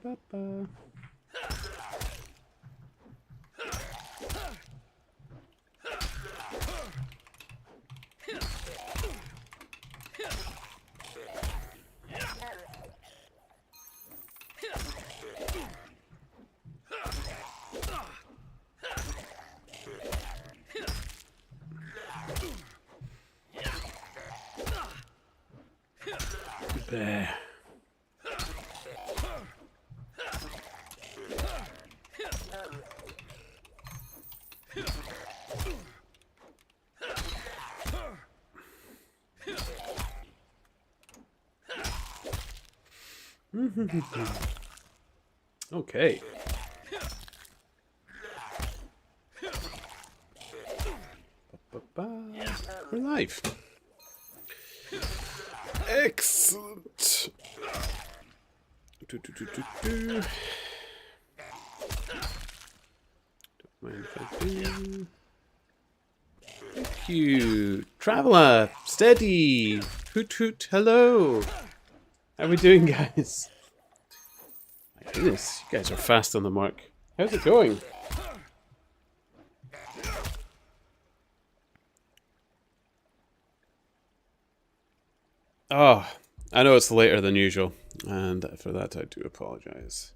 Ba-ba-ba. There. Okay. We're live. Excellent. Don't mind if I do. Thank you. Traveller, steady. Hoot hoot, hello. How are we doing, guys? My goodness, you guys are fast on the mark. How's it going? Oh, I know it's later than usual, and for that I do apologize.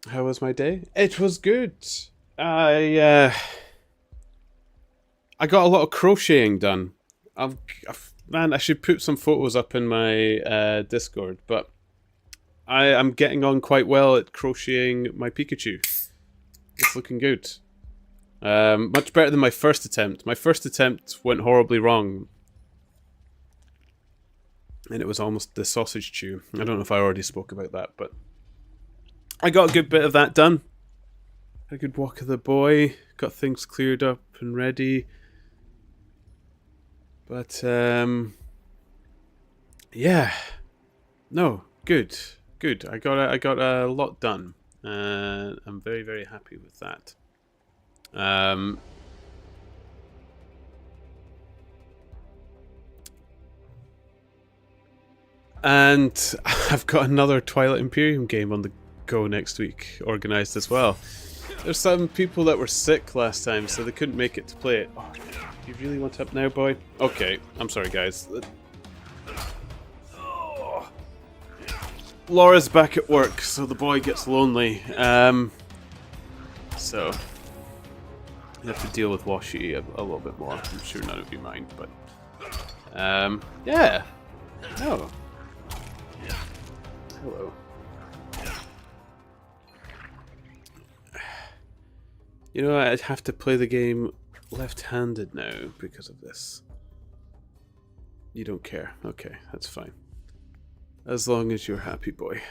How was my day? It was good. I got a lot of crocheting done. Man, I should put some photos up in my Discord, but I'm getting on quite well at crocheting my Pikachu. It's looking good. Much better than my first attempt. My first attempt went horribly wrong. And it was almost the sausage chew. I don't know if I already spoke about that, but I got a good bit of that done. Had a good walk of the boy. Got things cleared up and ready. But, yeah. No, good. Good. I got a lot done. I'm very, very happy with that. And I've got another Twilight Imperium game on the go next week, organised as well. There's some people that were sick last time, so they couldn't make it to play it. Oh, you really want up now, boy? Okay, I'm sorry, guys. Oh. Laura's back at work, so the boy gets lonely. So you have to deal with Washi a little bit more. I'm sure none of you mind, but yeah. No. Hello. You know, I'd have to play the game left-handed now because of this. You don't care. Okay, that's fine. As long as you're happy, boy.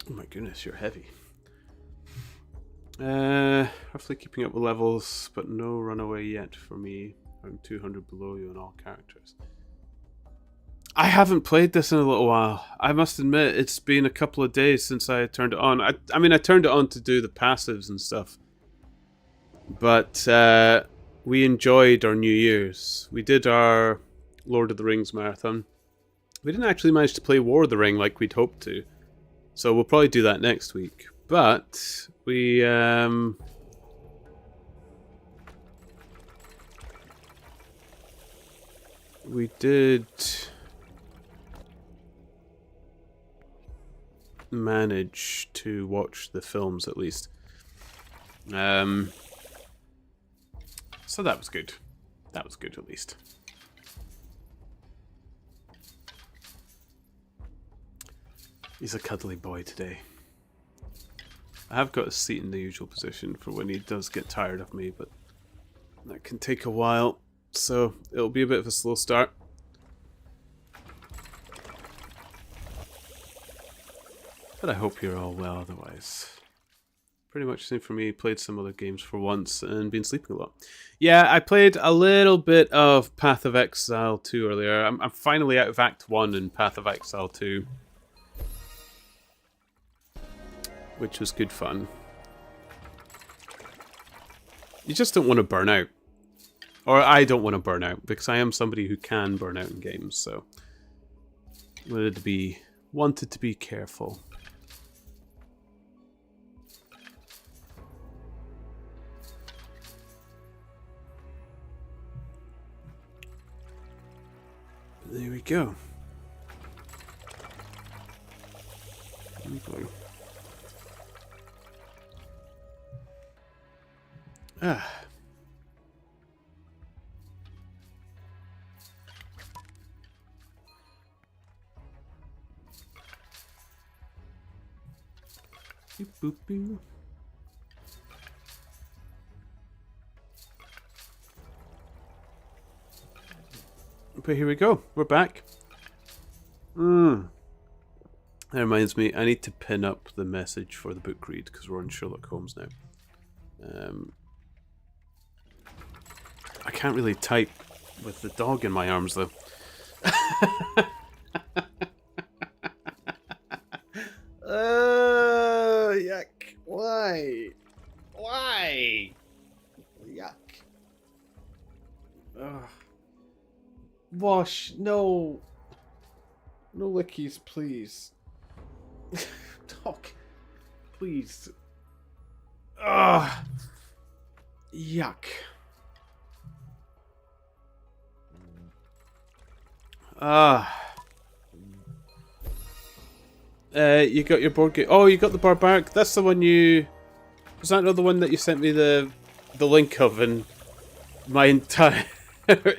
Oh my goodness, you're heavy. Roughly keeping up with levels, but no runaway yet for me. I'm 200 below you on all characters. I haven't played this in a little while. I must admit, it's been a couple of days since I turned it on. I mean, I turned it on to do the passives and stuff. But we enjoyed our New Year's. We did our Lord of the Rings marathon. We didn't actually manage to play War of the Ring like we'd hoped to. So we'll probably do that next week. But we did manage to watch the films at least. So that was good. That was good at least. He's a cuddly boy today. I have got a seat in the usual position for when he does get tired of me, but that can take a while, so it'll be a bit of a slow start. But I hope you're all well otherwise. Pretty much the same for me. Played some other games for once and been sleeping a lot. Yeah, I played a little bit of Path of Exile 2 earlier. I'm finally out of Act 1 in Path of Exile 2. Which was good fun. You just don't want to burn out. Or I don't want to burn out, because I am somebody who can burn out in games, so wanted to be careful. There we go. Ah. Boop, boop, boop. But here we go. We're back. That reminds me, I need to pin up the message for the book read because we're on Sherlock Holmes now. I can't really type with the dog in my arms though. Yuck. Why? Why? Yuck. Ugh. Wash, no. No lickies, please. Dog. Please. Ugh. Yuck. You got your board game. Oh, you got the Barbaric. That's the one you... Was that not the one that you sent me the link of, and my entire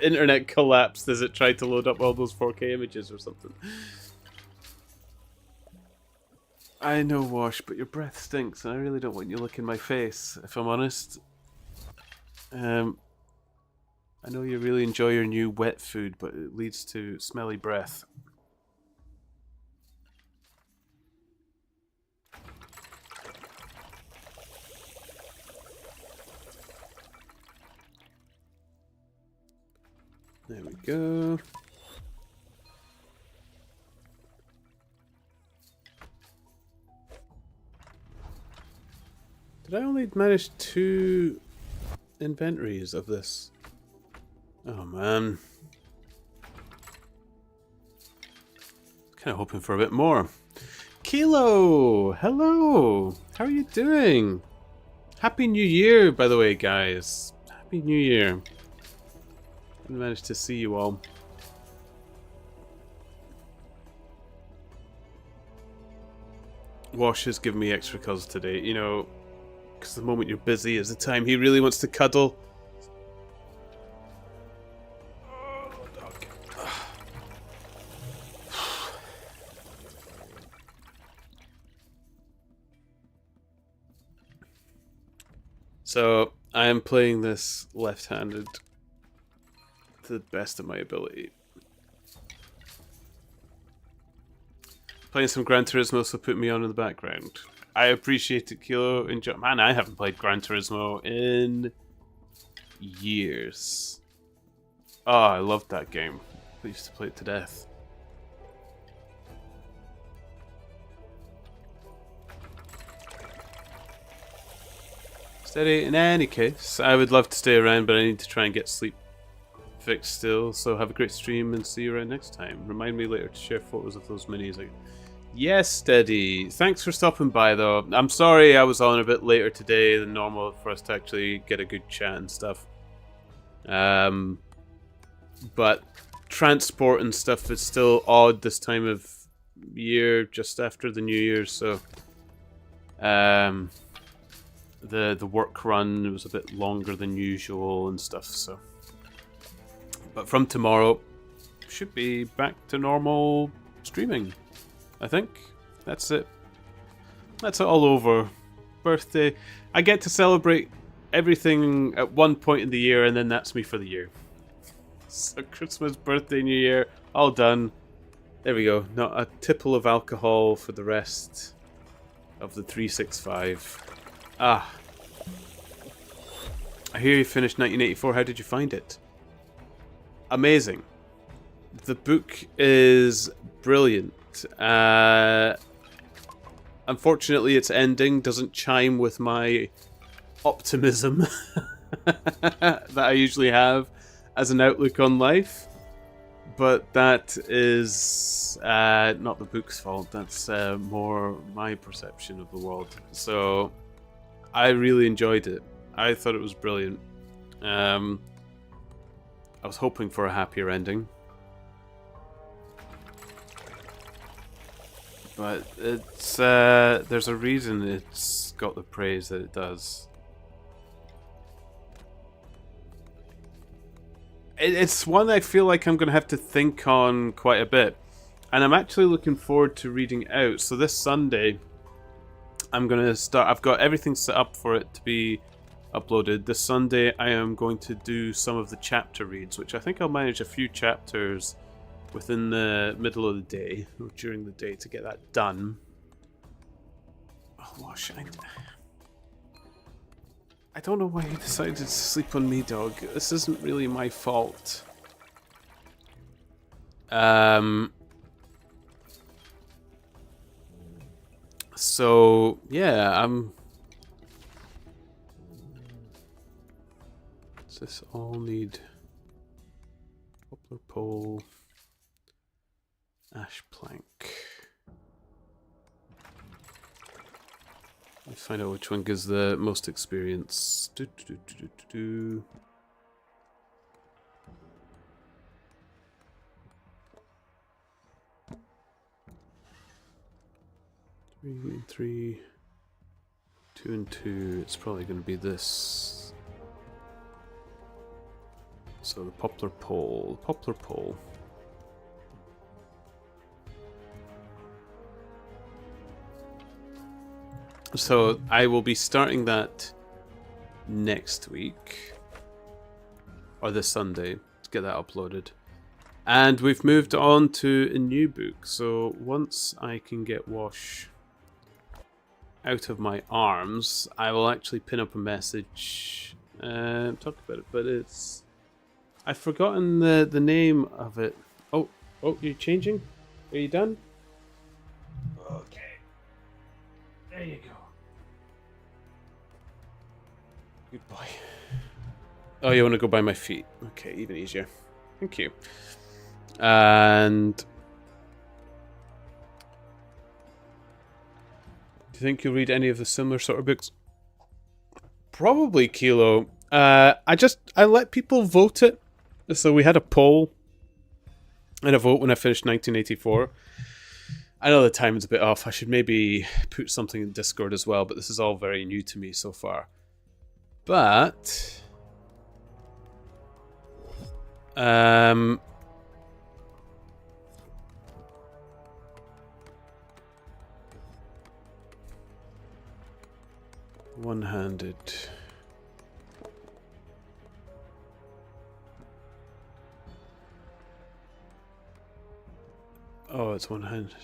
internet collapsed as it tried to load up all those 4K images or something? I know, Wash, but your breath stinks, and I really don't want you licking my face, if I'm honest. I know you really enjoy your new wet food, but it leads to smelly breath. There we go. Did I only manage 2 inventories of this? Oh man. Kind of hoping for a bit more. Kilo! Hello! How are you doing? Happy New Year, by the way, guys. Happy New Year. I managed to see you all. Wash has given me extra cuddles today, you know, because the moment you're busy is the time he really wants to cuddle. Oh, dog. So, I am playing this left-handed to the best of my ability. Playing some Gran Turismo, so put me on in the background. I appreciate it, Kilo. Enjoy. Man, I haven't played Gran Turismo in years. Oh, I loved that game. I used to play it to death. Steady. In any case, I would love to stay around, but I need to try and get sleep fixed still. So have a great stream and see you around next time. Remind me later to share photos of those minis. Yes, Steady. Thanks for stopping by, though. I'm sorry I was on a bit later today than normal for us to actually get a good chat and stuff. But transport and stuff is still odd this time of year, just after the New Year, so... The work run was a bit longer than usual and stuff, so... But from tomorrow, should be back to normal streaming, I think. That's it. That's it all over. Birthday. I get to celebrate everything at one point in the year, and then that's me for the year. So Christmas, birthday, New Year, all done. There we go. Not a tipple of alcohol for the rest of the 365. Ah. I hear you finished 1984. How did you find it? Amazing. The book is brilliant. Unfortunately, its ending doesn't chime with my optimism that I usually have. as an outlook on life. But that is not the book's fault. That's more my perception of the world. So I really enjoyed it. I thought it was brilliant. I was hoping for a happier ending. But it's there's a reason it's got the praise that it does. It's one I feel like I'm going to have to think on quite a bit. And I'm actually looking forward to reading out. So this Sunday, I'm going to start... I've got everything set up for it to be uploaded. This Sunday, I am going to do some of the chapter reads, which I think I'll manage a few chapters within the middle of the day, or during the day, to get that done. Oh, wash. I don't know why you decided to sleep on me, dog. This isn't really my fault. So, yeah, does this all need poplar pole, ash plank? Let's find out which one gives the most experience. 3 and 3, 2 and 2. It's probably going to be this. So the poplar pole. Poplar pole. So I will be starting that next week, or this Sunday, to get that uploaded. And we've moved on to a new book. So once I can get Wash out of my arms, I will actually pin up a message and talk about it. But it's... I've forgotten the name of it. Oh, you're changing? Are you done? Okay. There you go. Good boy. Oh, you want to go by my feet? Okay, even easier. Thank you. And... do you think you'll read any of the similar sort of books? Probably, Kilo. I let people vote it. So we had a poll and a vote when I finished 1984. I know the time is a bit off. I should maybe put something in Discord as well, but this is all very new to me so far. But... 1-handed. Oh, it's one-handed.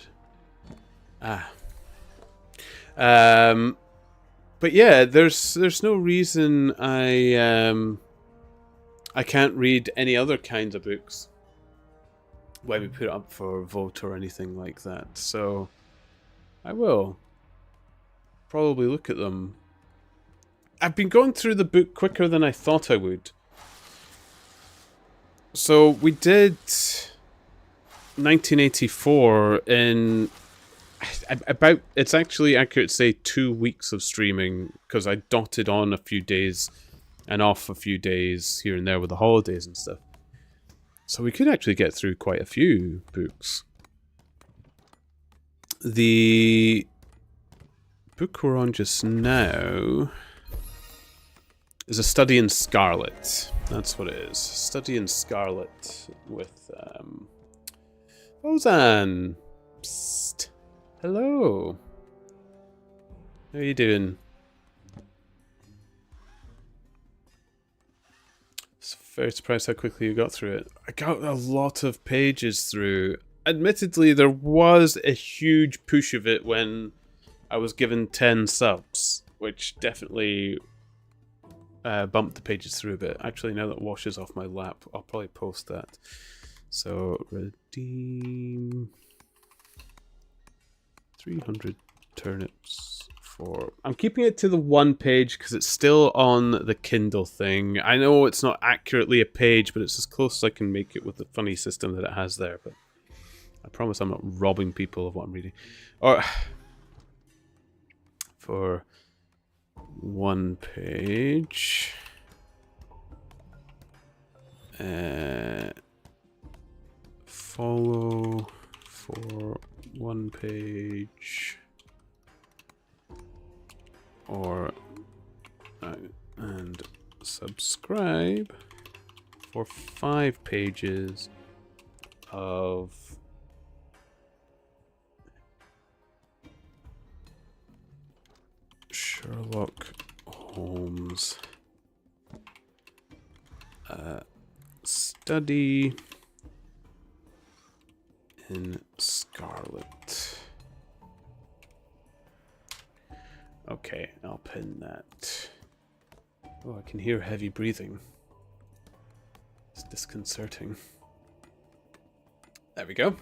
Ah. But yeah, there's no reason I can't read any other kinds of books when we put it up for a vote or anything like that. So I will probably look at them. I've been going through the book quicker than I thought I would. So we did 1984 in about, it's actually accurate to say 2 weeks of streaming, because I dotted on a few days and off a few days here and there with the holidays and stuff. So we could actually get through quite a few books. The book we're on just now is A Study in Scarlet. That's what it is. Study in Scarlet with Ozan. Psst. Hello. How are you doing? Very surprised how quickly you got through it. I got a lot of pages through. Admittedly, there was a huge push of it when I was given 10 subs, which definitely bumped the pages through a bit. Actually, now that Wash is off my lap, I'll probably post that. So, redeem 300 turnips I'm keeping it to the 1 page because it's still on the Kindle thing. I know it's not accurately a page, but it's as close as I can make it with the funny system that it has there. But I promise I'm not robbing people of what I'm reading. Or for 1 page. Follow for 1 page. Or and subscribe for 5 pages of Sherlock Holmes study in Scarlet. Okay, I'll pin that. Oh, I can hear heavy breathing. It's disconcerting. There we go.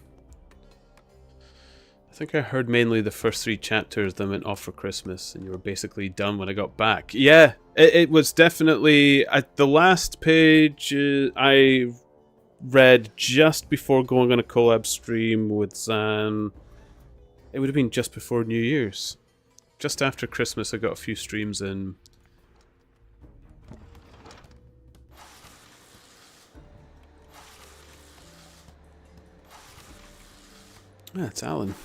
I think I heard mainly the first 3 chapters that went off for Christmas, and you were basically done when I got back. Yeah, it was definitely... At the last page I read just before going on a collab stream with Zan. It would have been just before New Year's. Just after Christmas, I got a few streams in. Ah, it's Alan.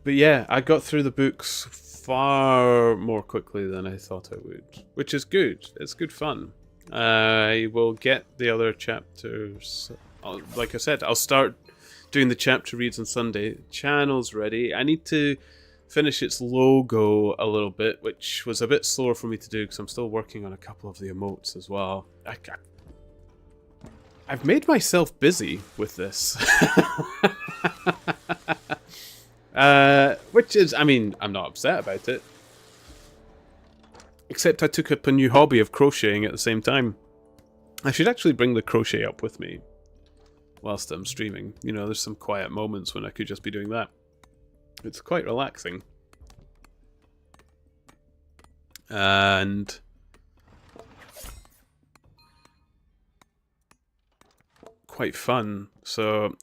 But yeah, I got through the books far more quickly than I thought I would, which is good. It's good fun. I will get the other chapters. Like I said, I'll start doing the chapter reads on Sunday. Channel's ready. I need to finish its logo a little bit, which was a bit slower for me to do because I'm still working on a couple of the emotes as well. I've made myself busy with this. Which is, I mean, I'm not upset about it. Except I took up a new hobby of crocheting at the same time. I should actually bring the crochet up with me whilst I'm streaming. You know, there's some quiet moments when I could just be doing that. It's quite relaxing. And quite fun. So,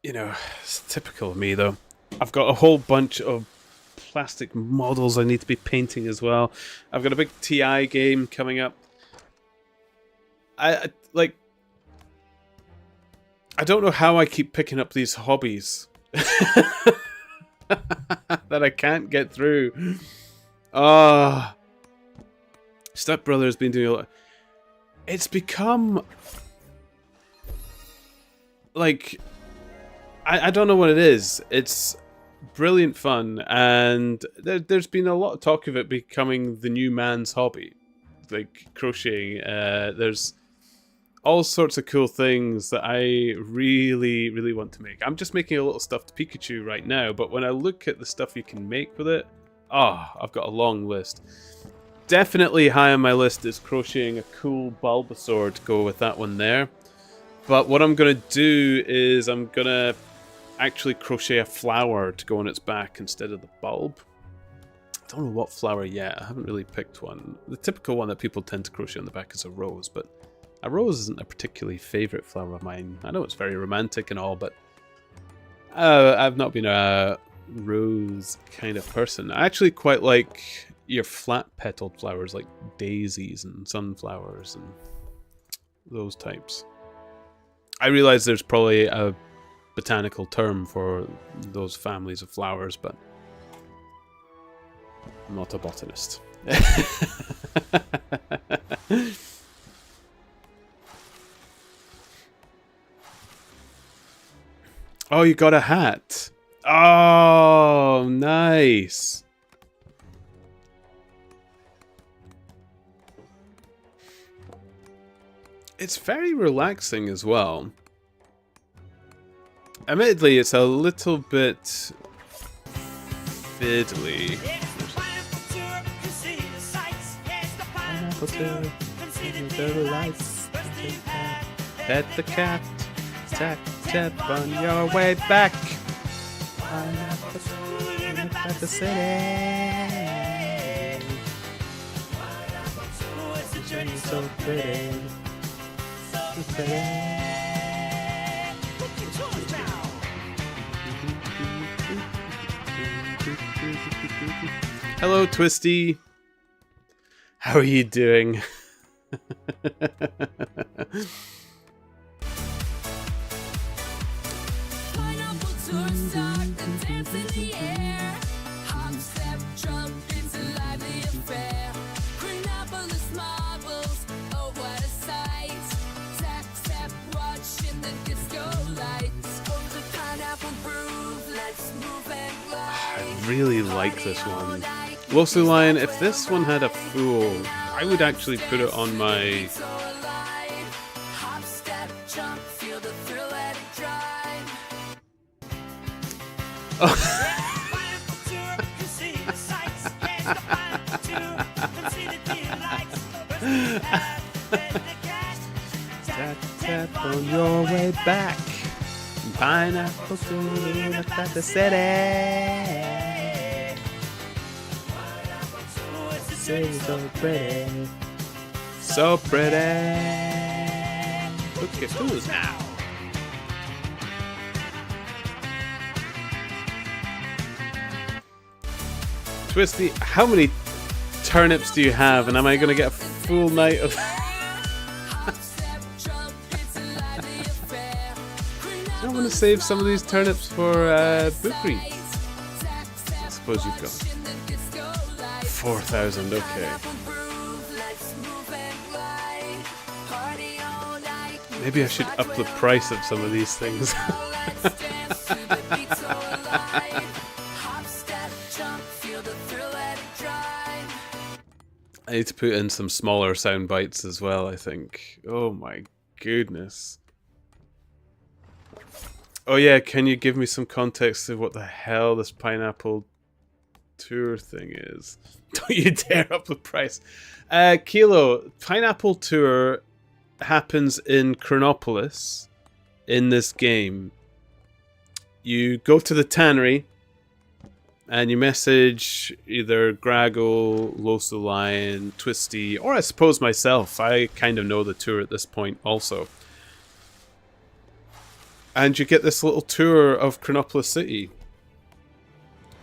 you know, it's typical of me though. I've got a whole bunch of plastic models I need to be painting as well. I've got a big TI game coming up. I don't know how I keep picking up these hobbies that I can't get through. Step Brother's been doing a lot. It's become like I don't know what it is. It's brilliant fun, and there's been a lot of talk of it becoming the new man's hobby, like crocheting. There's all sorts of cool things that I really, really want to make. I'm just making a little stuffed Pikachu right now, but when I look at the stuff you can make with it, I've got a long list. Definitely high on my list is crocheting a cool Bulbasaur to go with that one there. But what I'm going to do is I'm going to actually crochet a flower to go on its back instead of the bulb. I don't know what flower yet. I haven't really picked one. The typical one that people tend to crochet on the back is a rose, but a rose isn't a particularly favourite flower of mine. I know it's very romantic and all, but I've not been a rose kind of person. I actually quite like your flat-petaled flowers like daisies and sunflowers and those types. I realise there's probably a botanical term for those families of flowers, but I'm not a botanist. Oh, you got a hat. Oh, nice. It's very relaxing as well. Admittedly, it's a little bit fiddly. Pet the cat. Tap, tap on your way back. At the city. So pretty. So pretty. Hello, Twisty. How are you doing? I really like this one. Losu Lion, if this one had a fool, I would actually put it on my... Oh. Tap, tap on your way back. Pineapple Turnip at the city. So pretty. So pretty. Look at who's now. Twisty, how many turnips do you have? And am I going to get a full night of... I want to save some of these turnips for book reads. I suppose you've got 4,000, okay. Maybe I should up the price of some of these things. I need to put in some smaller sound bites as well, I think. Oh my goodness. Oh yeah, can you give me some context of what the hell this pineapple tour thing is? Don't you dare up the price. Kilo, pineapple tour happens in Chronopolis in this game. You go to the tannery and you message either Graggle, Losu Lion, Twisty, or I suppose myself. I kind of know the tour at this point also. And you get this little tour of Chronopolis City,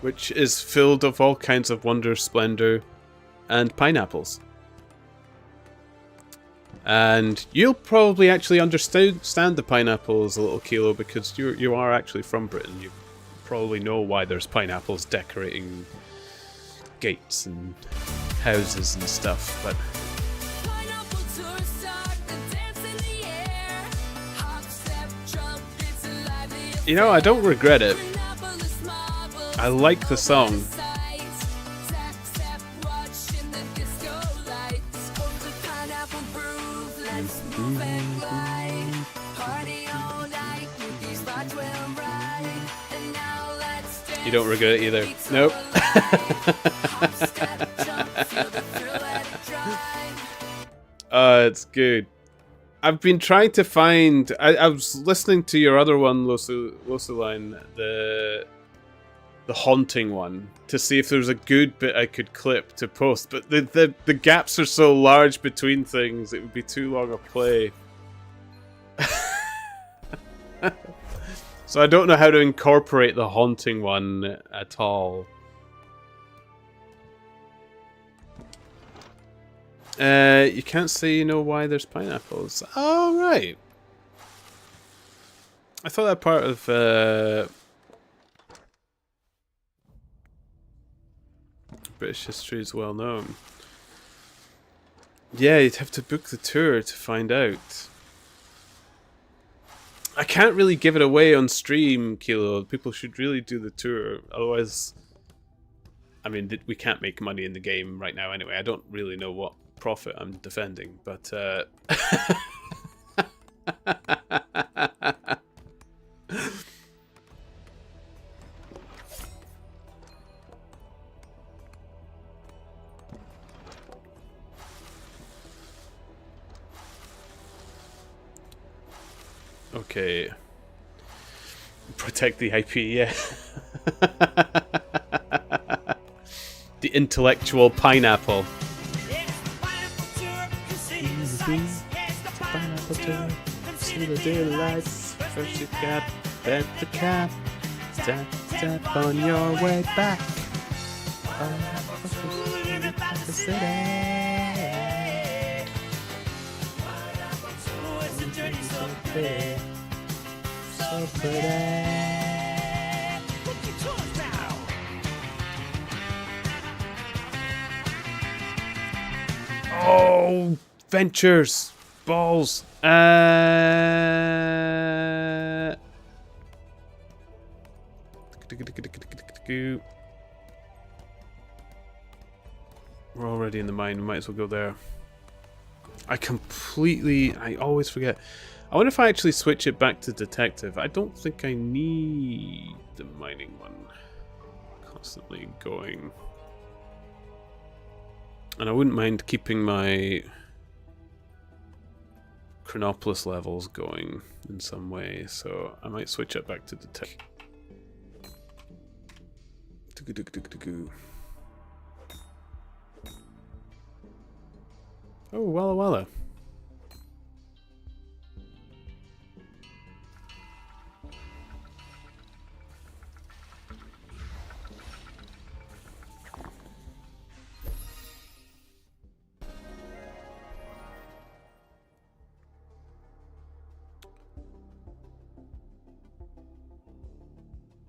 which is filled of all kinds of wonder, splendor, and pineapples. And you'll probably actually understand the pineapples a little, Kilo, because you are actually from Britain. You probably know why there's pineapples decorating gates and houses and stuff, but... You know, I don't regret it. I like the song. You don't regret it either. Nope. It's good. I've been trying to find... I was listening to your other one, Losu Line, the haunting one, to see if there was a good bit I could clip to post, but the gaps are so large between things, it would be too long a play. So I don't know how to incorporate the haunting one at all. You can't say you know why there's pineapples. Oh, right. I thought that part of British history is well known. Yeah, you'd have to book the tour to find out. I can't really give it away on stream, Kilo. People should really do the tour. Otherwise, I mean, we can't make money in the game right now anyway. I don't really know what profit I'm defending, but Okay. Protect the IP, yeah. The intellectual pineapple. See the daylights. First you got bet the cap. Step on your way back. The city. So pretty. Oh, ventures, balls. We're already in the mine. We might as well go there. I always forget. I wonder if I actually switch it back to detective. I don't think I need the mining one constantly going. And I wouldn't mind keeping my Chronopolis levels going in some way, so I might switch it back to detective. Oh, Walla Walla.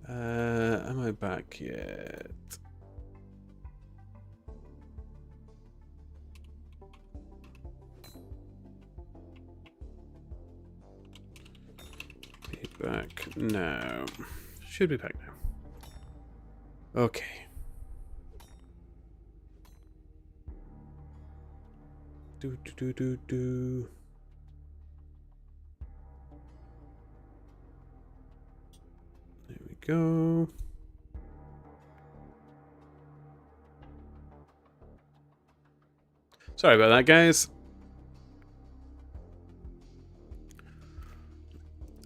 Am I back yet? Be back now. Should be back now. Okay. Do. There we go. Sorry about that, guys.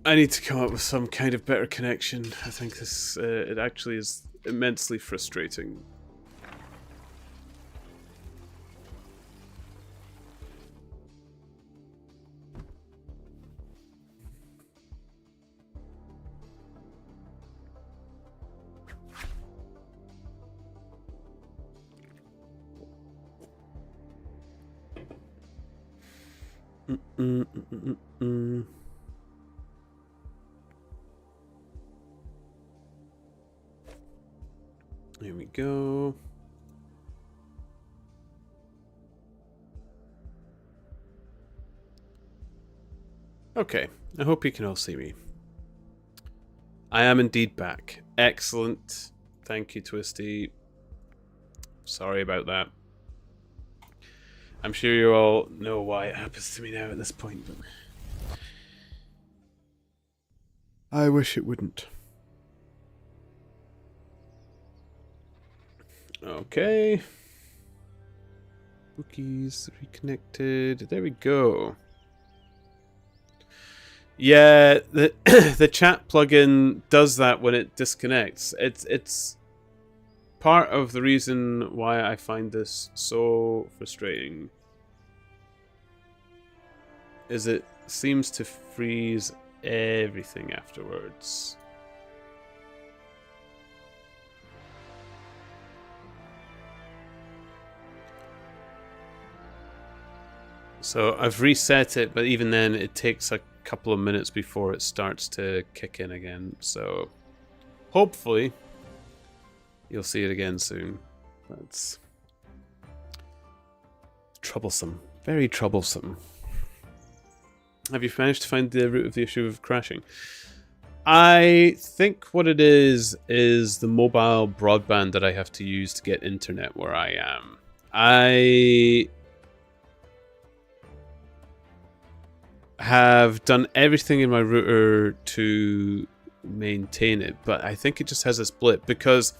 I need to come up with some kind of better connection. I think this, it actually is immensely frustrating. Here we go. Okay, I hope you can all see me. I am indeed back. Excellent. Thank you, Twisty. Sorry about that. I'm sure you all know why it happens to me now at this point, but I wish it wouldn't. Okay. Bookies reconnected. There we go. Yeah, the the chat plugin does that when it disconnects. It's part of the reason why I find this so frustrating. Is it seems to freeze everything afterwards. So I've reset it, but even then it takes a couple of minutes before it starts to kick in again. So hopefully you'll see it again soon. That's troublesome. Very troublesome. Have you managed to find the root of the issue of crashing? I think what it is the mobile broadband that I have to use to get internet where I am. I have done everything in my router to maintain it, but I think it just has this blip because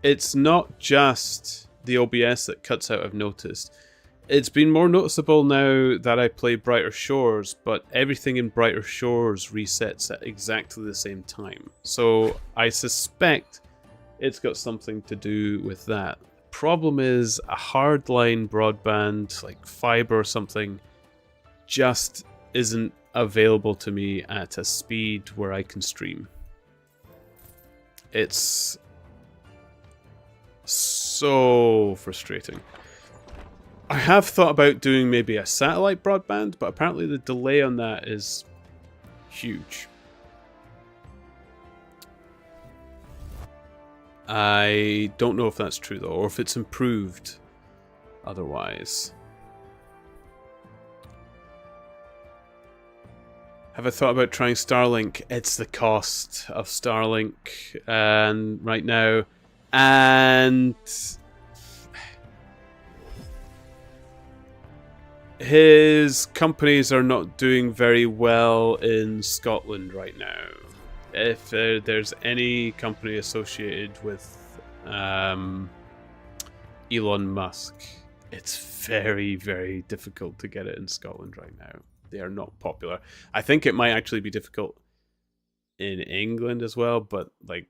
it's not just the OBS that cuts out, I've noticed. It's been more noticeable now that I play Brighter Shores, but everything in Brighter Shores resets at exactly the same time. So I suspect it's got something to do with that. Problem is, a hardline broadband, like fiber or something, just isn't available to me at a speed where I can stream. It's so frustrating. I have thought about doing maybe a satellite broadband, but apparently the delay on that is huge. I don't know if that's true though, or if it's improved otherwise. Have I thought about trying Starlink? It's the cost of Starlink and right now, and his companies are not doing very well in Scotland right now. If there's any company associated with Elon Musk, it's very, very difficult to get it in Scotland right now. They are not popular. I think it might actually be difficult in England as well, but like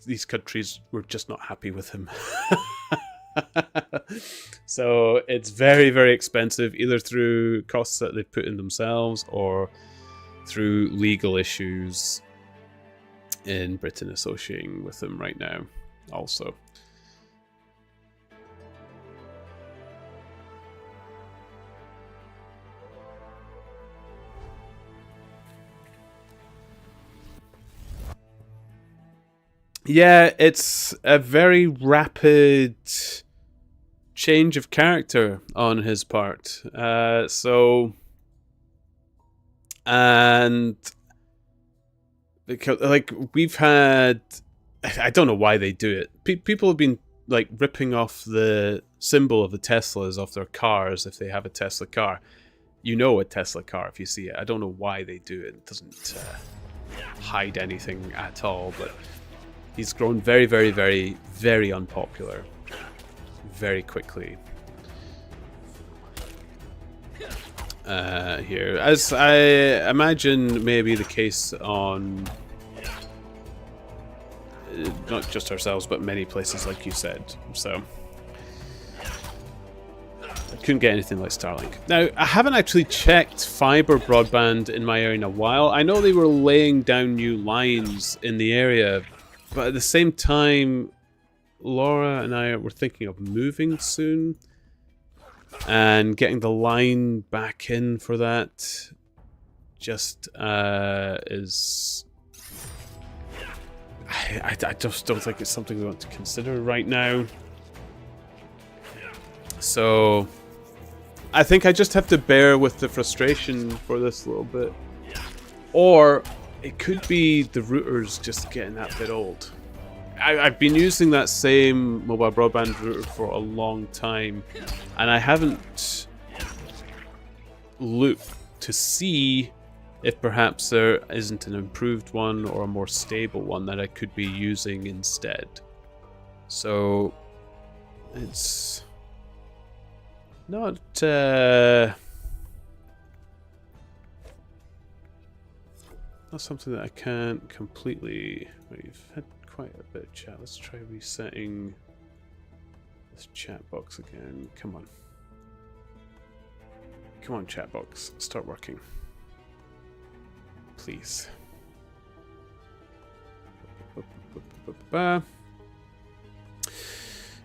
these countries were just not happy with him. So it's very, very expensive, either through costs that they've put in themselves or through legal issues in Britain associating with them right now also. Yeah, it's a very rapid change of character on his part. And because like we've had, I don't know why they do it. People have been like ripping off the symbol of the Teslas off their cars if they have a Tesla car. You know a Tesla car if you see it. I don't know why they do it. It doesn't hide anything at all, but he's grown very, very, very, very unpopular very quickly. Here, as I imagine maybe the case on not just ourselves, but many places, like you said. So I couldn't get anything like Starlink. Now, I haven't actually checked fiber broadband in my area in a while. I know they were laying down new lines in the area, but at the same time, Laura and I were thinking of moving soon and getting the line back in for that just is... I just don't think it's something we want to consider right now. So I think I just have to bear with the frustration for this little bit. Or it could be the routers just getting that bit old. I've been using that same mobile broadband router for a long time, and I haven't looked to see if perhaps there isn't an improved one or a more stable one that I could be using instead. So it's not not something that I can't completely... We've had quite a bit of chat. Let's try resetting this chat box again. Come on. Come on, chat box. Start working. Please.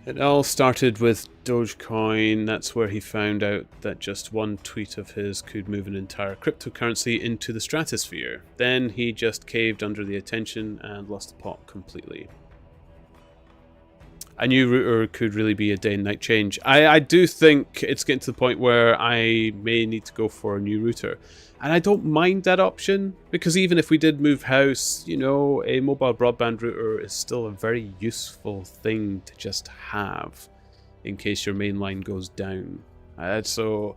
It all started with Dogecoin. That's where he found out that just one tweet of his could move an entire cryptocurrency into the stratosphere. Then he just caved under the attention and lost the plot completely. A new router could really be a day and night change. I do think it's getting to the point where I may need to go for a new router. And I don't mind that option, because even if we did move house, you know, a mobile broadband router is still a very useful thing to just have in case your main line goes down. So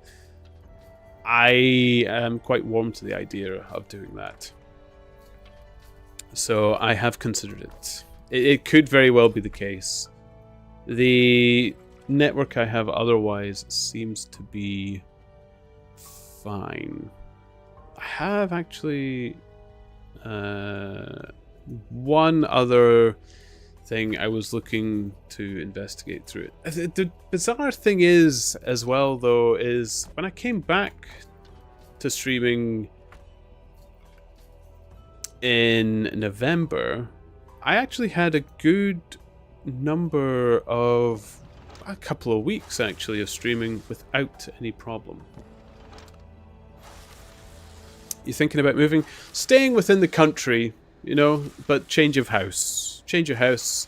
I am quite warm to the idea of doing that. So I have considered it. It could very well be the case. The network I have otherwise seems to be fine. I have actually one other thing I was looking to investigate through it. The bizarre thing is, as well, though, is when I came back to streaming in November, I actually had a good number of a couple of weeks actually of streaming without any problem. You thinking about moving? Staying within the country, you know, but change of house. Change of house.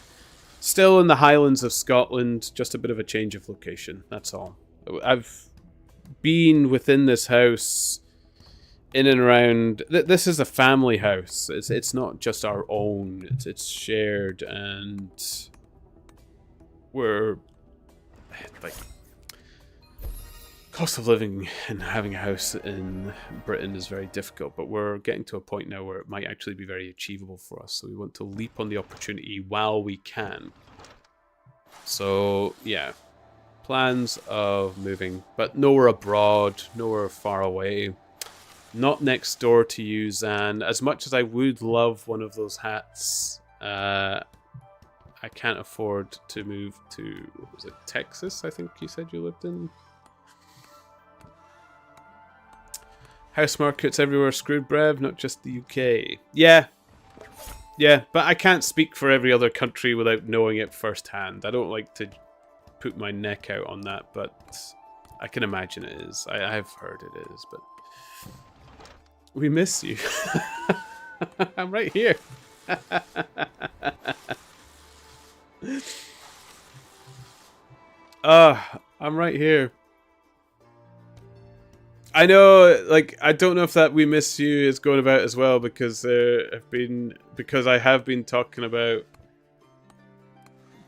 Still in the Highlands of Scotland, just a bit of a change of location, that's all. I've been within this house in and around. This is a family house. It's not just our own. It's shared, and we're like, cost of living and having a house in Britain is very difficult, but we're getting to a point now where it might actually be very achievable for us. So we want to leap on the opportunity while we can. So yeah, plans of moving, but nowhere abroad, nowhere far away. Not next door to you, Zan. As much as I would love one of those hats, I can't afford to move to, what was it, Texas, I think you said you lived in? House markets everywhere screwed, Brev, not just the UK. Yeah, but I can't speak for every other country without knowing it firsthand. I don't like to put my neck out on that, but I can imagine it is. I've heard it is, but we miss you. I'm right here. I'm right here. I know, like, I don't know if that "we miss you" is going about as well, because I have been talking about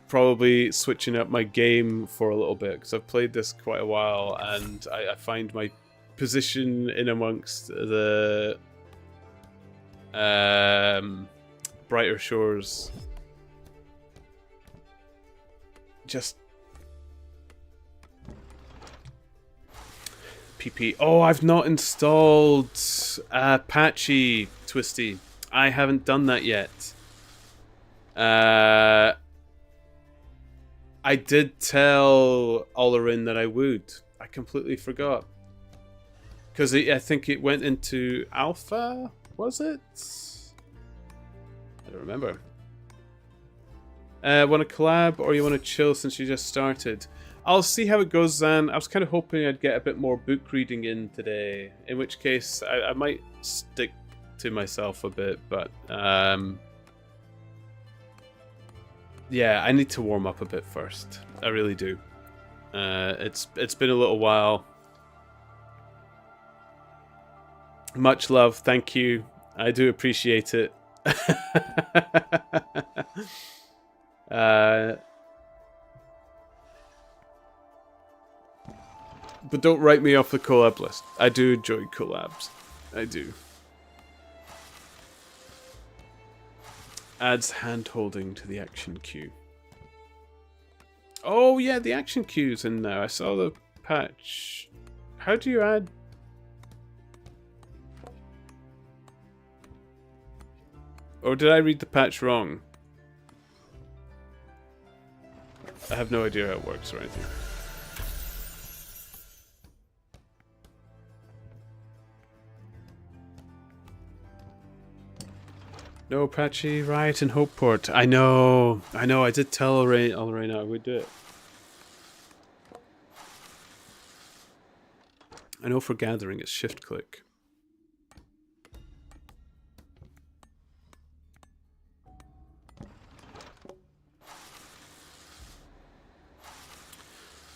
probably switching up my game for a little bit, because I've played this quite a while, and I find my position in amongst the Brighter Shores just PP. Oh, I've not installed Apache, Twisty. I haven't done that yet. I did tell Olarin that I would. I completely forgot. Because I think it went into alpha, was it? I don't remember. Want to collab or you want to chill since you just started? I'll see how it goes, Zan. I was kind of hoping I'd get a bit more book reading in today, in which case I might stick to myself a bit, but yeah, I need to warm up a bit first. I really do. It's been a little while. Much love, thank you. I do appreciate it. But don't write me off the collab list. I do enjoy collabs. I do. Adds hand-holding to the action queue. Oh yeah, the action queue's in now. I saw the patch. How do you add... Or did I read the patch wrong? I have no idea how it works or anything. No Apache, Riot, and Hopeport. I know. I did tell Lorena I would do it. I know for gathering it's shift click.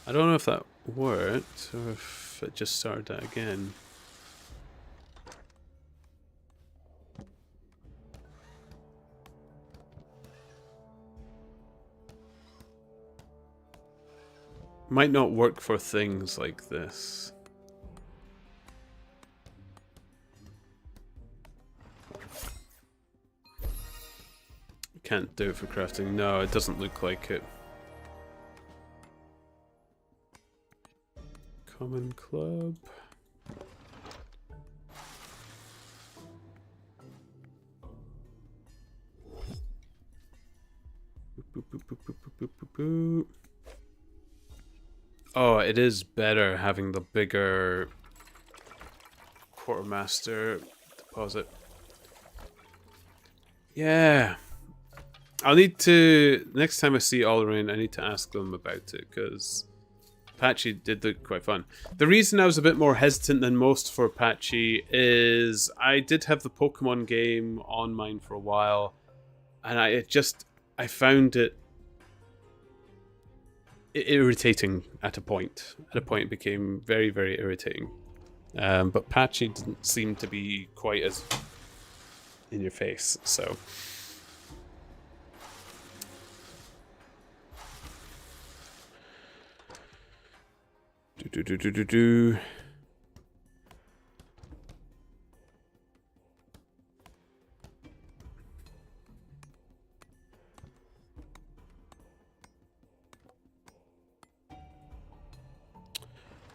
I don't know if that worked or if it just started that again. Might not work for things like this. Can't do it for crafting. No, it doesn't look like it. Common club. Boop, boop, boop, boop, boop, boop, boop, boop. Oh, it is better having the bigger quartermaster deposit. Yeah. I'll need to, next time I see Allrain, I need to ask them about it, because Apache did look quite fun. The reason I was a bit more hesitant than most for Apache is I did have the Pokemon game on mine for a while, and I found it irritating at a point. At a point it became very, very irritating. But Apache didn't seem to be quite as in your face, so... Do.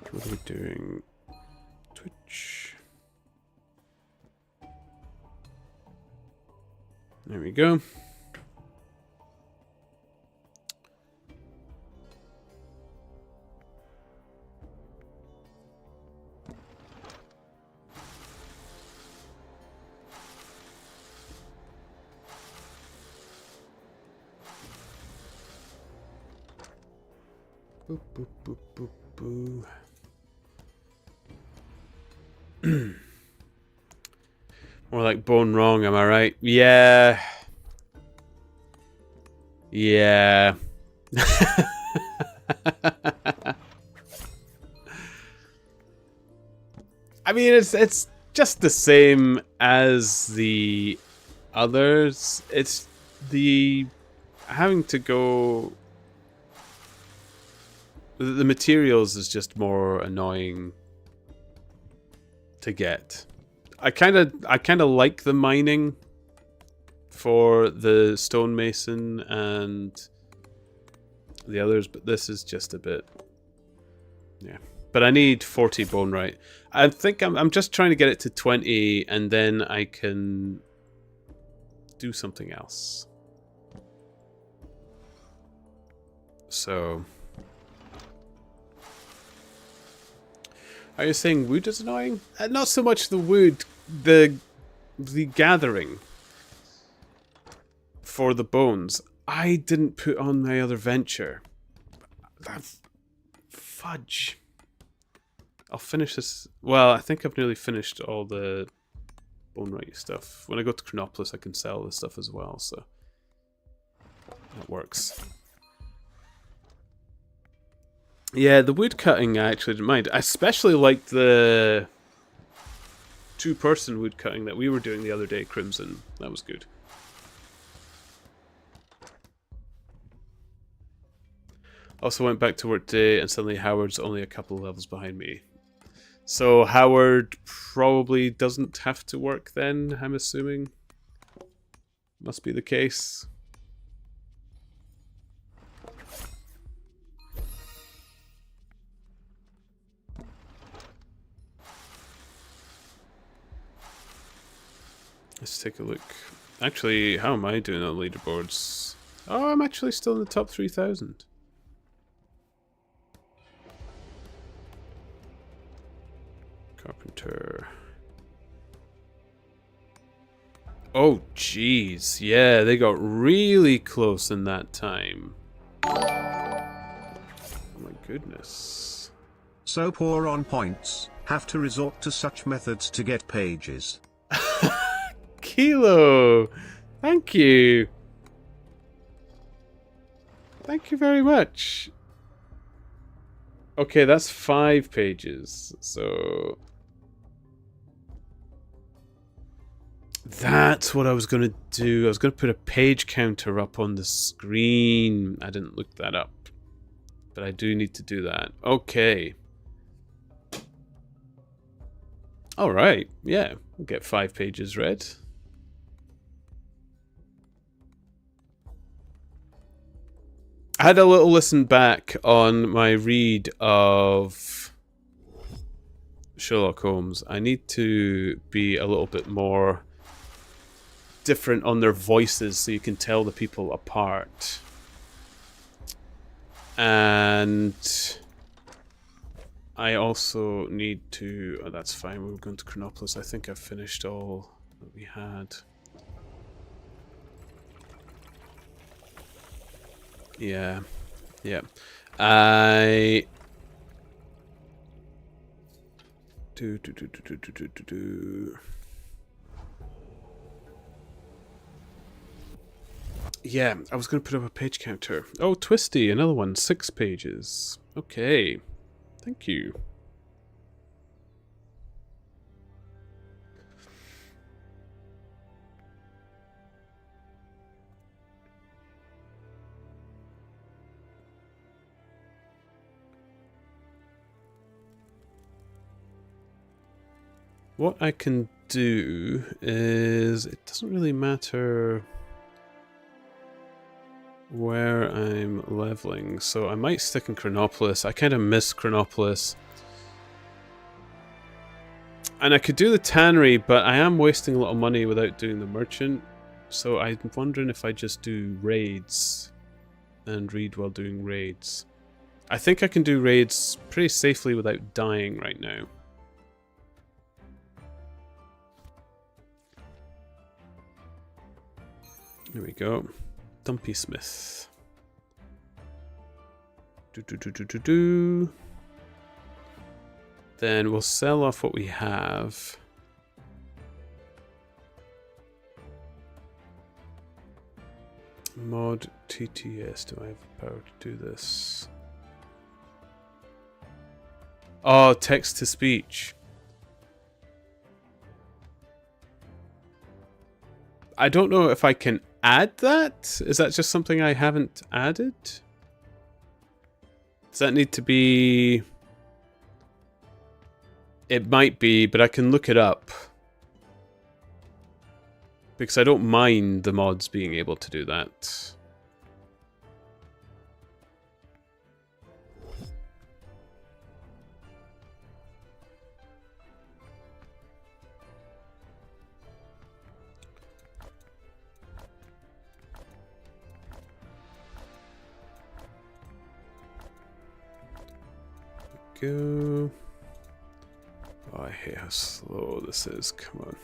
What are we doing? Twitch. There we go. Boop, boop, boop, boop, boo. More like bone wrong, am I right? Yeah. Yeah. I mean, it's just the same as the others. It's the having to go... The materials is just more annoying to get. I kind of like the mining for the stonemason and the others, but this is just a bit, yeah. But I need 40 bone right. I think I'm just trying to get it to 20, and then I can do something else. So. Are you saying wood is annoying? Not so much the wood, the gathering for the bones. I didn't put on my other venture. That's fudge. I'll finish this. Well, I think I've nearly finished all the bone right stuff. When I go to Chronopolis, I can sell this stuff as well, so that works. Yeah, the wood cutting I actually didn't mind. I especially liked the two-person wood cutting that we were doing the other day, Crimson. That was good. Also went back to work today, and suddenly Howard's only a couple of levels behind me. So Howard probably doesn't have to work then, I'm assuming. Must be the case. Let's take a look. Actually, how am I doing on leaderboards? Oh, I'm actually still in the top 3,000. Carpenter. Oh, jeez. Yeah, they got really close in that time. Oh my goodness. So poor on points, have to resort to such methods to get pages. Kilo! Thank you! Thank you very much. Okay, that's 5 pages, so... That's what I was going to do. I was going to put a page counter up on the screen. I didn't look that up. But I do need to do that. Okay. Alright, yeah. We'll get 5 pages read. I had a little listen back on my read of Sherlock Holmes. I need to be a little bit more different on their voices so you can tell the people apart. And I also need to... Oh, that's fine, we're going to Chronopolis. I think I've finished all that we had. Yeah. Yeah. I... Yeah, I was going to put up a page counter. Oh, Twisty, another one. 6 pages. Okay. Thank you. What I can do is... It doesn't really matter where I'm leveling, so I might stick in Chronopolis. I kind of miss Chronopolis. And I could do the tannery, but I am wasting a lot of money without doing the merchant. So I'm wondering if I just do raids and read while doing raids. I think I can do raids pretty safely without dying right now. Here we go. Dumpy Smith. Then we'll sell off what we have. Mod TTS. Do I have the power to do this? Oh, text to speech. I don't know if I can add that. Is that just something I haven't added? Does that need to be... It might be, but I can look it up. Because I don't mind the mods being able to do that. Go. Oh, I hate how slow this is. Come on.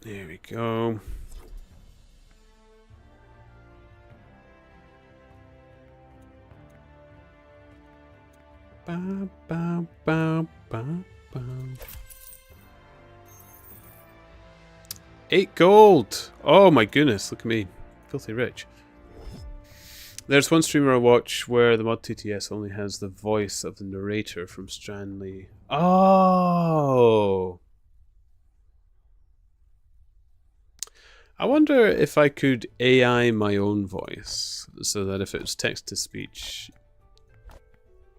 There we go. Ba, ba, ba, ba, ba. 8 gold! Oh my goodness, look at me. Filthy rich. There's one streamer I watch where the mod TTS only has the voice of the narrator from Stranley. Oh! I wonder if I could AI my own voice, so that if it was text to speech...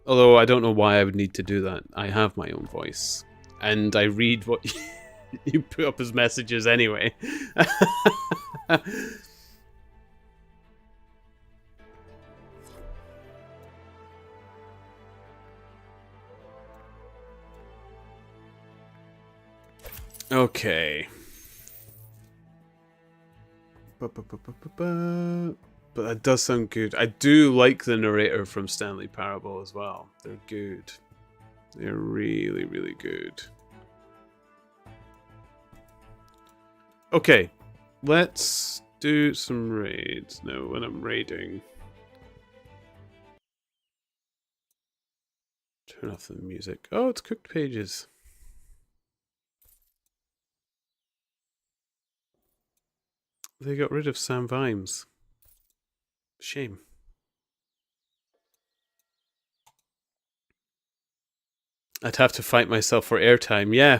Although I don't know why I would need to do that. I have my own voice. And I read what you put up as messages anyway. Okay. But that does sound good. I do like the narrator from Stanley Parable as well. They're good. They're really, really good. Okay, let's do some raids now when I'm raiding. Turn off the music. Oh, it's cooked pages. They got rid of Sam Vimes. Shame. I'd have to fight myself for airtime, yeah.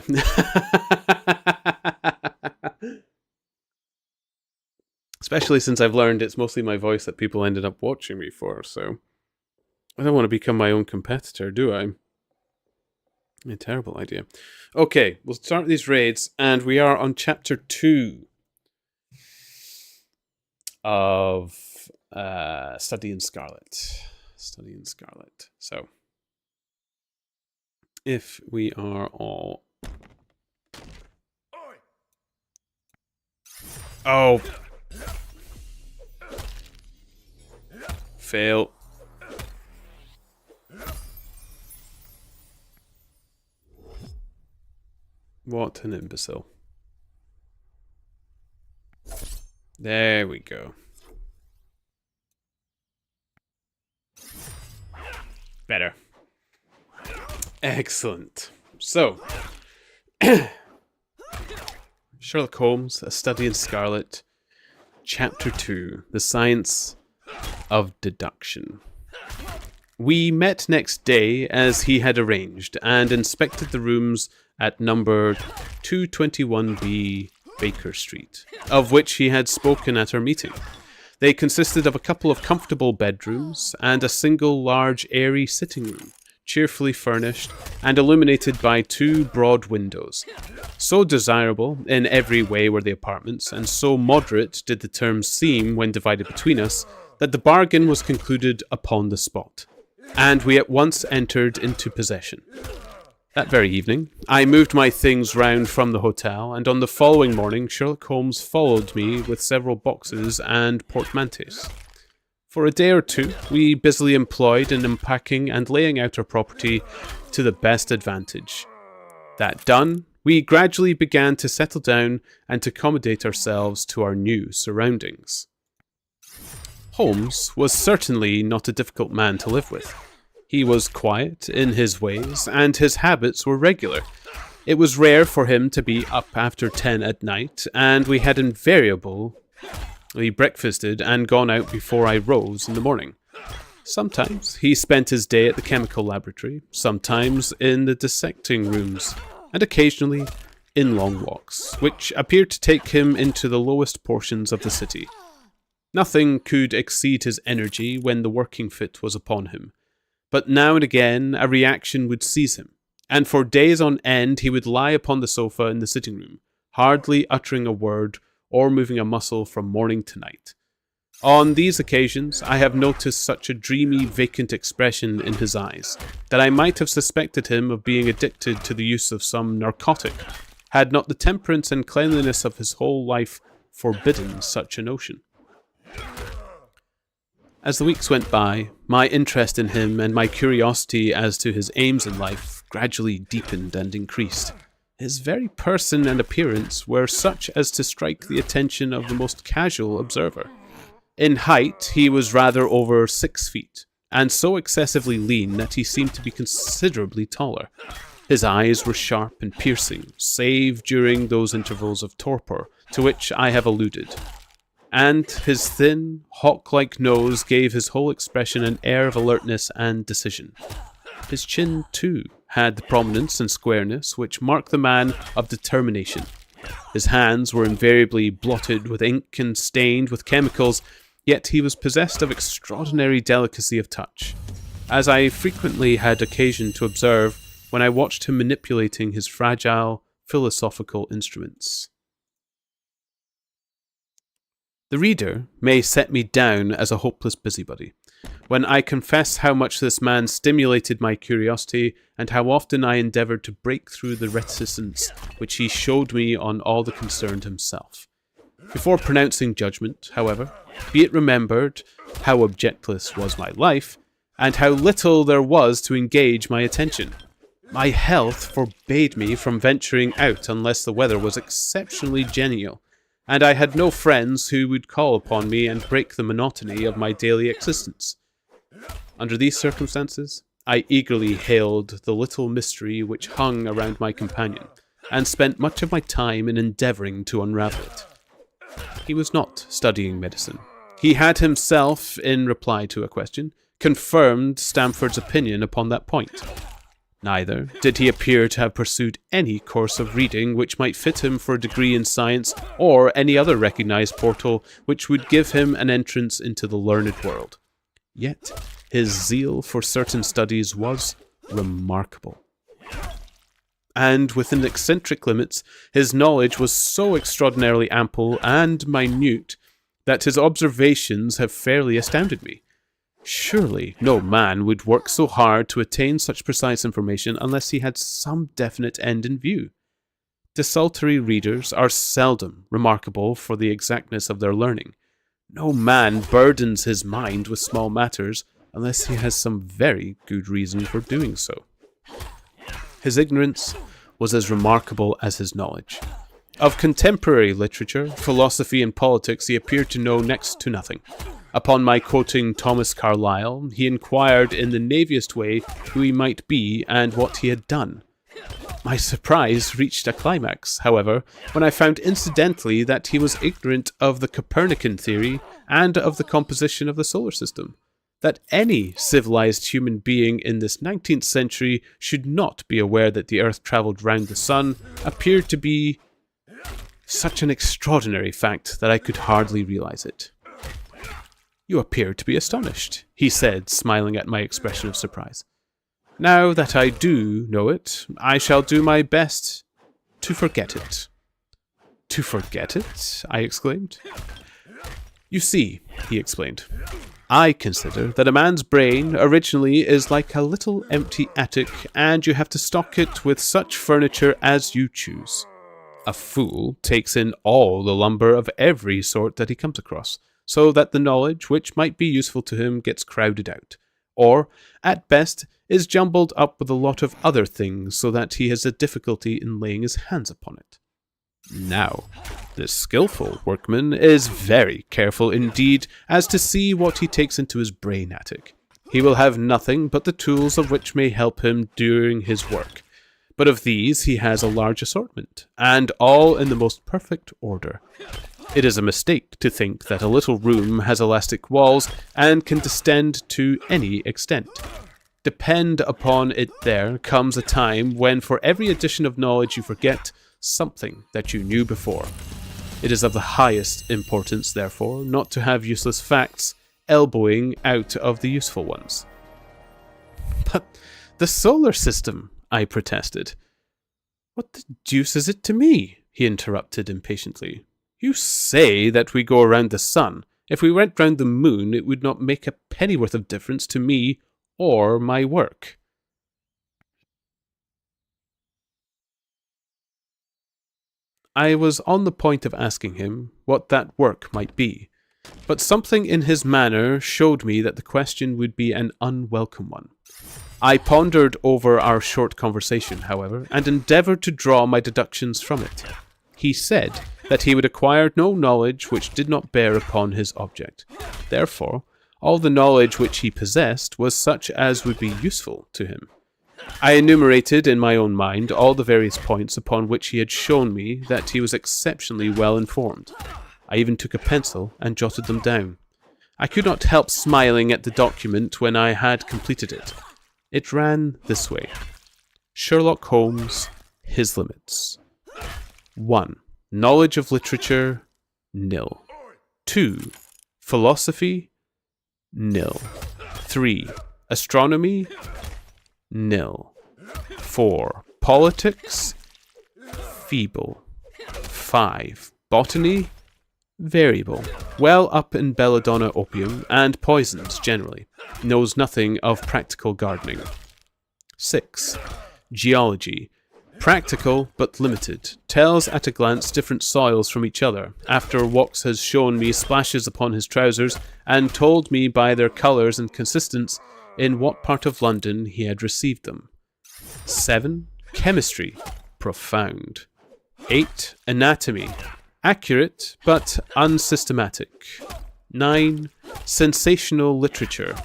Especially since I've learned it's mostly my voice that people ended up watching me for, so... I don't want to become my own competitor, do I? A terrible idea. Okay, we'll start these raids, and we are on chapter 2. of Study in Scarlet. Study in Scarlet. So, if we are all... Oh! Fail. What an imbecile. There we go. Better. Excellent. So, Sherlock Holmes, A Study in Scarlet, Chapter 2, The Science of Deduction. We met next day as he had arranged and inspected the rooms at number 221B Baker Street, of which he had spoken at our meeting. They consisted of a couple of comfortable bedrooms and a single large airy sitting room, cheerfully furnished and illuminated by 2 broad windows. So desirable in every way were the apartments, and so moderate did the terms seem when divided between us, that the bargain was concluded upon the spot, and we at once entered into possession. That very evening, I moved my things round from the hotel, and on the following morning Sherlock Holmes followed me with several boxes and portmanteaus. For a day or two, we busily employed in unpacking and laying out our property to the best advantage. That done, we gradually began to settle down and to accommodate ourselves to our new surroundings. Holmes was certainly not a difficult man to live with. He was quiet in his ways, and his habits were regular. It was rare for him to be up after 10 at night, and we had invariably breakfasted and gone out before I rose in the morning. Sometimes he spent his day at the chemical laboratory, sometimes in the dissecting rooms, and occasionally in long walks, which appeared to take him into the lowest portions of the city. Nothing could exceed his energy when the working fit was upon him. But now and again a reaction would seize him, and for days on end he would lie upon the sofa in the sitting room, hardly uttering a word or moving a muscle from morning to night. On these occasions I have noticed such a dreamy, vacant expression in his eyes that I might have suspected him of being addicted to the use of some narcotic, had not the temperance and cleanliness of his whole life forbidden such a notion. As the weeks went by, my interest in him and my curiosity as to his aims in life gradually deepened and increased. His very person and appearance were such as to strike the attention of the most casual observer. In height, he was rather over 6 feet, and so excessively lean that he seemed to be considerably taller. His eyes were sharp and piercing, save during those intervals of torpor to which I have alluded. And his thin, hawk-like nose gave his whole expression an air of alertness and decision. His chin, too, had the prominence and squareness which mark the man of determination. His hands were invariably blotted with ink and stained with chemicals, yet he was possessed of extraordinary delicacy of touch, as I frequently had occasion to observe when I watched him manipulating his fragile, philosophical instruments. The reader may set me down as a hopeless busybody, when I confess how much this man stimulated my curiosity, and how often I endeavoured to break through the reticence which he showed me on all that concerned himself. Before pronouncing judgment, however, be it remembered how objectless was my life, and how little there was to engage my attention. My health forbade me from venturing out unless the weather was exceptionally genial, and I had no friends who would call upon me and break the monotony of my daily existence. Under these circumstances, I eagerly hailed the little mystery which hung around my companion, and spent much of my time in endeavouring to unravel it. He was not studying medicine. He had himself, in reply to a question, confirmed Stamford's opinion upon that point. Neither did he appear to have pursued any course of reading which might fit him for a degree in science, or any other recognised portal which would give him an entrance into the learned world. Yet his zeal for certain studies was remarkable. And within eccentric limits, his knowledge was so extraordinarily ample and minute that his observations have fairly astounded me. Surely no man would work so hard to attain such precise information unless he had some definite end in view. Desultory readers are seldom remarkable for the exactness of their learning. No man burdens his mind with small matters unless he has some very good reason for doing so. His ignorance was as remarkable as his knowledge. Of contemporary literature, philosophy, and politics he appeared to know next to nothing. Upon my quoting Thomas Carlyle, he inquired in the knaviest way who he might be and what he had done. My surprise reached a climax, however, when I found incidentally that he was ignorant of the Copernican theory and of the composition of the solar system. That any civilized human being in this 19th century should not be aware that the Earth travelled round the Sun appeared to be such an extraordinary fact that I could hardly realize it. "You appear to be astonished," he said, smiling at my expression of surprise. "Now that I do know it, I shall do my best to forget it." "To forget it?" I exclaimed. "You see," he explained, "I consider that a man's brain originally is like a little empty attic, and you have to stock it with such furniture as you choose. A fool takes in all the lumber of every sort that he comes across, so that the knowledge which might be useful to him gets crowded out, or, at best, is jumbled up with a lot of other things so that he has a difficulty in laying his hands upon it. Now, the skillful workman is very careful indeed as to see what he takes into his brain attic. He will have nothing but the tools of which may help him during his work, but of these he has a large assortment, and all in the most perfect order. It is a mistake to think that a little room has elastic walls and can distend to any extent. Depend upon it, there comes a time when for every addition of knowledge you forget something that you knew before. It is of the highest importance, therefore, not to have useless facts elbowing out of the useful ones." "But the solar system," I protested. "What the deuce is it to me?" he interrupted impatiently. "You say that we go around the sun. If we went round the moon, it would not make a pennyworth of difference to me or my work." I was on the point of asking him what that work might be, but something in his manner showed me that the question would be an unwelcome one. I pondered over our short conversation, however, and endeavoured to draw my deductions from it. He said that he would acquire no knowledge which did not bear upon his object. Therefore, all the knowledge which he possessed was such as would be useful to him. I enumerated in my own mind all the various points upon which he had shown me that he was exceptionally well informed. I even took a pencil and jotted them down. I could not help smiling at the document when I had completed it. It ran this way: Sherlock Holmes, his limits. 1. Knowledge of literature, nil. 2. Philosophy, nil. 3. Astronomy, nil. 4. Politics, feeble. 5. Botany, variable. Well up in belladonna opium and poisons generally. Knows nothing of practical gardening. 6. Geology. Practical but limited. Tells at a glance different soils from each other. After Walks has shown me splashes upon his trousers and told me by their colours and consistence in what part of London he had received them. 7. Chemistry. Profound. 8. Anatomy. Accurate but unsystematic. 9. Sensational literature.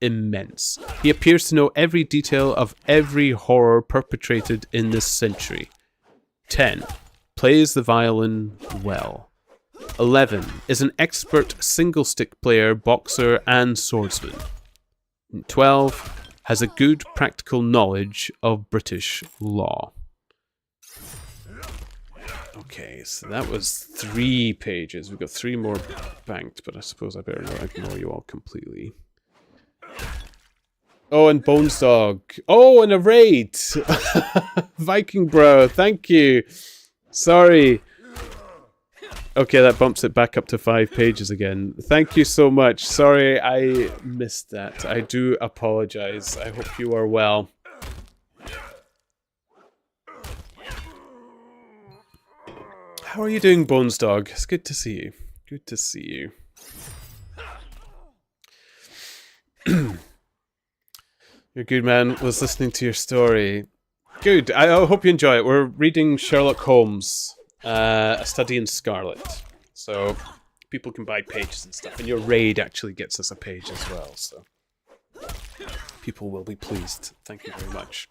Immense. He appears to know every detail of every horror perpetrated in this century. 10. Plays the violin well. 11. Is an expert single-stick player, boxer, and swordsman. 12. Has a good practical knowledge of British law. Okay, so that was 3 pages. We've got 3 more banked, but I suppose I better not ignore you all completely. Oh, and Bones Dog. Oh, and a raid! Viking Bro, thank you. Sorry. Okay, that bumps it back up to 5 pages again. Thank you so much. Sorry, I missed that. I do apologize. I hope you are well. How are you doing, Bones Dog? It's good to see you. Good to see you. You're good, man. Was listening to your story. Good. I hope you enjoy it. We're reading Sherlock Holmes, A Study in Scarlet. So people can buy pages and stuff. And your raid actually gets us a page as well. So people will be pleased. Thank you very much.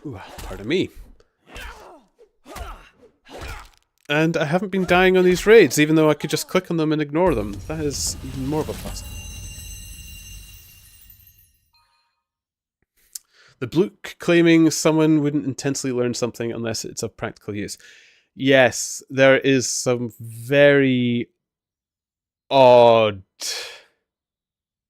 Ooh, pardon me. And I haven't been dying on these raids, even though I could just click on them and ignore them. That is even more of a plus. The Blook claiming someone wouldn't intensely learn something unless it's of practical use. Yes, there is some very odd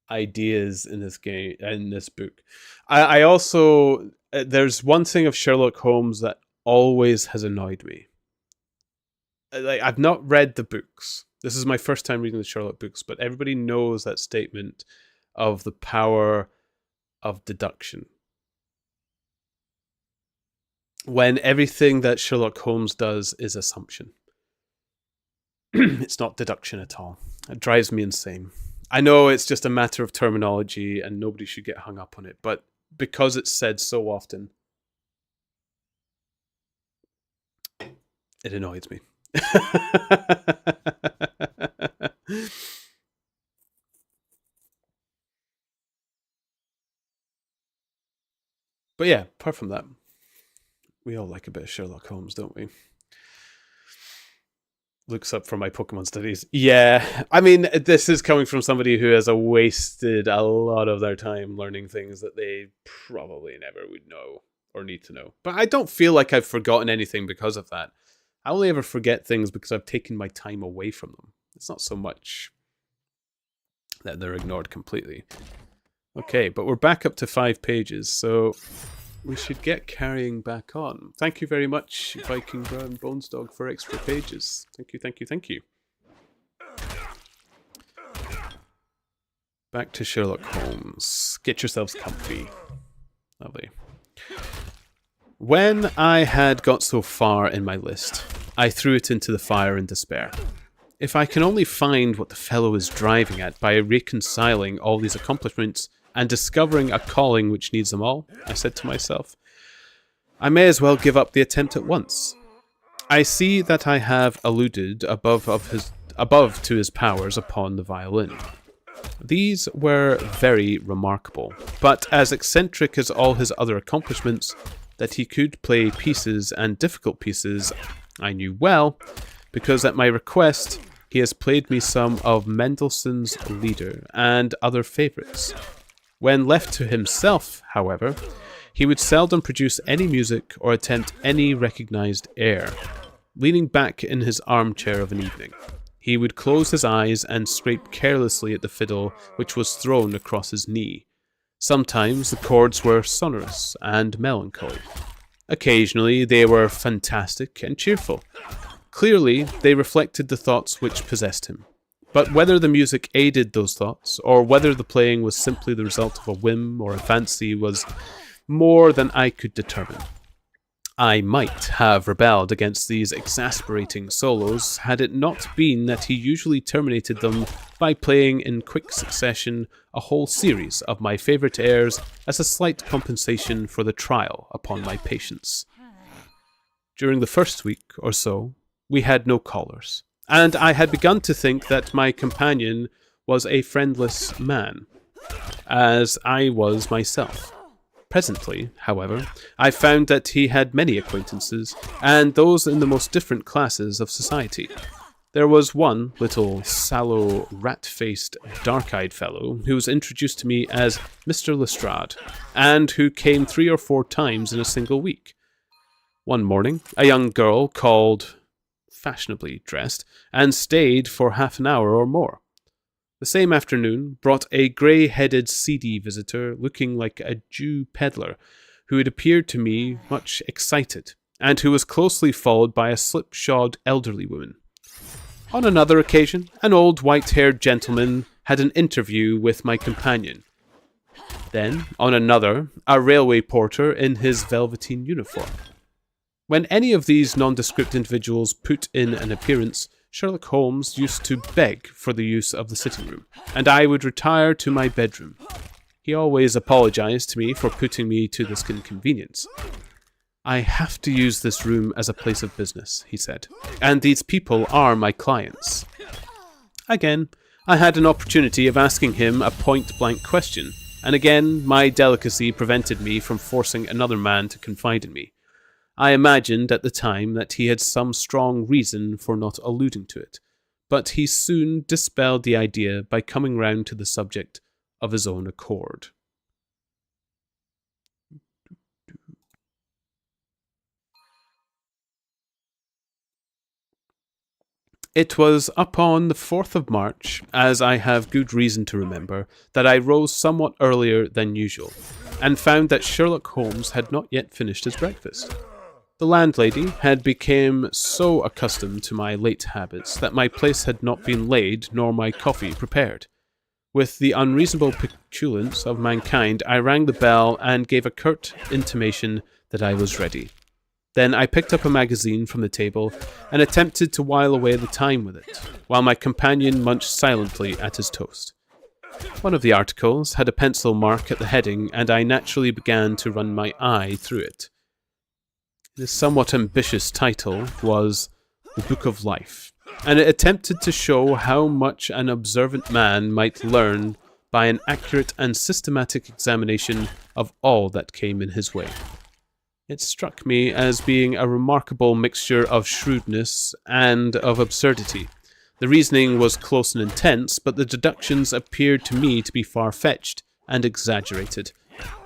ideas in this game, in this book. I also... there's one thing of Sherlock Holmes that always has annoyed me. Like, I've not read the books. This is my first time reading the Sherlock books, but everybody knows that statement of the power of deduction. When everything that Sherlock Holmes does is assumption. It's not deduction at all. It drives me insane. I know it's just a matter of terminology and nobody should get hung up on it, but because it's said so often, it annoys me. But yeah, apart from that, we all like a bit of Sherlock Holmes, don't we? Looks up for my Pokemon studies. Yeah, I mean, this is coming from somebody who has wasted a lot of their time learning things that they probably never would know or need to know. But I don't feel like I've forgotten anything because of that. I only ever forget things because I've taken my time away from them. It's not so much that they're ignored completely. Okay, but we're back up to 5 pages, so we should get carrying back on. Thank you very much, Viking Brown Bones Dog, for extra pages. Thank you, thank you, thank you. Back to Sherlock Holmes. Get yourselves comfy. Lovely. When I had got so far in my list, I threw it into the fire in despair. If I can only find what the fellow is driving at by reconciling all these accomplishments and discovering a calling which needs them all, I said to myself, I may as well give up the attempt at once. I see that I have alluded above to his powers upon the violin. These were very remarkable, but as eccentric as all his other accomplishments, that he could play pieces and difficult pieces, I knew well, because at my request, he has played me some of Mendelssohn's Lieder and other favourites. When left to himself, however, he would seldom produce any music or attempt any recognised air. Leaning back in his armchair of an evening, he would close his eyes and scrape carelessly at the fiddle which was thrown across his knee. Sometimes the chords were sonorous and melancholy. Occasionally they were fantastic and cheerful. Clearly they reflected the thoughts which possessed him. But whether the music aided those thoughts, or whether the playing was simply the result of a whim or a fancy, was more than I could determine. I might have rebelled against these exasperating solos had it not been that he usually terminated them by playing in quick succession a whole series of my favourite airs as a slight compensation for the trial upon my patience. During the first week or so, we had no callers, and I had begun to think that my companion was a friendless man, as I was myself. Presently, however, I found that he had many acquaintances, and those in the most different classes of society. There was one little, sallow, rat-faced, dark-eyed fellow who was introduced to me as Mr. Lestrade, and who came 3 or 4 times in a single week. One morning, a young girl called, fashionably dressed, and stayed for half an hour or more. The same afternoon brought a grey-headed, seedy visitor looking like a Jew peddler, who had appeared to me much excited, and who was closely followed by a slipshod elderly woman. On another occasion, an old white-haired gentleman had an interview with my companion. Then, on another, a railway porter in his velveteen uniform. When any of these nondescript individuals put in an appearance, Sherlock Holmes used to beg for the use of the sitting room, and I would retire to my bedroom. He always apologized to me for putting me to this inconvenience. "I have to use this room as a place of business," he said, "and these people are my clients." Again, I had an opportunity of asking him a point-blank question, and again my delicacy prevented me from forcing another man to confide in me. I imagined at the time that he had some strong reason for not alluding to it, but he soon dispelled the idea by coming round to the subject of his own accord. It was upon the 4th of March, as I have good reason to remember, that I rose somewhat earlier than usual, and found that Sherlock Holmes had not yet finished his breakfast. The landlady had become so accustomed to my late habits that my place had not been laid nor my coffee prepared. With the unreasonable petulance of mankind, I rang the bell and gave a curt intimation that I was ready. Then I picked up a magazine from the table and attempted to while away the time with it, while my companion munched silently at his toast. One of the articles had a pencil mark at the heading, and I naturally began to run my eye through it. The somewhat ambitious title was The Book of Life, and it attempted to show how much an observant man might learn by an accurate and systematic examination of all that came in his way. It struck me as being a remarkable mixture of shrewdness and of absurdity. The reasoning was close and intense, but the deductions appeared to me to be far-fetched and exaggerated.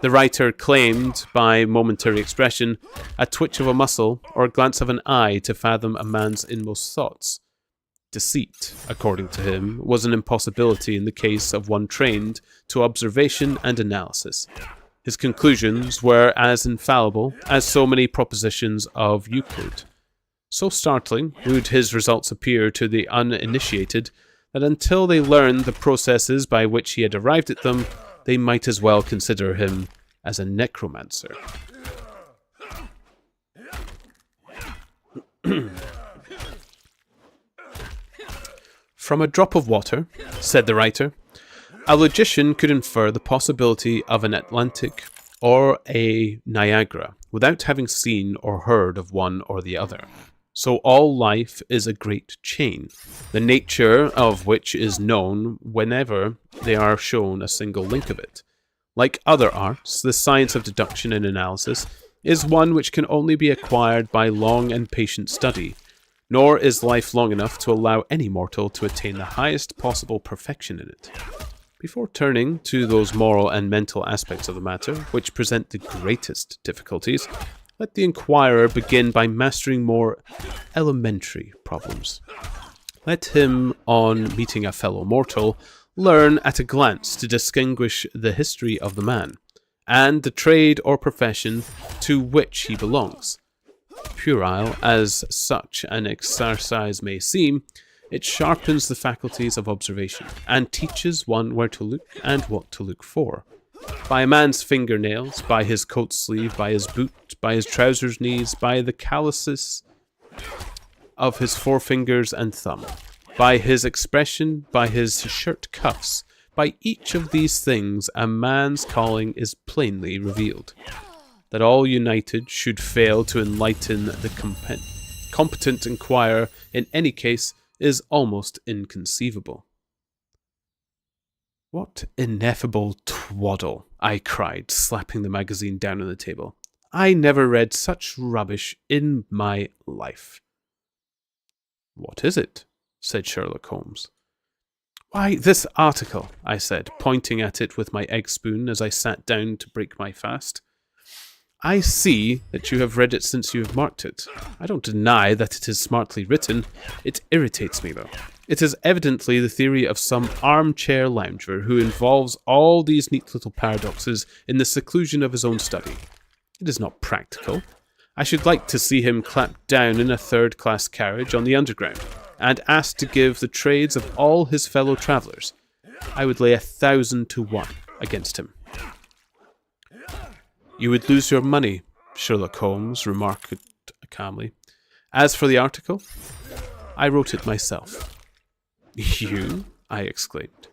The writer claimed, by momentary expression, a twitch of a muscle or a glance of an eye to fathom a man's inmost thoughts. Deceit, according to him, was an impossibility in the case of one trained to observation and analysis. His conclusions were as infallible as so many propositions of Euclid. So startling would his results appear to the uninitiated that until they learned the processes by which he had arrived at them, they might as well consider him as a necromancer. From a drop of water, said the writer, a logician could infer the possibility of an Atlantic or a Niagara without having seen or heard of one or the other. So all life is a great chain, the nature of which is known whenever they are shown a single link of it. Like other arts, the science of deduction and analysis is one which can only be acquired by long and patient study, nor is life long enough to allow any mortal to attain the highest possible perfection in it. Before turning to those moral and mental aspects of the matter which present the greatest difficulties, let the inquirer begin by mastering more elementary problems. Let him, on meeting a fellow mortal, learn at a glance to distinguish the history of the man, and the trade or profession to which he belongs. Puerile as such an exercise may seem, it sharpens the faculties of observation, and teaches one where to look and what to look for. By a man's fingernails, by his coat sleeve, by his boot, by his trousers knees, by the calluses of his forefingers and thumb, by his expression, by his shirt cuffs, by each of these things a man's calling is plainly revealed. That all united should fail to enlighten the competent inquirer in any case is almost inconceivable. What ineffable twaddle, I cried, slapping the magazine down on the table. I never read such rubbish in my life. What is it? Said Sherlock Holmes. Why, this article, I said, pointing at it with my egg spoon as I sat down to break my fast. I see that you have read it since you have marked it. I don't deny that it is smartly written. It irritates me, though. It is evidently the theory of some armchair lounger who involves all these neat little paradoxes in the seclusion of his own study. It is not practical. I should like to see him clapped down in a third-class carriage on the Underground, and asked to give the trades of all his fellow travellers. I would lay 1,000 to 1 against him. You would lose your money, Sherlock Holmes remarked calmly. As for the article, I wrote it myself. You? I exclaimed.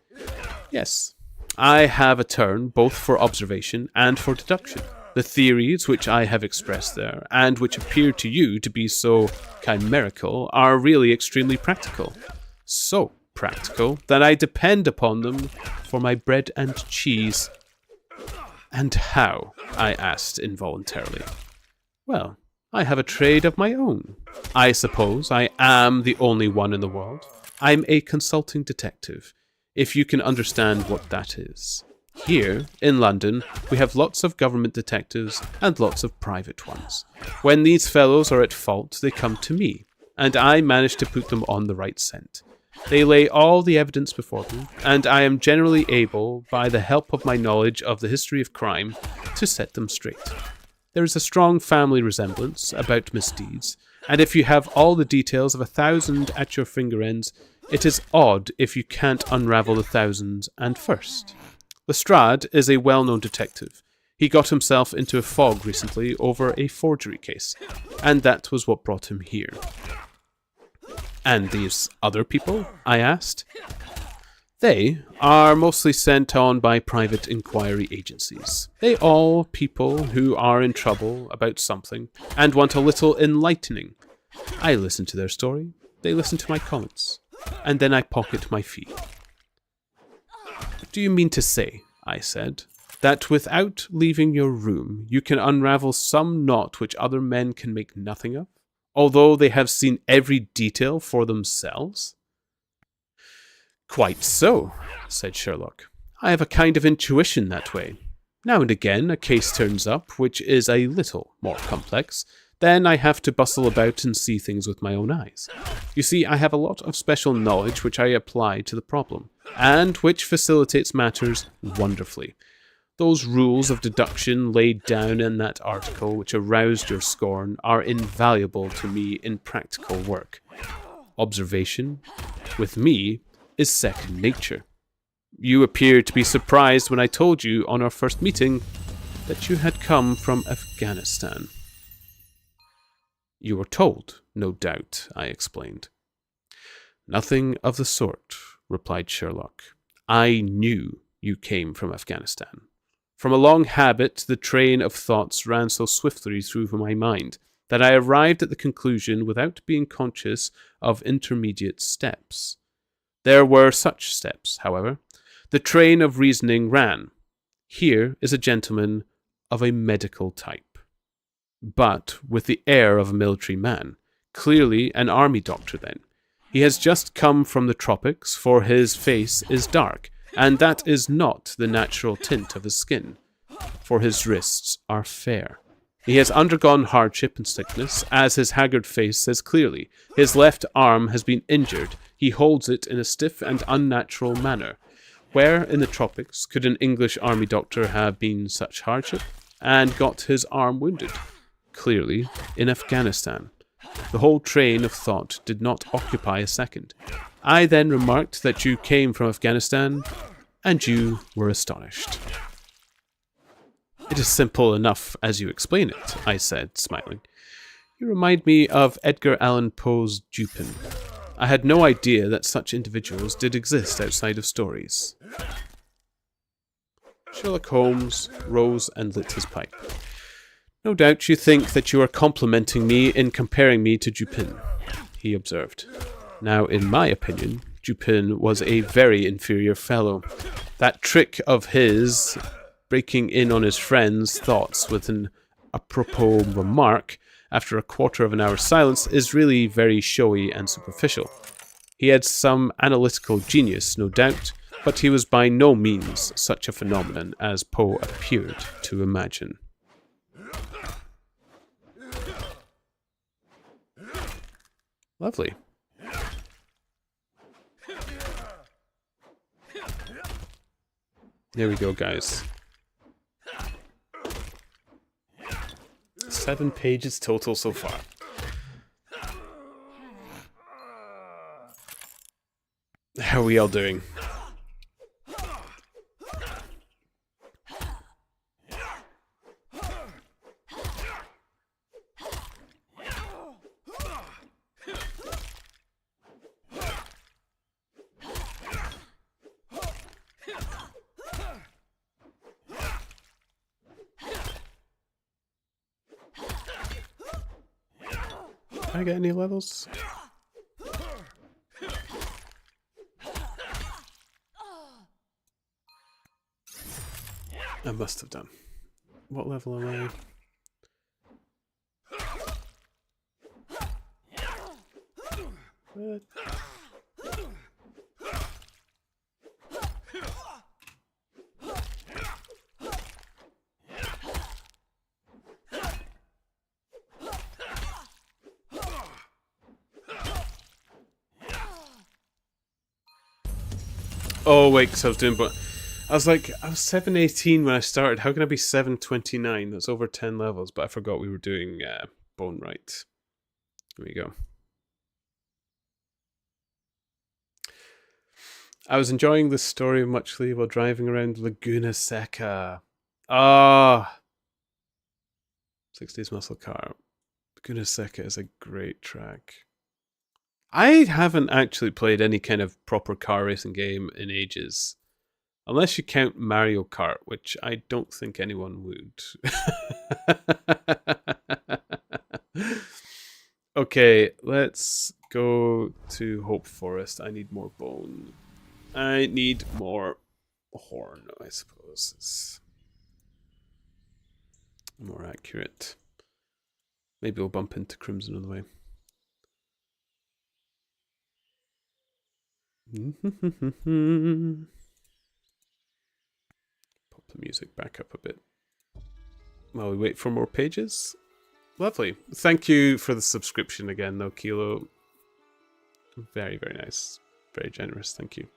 Yes. I have a turn both for observation and for deduction. The theories which I have expressed there, and which appear to you to be so chimerical, are really extremely practical. So practical that I depend upon them for my bread and cheese. And how? I asked involuntarily. Well, I have a trade of my own. I suppose I am the only one in the world. I'm a consulting detective, if you can understand what that is. Here, in London, we have lots of government detectives and lots of private ones. When these fellows are at fault, they come to me, and I manage to put them on the right scent. They lay all the evidence before me, and I am generally able, by the help of my knowledge of the history of crime, to set them straight. There is a strong family resemblance about misdeeds, and if you have all the details of 1,000 at your finger ends, it is odd if you can't unravel the 1,000 and first. Lestrade is a well-known detective. He got himself into a fog recently over a forgery case, and that was what brought him here. And these other people? I asked. They are mostly sent on by private inquiry agencies. They all people who are in trouble about something and want a little enlightening. I listen to their story, they listen to my comments, and then I pocket my fee. Do you mean to say, I said, that without leaving your room you can unravel some knot which other men can make nothing of, although they have seen every detail for themselves? Quite so, said Sherlock. I have a kind of intuition that way. Now and again a case turns up which is a little more complex. Then I have to bustle about and see things with my own eyes. You see, I have a lot of special knowledge which I apply to the problem, and which facilitates matters wonderfully. Those rules of deduction laid down in that article which aroused your scorn are invaluable to me in practical work. Observation, with me, is second nature. You appeared to be surprised when I told you on our first meeting that you had come from Afghanistan. You were told, no doubt, I explained. Nothing of the sort, replied Sherlock. I knew you came from Afghanistan. From a long habit, the train of thoughts ran so swiftly through my mind that I arrived at the conclusion without being conscious of intermediate steps. There were such steps, however. The train of reasoning ran. Here is a gentleman of a medical type, but with the air of a military man, clearly an army doctor then. He has just come from the tropics, for his face is dark, and that is not the natural tint of his skin, for his wrists are fair. He has undergone hardship and sickness, as his haggard face says clearly. His left arm has been injured. He holds it in a stiff and unnatural manner. Where in the tropics could an English army doctor have been such hardship, and got his arm wounded? Clearly, in Afghanistan. The whole train of thought did not occupy a second. I then remarked that you came from Afghanistan, and you were astonished. It is simple enough as you explain it, I said, smiling. You remind me of Edgar Allan Poe's Dupin. I had no idea that such individuals did exist outside of stories. Sherlock Holmes rose and lit his pipe. No doubt you think that you are complimenting me in comparing me to Dupin, he observed. Now, in my opinion, Dupin was a very inferior fellow. That trick of his, breaking in on his friend's thoughts with an apropos remark after a quarter of an hour's silence, is really very showy and superficial. He had some analytical genius, no doubt, but he was by no means such a phenomenon as Poe appeared to imagine. Lovely. There we go, guys. 7 pages total so far. How are we all doing? Can I get any levels? I must have done. What level am I? What? Oh wait, because I was doing, but I was like, I was 718 when I started. How can I be 729? That's over 10 levels, but I forgot we were doing Bone Right. There we go. I was enjoying the story of Muchly while driving around Laguna Seca. Ah, 6 Days Muscle Car. Laguna Seca is a great track. I haven't actually played any kind of proper car racing game in ages. Unless you count Mario Kart, which I don't think anyone would. Okay, let's go to Hope Forest. I need more bone. I need more horn, I suppose. It's more accurate. Maybe we'll bump into Crimson on the way. Pop the music back up a bit while we wait for more pages. Lovely. Thank you for the subscription again, though, Kilo. Very, very nice. Very generous. Thank you.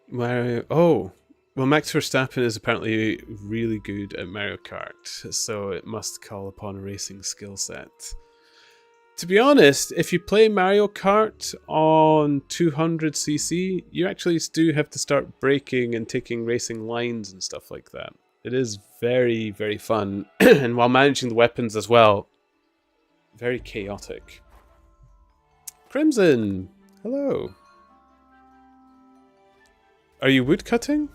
Mario. Oh. Well, Max Verstappen is apparently really good at Mario Kart, so it must call upon a racing skill set. To be honest, if you play Mario Kart on 200cc, you actually do have to start braking and taking racing lines and stuff like that. It is very, very fun, and while managing the weapons as well, very chaotic. Crimson! Hello. Are you woodcutting?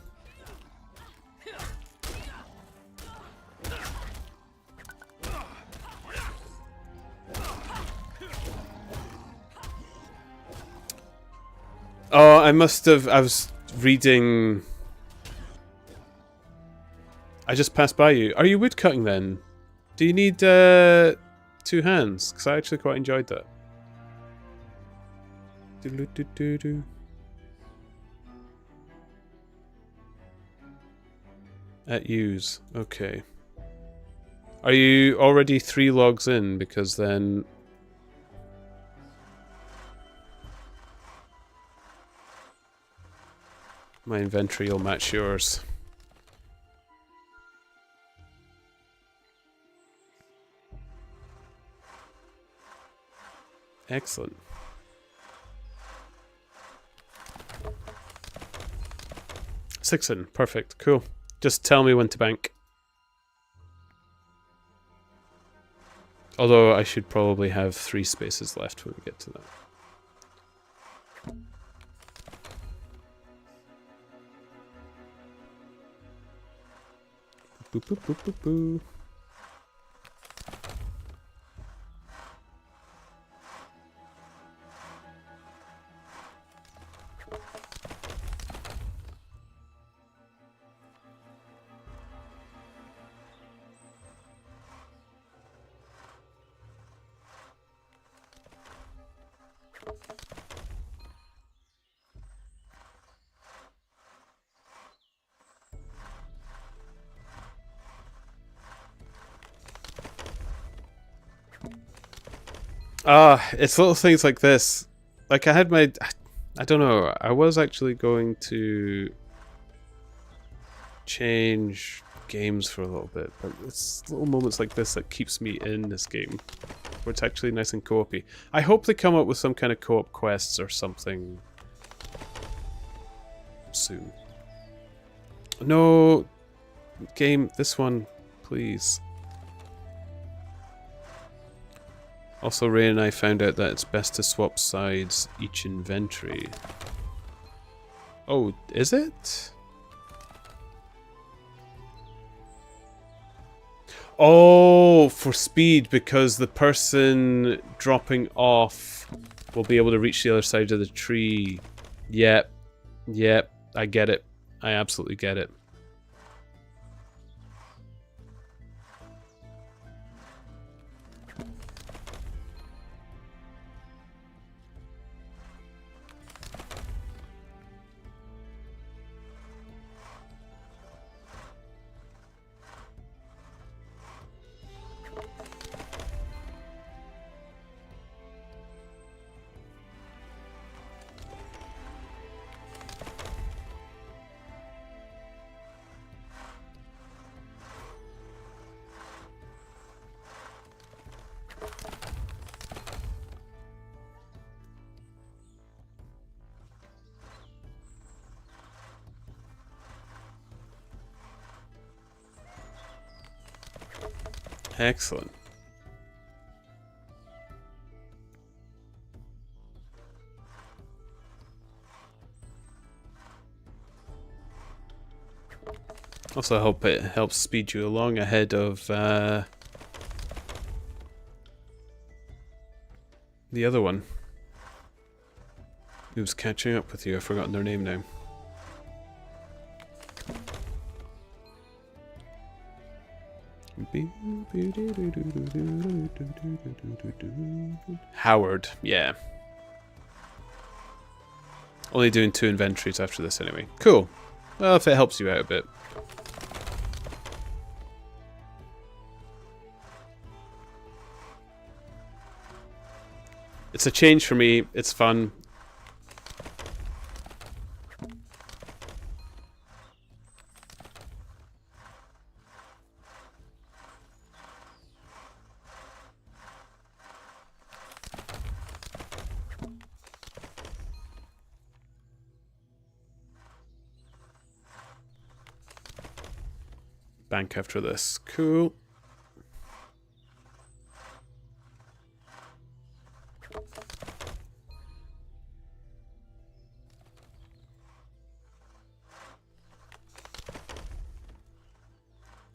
Oh, I must have... I was reading... I just passed by you. Are you woodcutting then? Do you need 2 hands? Because I actually quite enjoyed that. Do-do-do-do-do. At use. Okay. Are you already 3 logs in? Because then... my inventory will match yours. Excellent. Six in. Perfect. Cool. Just tell me when to bank. Although I should probably have 3 spaces left when we get to that. Boop, boop, boop, boop, boop. It's little things like this. Like I had my... I don't know. I was actually going to change games for a little bit, but it's little moments like this that keeps me in this game, where it's actually nice and co-op-y. I hope they come up with some kind of co-op quests or something soon. No, game, this one, please. Also, Ray and I found out that it's best to swap sides each inventory. Oh, is it? Oh, for speed, because the person dropping off will be able to reach the other side of the tree. Yep. Yep. I get it. I absolutely get it. Excellent. Also, I hope it helps speed you along ahead of the other one. Who's catching up with you? I've forgotten their name now. Howard, yeah. Only doing 2 inventories after this anyway. Cool. Well, if it helps you out a bit. It's a change for me. It's fun. Bank after this. Cool.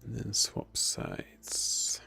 And then swap sides.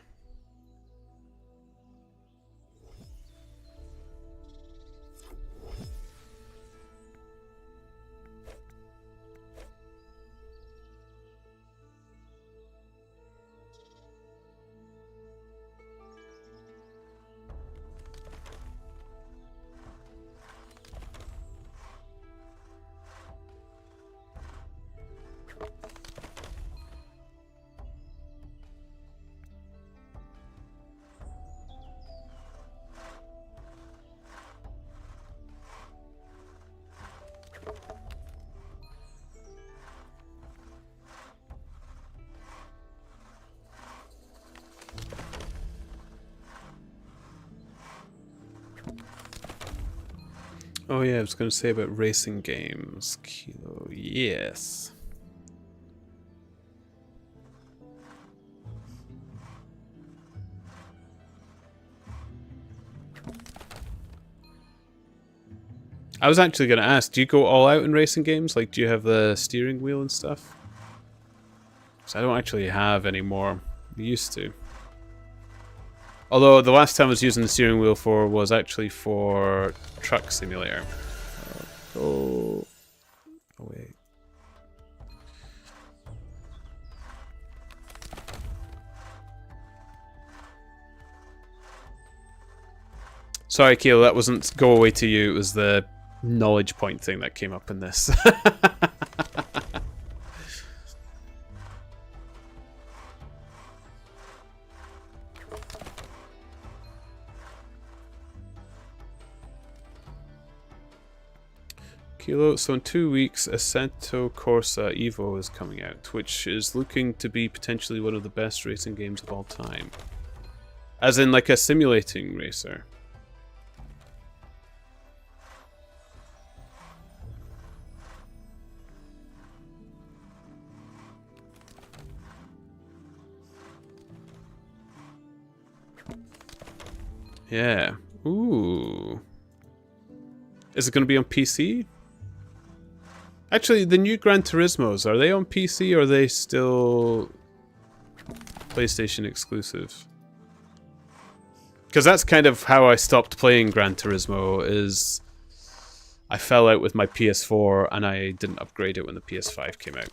Oh yeah, I was going to say about racing games. Kilo, yes. I was actually going to ask, do you go all out in racing games? Like, do you have the steering wheel and stuff? Because I don't actually have anymore. I used to. Although the last time I was using the steering wheel for was actually for Truck Simulator. Oh, wait. Sorry, Keel, that wasn't go away to you. It was the knowledge point thing that came up in this. Kilo. So in 2 weeks, Assetto Corsa Evo is coming out, which is looking to be potentially one of the best racing games of all time. As in, like, a simulating racer. Yeah. Ooh. Is it going to be on PC? Actually, the new Gran Turismos, are they on PC or are they still PlayStation exclusive? Because that's kind of how I stopped playing Gran Turismo, is I fell out with my PS4 and I didn't upgrade it when the PS5 came out.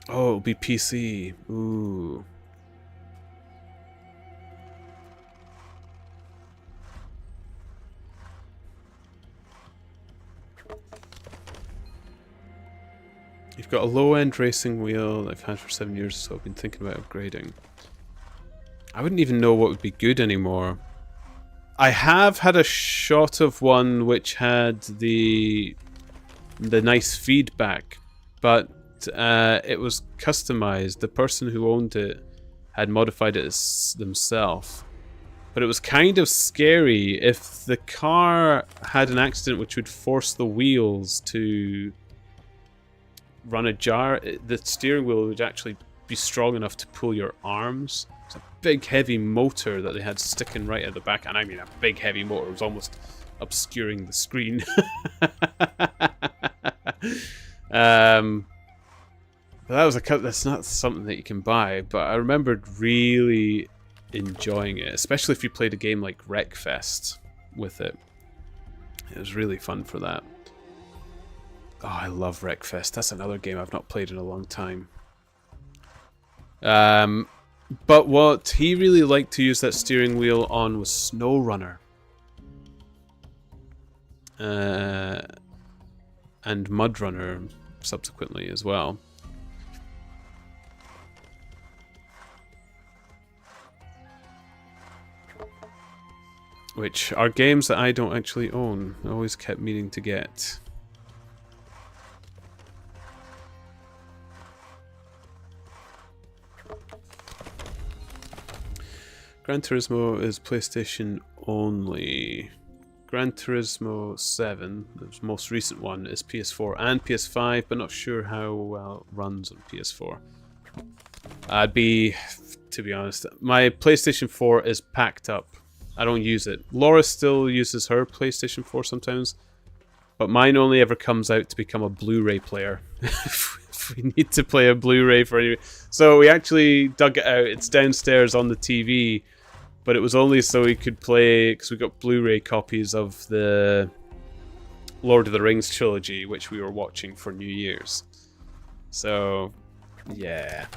Oh, it'll be PC. Ooh. You've got a low-end racing wheel that I've had for 7 years, so I've been thinking about upgrading. I wouldn't even know what would be good anymore. I have had a shot of one which had the nice feedback, but it was customized. The person who owned it had modified it themselves. But it was kind of scary if the car had an accident which would force the wheels to run ajar. The steering wheel would actually be strong enough to pull your arms. It's a big heavy motor that they had sticking right at the back, and I mean a big heavy motor. It was almost obscuring the screen. But that was that's not something that you can buy, but I remembered really enjoying it, especially if you played a game like Wreckfest with it. It was really fun for that. Oh, I love Wreckfest. That's another game I've not played in a long time. But what he really liked to use that steering wheel on was SnowRunner. And MudRunner subsequently as well. Which are games that I don't actually own. I always kept meaning to get. Gran Turismo is PlayStation only. Gran Turismo 7, the most recent one, is PS4 and PS5, but not sure how well it runs on PS4. To be honest, my PlayStation 4 is packed up. I don't use it. Laura still uses her PlayStation 4 sometimes, but mine only ever comes out to become a Blu-ray player. If we need to play a Blu-ray for any... So we actually dug it out. It's downstairs on the TV, but it was only so we could play, because we got Blu-ray copies of the Lord of the Rings trilogy, which we were watching for New Year's. So, yeah.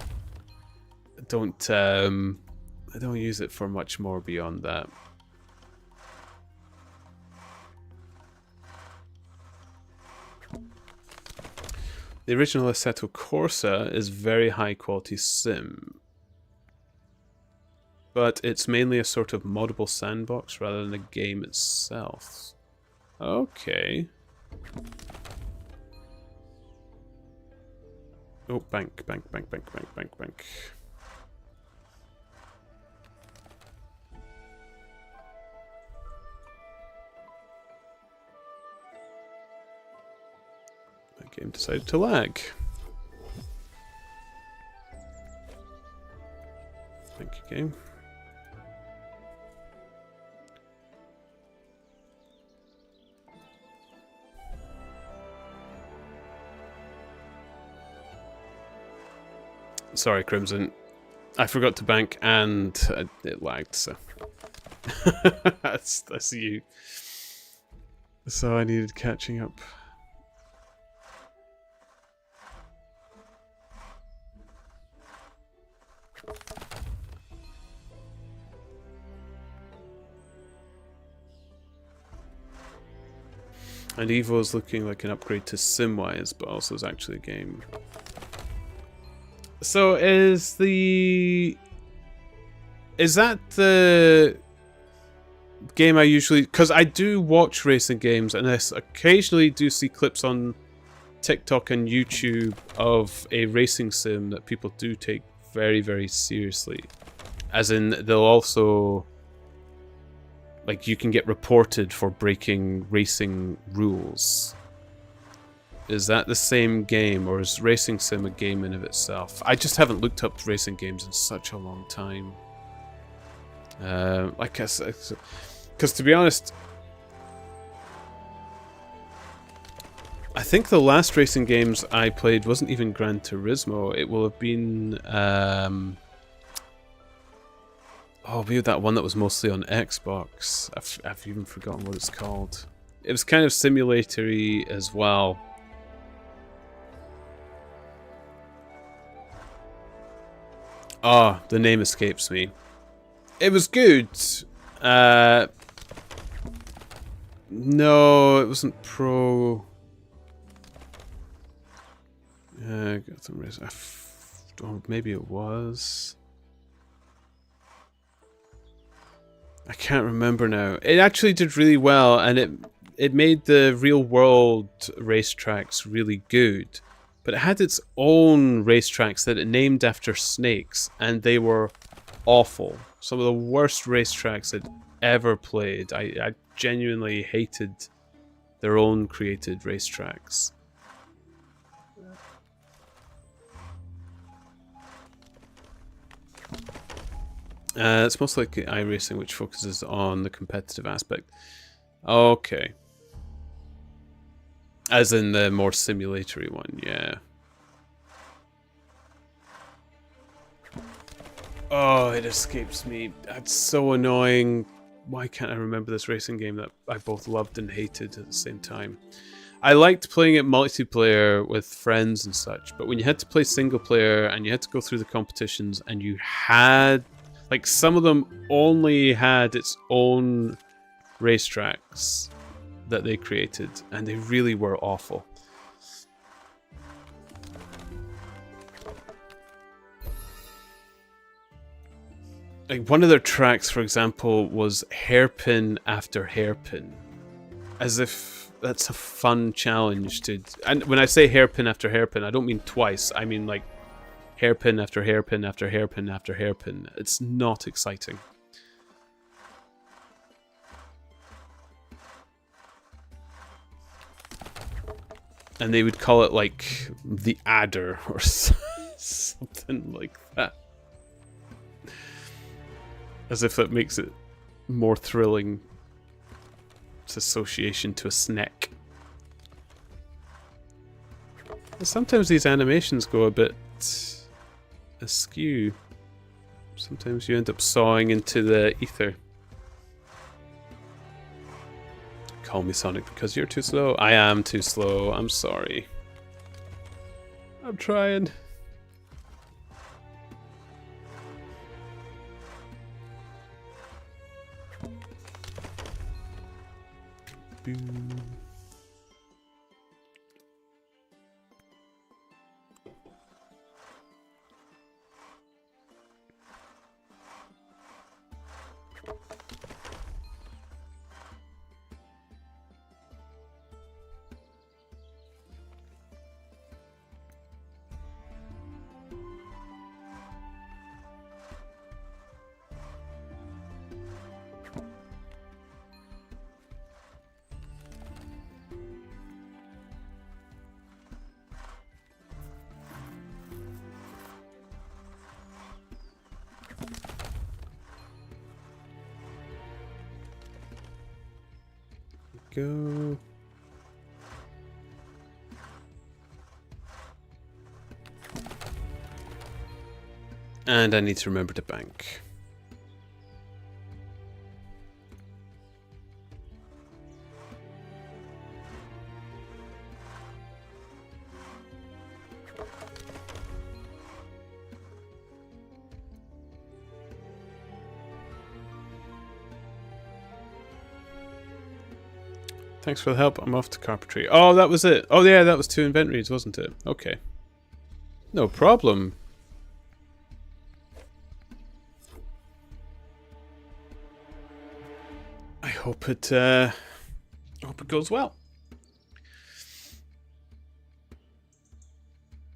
I don't use it for much more beyond that. The original Assetto Corsa is very high quality sim, but it's mainly a sort of moddable sandbox rather than the game itself. Okay. Oh, bank. Game decided to lag. Thank you, game. Sorry, Crimson. I forgot to bank and it lagged, so that's you. So I needed catching up. And Evo is looking like an upgrade to SimWise, but also is actually a game. So is that the game I usually... Because I do watch racing games, and I occasionally do see clips on TikTok and YouTube of a racing sim that people do take very, very seriously. As in, they'll also... Like, you can get reported for breaking racing rules. Is that the same game, or is Racing Sim a game in of itself? I just haven't looked up racing games in such a long time. Like I said, because to be honest, I think the last racing games I played wasn't even Gran Turismo. It will have been, oh, maybe that one that was mostly on Xbox. I've even forgotten what it's called. It was kind of simulatory as well. Oh, the name escapes me. It was good. No, it wasn't Pro. Got some reason. Oh, maybe it was. I can't remember now. It actually did really well, and it made the real world racetracks really good. But it had its own racetracks that it named after snakes, and they were awful. Some of the worst racetracks I'd ever played. I genuinely hated their own created racetracks. It's most likely iRacing, which focuses on the competitive aspect. Okay. As in the more simulatory one, yeah. Oh, it escapes me. That's so annoying. Why can't I remember this racing game that I both loved and hated at the same time? I liked playing it multiplayer with friends and such, but when you had to play single player and you had to go through the competitions and you had... Like, some of them only had its own racetracks that they created, and they really were awful. Like, one of their tracks, for example, was hairpin after hairpin. As if that's a fun challenge to... And when I say hairpin after hairpin, I don't mean twice. I mean, like, hairpin after hairpin after hairpin after hairpin. It's not exciting. And they would call it, like, the adder or something like that. As if that makes it more thrilling. Its association to a snack. And sometimes these animations go a bit askew. Sometimes you end up sawing into the ether. Call me Sonic because you're too slow. I am too slow. I'm sorry. I'm trying. Boom. Go. And I need to remember to bank. Thanks for the help. I'm off to carpentry. Oh, that was it. Oh, yeah, that was 2 inventories, wasn't it? Okay. No problem. Hope it goes well.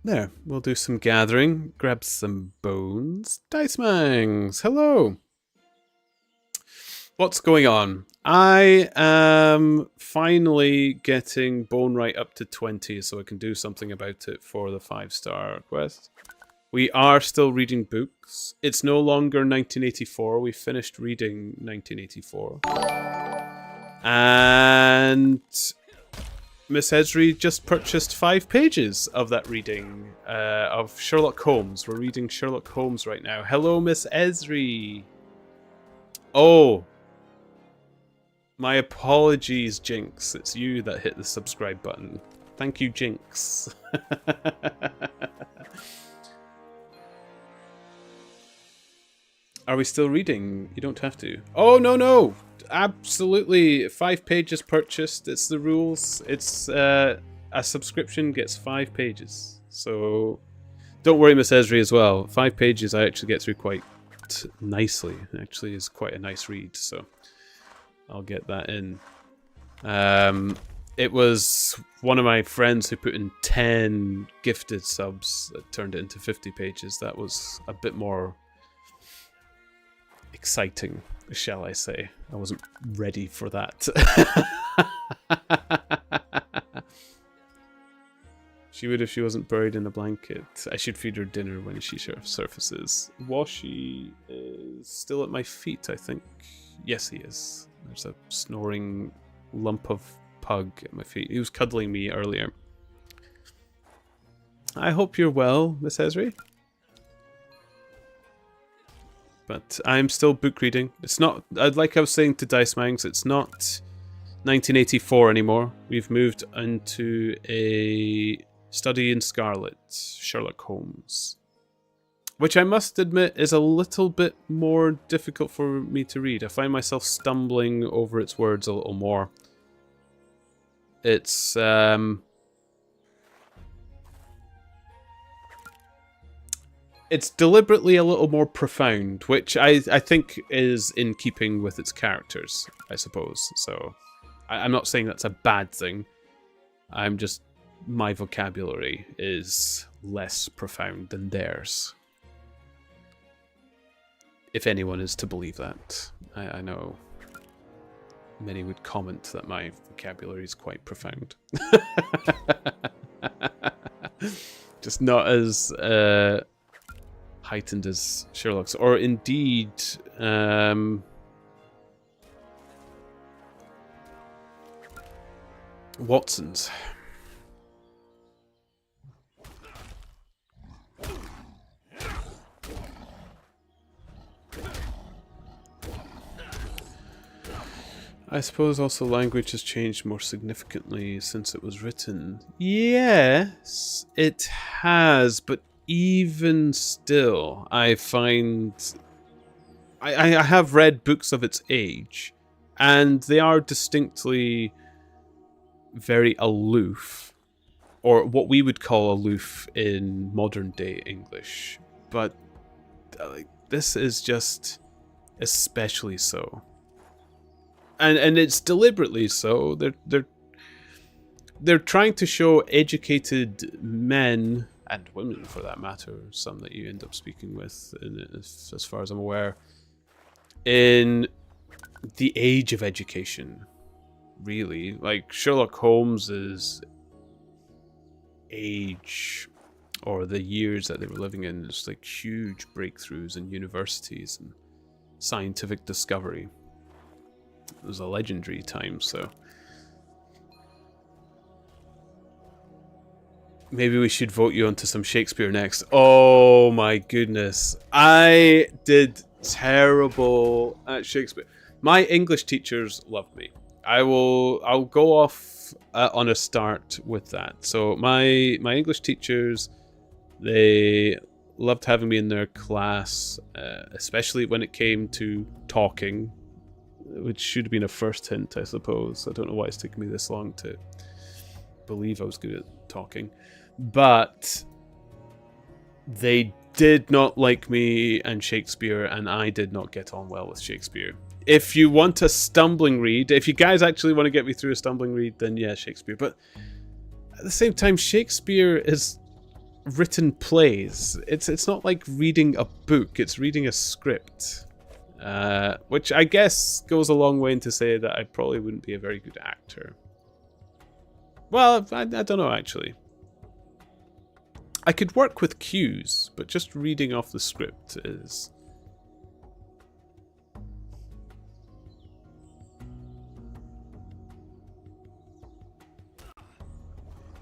There, we'll do some gathering, grab some bones. Dice Mangs, hello. What's going on? I am finally getting bone right up to 20 so I can do something about it for the 5-star quest. We are still reading books. It's no longer 1984. We finished reading 1984. And Miss Esri just purchased 5 pages of that reading of Sherlock Holmes. We're reading Sherlock Holmes right now. Hello, Miss Esri. Oh. My apologies, Jinx. It's you that hit the subscribe button. Thank you, Jinx. Are we still reading? You don't have to. Oh, no, no. Absolutely. 5 pages purchased. It's the rules. It's a subscription gets 5 pages. So don't worry, Miss Esri, as well. 5 pages I actually get through quite nicely. It actually is quite a nice read. So I'll get that in. It was one of my friends who put in 10 gifted subs that turned it into 50 pages. That was a bit more exciting, shall I say. I wasn't ready for that. She would if she wasn't buried in a blanket. I should feed her dinner when she surfaces. Washi is still at my feet, I think. Yes, he is. There's a snoring lump of pug at my feet. He was cuddling me earlier. I hope you're well, Miss Esri. But I'm still book reading. It's not, like I was saying to Dice Mangs, it's not 1984 anymore. We've moved into a study in Scarlet, Sherlock Holmes. Which I must admit is a little bit more difficult for me to read. I find myself stumbling over its words a little more. It's deliberately a little more profound, which I think is in keeping with its characters, I suppose. So I'm not saying that's a bad thing. I'm just, my vocabulary is less profound than theirs. If anyone is to believe that. I know many would comment that my vocabulary is quite profound. Just not as heightened as Sherlock's, or indeed Watson's. I suppose also language has changed more significantly since it was written. Yes, it has, but even still, I find... I have read books of its age, and they are distinctly very aloof, or what we would call aloof in modern day English. But this is just especially so. And it's deliberately so. They're trying to show educated men, and women for that matter, some that you end up speaking with, as far as I'm aware, in the age of education, really. Like Sherlock Holmes's age, or the years that they were living in, is like huge breakthroughs in universities and scientific discovery. It was a legendary time, so maybe we should vote you onto some Shakespeare next. Oh my goodness. I did terrible at Shakespeare. My English teachers loved me. I'll go off on a start with that. So my English teachers, they loved having me in their class, especially when it came to talking, which should have been a first hint, I suppose. I don't know why it's taken me this long to believe I was good at talking. But they did not like me and Shakespeare, and I did not get on well with Shakespeare. If you want a stumbling read, if you guys actually want to get me through a stumbling read, then yeah, Shakespeare. But at the same time, Shakespeare is written plays. It's not like reading a book, it's reading a script. Which I guess goes a long way into say that I probably wouldn't be a very good actor. Well, I don't know, actually. I could work with cues, but just reading off the script is...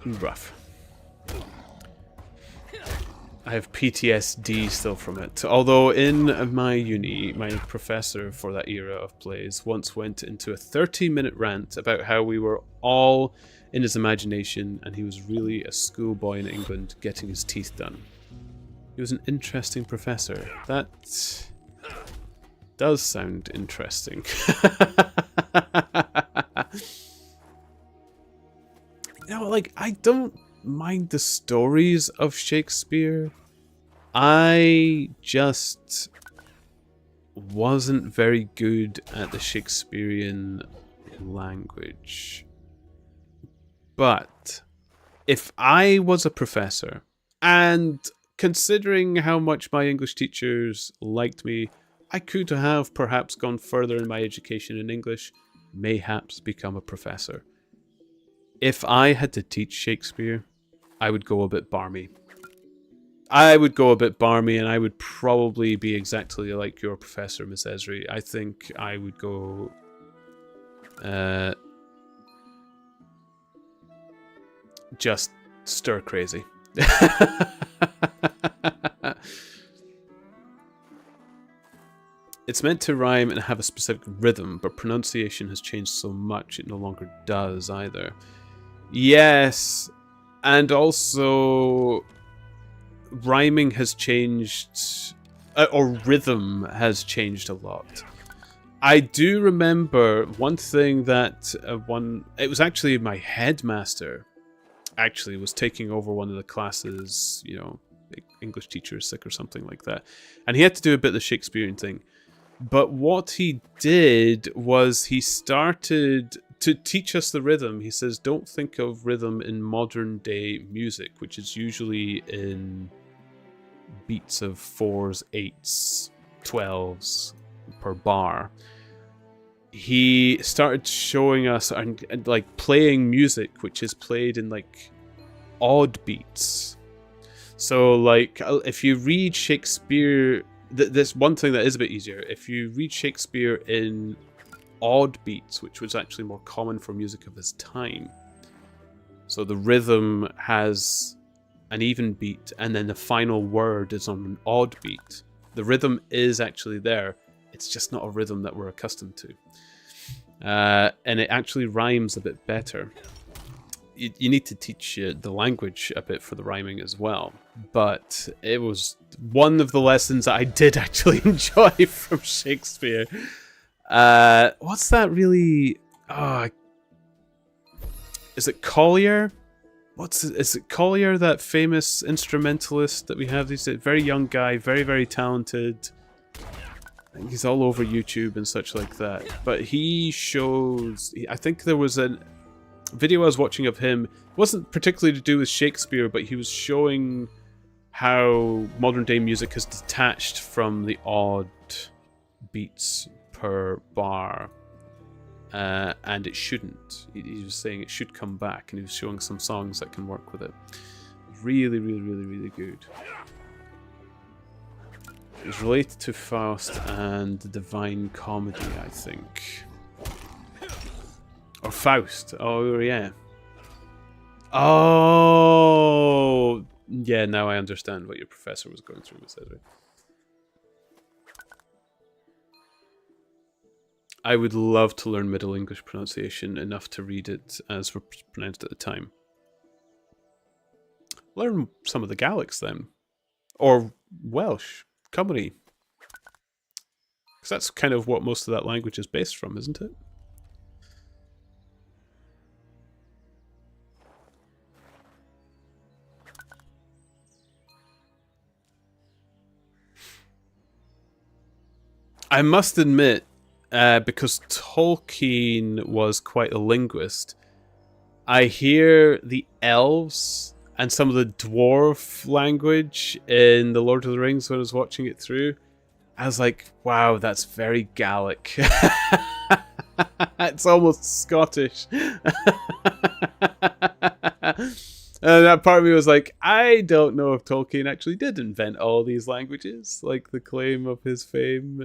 rough. I have PTSD still from it. Although in my uni, my professor for that era of plays once went into a 30-minute rant about how we were all in his imagination and he was really a schoolboy in England getting his teeth done. He was an interesting professor. That does sound interesting. You know, like, I don't mind the stories of Shakespeare. I just wasn't very good at the Shakespearean language. But if I was a professor, and considering how much my English teachers liked me, I could have perhaps gone further in my education in English, mayhaps become a professor. If I had to teach Shakespeare, I would go a bit barmy. I would go a bit barmy, and I would probably be exactly like your professor, Miss Esri. I think I would go... just stir crazy. It's meant to rhyme and have a specific rhythm, but pronunciation has changed so much it no longer does either. Yes, and also rhyming has changed, or rhythm has changed a lot. I do remember one thing that it was actually my headmaster actually was taking over one of the classes, you know, English teacher is sick or something like that, and he had to do a bit of the Shakespearean thing. But what he did was he started to teach us the rhythm. He says, don't think of rhythm in modern day music, which is usually in beats of 4s, 8s, 12s per bar. He started showing us and like playing music which is played in like odd beats. So like if you read Shakespeare, this one thing that is a bit easier, if you read Shakespeare in odd beats, which was actually more common for music of his time, so the rhythm has an even beat and then the final word is on an odd beat, the rhythm is actually there, it's just not a rhythm that we're accustomed to, and it actually rhymes a bit better. You need to teach the language a bit for the rhyming as well. But it was one of the lessons that I did actually enjoy from Shakespeare. What's that really... is it Collier? Is it Collier, that famous instrumentalist that we have? He's a very young guy, very, very talented. I think he's all over YouTube and such like that. But he shows... I think there was a video I was watching of him. It wasn't particularly to do with Shakespeare, but he was showing how modern day music has detached from the odd beats per bar, and it shouldn't. He was saying it should come back, and he was showing some songs that can work with it. Really, really, really, really good. It's related to Faust and the Divine Comedy, I think. Or Faust. Oh, yeah. Oh! Yeah, now I understand what your professor was going through with Cedric. I would love to learn Middle English pronunciation enough to read it as pronounced at the time. Learn some of the Gaelics then. Or Welsh. Cymru. Because that's kind of what most of that language is based from, isn't it? I must admit, because Tolkien was quite a linguist, I hear the elves and some of the dwarf language in The Lord of the Rings when I was watching it through. I was like, wow, that's very Gaelic. It's almost Scottish. And that part of me was like, I don't know if Tolkien actually did invent all these languages, like the claim of his fame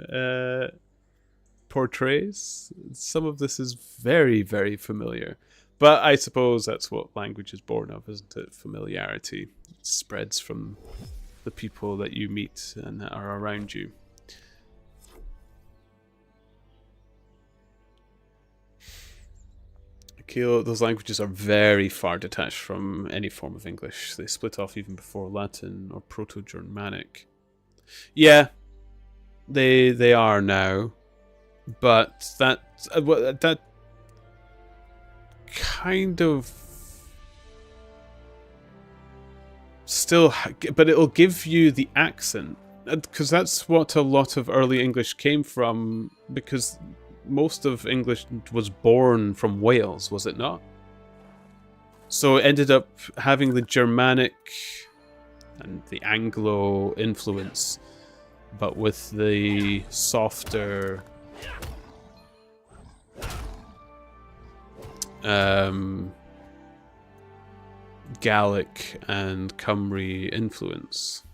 portrays. Some of this is very, very familiar. But I suppose that's what language is born of, isn't it? Familiarity. It spreads from the people that you meet and that are around you. Those languages are very far detached from any form of English. They split off even before Latin or Proto-Germanic. Yeah, they are now, but that kind of still, but it'll give you the accent, because that's what a lot of early English came from, because most of English was born from Wales, was it not? So it ended up having the Germanic and the Anglo influence, but with the softer Gaelic and Cymru influence.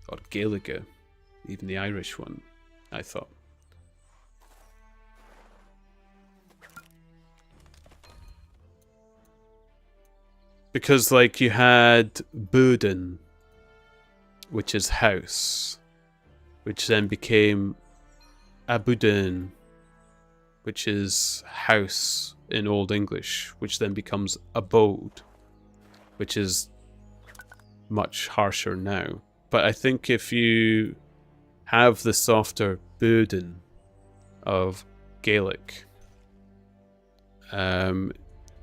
Or Gaeilge, even the Irish one, I thought. Because, like, you had Buden, which is house, which then became Abuden, which is house in Old English, which then becomes abode, which is much harsher now. But I think if you have the softer Buden of Gaelic,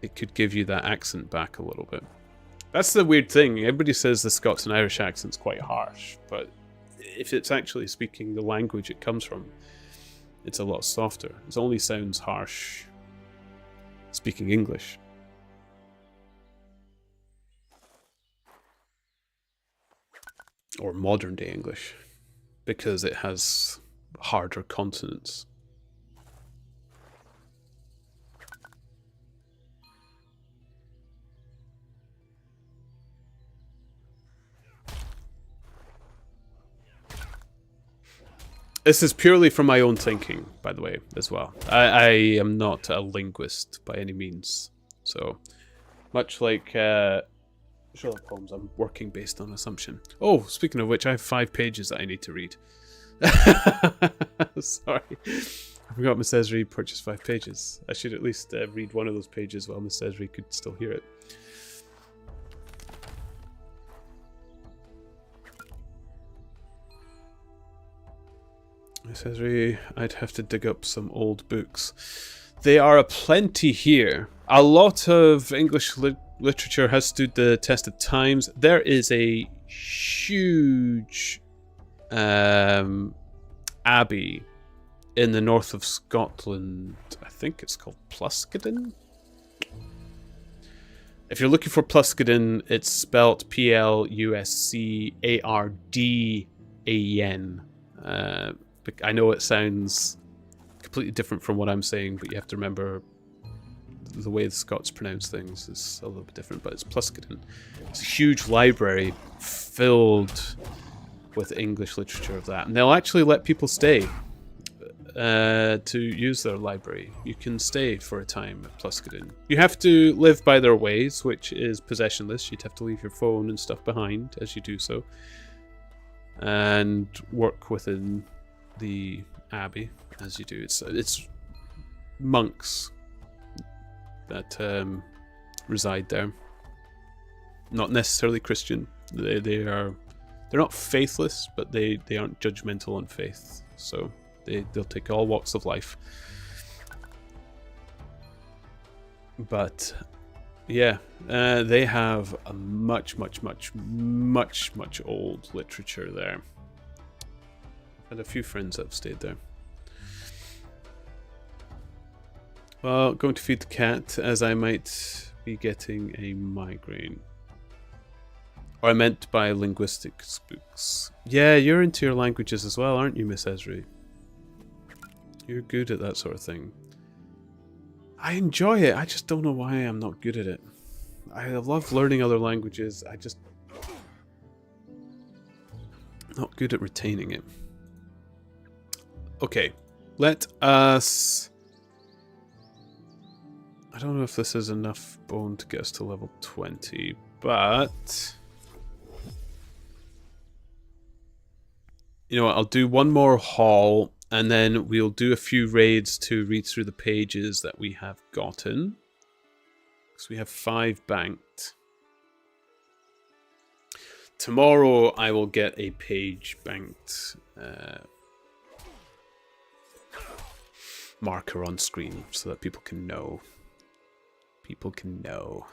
it could give you that accent back a little bit. That's the weird thing. Everybody says the Scots and Irish accent's quite harsh, but if it's actually speaking the language it comes from, it's a lot softer. It only sounds harsh speaking English. Or modern day English, because it has harder consonants. This is purely from my own thinking, by the way, as well. I am not a linguist by any means. So, much like Sherlock Holmes, I'm working based on assumption. Oh, speaking of which, I have 5 pages that I need to read. Sorry. I forgot Miss Esri purchased 5 pages. I should at least read one of those pages while Miss Esri could still hear it. Miss Esri, I'd have to dig up some old books. They are aplenty here. A lot of English literature has stood the test of times. There is a huge abbey in the north of Scotland. I think it's called Pluscaden. If you're looking for Pluscaden, it's spelt Pluscarden. I know it sounds completely different from what I'm saying, but you have to remember the way the Scots pronounce things is a little bit different, but it's Pluscaden. It's a huge library filled with English literature of that, and they'll actually let people stay to use their library. You can stay for a time at Pluscaden. You have to live by their ways, which is possessionless. You'd have to leave your phone and stuff behind as you do so, and work within the abbey as you do. It's monks that reside there, not necessarily Christian. They're not faithless, but they aren't judgmental on faith, so they'll take all walks of life. But yeah, they have a much old literature there. Had a few friends that have stayed there. Well, going to feed the cat, as I might be getting a migraine. Or I meant by linguistic spooks. Yeah, you're into your languages as well, aren't you, Miss Esri? You're good at that sort of thing. I enjoy it, I just don't know why I'm not good at it. I love learning other languages, I just... not good at retaining it. Okay, let us... I don't know if this is enough bone to get us to level 20, but... You know what, I'll do one more haul, and then we'll do a few raids to read through the pages that we have gotten. Because we have 5 banked. Tomorrow I will get a page banked marker on screen so that people can know. People can know.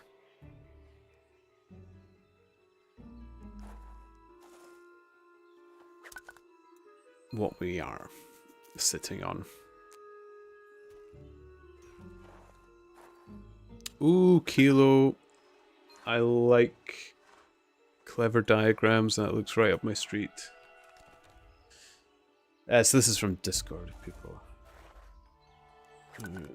What we are sitting on. Ooh, Kilo. I like clever diagrams. That looks right up my street. So this is from Discord, people.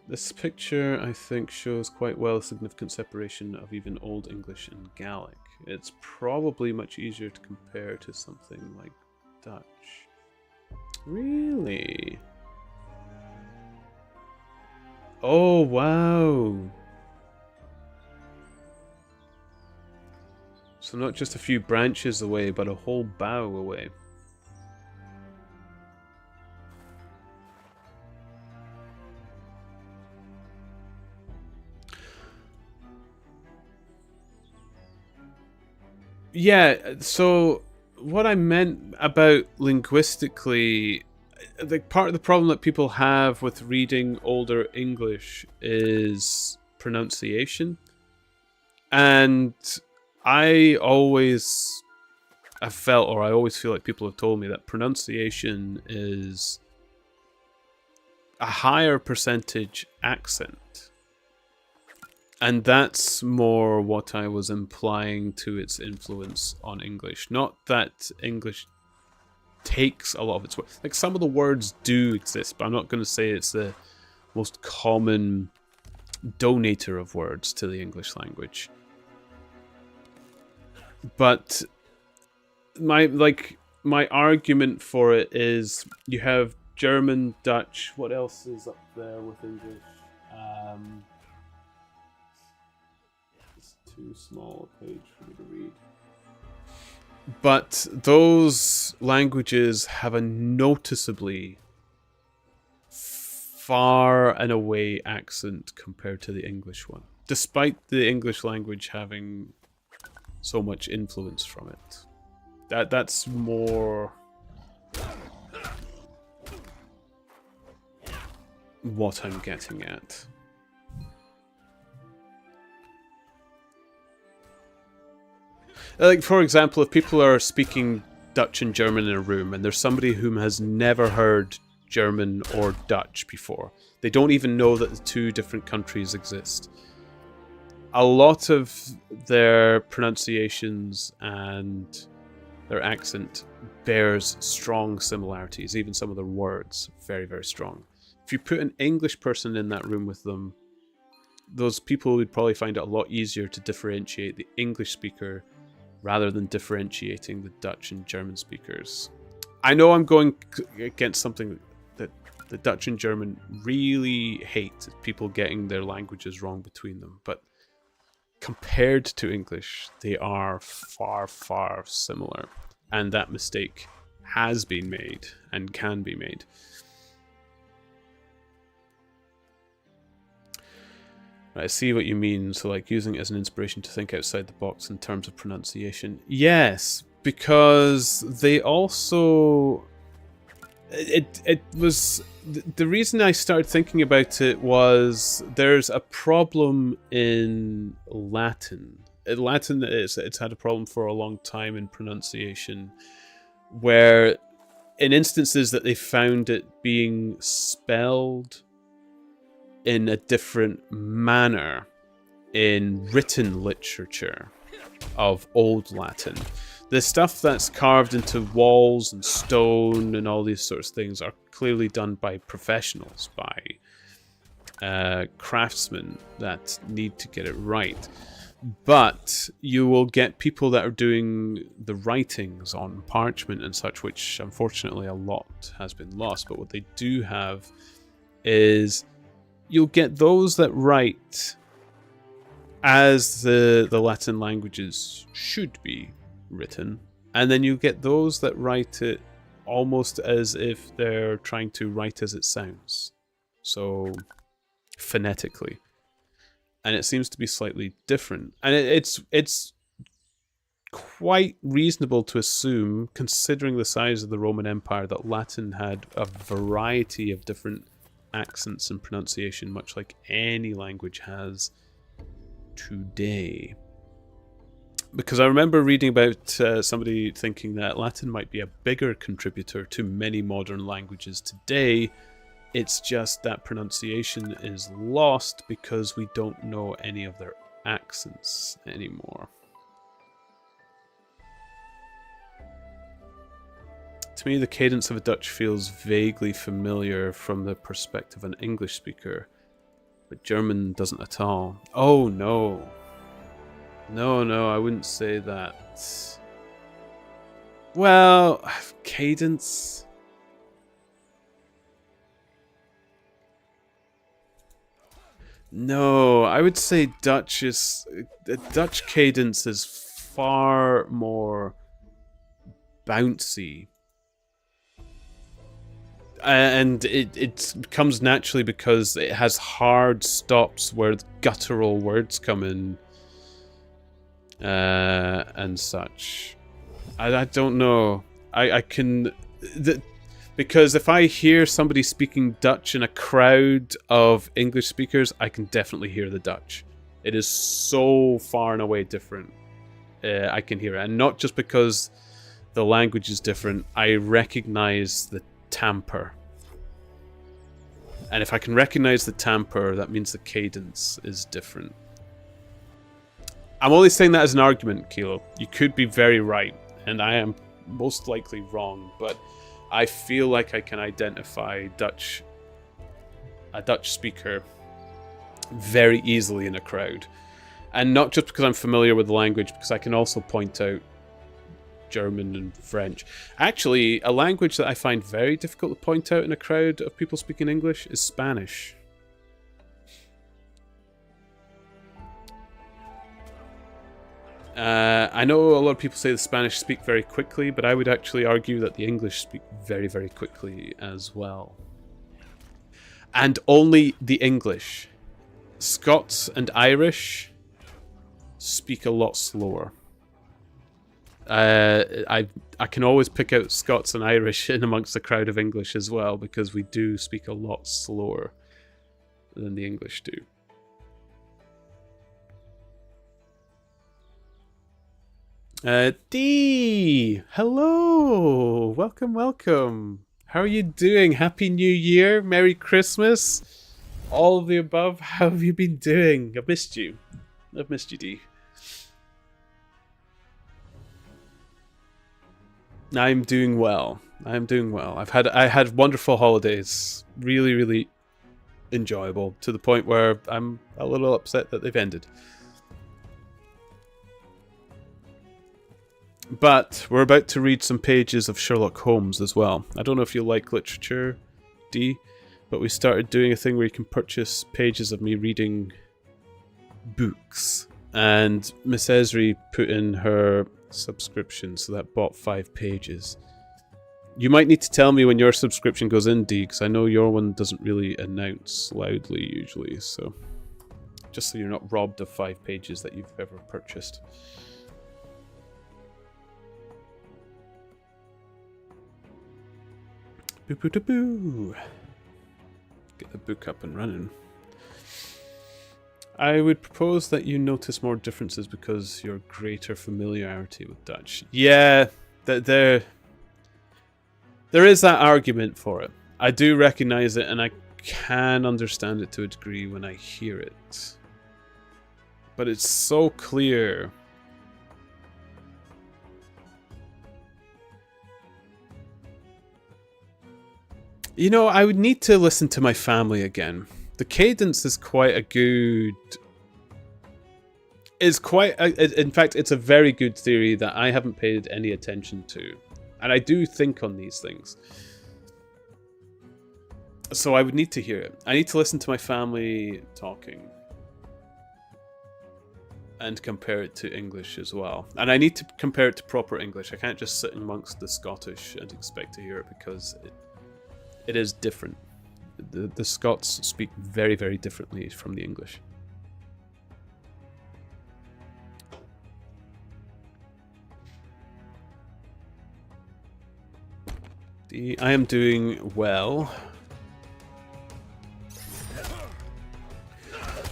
This picture, I think, shows quite well a significant separation of even Old English and Gaelic. It's probably much easier to compare to something like Dutch. Really? Oh, wow. So not just a few branches away, but a whole bough away. Yeah, so what I meant about linguistically, the part of the problem that people have with reading older English is pronunciation. And I always have felt, or I always feel like people have told me, that pronunciation is a higher percentage accent. And that's more what I was implying to its influence on English. Not that English takes a lot of its words. Like, some of the words do exist, but I'm not going to say it's the most common donator of words to the English language. But my argument for it is you have German, Dutch. What else is up there with English? It's too small a page for me to read. But those languages have a noticeably far and away accent compared to the English one, despite the English language having so much influence from it. That's more what I'm getting at. Like, for example, if people are speaking Dutch and German in a room and there's somebody whom has never heard German or Dutch before, they don't even know that the two different countries exist. A lot of their pronunciations and their accent bears strong similarities, even some of their words, very, very strong. If you put an English person in that room with them, those people would probably find it a lot easier to differentiate the English speaker rather than differentiating the Dutch and German speakers. I know I'm going against something that the Dutch and German really hate, people getting their languages wrong between them, but compared to English, they are far, far similar. And that mistake has been made and can be made. I see what you mean. So, like, using it as an inspiration to think outside the box in terms of pronunciation. Yes, because they also... It was... The reason I started thinking about it was there's a problem in Latin. Latin, it's had a problem for a long time in pronunciation, where in instances that they found it being spelled in a different manner in written literature of Old Latin. The stuff that's carved into walls and stone and all these sorts of things are clearly done by professionals, by craftsmen that need to get it right. But you will get people that are doing the writings on parchment and such, which unfortunately a lot has been lost. But what they do have is you'll get those that write as the Latin languages should be written, and then you get those that write it almost as if they're trying to write as it sounds, so phonetically. And it seems to be slightly different. And it's quite reasonable to assume, considering the size of the Roman Empire, that Latin had a variety of different accents and pronunciation, much like any language has today. Because I remember reading about somebody thinking that Latin might be a bigger contributor to many modern languages today. It's just that pronunciation is lost because we don't know any of their accents anymore. To me, the cadence of a Dutch feels vaguely familiar from the perspective of an English speaker, but German doesn't at all. Oh, no. No, I wouldn't say that. Well, cadence... No, I would say Dutch cadence is far more bouncy. And it comes naturally because it has hard stops where guttural words come in and such. I don't know. I can... Because if I hear somebody speaking Dutch in a crowd of English speakers, I can definitely hear the Dutch. It is so far and away different. I can hear it. And not just because the language is different, I recognize the tamper. And if I can recognize the tamper, that means the cadence is different. I'm only saying that as an argument, Kilo. You could be very right, and I am most likely wrong, but I feel like I can identify a Dutch speaker very easily in a crowd. And not just because I'm familiar with the language, because I can also point out German and French. Actually, a language that I find very difficult to point out in a crowd of people speaking English is Spanish. I know a lot of people say the Spanish speak very quickly, but I would actually argue that the English speak very, very quickly as well. And only the English. Scots and Irish speak a lot slower. I can always pick out Scots and Irish in amongst the crowd of English as well, because we do speak a lot slower than the English do. D, hello, welcome. How are you doing? Happy New Year, Merry Christmas, all of the above. How have you been doing? I've missed you, D. I'm doing well. I had wonderful holidays, really, really enjoyable, to the point where I'm a little upset that they've ended. But we're about to read some pages of Sherlock Holmes as well. I don't know if you like literature, D, but we started doing a thing where you can purchase pages of me reading books. And Miss Esri put in her subscription, so that bought 5 pages. You might need to tell me when your subscription goes in, D, because I know your one doesn't really announce loudly usually, so just so you're not robbed of 5 pages that you've ever purchased. Boo. Get the book up and running. I would propose that you notice more differences because your greater familiarity with Dutch. Yeah, they're... There is that argument for it. I do recognize it, and I can understand it to a degree when I hear it. But it's so clear. You know, I would need to listen to my family again. The cadence is quite a good... in fact, it's a very good theory that I haven't paid any attention to. And I do think on these things. So I would need to hear it. I need to listen to my family talking. And compare it to English as well. And I need to compare it to proper English. I can't just sit amongst the Scottish and expect to hear it, because it is different. The Scots speak very, very differently from the English. I am doing well.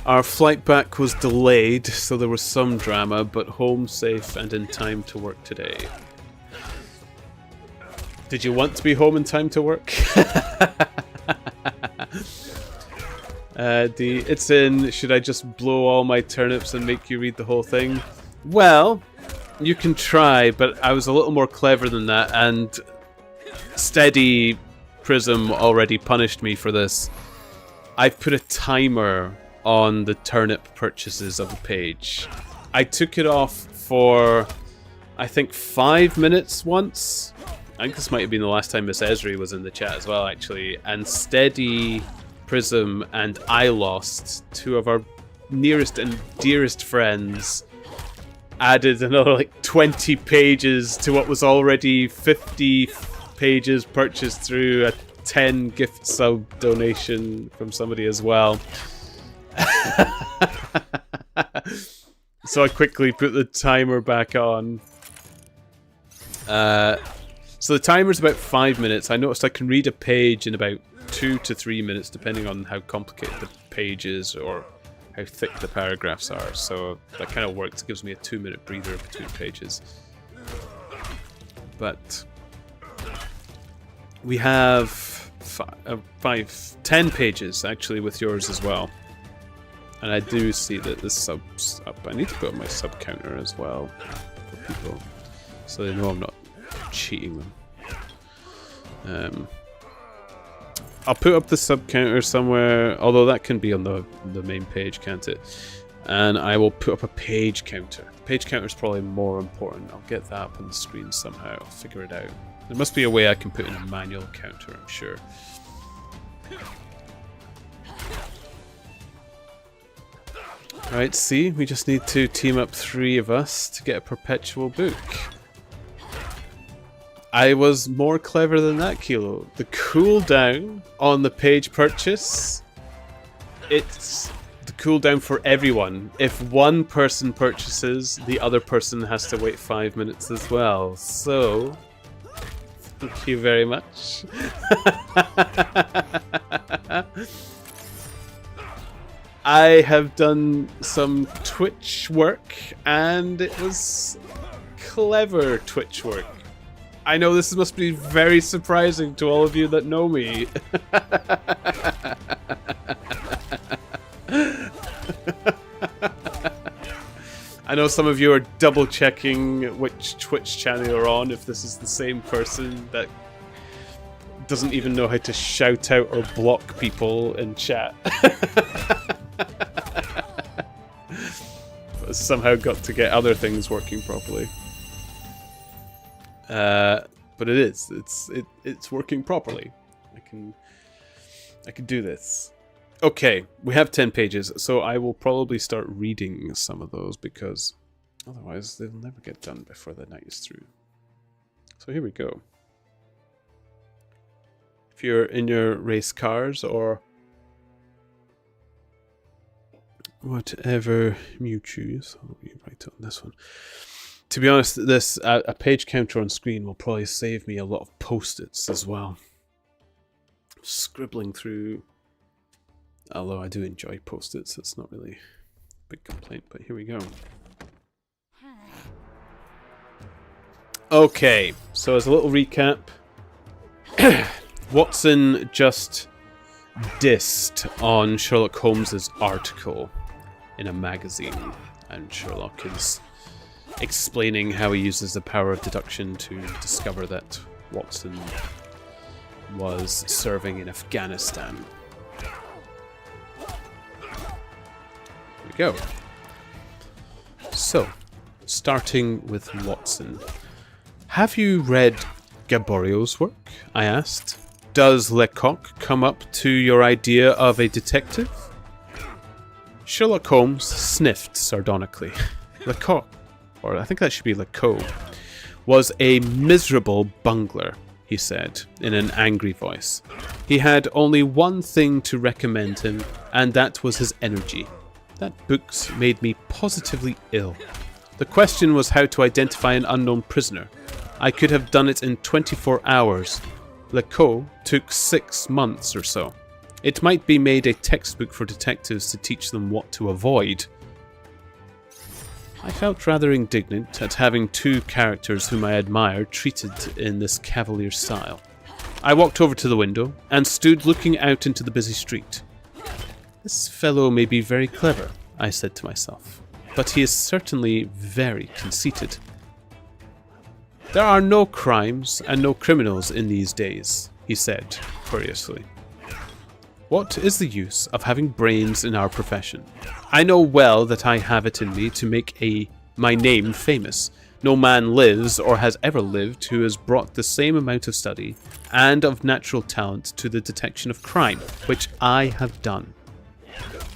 Our flight back was delayed, so there was some drama, but home safe and in time to work today. Did you want to be home in time to work? It's in, should I just blow all my turnips and make you read the whole thing? Well, you can try, but I was a little more clever than that, and Steady Prism already punished me for this. I've put a timer on the turnip purchases of the page. I took it off for, I think, 5 minutes once. I think this might have been the last time Miss Esri was in the chat as well, actually. And Steady, Prism, and I Lost, two of our nearest and dearest friends, added another like 20 pages to what was already 50 pages purchased through a 10 gift sub donation from somebody as well. So I quickly put the timer back on. So the timer's about 5 minutes. I noticed I can read a page in about 2 to 3 minutes, depending on how complicated the page is or how thick the paragraphs are. So that kind of works. It gives me a 2-minute breather between pages. But we have 10 pages actually with yours as well. And I do see that the sub's up. I need to put up my sub counter as well for people, so they know I'm not cheating them. I'll put up the sub counter somewhere, although that can be on the main page, can't it? And I will put up a page counter. The page counter is probably more important. I'll get that up on the screen somehow. I'll figure it out. There must be a way I can put in a manual counter, I'm sure. Right, see, we just need to team up 3 of us to get a perpetual book. I was more clever than that, Kilo. The cooldown on the page purchase, it's the cooldown for everyone. If one person purchases, the other person has to wait 5 minutes as well. So, thank you very much. I have done some Twitch work, and it was clever Twitch work. I know this must be very surprising to all of you that know me. I know some of you are double checking which Twitch channel you're on, if this is the same person that doesn't even know how to shout out or block people in chat. But somehow got to get other things working properly. But it's working properly. I can do this. Okay, we have 10 pages, so I will probably start reading some of those, because otherwise they'll never get done before the night is through. So here we go. If you're in your race cars or whatever you choose, I'll be right on this one. To be honest, this a page counter on screen will probably save me a lot of post-its as well. Scribbling through, although I do enjoy post-its, it's not really a big complaint, but here we go. Okay, so as a little recap, Watson just dissed on Sherlock Holmes's article in a magazine, and Sherlock is explaining how he uses the power of deduction to discover that Watson was serving in Afghanistan. Here we go. So, starting with Watson. Have you read Gaborio's work? I asked. Does Lecoq come up to your idea of a detective? Sherlock Holmes sniffed sardonically. Lecoq, or I think that should be Lecoq, was a miserable bungler, he said in an angry voice. He had only one thing to recommend him, and that was his energy. That book's made me positively ill. The question was how to identify an unknown prisoner. I could have done it in 24 hours. Lecoq took 6 months or so. It might be made a textbook for detectives to teach them what to avoid. I felt rather indignant at having two characters whom I admired treated in this cavalier style. I walked over to the window and stood looking out into the busy street. This fellow may be very clever, I said to myself, but he is certainly very conceited. There are no crimes and no criminals in these days, he said curiously. What is the use of having brains in our profession? I know well that I have it in me to make my name famous. No man lives or has ever lived who has brought the same amount of study and of natural talent to the detection of crime, which I have done.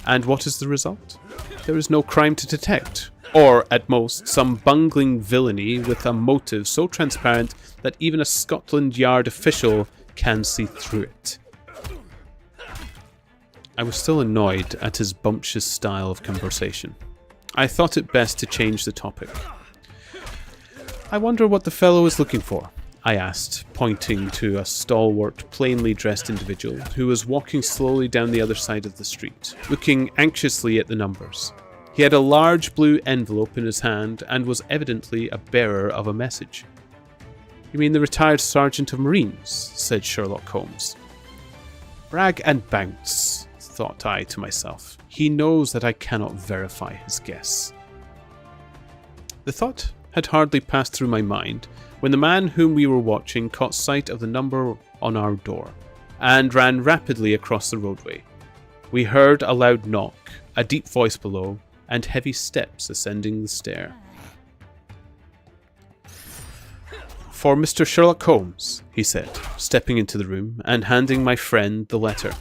And what is the result? There is no crime to detect, or at most some bungling villainy with a motive so transparent that even a Scotland Yard official can see through it. I was still annoyed at his bumptious style of conversation. I thought it best to change the topic. I wonder what the fellow is looking for, I asked, pointing to a stalwart, plainly dressed individual who was walking slowly down the other side of the street, looking anxiously at the numbers. He had a large blue envelope in his hand and was evidently a bearer of a message. You mean the retired Sergeant of Marines, said Sherlock Holmes. Brag and bounce, thought I to myself. He knows that I cannot verify his guess. The thought had hardly passed through my mind when the man whom we were watching caught sight of the number on our door and ran rapidly across the roadway. We heard a loud knock, a deep voice below, and heavy steps ascending the stair. For Mr. Sherlock Holmes, he said, stepping into the room and handing my friend the letter.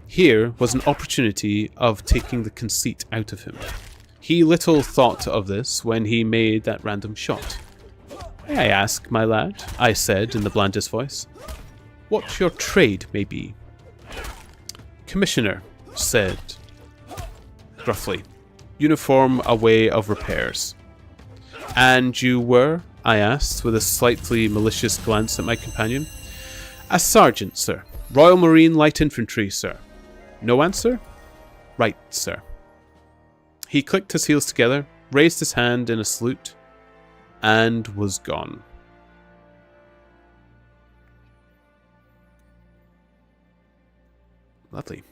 Here was an opportunity of taking the conceit out of him. He little thought of this when he made that random shot. May I ask, my lad, I said in the blandest voice, what your trade may be? Commissioner, said gruffly, uniform a way of repairs. And you were? I asked, with a slightly malicious glance at my companion. A sergeant, sir. Royal Marine Light Infantry, sir. No answer? Right, sir. He clicked his heels together, raised his hand in a salute, and was gone. Lovely.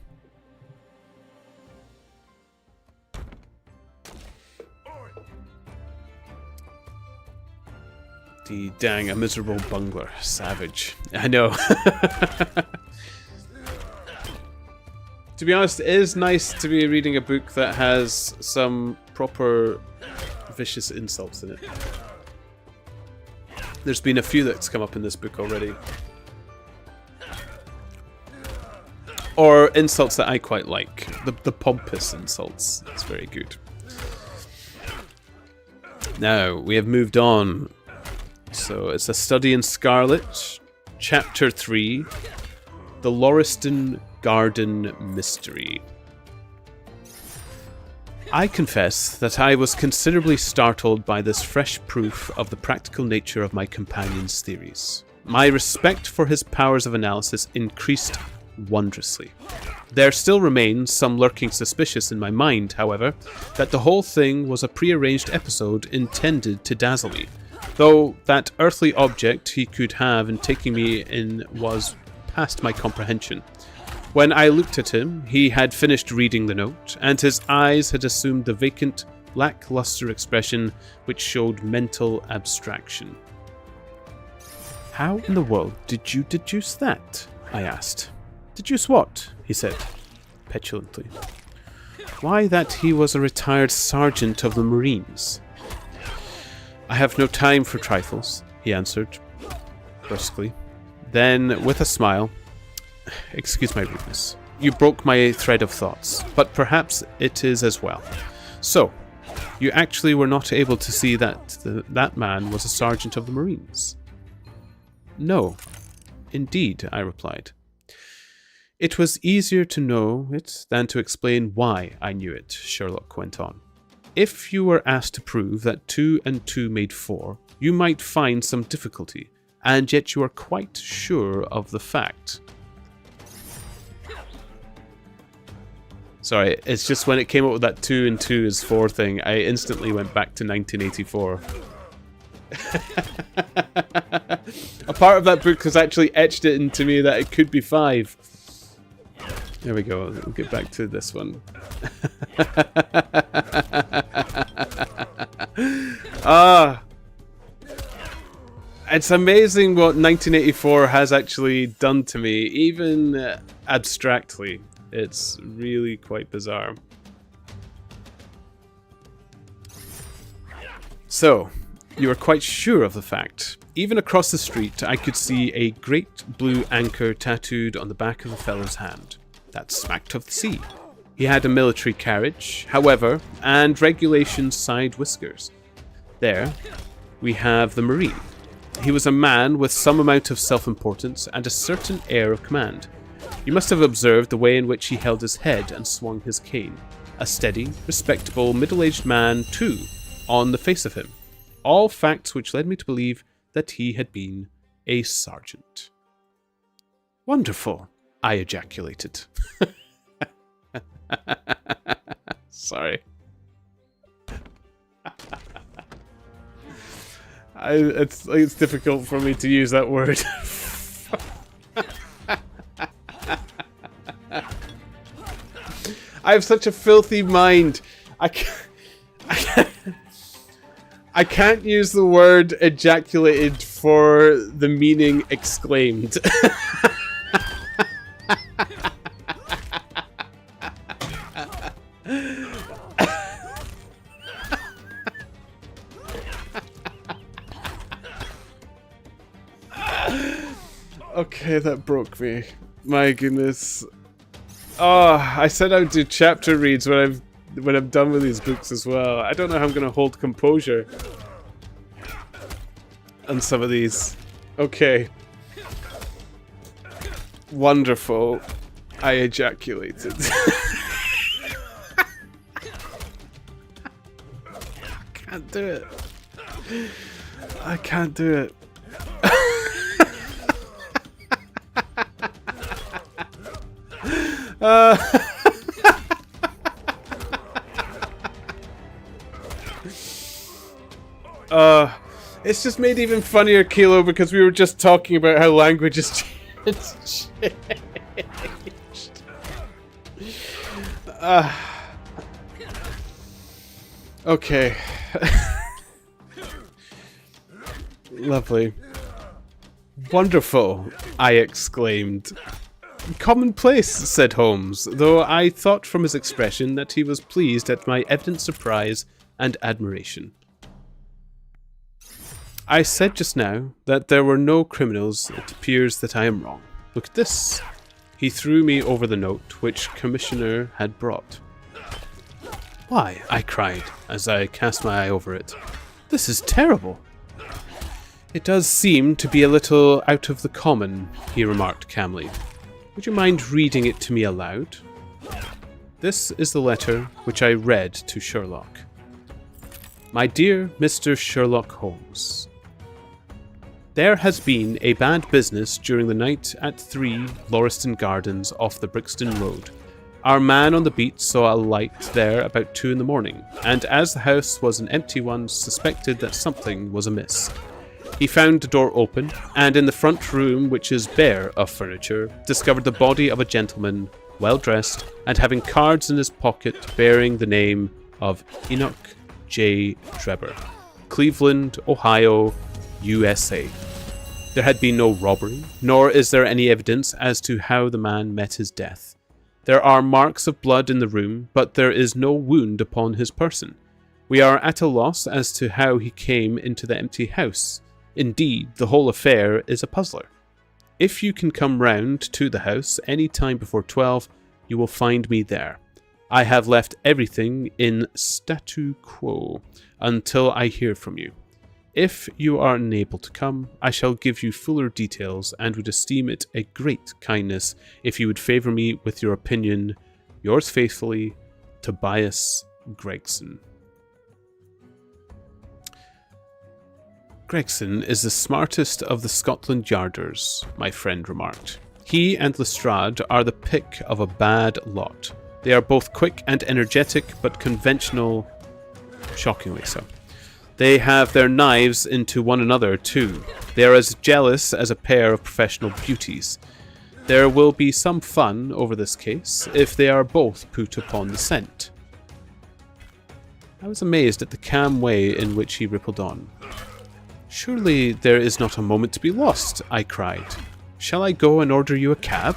Dang, a miserable bungler. Savage. I know. To be honest, it is nice to be reading a book that has some proper vicious insults in it. There's been a few that's come up in this book already. Or insults that I quite like. The pompous insults. It's very good. Now, we have moved on. So, it's A Study in Scarlet, Chapter 3, The Lauriston Garden Mystery. I confess that I was considerably startled by this fresh proof of the practical nature of my companion's theories. My respect for his powers of analysis increased wondrously. There still remains some lurking suspicion in my mind, however, that the whole thing was a prearranged episode intended to dazzle me. though that earthly object he could have in taking me in was past my comprehension. When I looked at him, he had finished reading the note, and his eyes had assumed the vacant, lackluster expression which showed mental abstraction. "How in the world did you deduce that?" I asked. "Deduce what?" he said, petulantly. "Why, that he was a retired sergeant of the Marines." "I have no time for trifles," he answered, brusquely. Then, with a smile, "Excuse my rudeness. You broke my thread of thoughts, but perhaps it is as well. So, you actually were not able to see that that man was a sergeant of the Marines?" "No, indeed," I replied. "It was easier to know it than to explain why I knew it," Sherlock went on. "If you were asked to prove that 2 and 2 made 4, you might find some difficulty, and yet you are quite sure of the fact." Sorry, it's just when it came up with that 2 and 2 is 4 thing, I instantly went back to 1984. A part of that book has actually etched it into me that it could be 5. There we go, we'll get back to this one. It's amazing what 1984 has actually done to me, even abstractly. It's really quite bizarre. So, you are quite sure of the fact. Even across the street, I could see a great blue anchor tattooed on the back of the fellow's hand. That smacked of the sea. He had a military carriage, however, and regulation side whiskers. There, we have the Marine. He was a man with some amount of self-importance and a certain air of command. You must have observed the way in which he held his head and swung his cane. A steady, respectable, middle-aged man, too, on the face of him. All facts which led me to believe that he had been a sergeant. "Wonderful," I ejaculated. Sorry. It's difficult for me to use that word. I have such a filthy mind. I can't use the word ejaculated for the meaning exclaimed. Okay, that broke me. My goodness. Oh, I said I would do chapter reads when I'm done with these books as well. I don't know how I'm going to hold composure on some of these. Okay. Wonderful. I ejaculated. I can't do it. I can't do it. It's just made even funnier, Kilo, because we were just talking about how language has changed. Okay. Lovely. Wonderful, I exclaimed. "Commonplace," said Holmes, though I thought from his expression that he was pleased at my evident surprise and admiration. "I said just now that there were no criminals. It appears that I am wrong. Look at this." He threw me over the note which Commissioner had brought. "Why," I cried, as I cast my eye over it, "this is terrible." "It does seem to be a little out of the common," he remarked calmly. "Would you mind reading it to me aloud?" This is the letter which I read to Sherlock. "My dear Mr. Sherlock Holmes, there has been a bad business during the night at 3 Lauriston Gardens off the Brixton Road. Our man on the beat saw a light there about 2 in the morning, and as the house was an empty one, suspected that something was amiss. He found the door open, and in the front room, which is bare of furniture, discovered the body of a gentleman, well dressed, and having cards in his pocket bearing the name of Enoch J. Treber, Cleveland, Ohio, USA. There had been no robbery, nor is there any evidence as to how the man met his death. There are marks of blood in the room, but there is no wound upon his person. We are at a loss as to how he came into the empty house. Indeed, the whole affair is a puzzler. If you can come round to the house any time before 12, you will find me there. I have left everything in statu quo until I hear from you. If you are unable to come, I shall give you fuller details and would esteem it a great kindness if you would favour me with your opinion. Yours faithfully, Tobias Gregson. Gregson is the smartest of the Scotland Yarders, my friend remarked. He and Lestrade are the pick of a bad lot. They are both quick and energetic, but conventional, shockingly so. They have their knives into one another, too. They are as jealous as a pair of professional beauties. There will be some fun over this case, if they are both put upon the scent. I was amazed at the calm way in which he rippled on. Surely there is not a moment to be lost, I cried. Shall I go and order you a cab?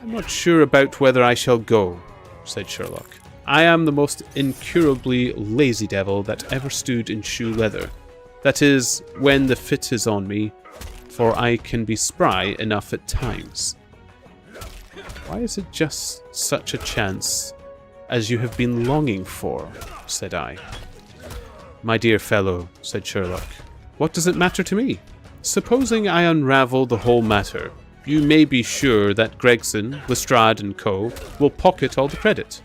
I'm not sure about whether I shall go, said Sherlock. I am the most incurably lazy devil that ever stood in shoe leather. That is, when the fit is on me, for I can be spry enough at times. Why is it just such a chance as you have been longing for? Said I. My dear fellow, said Sherlock, what does it matter to me? Supposing I unravel the whole matter, you may be sure that Gregson, Lestrade and Co. will pocket all the credit.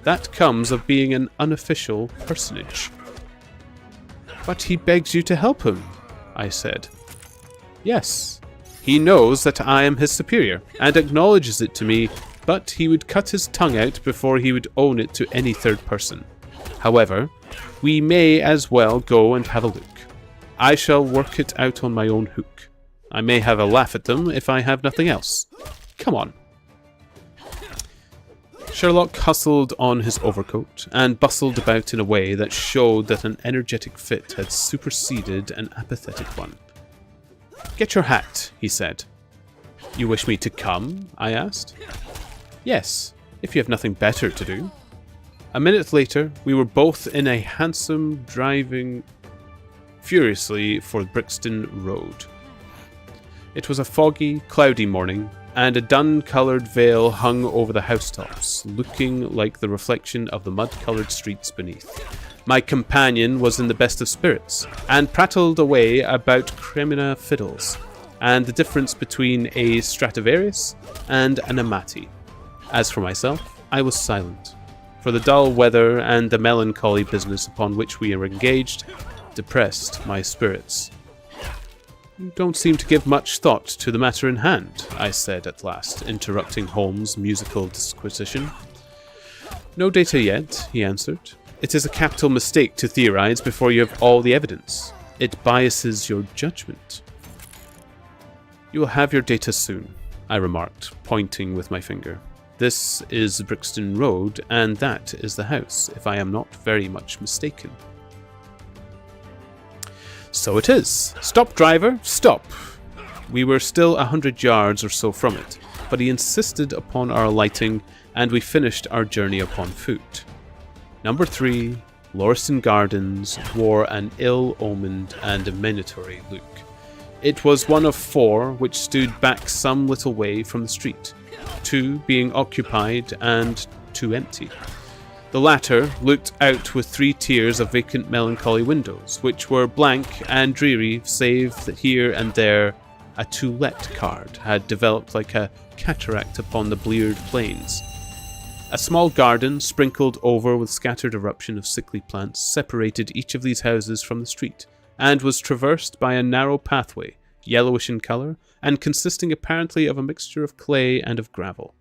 That comes of being an unofficial personage. But he begs you to help him, I said. Yes, he knows that I am his superior, and acknowledges it to me, but he would cut his tongue out before he would own it to any third person. However, we may as well go and have a look. I shall work it out on my own hook. I may have a laugh at them if I have nothing else. Come on. Sherlock hustled on his overcoat and bustled about in a way that showed that an energetic fit had superseded an apathetic one. Get your hat, he said. You wish me to come? I asked. Yes, if you have nothing better to do. A minute later, we were both in a hansom driving furiously for Brixton Road. It was a foggy, cloudy morning, and a dun-coloured veil hung over the housetops, looking like the reflection of the mud-coloured streets beneath. My companion was in the best of spirits, and prattled away about Cremina fiddles, and the difference between a Stradivarius and an Amati. As for myself, I was silent, for the dull weather and the melancholy business upon which we were engaged depressed my spirits. You don't seem to give much thought to the matter in hand, I said at last, interrupting Holmes' musical disquisition. No data yet, he answered. It is a capital mistake to theorize before you have all the evidence. It biases your judgment. You will have your data soon, I remarked, pointing with my finger. This is Brixton Road, and that is the house, if I am not very much mistaken. So it is. Stop, driver, stop. We were still 100 yards or so from it, but he insisted upon our alighting, and we finished our journey upon foot. Number 3, Lauriston Gardens, wore an ill-omened and minatory look. It was one of 4 which stood back some little way from the street, 2 being occupied and 2 empty. The latter looked out with 3 tiers of vacant melancholy windows, which were blank and dreary, save that here and there a to let card had developed like a cataract upon the bleared plains. A small garden, sprinkled over with scattered eruption of sickly plants, separated each of these houses from the street, and was traversed by a narrow pathway, yellowish in colour, and consisting apparently of a mixture of clay and of gravel.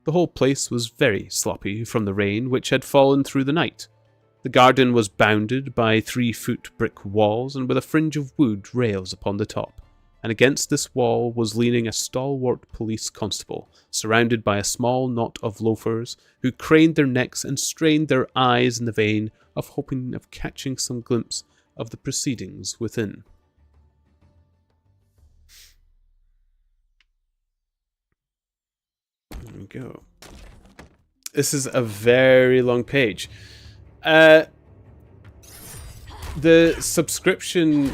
The whole place was very sloppy from the rain which had fallen through the night. The garden was bounded by 3-foot brick walls and with a fringe of wood rails upon the top, and against this wall was leaning a stalwart police constable, surrounded by a small knot of loafers who craned their necks and strained their eyes in the vein of hoping of catching some glimpse of the proceedings within. There we go. This is a very long page. The subscription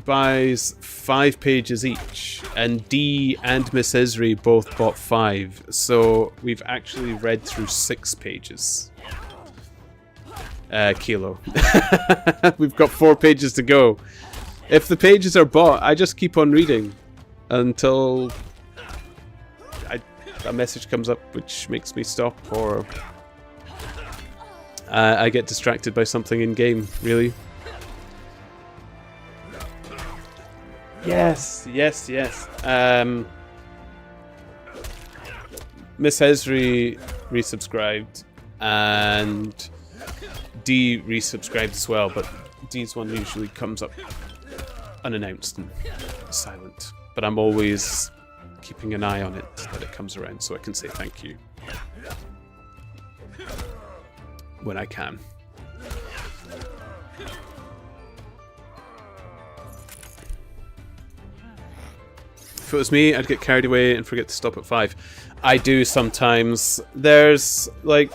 buys 5 pages each, and Dee and Miss Esri both bought 5, so we've actually read through 6 pages. Kilo. We've got 4 pages to go. If the pages are bought, I just keep on reading until a message comes up which makes me stop, or I get distracted by something in game, really. Yes. Miss Esri resubscribed, and Dee resubscribed as well, but Dee's one usually comes up unannounced and silent. But I'm always keeping an eye on it, that it comes around, so I can say thank you when I can. If it was me, I'd get carried away and forget to stop at 5. I do sometimes. There's, like,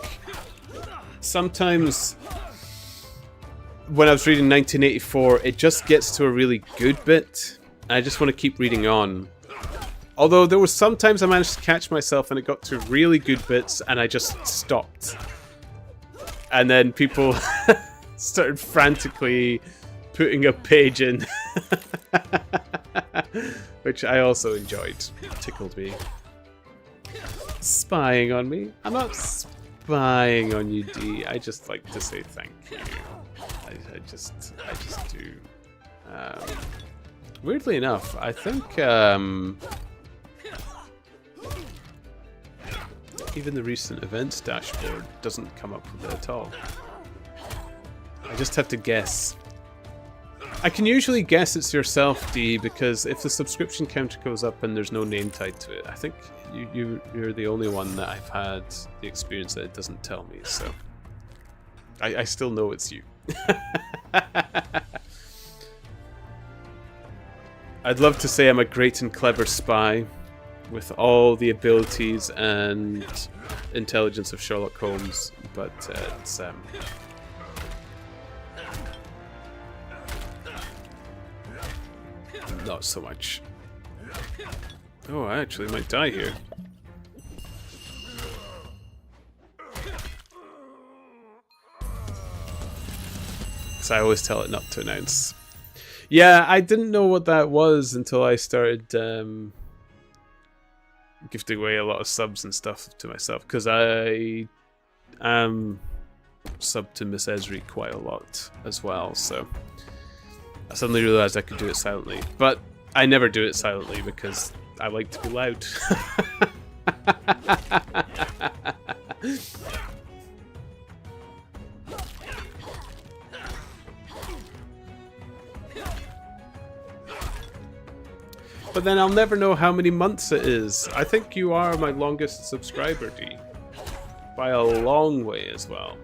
sometimes when I was reading 1984, it just gets to a really good bit, and I just want to keep reading on. Although there was sometimes I managed to catch myself and it got to really good bits and I just stopped. And then people started frantically putting a page in. Which I also enjoyed. It tickled me. Spying on me? I'm not spying on you, Dee. I just like to say thank you. I just do. Weirdly enough, I think even the recent events dashboard doesn't come up with it at all. I just have to guess. I can usually guess it's yourself, Dee, because if the subscription counter goes up and there's no name tied to it, I think you're the only one that I've had the experience that it doesn't tell me, so I still know it's you. I'd love to say I'm a great and clever spy with all the abilities and intelligence of Sherlock Holmes, but it's not so much. Oh, I actually might die here. Because I always tell it not to announce. Yeah, I didn't know what that was until I started gifting away a lot of subs and stuff to myself, because I am subbed to Miss Esri quite a lot as well, so I suddenly realised I could do it silently. But I never do it silently because I like to be loud. But then I'll never know how many months it is. I think you are my longest subscriber, Dee. By a long way as well.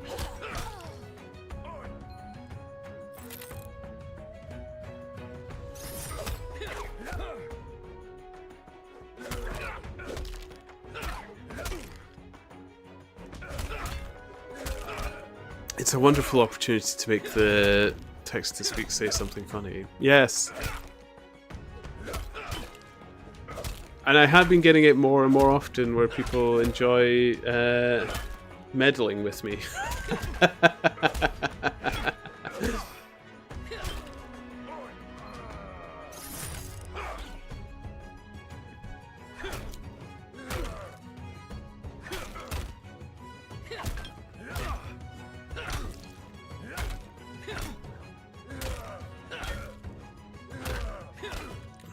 It's a wonderful opportunity to make the text-to-speak say something funny. Yes. And I have been getting it more and more often where people enjoy meddling with me.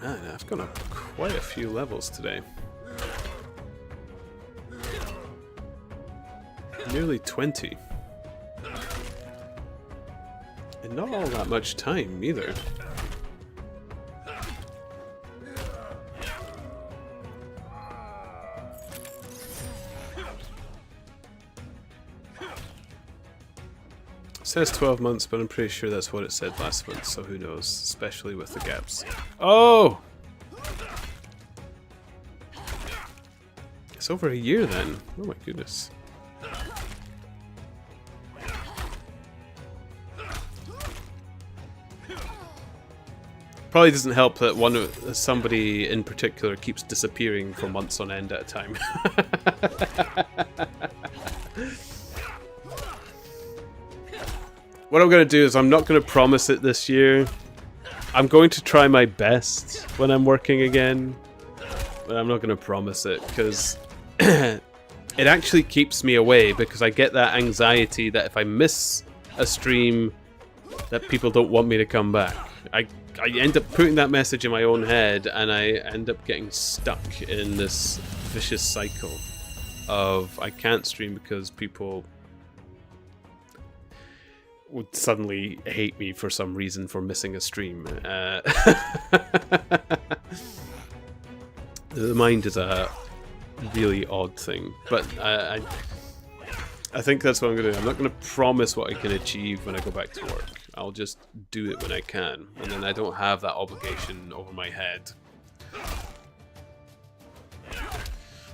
Man, I've gone up quite a few levels today. Nearly 20. And not all that much time, either. It says 12 months, but I'm pretty sure that's what it said last month, so who knows, especially with the gaps. Oh! It's over a year then. Oh my goodness. Probably doesn't help that somebody in particular keeps disappearing for months on end at a time. What I'm going to do is I'm not going to promise it this year. I'm going to try my best when I'm working again, but I'm not going to promise it because it actually keeps me away because I get that anxiety that if I miss a stream that people don't want me to come back. I end up putting that message in my own head and I end up getting stuck in this vicious cycle of I can't stream because people would suddenly hate me for some reason for missing a stream. The mind is a really odd thing, but I think that's what I'm going to do. I'm not going to promise what I can achieve when I go back to work. I'll just do it when I can, and then I don't have that obligation over my head.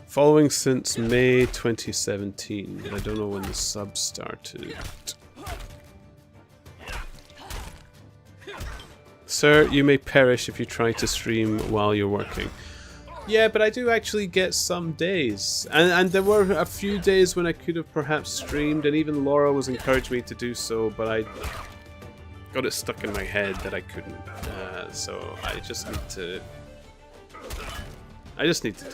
Following since May 2017, but I don't know when the sub started. Sir, you may perish if you try to stream while you're working. Yeah, but I do actually get some days. And there were a few days when I could have perhaps streamed, and even Laura was encouraging me to do so, but I got it stuck in my head that I couldn't. So I just need to... do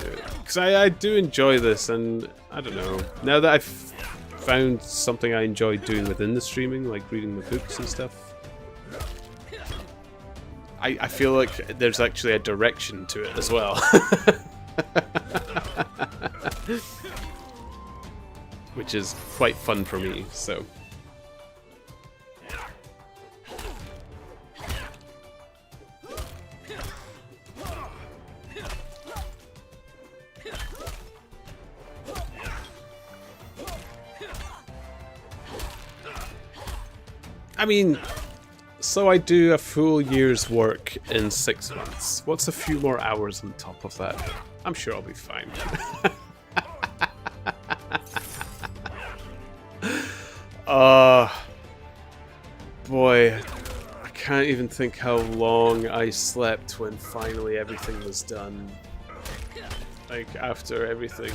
it. Because I do enjoy this, and I don't know. Now that I've found something I enjoy doing within the streaming, like reading the books and stuff, I feel like there's actually a direction to it as well. Which is quite fun for me, so... I mean... So I do a full year's work in 6 months. What's a few more hours on top of that? I'm sure I'll be fine. Boy, I can't even think how long I slept when finally everything was done. Like, after everything.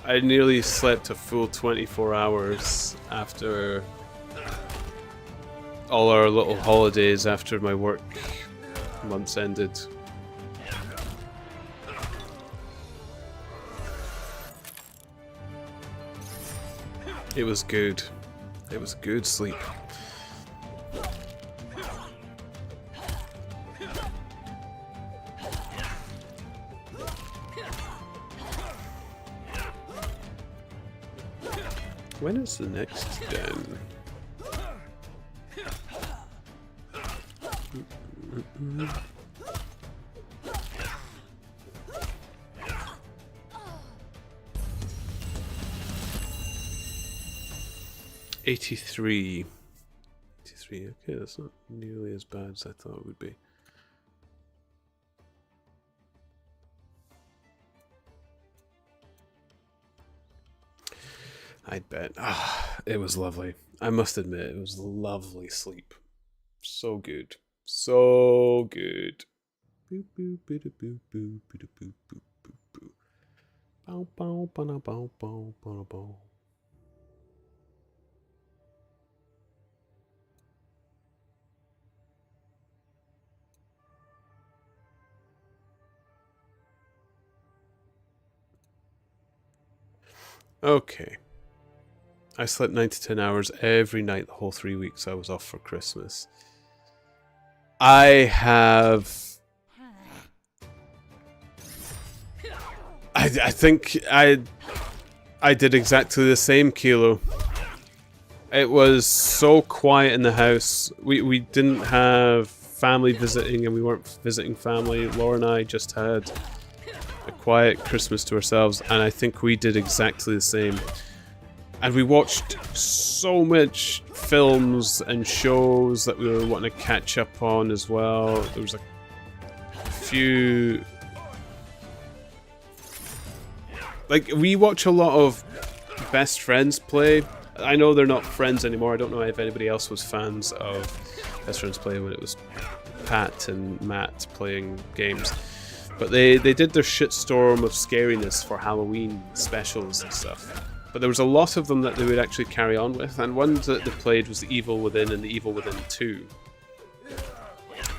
I nearly slept a full 24 hours after... all our little holidays after my work months ended. It was good. It was good sleep. When is the next den? 83. 83, okay, that's not nearly as bad as I thought it would be. I'd bet. It was lovely. I must admit, it was lovely sleep. So good. So good. Boop, boop, boop, boop, boop, boop, boop, boop, boop. Bow, bow, bow, bow, bow, bow, bow. Okay. I slept 9 to 10 hours every night the whole 3 weeks I was off for Christmas. I think I did exactly the same, Kilo. It was so quiet in the house. We didn't have family visiting, and we weren't visiting family. Laura and I just had a quiet Christmas to ourselves, and I think we did exactly the same. And we watched so much films and shows that we were wanting to catch up on as well. There was a few... Like, we watch a lot of Best Friends play. I know they're not friends anymore. I don't know if anybody else was fans of Best Friends play when it was Pat and Matt playing games. But they did their shitstorm of scariness for Halloween specials and stuff. But there was a lot of them that they would actually carry on with, and one that they played was The Evil Within and The Evil Within 2.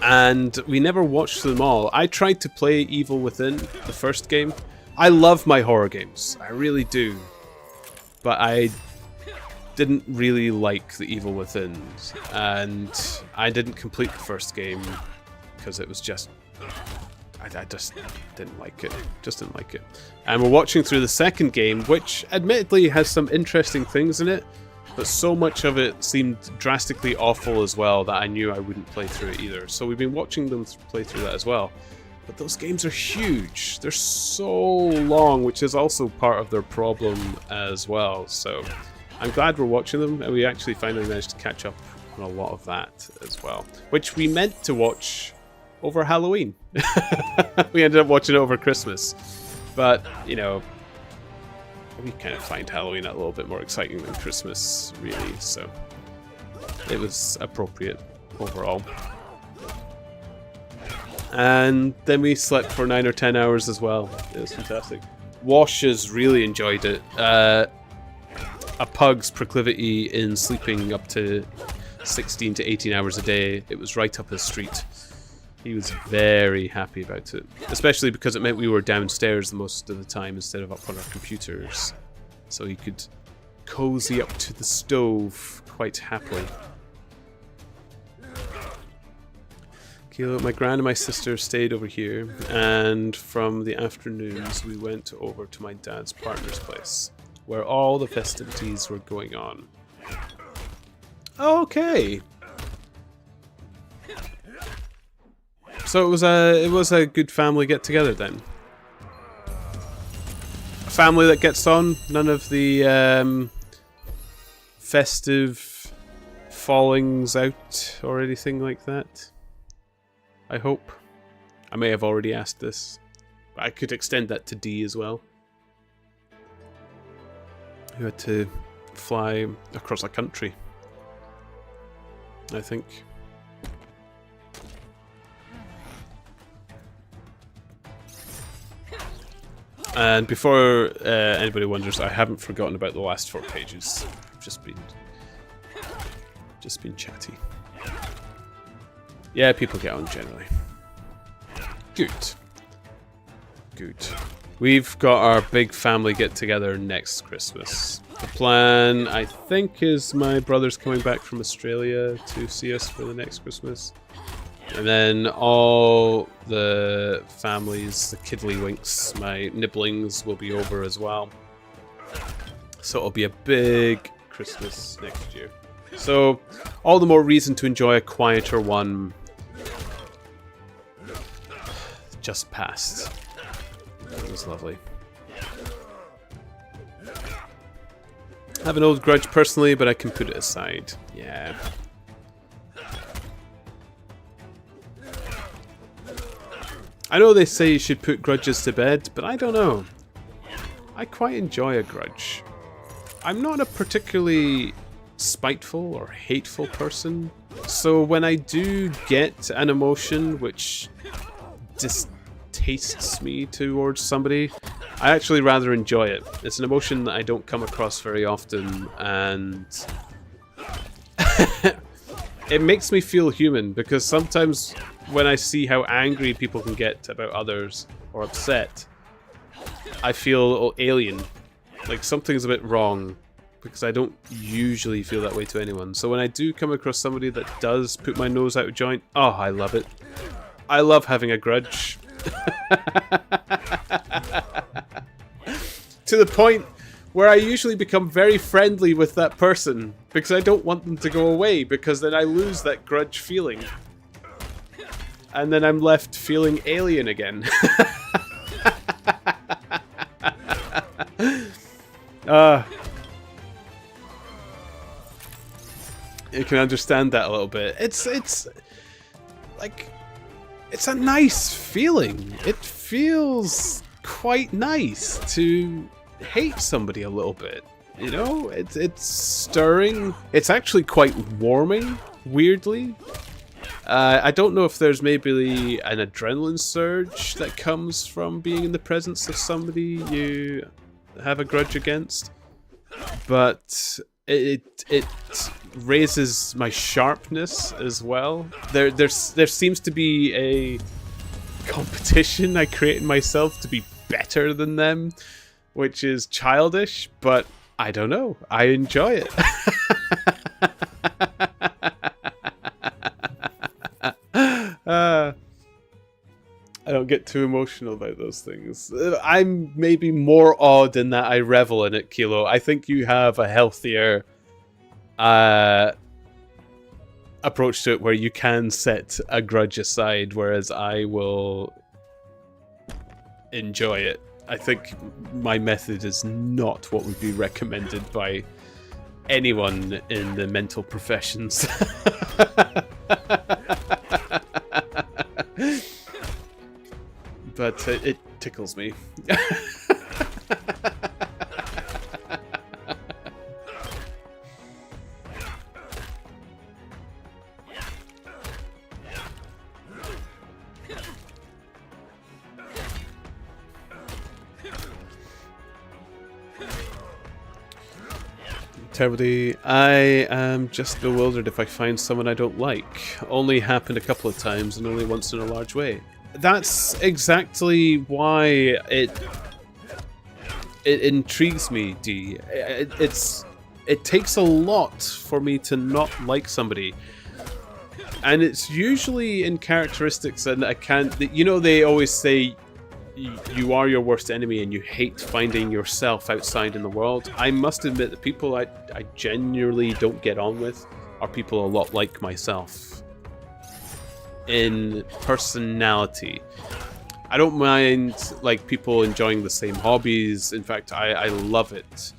And we never watched them all. I tried to play Evil Within, the first game. I love my horror games, I really do. But I didn't really like The Evil Within, and I didn't complete the first game because it was just... I just didn't like it. Just didn't like it. And we're watching through the second game, which admittedly has some interesting things in it, but so much of it seemed drastically awful as well that I knew I wouldn't play through it either. So we've been watching them play through that as well. But those games are huge. They're so long, which is also part of their problem as well. So I'm glad we're watching them, and we actually finally managed to catch up on a lot of that as well. Which we meant to watch over Halloween. We ended up watching it over Christmas. But, you know, we kind of find Halloween a little bit more exciting than Christmas, really. So it was appropriate overall. And then we slept for 9 or 10 hours as well. It was fantastic. Wash has really enjoyed it. A pug's proclivity in sleeping up to 16 to 18 hours a day. It was right up his street. He was very happy about it. Especially because it meant we were downstairs most of the time instead of up on our computers. So he could cozy up to the stove quite happily. Kilo, my gran and my sister stayed over here, and from the afternoons we went over to my dad's partner's place, where all the festivities were going on. Okay. So it was a good family get together then. A family that gets on, none of the festive fallings out or anything like that. I hope. I may have already asked this, but I could extend that to D as well. Who had to fly across a country, I think. And before anybody wonders, I haven't forgotten about the last 4 pages. I've just been chatty. Yeah, people get on generally. Good. Good. We've got our big family get-together next Christmas. The plan, I think, is my brother's coming back from Australia to see us for the next Christmas. And then all the families, the kiddlywinks, my nibblings, will be over as well. So it'll be a big Christmas next year. So, all the more reason to enjoy a quieter one just passed. It was lovely. I have an old grudge personally, but I can put it aside. Yeah. I know they say you should put grudges to bed, but I don't know. I quite enjoy a grudge. I'm not a particularly spiteful or hateful person, so when I do get an emotion which distastes me towards somebody, I actually rather enjoy it. It's an emotion that I don't come across very often, and it makes me feel human, because sometimes when I see how angry people can get about others or upset, I feel a little alien, like something's a bit wrong, because I don't usually feel that way to anyone. So when I do come across somebody that does put my nose out of joint, oh, I love it. I love having a grudge. To the point where I usually become very friendly with that person because I don't want them to go away, because then I lose that grudge feeling. And then I'm left feeling alien again. You can understand that a little bit. It's like, it's a nice feeling. It feels quite nice to hate somebody a little bit. You know, it's stirring. It's actually quite warming, weirdly. I don't know if there's maybe an adrenaline surge that comes from being in the presence of somebody you have a grudge against, but it raises my sharpness as well. There seems to be a competition I create in myself to be better than them, which is childish, but I don't know. I enjoy it. I don't get too emotional about those things. I'm maybe more odd in that I revel in it, Kilo. I think you have a healthier approach to it where you can set a grudge aside, whereas I will enjoy it. I think my method is not what would be recommended by anyone in the mental professions. But it tickles me. Terribly, I am just bewildered if I find someone I don't like. Only happened a couple of times and only once in a large way. That's exactly why it intrigues me, D. It takes a lot for me to not like somebody. And it's usually in characteristics that I can't... You know, they always say you are your worst enemy and you hate finding yourself outside in the world. I must admit that people I genuinely don't get on with are people a lot like myself. In personality. I don't mind like people enjoying the same hobbies. In fact, I love it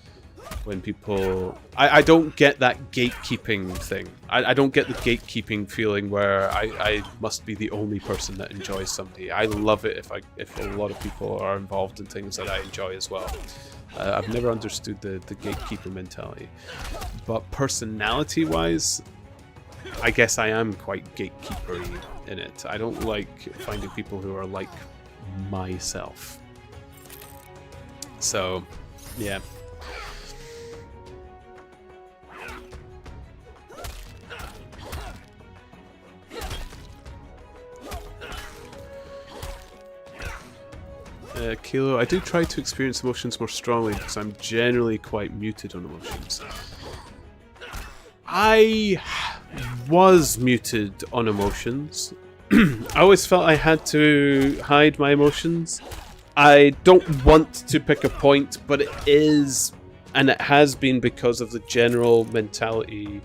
when people... I don't get that gatekeeping thing. I don't get the gatekeeping feeling where I must be the only person that enjoys somebody. I love it if a lot of people are involved in things that I enjoy as well. I've never understood the gatekeeper mentality. But personality-wise, I guess I am quite gatekeepery in it. I don't like finding people who are like myself. So, yeah. Kilo, I do try to experience emotions more strongly because I'm generally quite muted on emotions. I was muted on emotions. I always felt I had to hide my emotions. I don't want to pick a point, but it is, and it has been because of the general mentality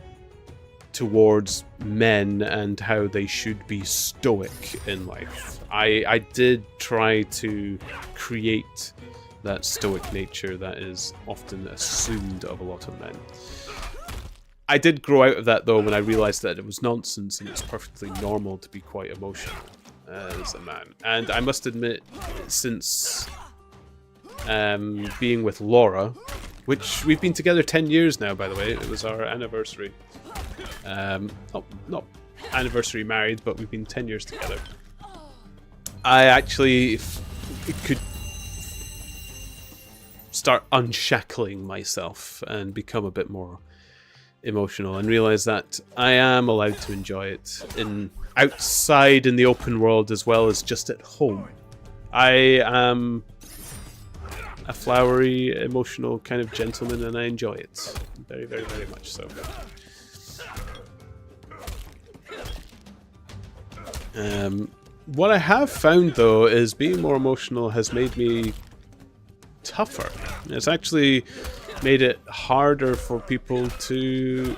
towards men and how they should be stoic in life. I did try to create that stoic nature that is often assumed of a lot of men. I did grow out of that though when I realised that it was nonsense and it's perfectly normal to be quite emotional as a man. And I must admit, since being with Laura, which we've been together 10 years now, by the way, it was our anniversary. Not anniversary married, but we've been 10 years together. I actually could start unshackling myself and become a bit more emotional and realize that I am allowed to enjoy it outside in the open world as well as just at home. I am a flowery, emotional kind of gentleman and I enjoy it. Very, very, very much so. What I have found though is being more emotional has made me tougher. It's actually made it harder for people to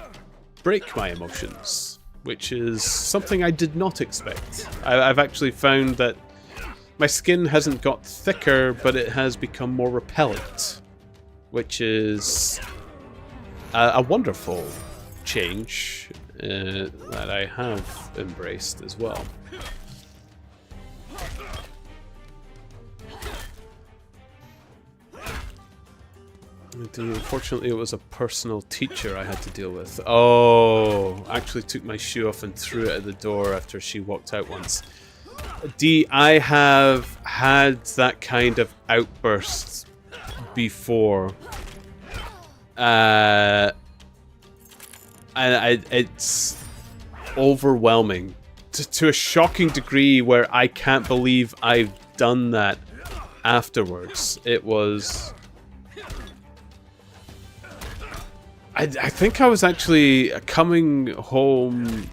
break my emotions, which is something I did not expect. I've actually found that my skin hasn't got thicker, but it has become more repellent, which is a wonderful change that I have embraced as well. Unfortunately, it was a personal teacher I had to deal with. Oh, actually took my shoe off and threw it at the door after she walked out once. I have had that kind of outburst before. And it's overwhelming to a shocking degree where I can't believe I've done that afterwards. It was... I think I was actually coming home.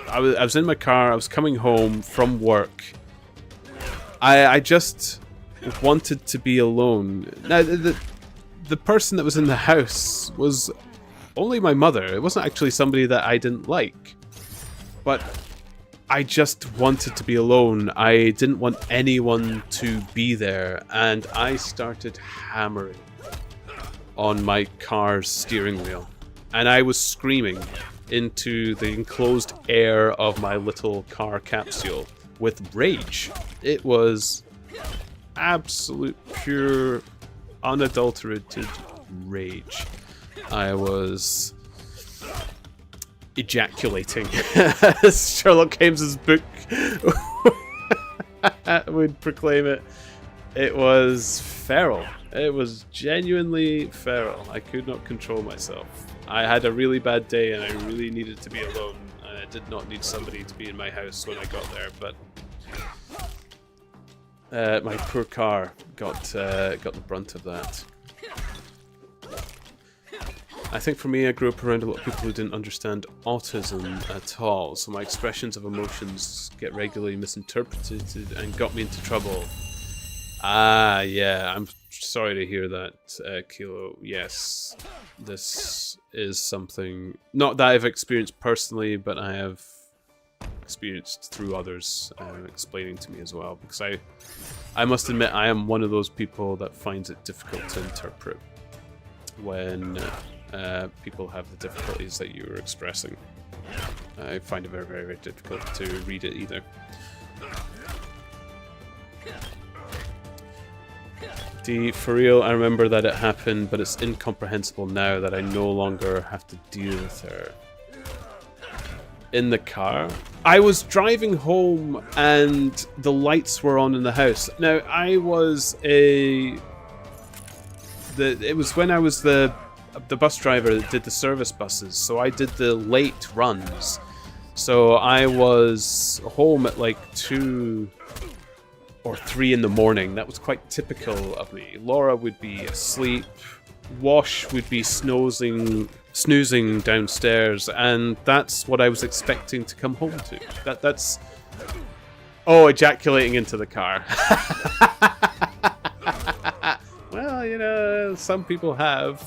I was in my car. I was coming home from work. I just wanted to be alone. Now, the person that was in the house was only my mother. It wasn't actually somebody that I didn't like. But I just wanted to be alone. I didn't want anyone to be there. And I started hammering on my car's steering wheel. And I was screaming into the enclosed air of my little car capsule with rage. It was absolute, pure, unadulterated rage. I was ejaculating, as Sherlock Holmes's book would proclaim it. It was feral. It was genuinely feral. I could not control myself. I had a really bad day and I really needed to be alone. And I did not need somebody to be in my house when I got there, but my poor car got the brunt of that. I think for me, I grew up around a lot of people who didn't understand autism at all, so my expressions of emotions get regularly misinterpreted and got me into trouble. Ah, yeah, I'm sorry to hear that, Kilo. Yes, this is something, not that I've experienced personally, but I have experienced through others explaining to me as well, because I must admit I am one of those people that finds it difficult to interpret when people have the difficulties that you were expressing. I find it very, very, very difficult to read it either. For real, I remember that it happened, but it's incomprehensible now that I no longer have to deal with her. In the car? I was driving home and the lights were on in the house. Now, it was when I was the bus driver that did the service buses, so I did the late runs. So I was home at like 2 or 3 in the morning. That was quite typical of me. Laura would be asleep, Wash would be snoozing downstairs, and that's what I was expecting to come home to. That's... Oh, ejaculating into the car. Well, you know, some people have.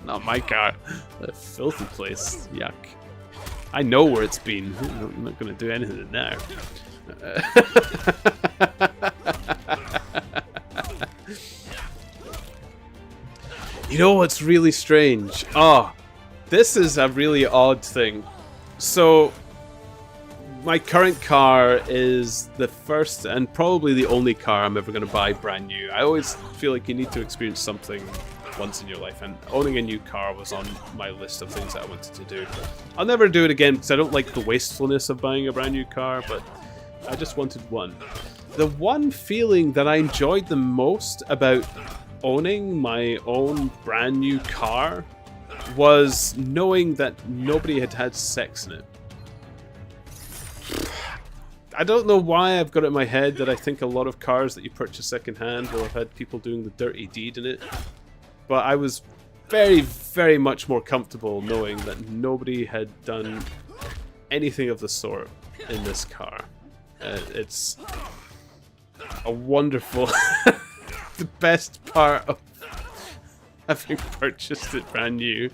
Not my car. A filthy place. Yuck. I know where it's been. I'm not going to do anything now. You know what's really strange? Oh, this is a really odd thing. So, my current car is the first and probably the only car I'm ever going to buy brand new. I always feel like you need to experience something once in your life, and owning a new car was on my list of things that I wanted to do. I'll never do it again because I don't like the wastefulness of buying a brand new car, but I just wanted one. The one feeling that I enjoyed the most about owning my own brand new car was knowing that nobody had had sex in it. I don't know why I've got it in my head that I think a lot of cars that you purchase secondhand will have had people doing the dirty deed in it. But I was very, very much more comfortable knowing that nobody had done anything of the sort in this car. It's a wonderful the best part of having purchased it brand new.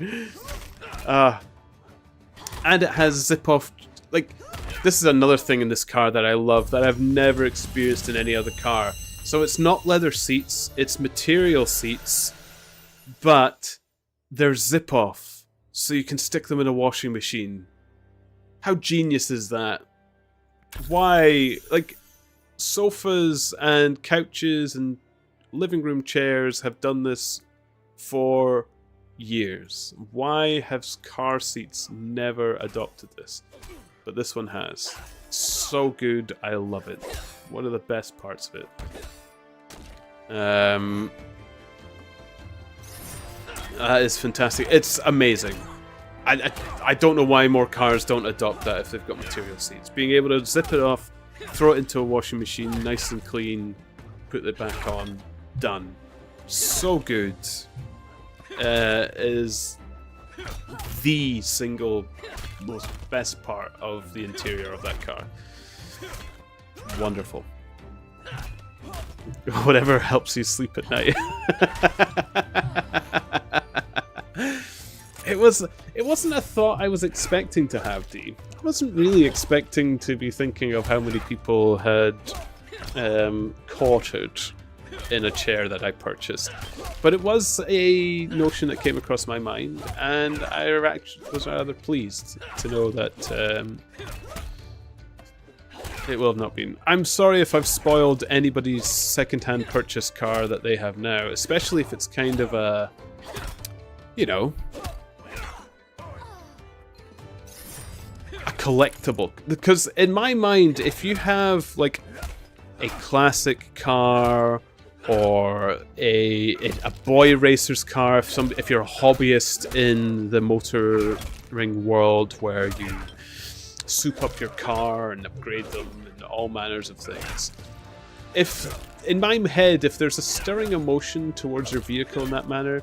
And it has zip-off... Like, this is another thing in this car that I love that I've never experienced in any other car. So it's not leather seats, it's material seats, but they're zip-off, so you can stick them in a washing machine. How genius is that? Why? Like, sofas and couches and living room chairs have done this for years. Why have car seats never adopted this? But this one has. So good, I love it. One of the best parts of it. That is fantastic. It's amazing. I don't know why more cars don't adopt that if they've got material seats. Being able to zip it off, throw it into a washing machine, nice and clean, put it back on, done. So good. Is the single most best part of the interior of that car. Wonderful. Whatever helps you sleep at night. It wasn't a thought I was expecting to have, Dee. I wasn't really expecting to be thinking of how many people had courted in a chair that I purchased. But it was a notion that came across my mind, and I was rather pleased to know that it will have not been. I'm sorry if I've spoiled anybody's second-hand purchase car that they have now, especially if it's kind of a, you know, a collectible. Because in my mind, if you have like a classic car or a boy racer's car, if you're a hobbyist in the motoring world where you soup up your car and upgrade them and all manners of things. If, in my head, if there's a stirring emotion towards your vehicle in that manner,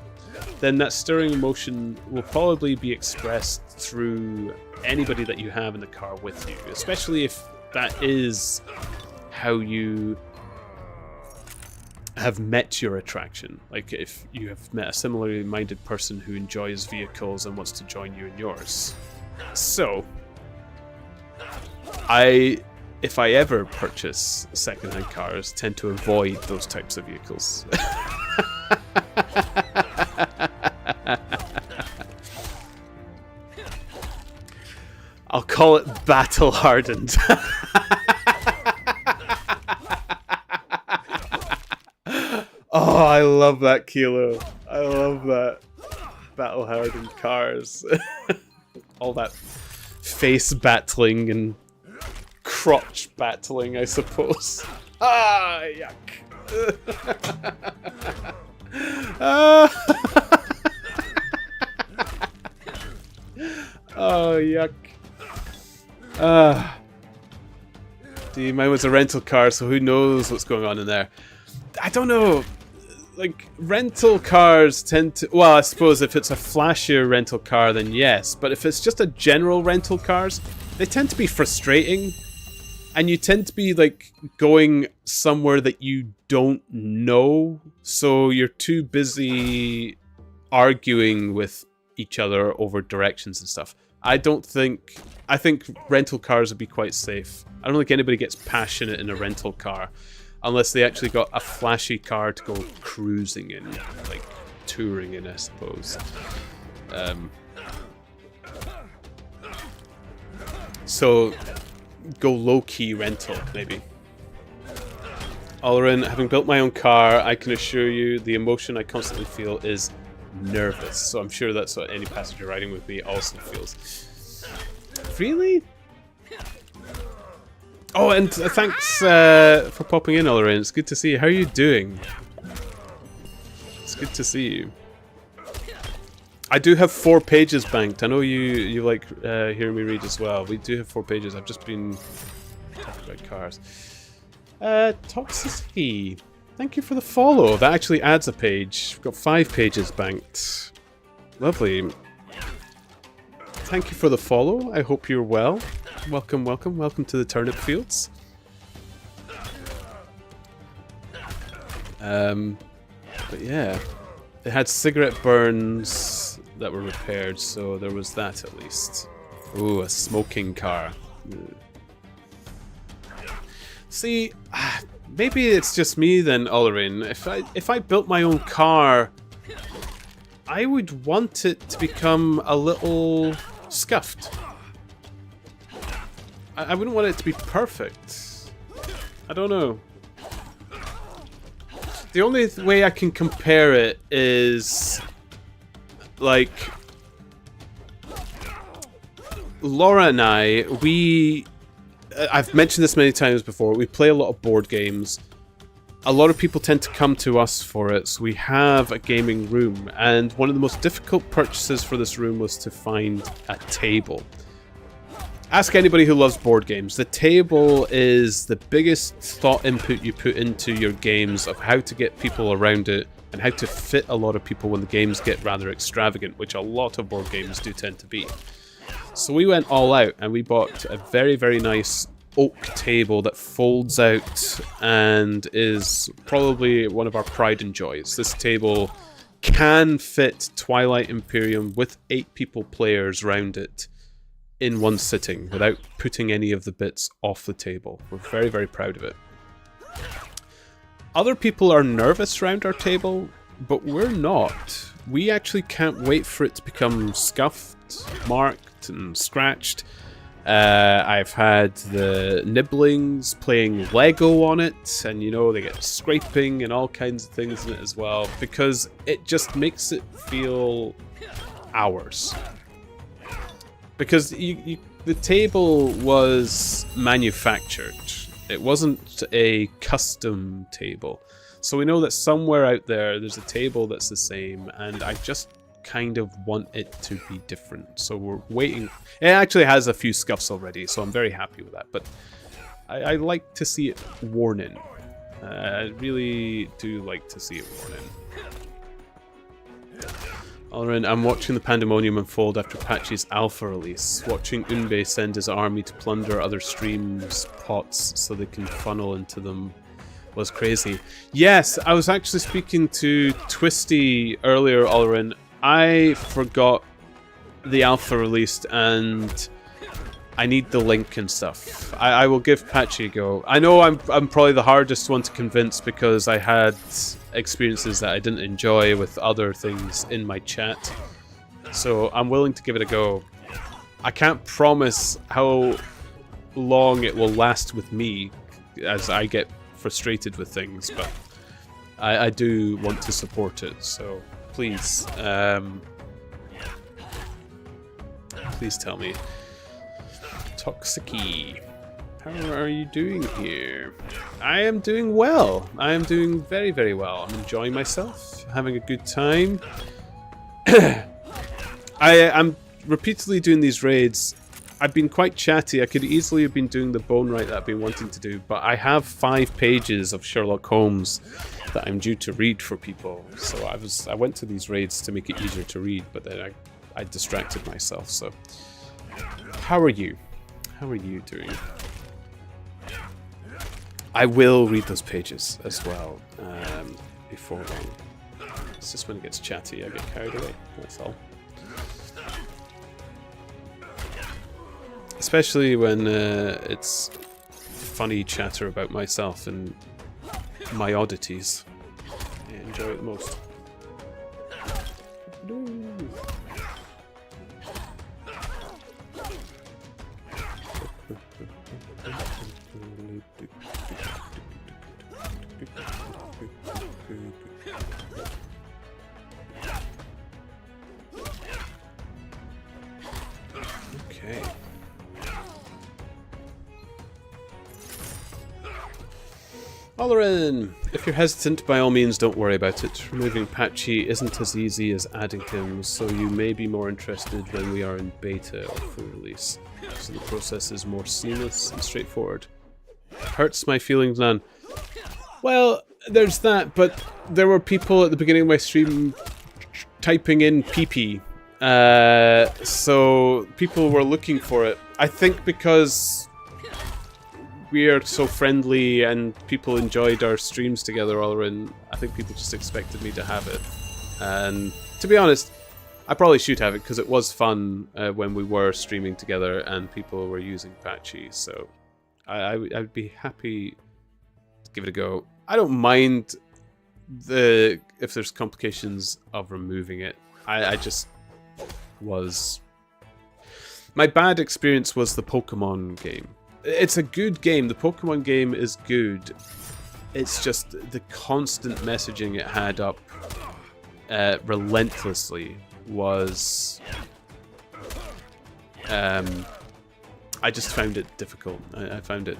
then that stirring emotion will probably be expressed through anybody that you have in the car with you, especially if that is how you have met your attraction. Like if you have met a similarly minded person who enjoys vehicles and wants to join you in yours. So, if I ever purchase second-hand cars, tend to avoid those types of vehicles. I'll call it battle hardened. Oh, I love that, Kilo. I love that. Battle hardened cars. All that face battling and crotch battling, I suppose. Ah, yuck. Oh, yuck. Mine was a rental car, so who knows what's going on in there. I don't know. Like, rental cars tend to... Well, I suppose if it's a flashier rental car, then yes. But if it's just a general rental cars, they tend to be frustrating. And you tend to be, like, going somewhere that you don't know. So you're too busy arguing with each other over directions and stuff. I think rental cars would be quite safe. I don't think anybody gets passionate in a rental car unless they actually got a flashy car to go cruising in, like touring in, I suppose. So go low-key rental, maybe. Alarin, having built my own car, I can assure you the emotion I constantly feel is nervous. So I'm sure that's what any passenger riding with me also feels. Really? Oh, and thanks for popping in, Alarin. It's good to see you. How are you doing? It's good to see you. I do have 4 pages banked. I know you like hearing me read as well. We do have 4 pages. I've just been talking about cars. Toxicity. Thank you for the follow. That actually adds a page. We've got 5 pages banked. Lovely. Thank you for the follow. I hope you're well. Welcome, welcome, welcome to the Turnip Fields. But yeah, it had cigarette burns that were repaired, so there was that at least. Ooh, a smoking car. See, maybe it's just me then, Ullerin. If I built my own car, I would want it to become a little scuffed. I wouldn't want it to be perfect. I don't know. The only way I can compare it is like Laura and I've mentioned this many times before, we play a lot of board games. A lot of people tend to come to us for it, so we have a gaming room, and one of the most difficult purchases for this room was to find a table. Ask anybody who loves board games. The table is the biggest thought input you put into your games of how to get people around it and how to fit a lot of people when the games get rather extravagant, which a lot of board games do tend to be. So we went all out and we bought a very, very nice oak table that folds out and is probably one of our pride and joys. This table can fit Twilight Imperium with 8 people players around it in one sitting without putting any of the bits off the table. We're very, very proud of it. Other people are nervous around our table, but we're not. We actually can't wait for it to become scuffed, marked, and scratched. I've had the nibblings playing Lego on it, and you know, they get scraping and all kinds of things in it as well, because it just makes it feel ours. Because the table was manufactured. It wasn't a custom table. So we know that somewhere out there's a table that's the same, and I just kind of want it to be different. So we're waiting. It actually has a few scuffs already, so I'm very happy with that. But I like to see it worn in. I really do like to see it worn in. Alright, I'm watching the pandemonium unfold after Patchy's alpha release. Watching Unbe send his army to plunder other streams' pots so they can funnel into them was crazy. Yes, I was actually speaking to Twisty earlier, Alrin. I forgot the alpha released and I need the link and stuff. I will give Patchy a go. I know I'm probably the hardest one to convince because I had experiences that I didn't enjoy with other things in my chat. So I'm willing to give it a go. I can't promise how long it will last with me as I get frustrated with things, but I do want to support it, so please, please tell me. Toxicy, how are you doing here? I am doing well. I am doing very, very well. I'm enjoying myself, having a good time. I'm repeatedly doing these raids. I've been quite chatty. I could easily have been doing the bone right that I've been wanting to do, but I have 5 pages of Sherlock Holmes that I'm due to read for people. So I went to these raids to make it easier to read, but then I distracted myself. So how are you? How are you doing? I will read those pages as well before long. It's just when it gets chatty I get carried away, that's all. Especially when it's funny chatter about myself and my oddities. I enjoy it the most. Okay. Olorin! If you're hesitant, by all means don't worry about it. Removing Patchy isn't as easy as adding him, so you may be more interested when we are in beta or full release. So the process is more seamless and straightforward. Hurts my feelings, none. Well, there's that, but there were people at the beginning of my stream typing in PP. So people were looking for it. I think because we're so friendly and people enjoyed our streams together all around. I think people just expected me to have it. And to be honest, I probably should have it because it was fun when we were streaming together and people were using Patchy. So I'd be happy to give it a go. I don't mind if there's complications of removing it. I just was... My bad experience was the Pokemon game. It's a good game. The Pokemon game is good. It's just the constant messaging it had up relentlessly was... I just found it difficult. I found it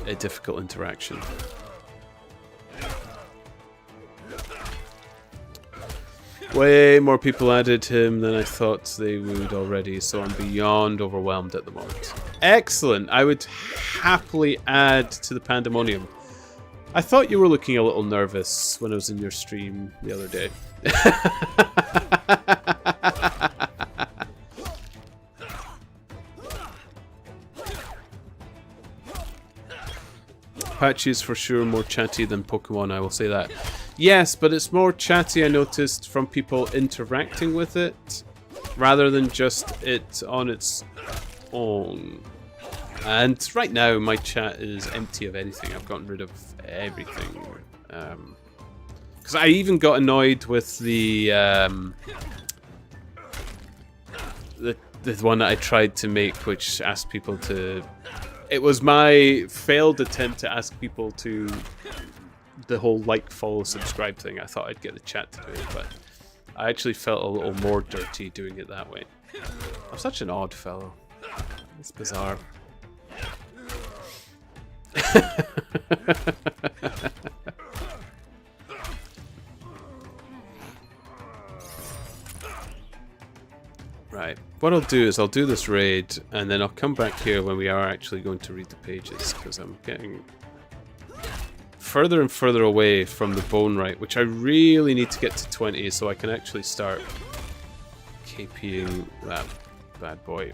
a difficult interaction. Way more people added him than I thought they would already, so I'm beyond overwhelmed at the moment. Excellent! I would happily add to the pandemonium. I thought you were looking a little nervous when I was in your stream the other day. Patchy is for sure more chatty than Pokemon, I will say that. Yes, but it's more chatty, I noticed, from people interacting with it, rather than just it on its own. And right now, my chat is empty of anything. I've gotten rid of everything. Because I even got annoyed with the one that I tried to make, which asked people to... It was my failed attempt to ask people to... the whole like, follow, subscribe thing. I thought I'd get the chat to do it, but I actually felt a little more dirty doing it that way. I'm such an odd fellow. It's bizarre. Right. What I'll do is I'll do this raid, and then I'll come back here when we are actually going to read the pages, because I'm getting further and further away from the bone right, which I really need to get to 20 so I can actually start KPing that bad boy.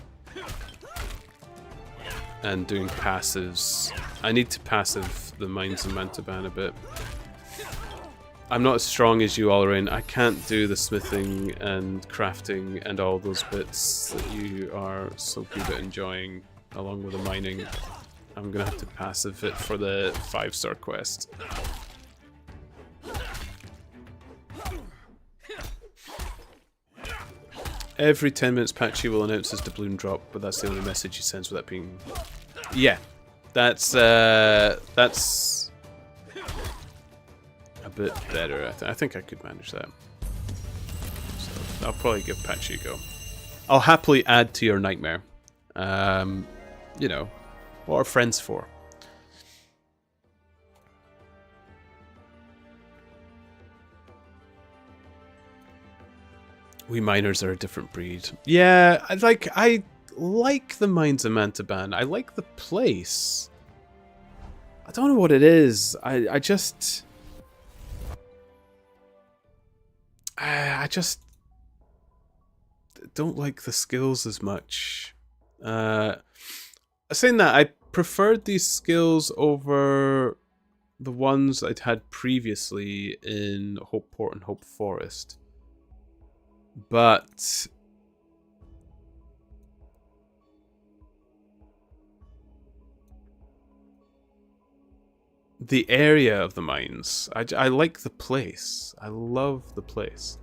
And doing passives. I need to passive the Mines and Mantaban a bit. I'm not as strong as you all are in. I can't do the smithing and crafting and all those bits that you are so good at enjoying, along with the mining. I'm gonna have to passive it for the 5-star quest. Every 10 minutes Patchy will announce his doubloon drop, but that's the only message he sends without being... Yeah, that's a bit better. I think I could manage that. So I'll probably give Patchy a go. I'll happily add to your nightmare. You know, what are friends for? We miners are a different breed. Yeah, I like the Mines of Mantaban. I like the place. I don't know what it is. I just don't like the skills as much. Saying that, I preferred these skills over the ones I'd had previously in Hopeport and Hope Forest. But the area of the mines, I like the place. I love the place.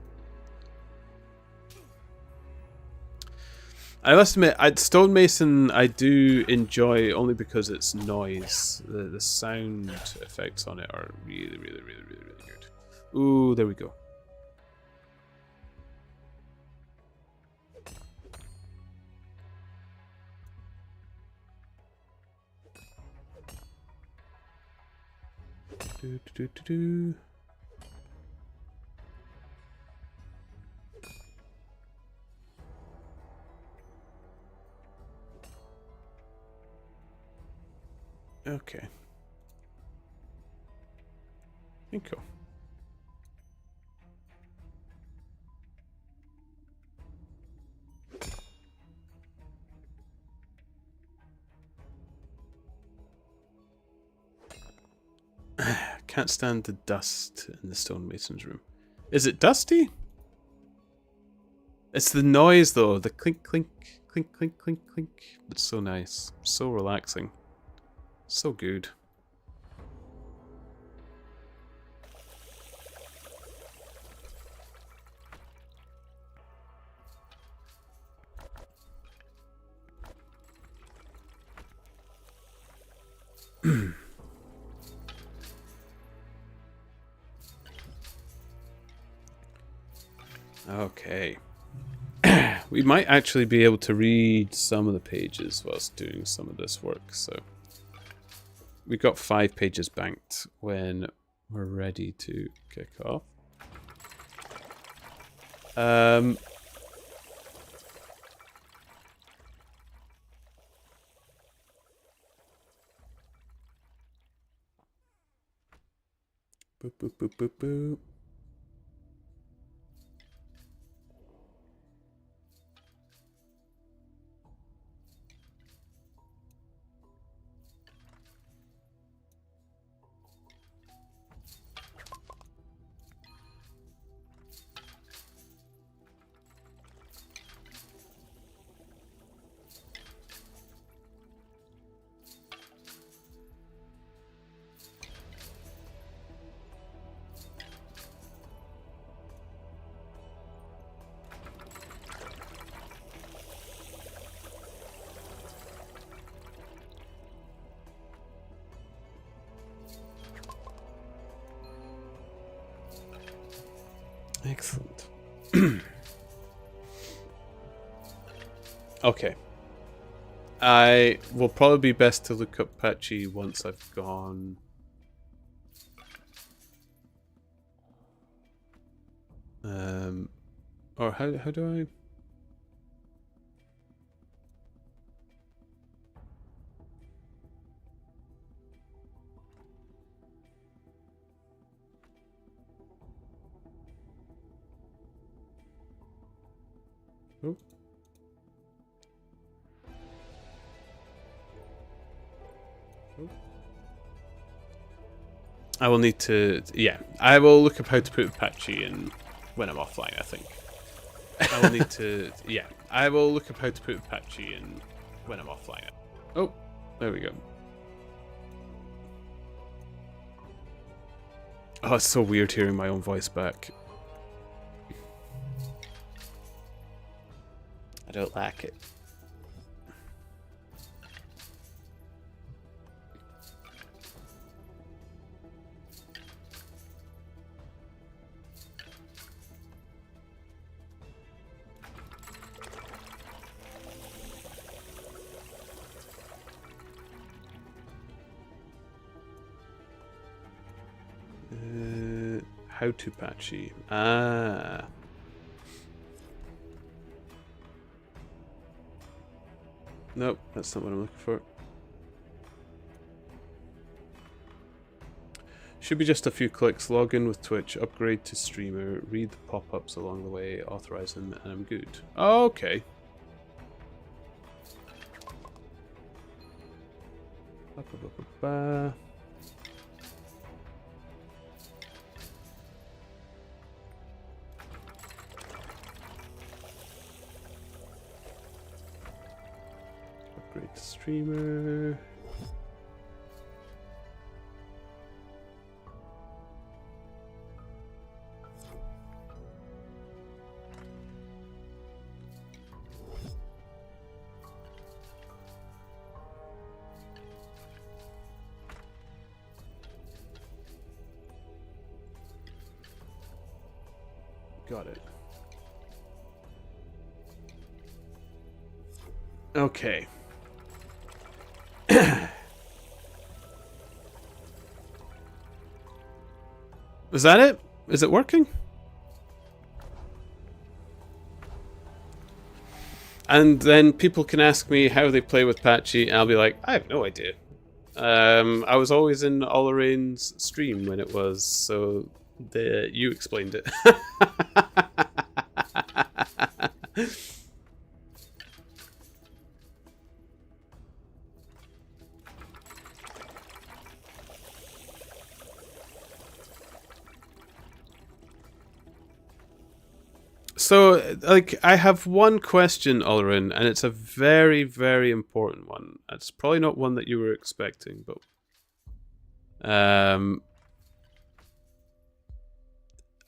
I must admit, Stonemason I do enjoy only because it's noise. The sound effects on it are really, really, really, really, really good. Ooh, there we go. Do, do, do, do, do. Okay. Cool. Can't stand the dust in the stonemason's room. Is it dusty? It's the noise though, the clink clink clink clink clink clink. It's so nice, so relaxing, so good. Okay. We might actually be able to read some of the pages whilst doing some of this work, so we got 5 pages banked when we're ready to kick off. Boop boop boop boop boop. Excellent. Okay. I will probably be best to look up Patchy once I've gone. Or how do I? Oh. Oh. I will need to, yeah, I will look up how to put Patchy in when I'm offline, I think. I will need to, yeah, I will look up how to put Patchy in when I'm offline. Oh, there we go. Oh, it's so weird hearing my own voice back. I don't like it. How to Patchy. Ah. Nope, that's not what I'm looking for. Should be just a few clicks. Log in with Twitch, upgrade to streamer, read the pop-ups along the way, authorize them, and I'm good. Oh, okay. Ba-ba-ba-ba-ba. Upgrade to streamer. Got it. Okay. Is that it? Is it working? And then people can ask me how they play with Patchy, and I'll be like, I have no idea. I was always in Olarain's stream when it was, so you explained it. So, like, I have one question, Ulrin, and it's a very, very important one. It's probably not one that you were expecting, but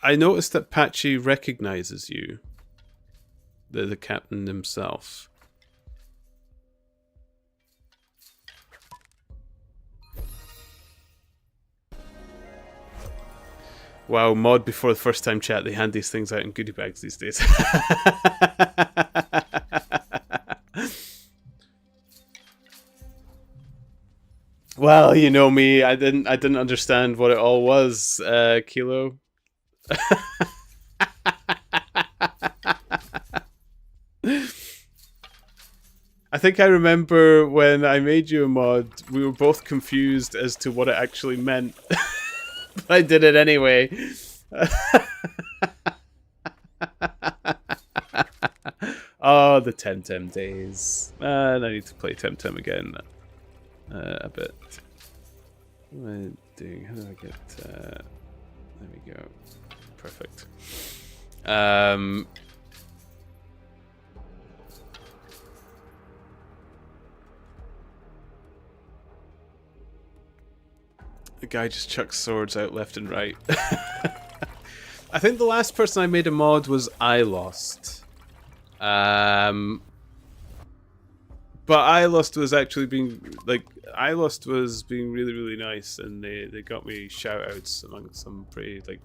I noticed that Patchy recognizes you, the captain himself. Wow, mod before the first time chat, they hand these things out in goodie bags these days. Well, you know me, I didn't understand what it all was, Kilo. I think I remember when I made you a mod, we were both confused as to what it actually meant. But I did it anyway. Oh, the Temtem days. And I need to play Temtem again a bit. What am I doing? How do I get... there we go. Perfect. The guy just chucks swords out left and right. I think the last person I made a mod was I Lost. But I Lost was actually being really, really nice, and they got me shout outs among some pretty like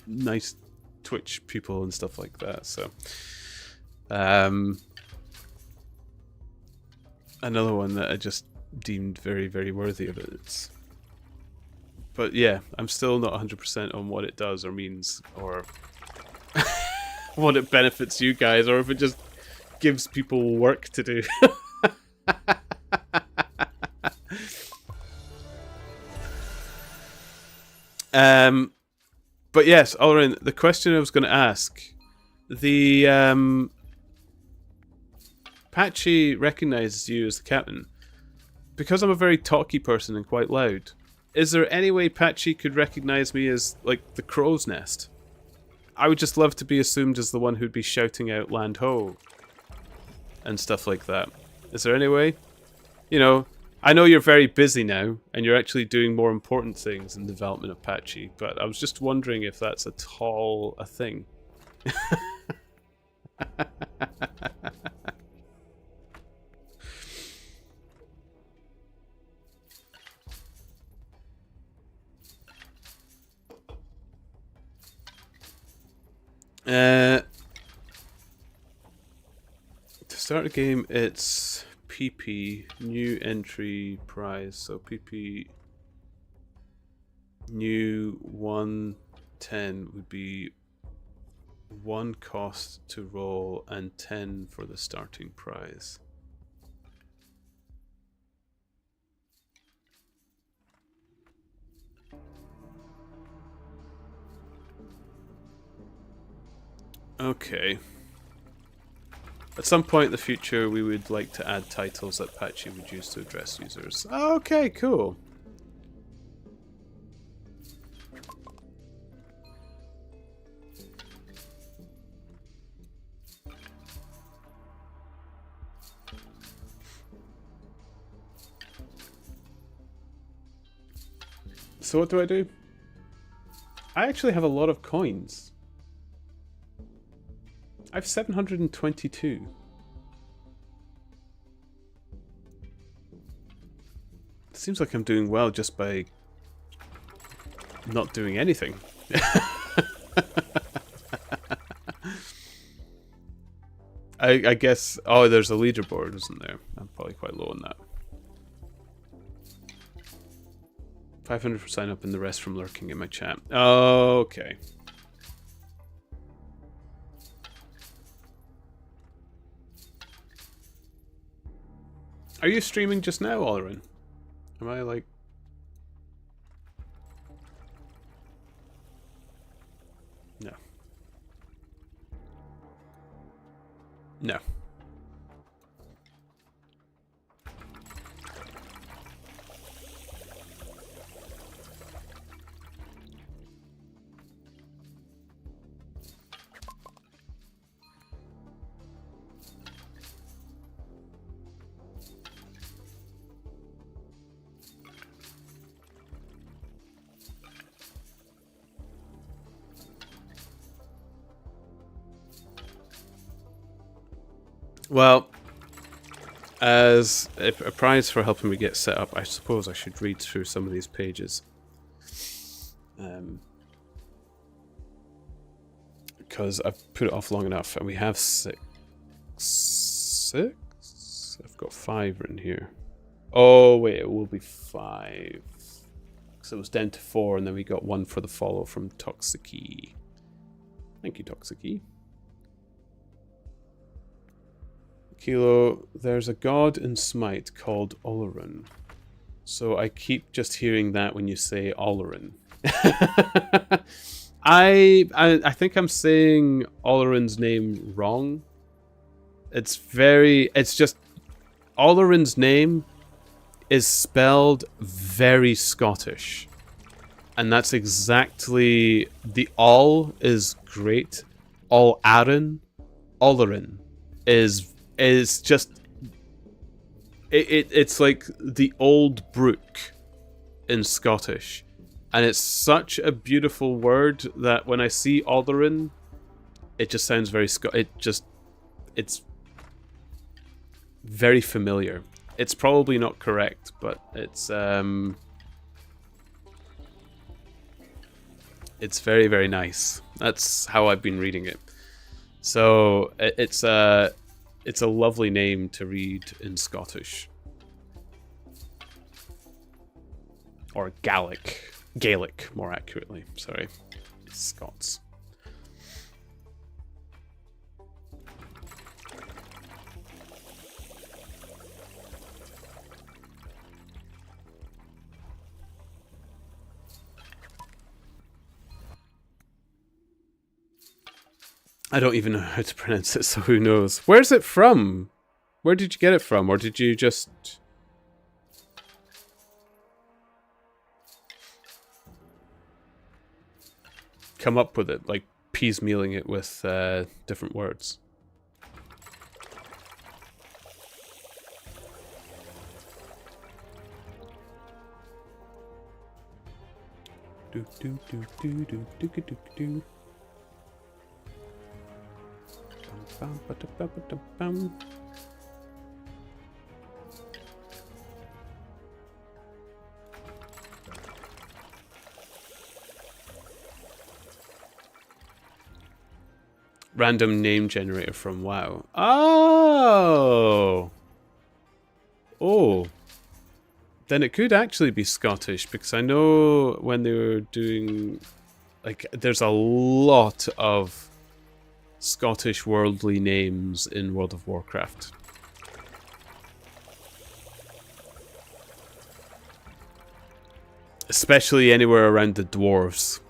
nice Twitch people and stuff like that. So another one that I just deemed very, very worthy of it. But yeah, I'm still not 100% on what it does or means, or what it benefits you guys, or if it just gives people work to do. But yes, Ulrin, the question I was going to ask, the Patchy recognizes you as the captain. Because I'm a very talky person and quite loud, is there any way Patchy could recognize me as, like, the crow's nest? I would just love to be assumed as the one who'd be shouting out land ho and stuff like that. Is there any way? You know, I know you're very busy now, and you're actually doing more important things in the development of Patchy, but I was just wondering if that's at all a thing. To start a game, it's PP, new entry prize. So PP, new 110 would be 1 cost to roll and 10 for the starting prize. Okay. At some point in the future, we would like to add titles that Patchy would use to address users. Okay, cool. So what do? I actually have a lot of coins. I have 722. It seems like I'm doing well just by not doing anything. I guess... Oh, there's a leaderboard, isn't there? I'm probably quite low on that. 500 for sign up and the rest from lurking in my chat. Okay. Are you streaming just now, Olrin? Am I like... No. No. Well, as a prize for helping me get set up, I suppose I should read through some of these pages. Because I've put it off long enough, and we have six? I've got 5 written here. Oh, wait, it will be 5. So it was down to 4, and then we got 1 for the follow from Toxiki. Thank you, Toxiki. Kilo, there's a god in Smite called Oleron. So I keep just hearing that when you say Oleron. I think I'm saying Oleron's name wrong. It's just Oleron's name is spelled very Scottish. And that's exactly, the all is great. All Aaron, Oleron is just, it's like the old brook in Scottish. And it's such a beautiful word that when I see Oleron, it just sounds very it's very familiar. It's probably not correct, but it's very, very nice. That's how I've been reading it. So it's a lovely name to read in Scottish. Or Gaelic, more accurately. Sorry. It's Scots. I don't even know how to pronounce it, so who knows? Where's it from? Where did you get it from? Or did you just... come up with it, like piecemealing it with different words? Do do do do do do do do do. Bum ba da ba ba da bum. Random name generator from WoW. Oh! Oh. Then it could actually be Scottish, because I know when they were doing... like, there's a lot of Scottish worldly names in World of Warcraft. Especially anywhere around the dwarves.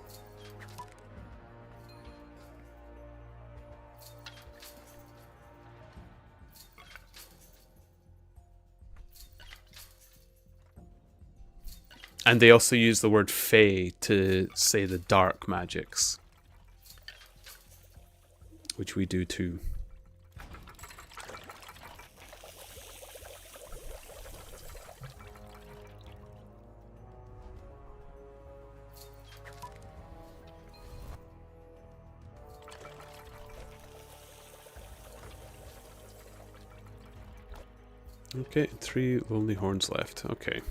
And they also use the word Fae to say the dark magics. Which we do too. Okay, 3 lonely horns left. Okay.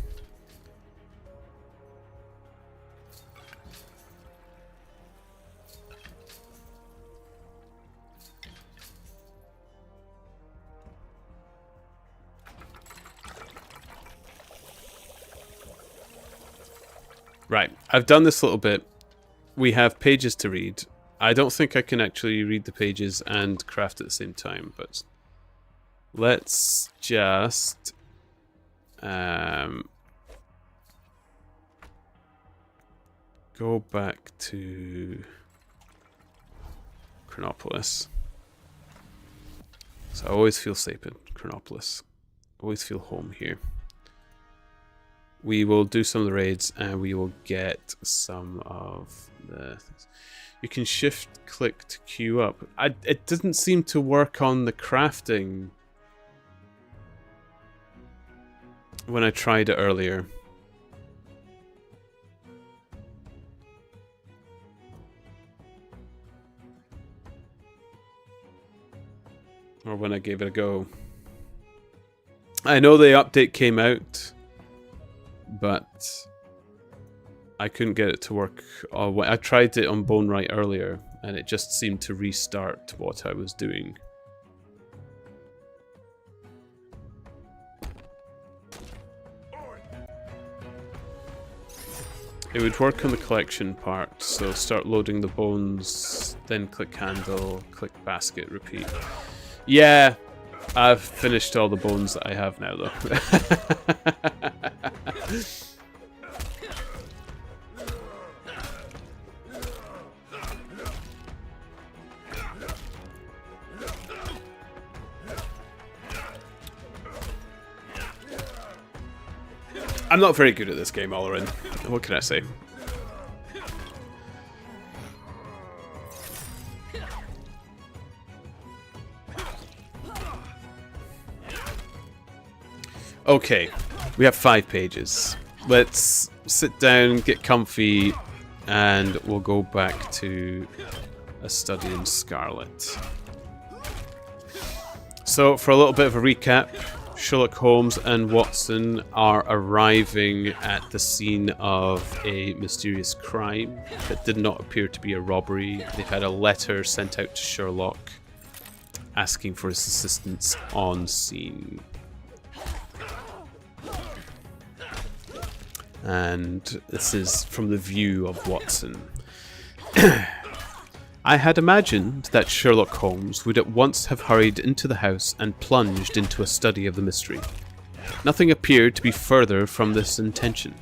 Right, I've done this a little bit. We have pages to read. I don't think I can actually read the pages and craft at the same time, but let's just go back to Chronopolis. So I always feel safe in Chronopolis. Always feel home here. We will do some of the raids and we will get some of the things. You can shift click to queue up. It didn't seem to work on the crafting when I tried it earlier. Or when I gave it a go. I know the update came out, but I couldn't get it to work. I tried it on Bone Right earlier, and it just seemed to restart what I was doing. It would work on the collection part, so start loading the bones, then click handle, click basket, repeat. Yeah, I've finished all the bones that I have now, though. I'm not very good at this game, Olarin. What can I say? Okay, we have 5 pages. Let's sit down, get comfy, and we'll go back to A Study in Scarlet. So, for a little bit of a recap, Sherlock Holmes and Watson are arriving at the scene of a mysterious crime that did not appear to be a robbery. They've had a letter sent out to Sherlock asking for his assistance on scene. And this is from the view of Watson. I had imagined that Sherlock Holmes would at once have hurried into the house and plunged into a study of the mystery. Nothing appeared to be further from this intention.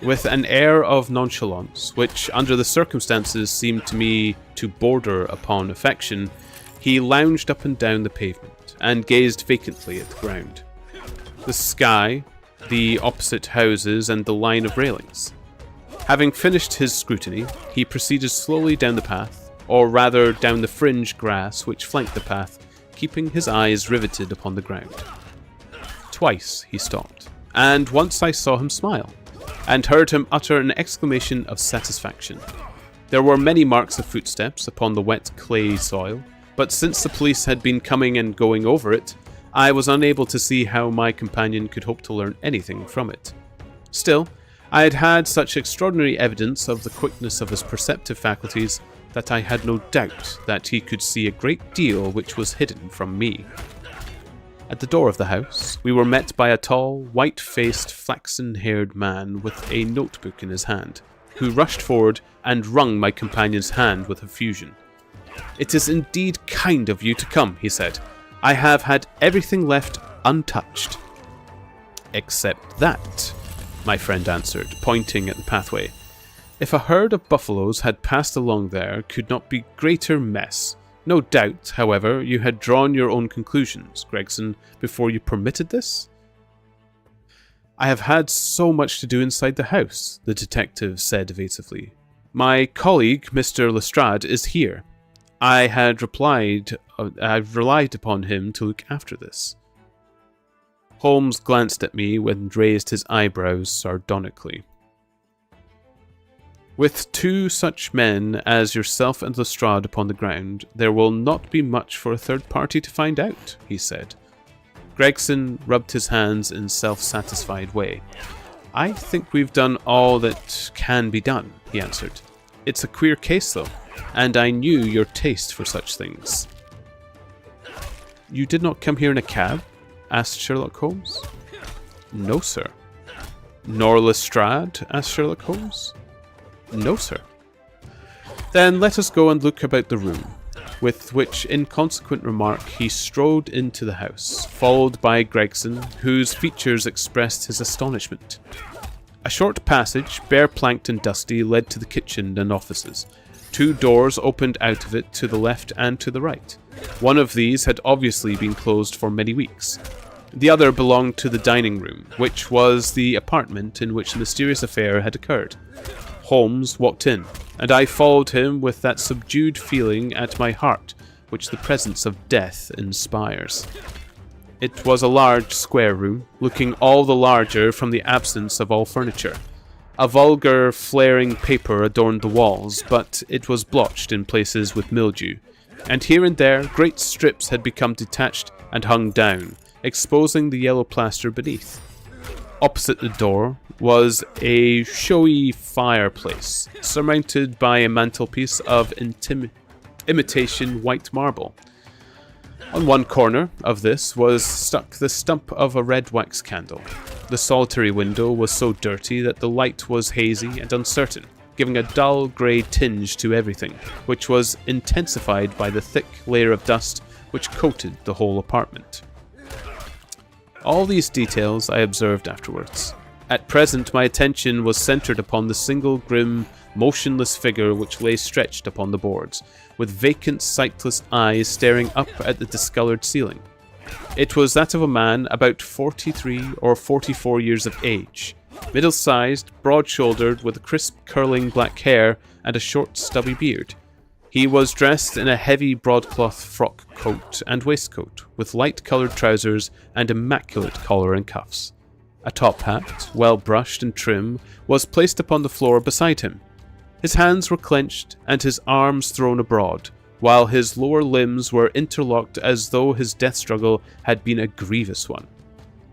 With an air of nonchalance, which under the circumstances seemed to me to border upon affection, he lounged up and down the pavement and gazed vacantly at the ground. The sky, the opposite houses, and the line of railings. Having finished his scrutiny, he proceeded slowly down the path, or rather down the fringe grass which flanked the path, keeping his eyes riveted upon the ground. Twice he stopped, and once I saw him smile, and heard him utter an exclamation of satisfaction. There were many marks of footsteps upon the wet clay soil, but since the police had been coming and going over it, I was unable to see how my companion could hope to learn anything from it. Still, I had had such extraordinary evidence of the quickness of his perceptive faculties that I had no doubt that he could see a great deal which was hidden from me. At the door of the house, we were met by a tall, white-faced, flaxen-haired man with a notebook in his hand, who rushed forward and wrung my companion's hand with effusion. "It is indeed kind of you to come," he said. "I have had everything left untouched." "Except that," my friend answered, pointing at the pathway. "If a herd of buffaloes had passed along there, could not be greater mess. No doubt, however, you had drawn your own conclusions, Gregson, before you permitted this?" "I have had so much to do inside the house," the detective said evasively. "My colleague, Mr. Lestrade, is here. I've relied upon him to look after this." Holmes glanced at me and raised his eyebrows sardonically. "With 2 such men as yourself and Lestrade upon the ground, there will not be much for a third party to find out," he said. Gregson rubbed his hands in self-satisfied way. "I think we've done all that can be done," he answered. "It's a queer case, though, and I knew your taste for such things." "You did not come here in a cab?" asked Sherlock Holmes. "No, sir." "Nor Lestrade?" asked Sherlock Holmes. "No, sir." "Then let us go and look about the room," with which inconsequent remark he strode into the house, followed by Gregson, whose features expressed his astonishment. A short passage, bare-planked and dusty, led to the kitchen and offices. 2 doors opened out of it to the left and to the right. One of these had obviously been closed for many weeks. The other belonged to the dining room, which was the apartment in which the mysterious affair had occurred. Holmes walked in, and I followed him with that subdued feeling at my heart which the presence of death inspires. It was a large square room, looking all the larger from the absence of all furniture. A vulgar, flaring paper adorned the walls, but it was blotched in places with mildew, and here and there great strips had become detached and hung down, exposing the yellow plaster beneath. Opposite the door was a showy fireplace, surmounted by a mantelpiece of imitation white marble. On one corner of this was stuck the stump of a red wax candle. The solitary window was so dirty that the light was hazy and uncertain, giving a dull grey tinge to everything, which was intensified by the thick layer of dust which coated the whole apartment. All these details I observed afterwards. At present my attention was centred upon the single grim, motionless figure which lay stretched upon the boards, with vacant, sightless eyes staring up at the discoloured ceiling. It was that of a man about 43 or 44 years of age, middle-sized, broad-shouldered, with crisp curling black hair and a short stubby beard. He was dressed in a heavy broadcloth frock coat and waistcoat, with light-coloured trousers and immaculate collar and cuffs. A top hat, well brushed and trim, was placed upon the floor beside him. His hands were clenched and his arms thrown abroad, while his lower limbs were interlocked as though his death struggle had been a grievous one.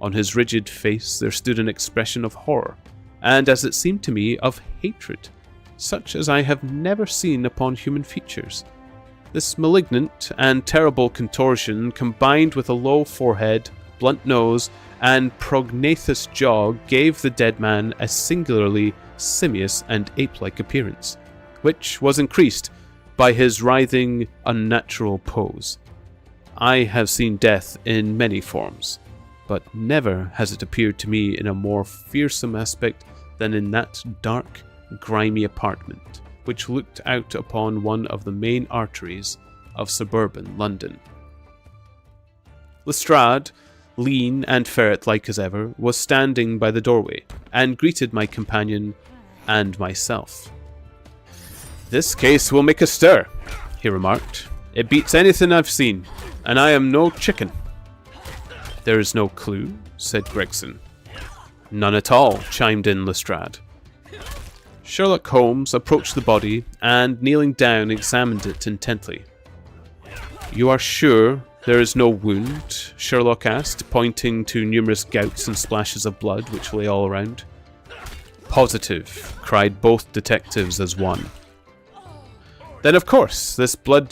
On his rigid face there stood an expression of horror, and as it seemed to me, of hatred, such as I have never seen upon human features. This malignant and terrible contortion, combined with a low forehead, blunt nose, and prognathous jaw, gave the dead man a singularly simious and ape-like appearance, which was increased by his writhing, unnatural pose. I have seen death in many forms, but never has it appeared to me in a more fearsome aspect than in that dark, grimy apartment, which looked out upon one of the main arteries of suburban London. Lestrade, lean and ferret-like as ever, was standing by the doorway, and greeted my companion and myself. "This case will make a stir," he remarked. "It beats anything I've seen, and I am no chicken." "There is no clue?" said Gregson. "None at all," chimed in Lestrade. Sherlock Holmes approached the body and, kneeling down, examined it intently. "You are sure there is no wound?" Sherlock asked, pointing to numerous gouts and splashes of blood which lay all around. "Positive," cried both detectives as one. "Then of course this blood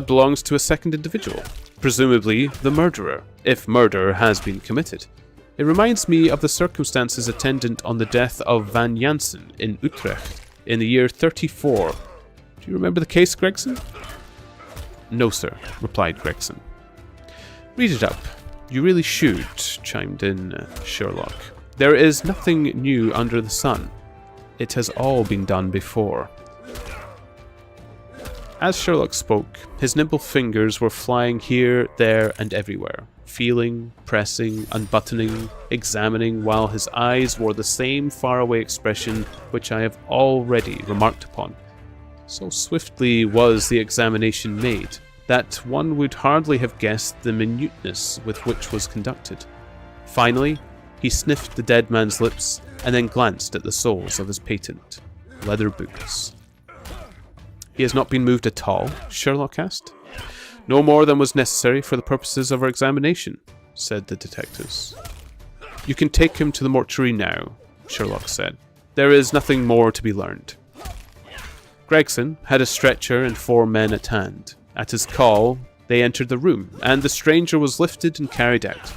belongs to a second individual, presumably the murderer, if murder has been committed. It reminds me of the circumstances attendant on the death of Van Jansen in Utrecht in the year 34. Do you remember the case, Gregson?" "No, sir," replied Gregson. "Read it up. You really should," chimed in Sherlock. "There is nothing new under the sun. It has all been done before." As Sherlock spoke, his nimble fingers were flying here, there, and everywhere, feeling, pressing, unbuttoning, examining, while his eyes wore the same faraway expression which I have already remarked upon. So swiftly was the examination made, that one would hardly have guessed the minuteness with which was conducted. Finally, he sniffed the dead man's lips, and then glanced at the soles of his patent leather boots. "He has not been moved at all?" Sherlock asked. "No more than was necessary for the purposes of our examination," said the detectives. "You can take him to the mortuary now," Sherlock said. "There is nothing more to be learned." Gregson had a stretcher and 4 men at hand. At his call, they entered the room, and the stranger was lifted and carried out.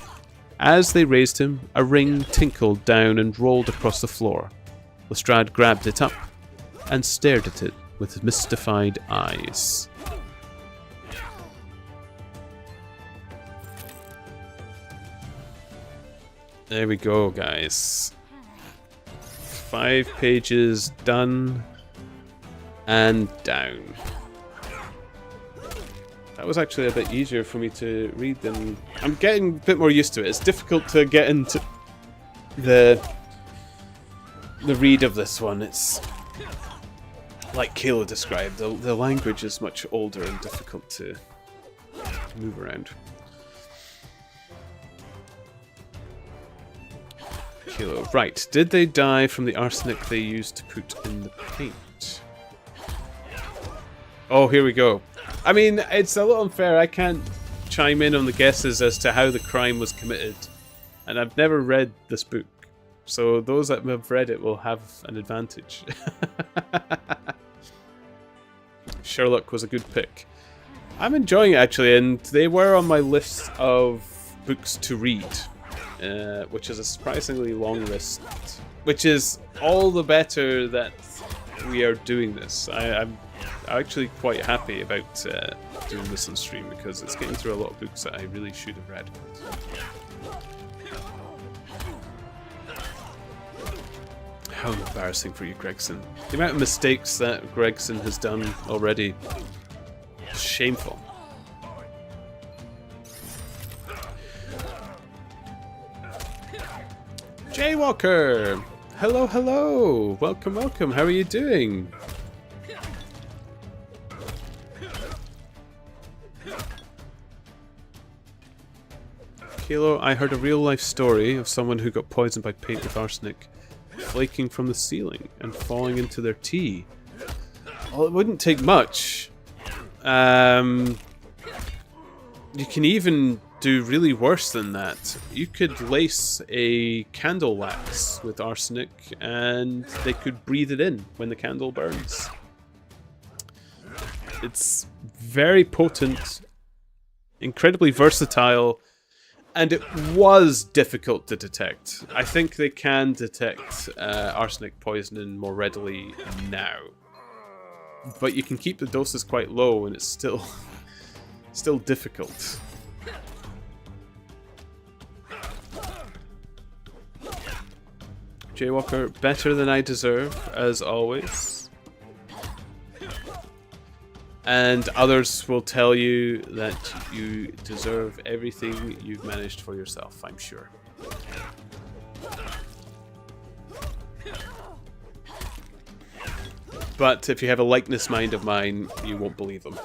As they raised him, a ring tinkled down and rolled across the floor. Lestrade grabbed it up and stared at it with mystified eyes. There we go, guys. 5 pages done and down. That was actually a bit easier for me to read than... I'm getting a bit more used to it. It's difficult to get into the read of this one. It's like Kayla described, the language is much older and difficult to move around. Kilo. Right, did they die from the arsenic they used to put in the paint? Oh, here we go. I mean, it's a little unfair. I can't chime in on the guesses as to how the crime was committed. And I've never read this book. So those that have read it will have an advantage. Sherlock was a good pick. I'm enjoying it, actually, and they were on my list of books to read, which is a surprisingly long list, which is all the better that we are doing this. I'm actually quite happy about doing this on stream, because it's getting through a lot of books that I really should have read. How embarrassing for you, Gregson. The amount of mistakes that Gregson has done already. Shameful. Jaywalker! Hello, hello! Welcome, welcome. How are you doing? Kilo, I heard a real life story of someone who got poisoned by paint with arsenic, flaking from the ceiling and falling into their tea. Well, it wouldn't take much. You can even do really worse than that. You could lace a candle wax with arsenic and they could breathe it in when the candle burns. It's very potent, incredibly versatile, and it was difficult to detect. I think they can detect arsenic poisoning more readily now. But you can keep the doses quite low and it's still difficult. Jaywalker, better than I deserve, as always. And others will tell you that you deserve everything you've managed for yourself, I'm sure. But if you have a likeness mind of mine, you won't believe them.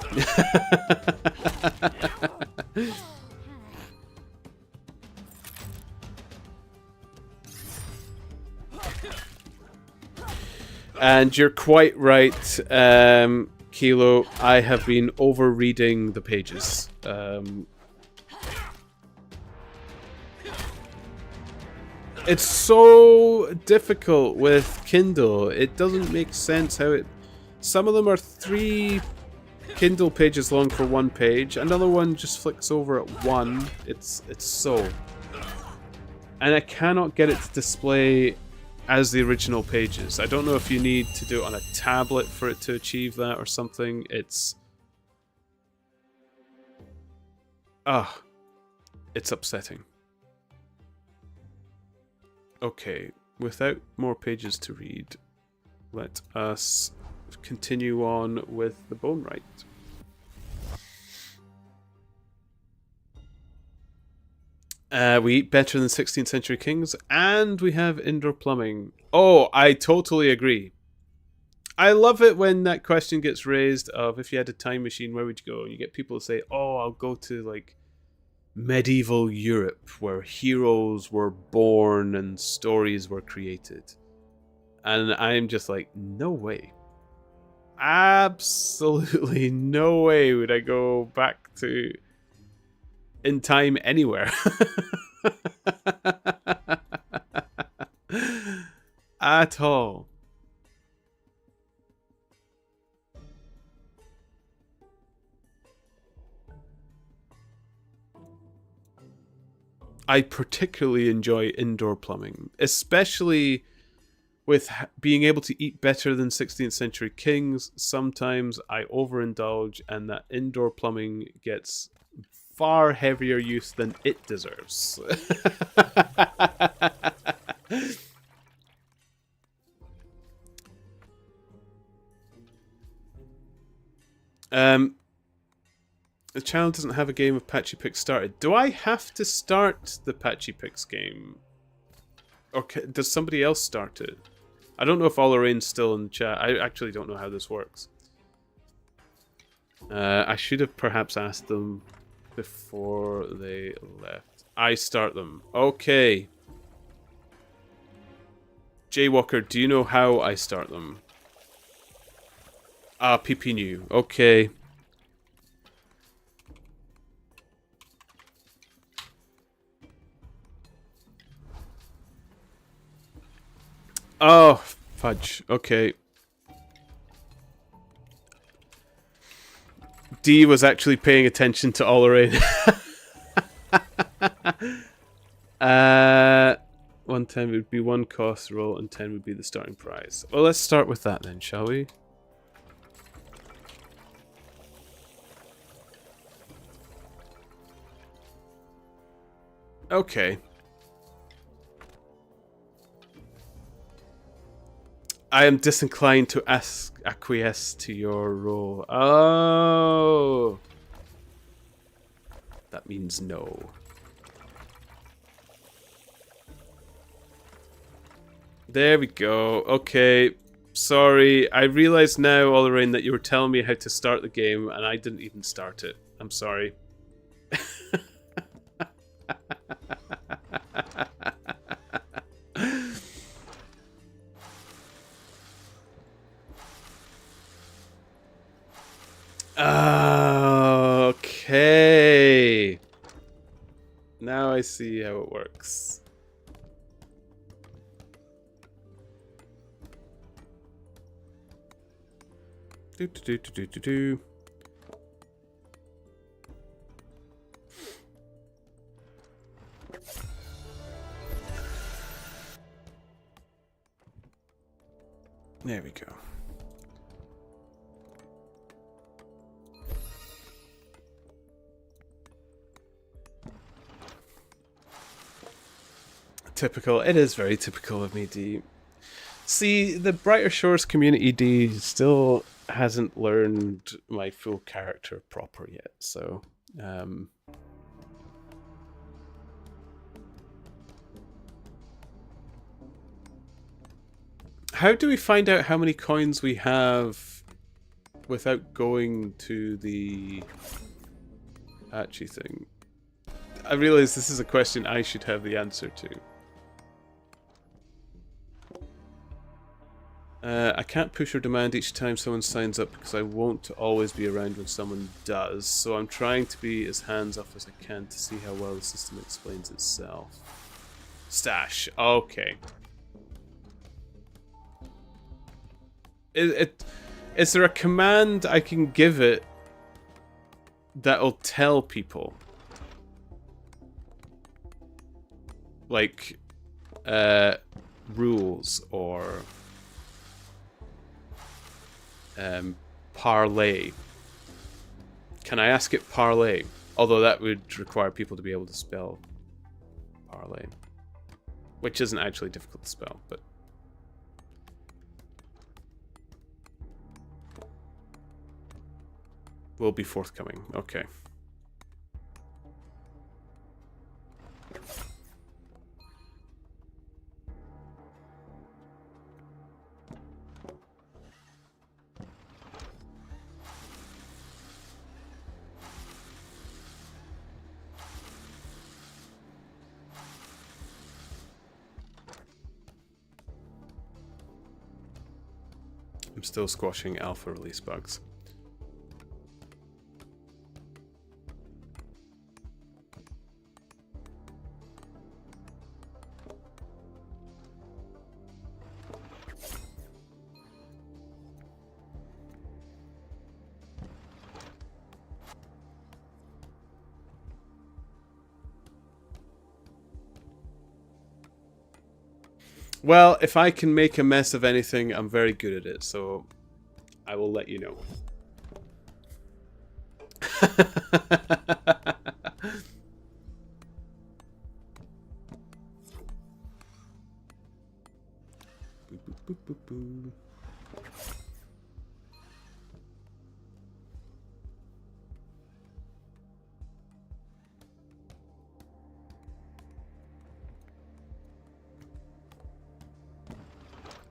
And you're quite right, Kilo. I have been over-reading the pages. It's so difficult with Kindle. It doesn't make sense how it... Some of them are 3 Kindle pages long for one page. Another one just flicks over at 1. It's so... And I cannot get it to display as the original pages. I don't know if you need to do it on a tablet for it to achieve that or something. It's... it's upsetting. Okay, without more pages to read, let us continue on with the bone right. We eat better than 16th century kings, and we have indoor plumbing. Oh, I totally agree. I love it when that question gets raised of, if you had a time machine, where would you go? And you get people to say, oh, I'll go to, like, medieval Europe, where heroes were born and stories were created. And I'm just like, no way. Absolutely no way would I go back to... in time anywhere. At all. I particularly enjoy indoor plumbing, especially with being able to eat better than 16th century kings. Sometimes I overindulge and that indoor plumbing gets far heavier use than it deserves. The channel doesn't have a game of Patchy Picks started. Do I have to start the Patchy Picks game? Or does somebody else start it? I don't know if Oloraine's still in the chat. I actually don't know how this works. I should have perhaps asked them before they left. I start them. Okay. Jaywalker, do you know how I start them? Ah, PP new. Okay. Oh, fudge. Okay. D was actually paying attention to Oleraine. 110 would be one cost roll, and 10 would be the starting price. Well, let's start with that then, shall we? Okay. I am disinclined to acquiesce to your role. Oh. That means no. There we go. Okay. Sorry. I realize now, Oleraine, that you were telling me how to start the game, and I didn't even start it. I'm sorry. Okay. Now I see how it works. Do do do do do do. There we go. Typical. It is very typical of me, D. See, the Brighter Shores community, D, still hasn't learned my full character proper yet, so... How do we find out how many coins we have without going to the Hatchy thing? I realize this is a question I should have the answer to. I can't push or demand each time someone signs up because I won't always be around when someone does, so I'm trying to be as hands-off as I can to see how well the system explains itself. Stash. Okay. Is there a command I can give it that'll tell people? Like, rules or parlay. Can I ask it parlay? Although that would require people to be able to spell parlay, which isn't actually difficult to spell, but will be forthcoming. Okay. I'm still squashing alpha release bugs. Well, if I can make a mess of anything, I'm very good at it, so I will let you know. Boop, boop, boop, boop.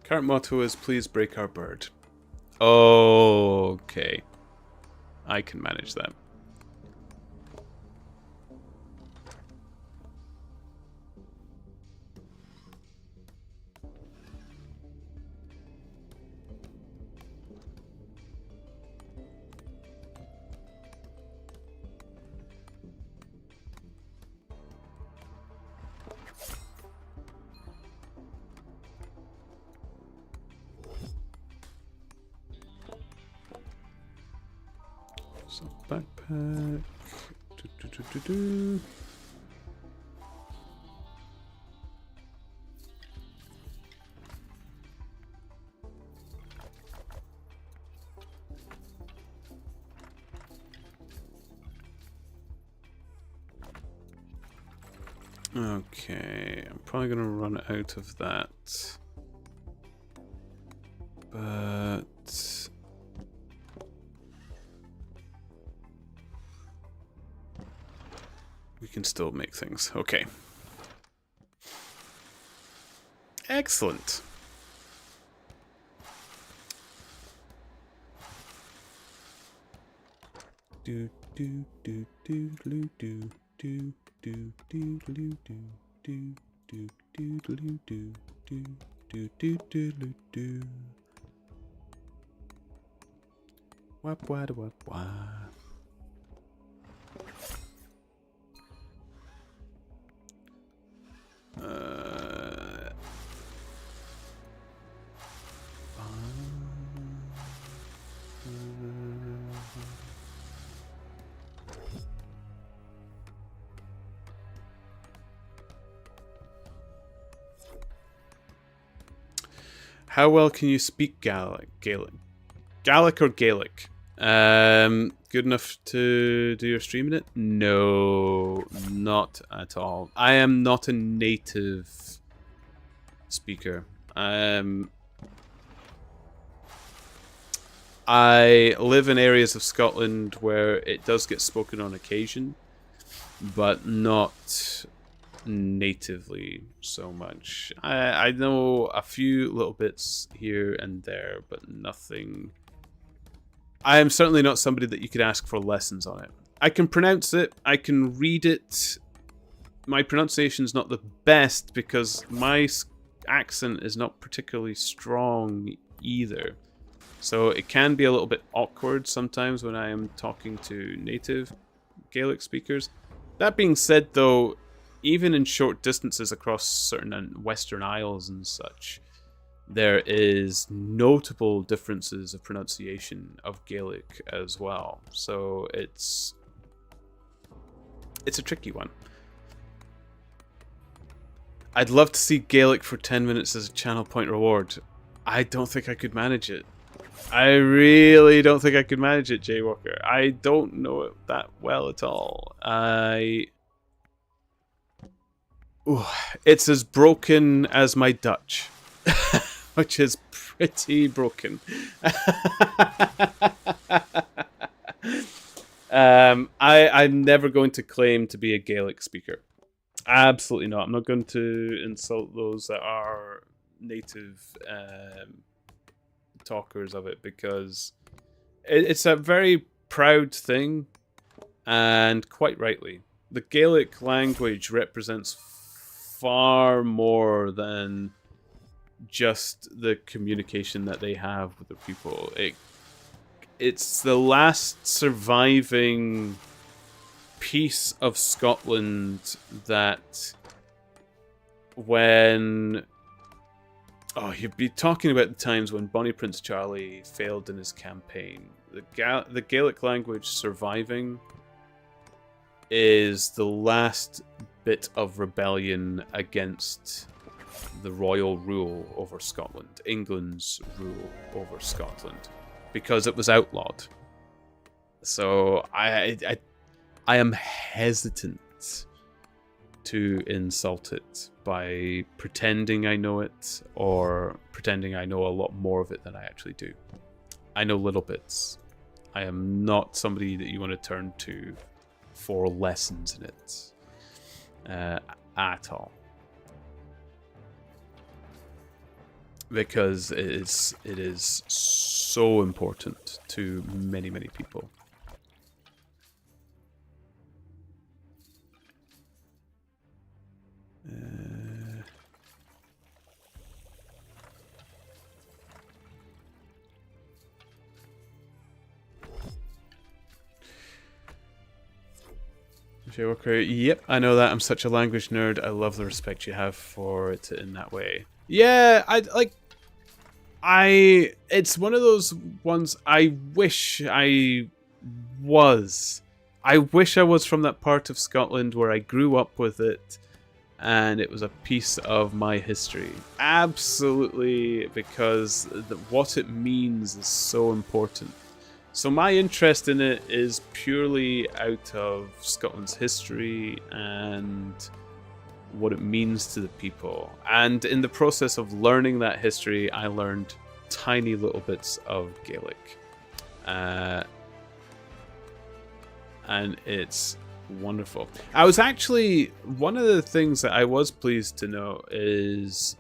Current motto is please break our bird. Okay. I can manage that. So backpack. Do. Okay, I'm probably going to run out of that. But we can still make things. Okay. Excellent. Do do do do do do do do do do do do do do do do do do do do. Wap wap wap wap. How well can you speak Gaelic? Gaelic or Gaelic? Good enough to do your stream in it? No, not at all. I am not a native speaker. I live in areas of Scotland where it does get spoken on occasion, but not natively so much. I know a few little bits here and there, but nothing. I am certainly not somebody that you could ask for lessons on it. I can pronounce it, I can read it. My pronunciation's not the best because my accent is not particularly strong either. So it can be a little bit awkward sometimes when I am talking to native Gaelic speakers. That being said though, even in short distances across certain Western Isles and such, there is notable differences of pronunciation of Gaelic as well. So it's a tricky one. I'd love to see Gaelic for 10 minutes as a channel point reward. I don't think I could manage it. I really don't think I could manage it, Jaywalker. I don't know it that well at all. It's as broken as my Dutch, which is pretty broken. I'm never going to claim to be a Gaelic speaker. Absolutely not. I'm not going to insult those that are native talkers of it because it's a very proud thing, and quite rightly. The Gaelic language represents far more than just the communication that they have with the people. It's the last surviving piece of Scotland that when... Oh, you'd be talking about the times when Bonnie Prince Charlie failed in his campaign. The Gaelic language surviving is the last bit of rebellion against the royal rule over Scotland, England's rule over Scotland, because it was outlawed. So I am hesitant to insult it by pretending I know it or pretending I know a lot more of it than I actually do. I know little bits. I am not somebody that you want to turn to for lessons in it at all. Because it is so important to many, many people. Jaywalker, yep, I know that. I'm such a language nerd. I love the respect you have for it in that way. Yeah, it's one of those ones I wish I was. I wish I was from that part of Scotland where I grew up with it and it was a piece of my history. Absolutely, because what it means is so important. So my interest in it is purely out of Scotland's history and what it means to the people. And in the process of learning that history, I learned tiny little bits of Gaelic. And it's wonderful. I was actually, one of the things that I was pleased to know is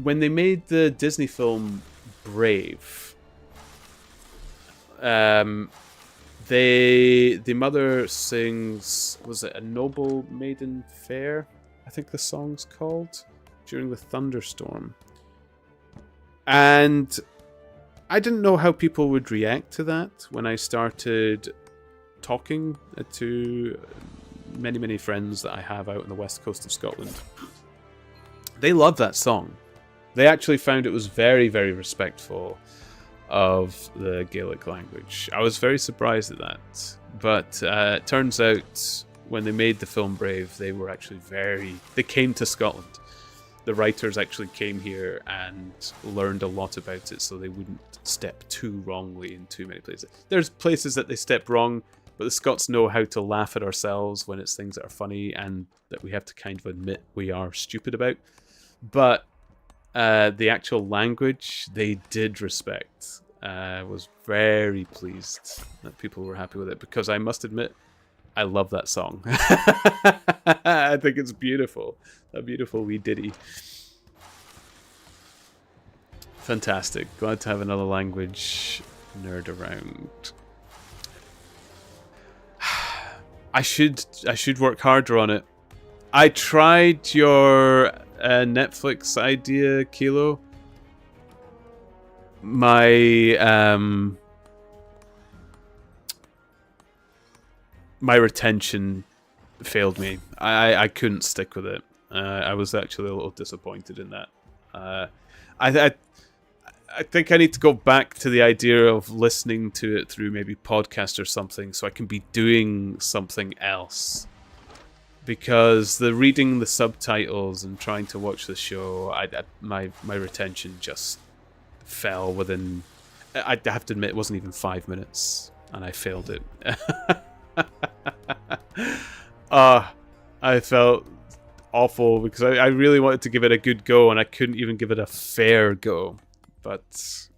when they made the Disney film Brave, the mother sings, was it A Noble Maiden Fair? I think the song's called, during the thunderstorm. And I didn't know how people would react to that when I started talking to many, many friends that I have out on the west coast of Scotland. They love that song. They actually found it was very, very respectful of the Gaelic language. I was very surprised at that. But it turns out when they made the film Brave, they were actually they came to Scotland. The writers actually came here and learned a lot about it so they wouldn't step too wrongly in too many places. There's places that they step wrong, but the Scots know how to laugh at ourselves when it's things that are funny and that we have to kind of admit we are stupid about. But the actual language, they did respect. I was very pleased that people were happy with it because I must admit, I love that song. I think it's beautiful. A beautiful wee ditty. Fantastic. Glad to have another language nerd around. I should work harder on it. I tried your Netflix idea, Kilo. My retention failed me. I couldn't stick with it. I was actually a little disappointed in that. I think I need to go back to the idea of listening to it through maybe podcast or something, so I can be doing something else. Because the reading the subtitles and trying to watch the show, my retention just fell within. I have to admit, it wasn't even 5 minutes, and I failed it. I felt awful because I really wanted to give it a good go, and I couldn't even give it a fair go. But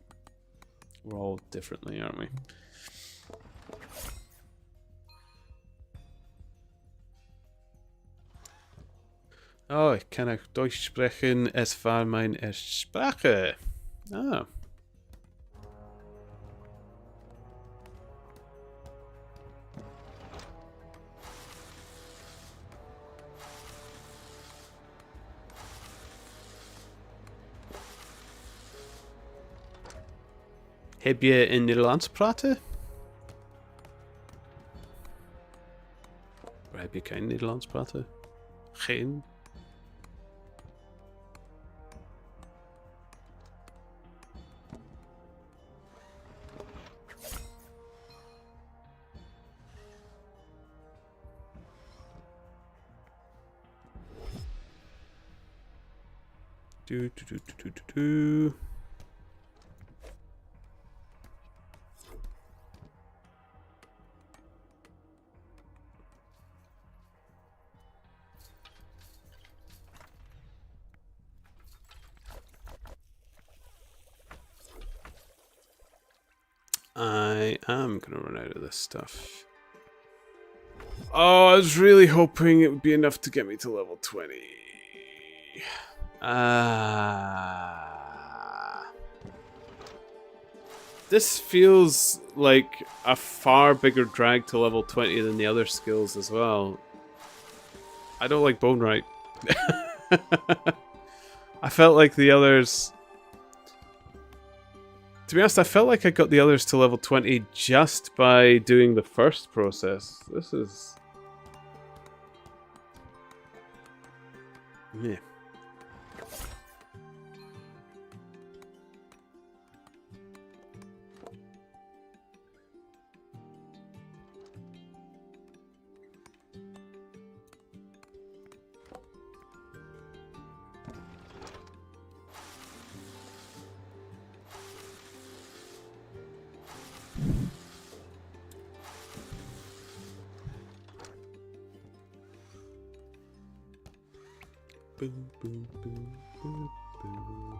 we're all differently, aren't we? Oh, ich kann auch Deutsch sprechen. Es war meine erste Sprache. Ah. Heb je in Nederlands praten? Of heb je geen Nederlands praten? Geen? Do. I am gonna run out of this stuff. Oh, I was really hoping it would be enough to get me to level 20. This feels like a far bigger drag to level 20 than the other skills as well. I don't like Bone Right. I felt like the others... To be honest, I felt like I got the others to level 20 just by doing the first process. This is... yeah. Boom, boom, boom, boom, boom.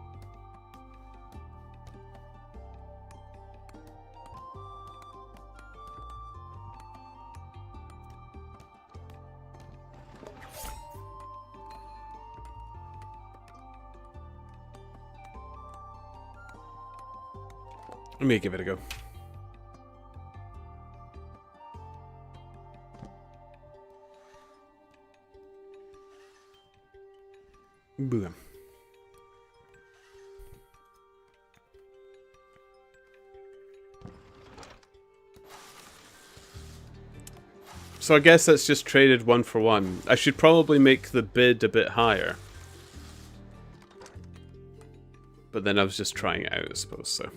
Let me give it a go. Boom. So I guess that's just traded 1 for 1. I should probably make the bid a bit higher. But then I was just trying it out, I suppose, so.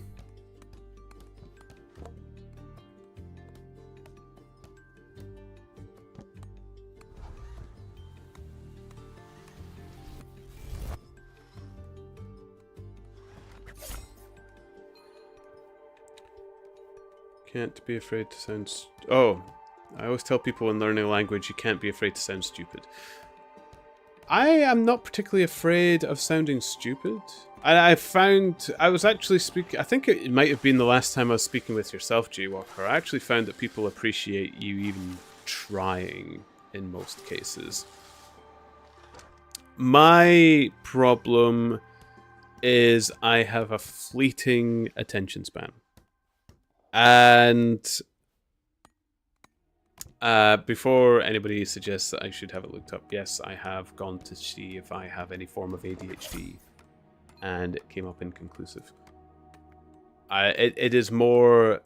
Can't be afraid to sound... Oh, I always tell people when learning a language, you can't be afraid to sound stupid. I am not particularly afraid of sounding stupid. I found... I was actually speaking... I think it might have been the last time I was speaking with yourself, Jaywalker. I actually found that people appreciate you even trying in most cases. My problem is I have a fleeting attention span. And before anybody suggests that I should have it looked up, yes, I have gone to see if I have any form of ADHD, and it came up inconclusive. It is more...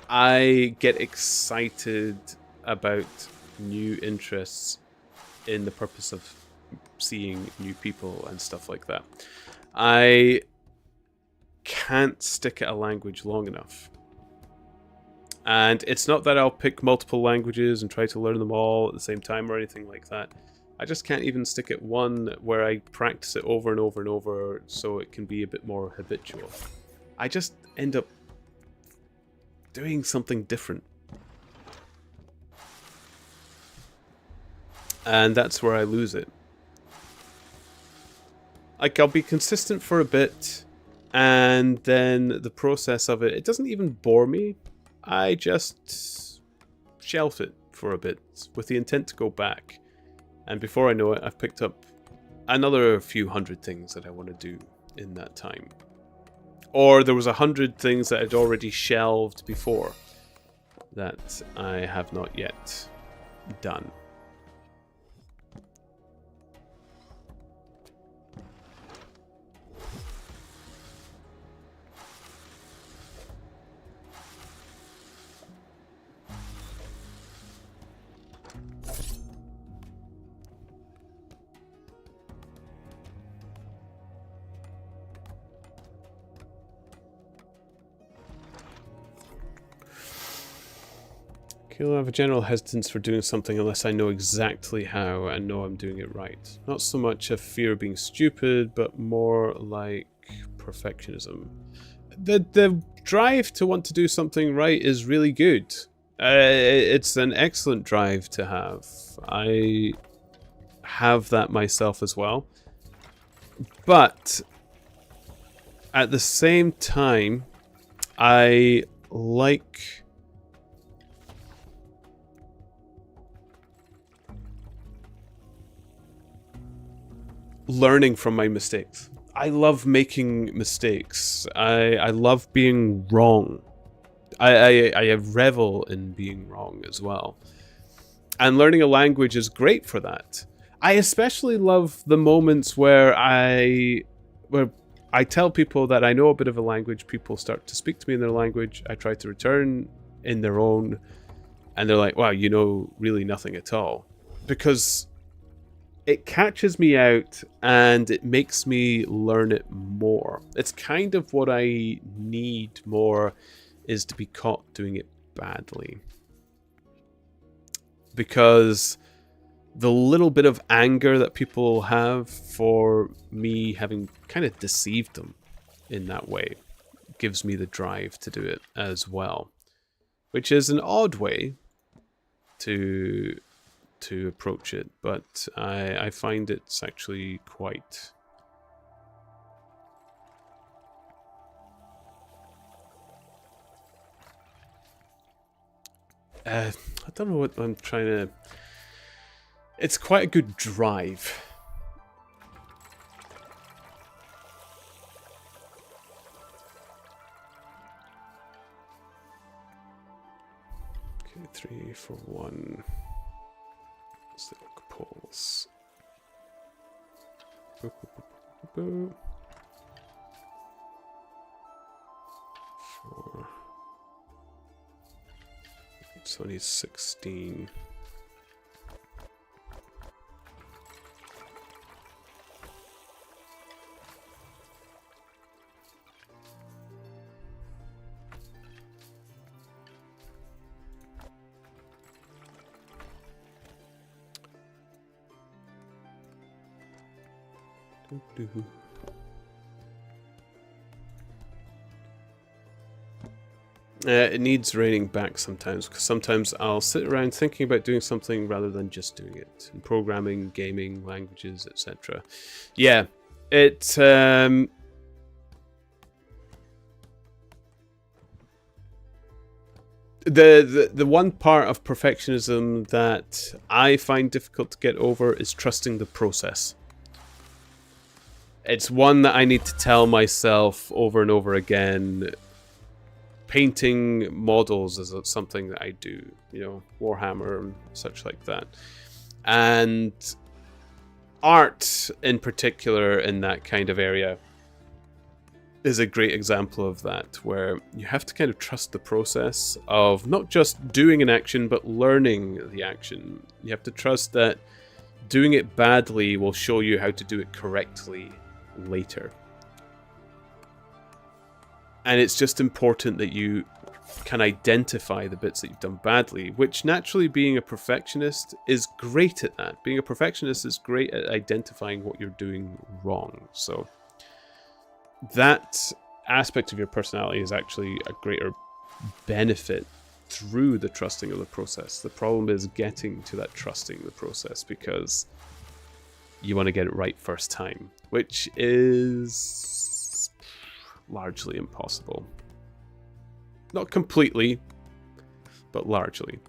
I get excited about new interests in the purpose of seeing new people and stuff like that. I can't stick at a language long enough. And it's not that I'll pick multiple languages and try to learn them all at the same time or anything like that. I just can't even stick at one where I practice it over and over and over so it can be a bit more habitual. I just end up doing something different. And that's where I lose it. Like, I'll be consistent for a bit, and then the process of it doesn't even bore me. I just shelf it for a bit with the intent to go back. And before I know it, I've picked up another few hundred things that I want to do in that time. Or there was 100 things that I'd already shelved before that I have not yet done. I have a general hesitance for doing something unless I know exactly how and know I'm doing it right. Not so much a fear of being stupid, but more like perfectionism. The drive to want to do something right is really good. It's an excellent drive to have. I have that myself as well. But at the same time, I like... learning from my mistakes. I love making mistakes. I love being wrong. I revel in being wrong as well. And learning a language is great for that. I especially love the moments where I tell people that I know a bit of a language, people start to speak to me in their language, I try to return in their own, and they're like, wow, you know really nothing at all. Because it catches me out and it makes me learn it more. It's kind of what I need more, is to be caught doing it badly. Because the little bit of anger that people have for me having kind of deceived them in that way gives me the drive to do it as well, which is an odd way to approach it, but I find it's actually quite... I don't know what I'm trying to... It's quite a good drive. Okay, 3 for 1. Let's look poles. Boop, boop, boop, boop, boop. 4. It's only 16. It needs reining back sometimes, because sometimes I'll sit around thinking about doing something rather than just doing it. In programming, gaming, languages, etc. Yeah, it... The one part of perfectionism that I find difficult to get over is trusting the process. It's one that I need to tell myself over and over again. Painting models is something that I do, you know, Warhammer and such like that. And art in particular in that kind of area is a great example of that, where you have to kind of trust the process of not just doing an action, but learning the action. You have to trust that doing it badly will show you how to do it correctly later. And it's just important that you can identify the bits that you've done badly, which naturally, being a perfectionist is great at that. Being a perfectionist is great at identifying what you're doing wrong. So that aspect of your personality is actually a greater benefit through the trusting of the process. The problem is getting to that trusting the process, because you want to get it right first time, which is largely impossible. Not completely, but largely.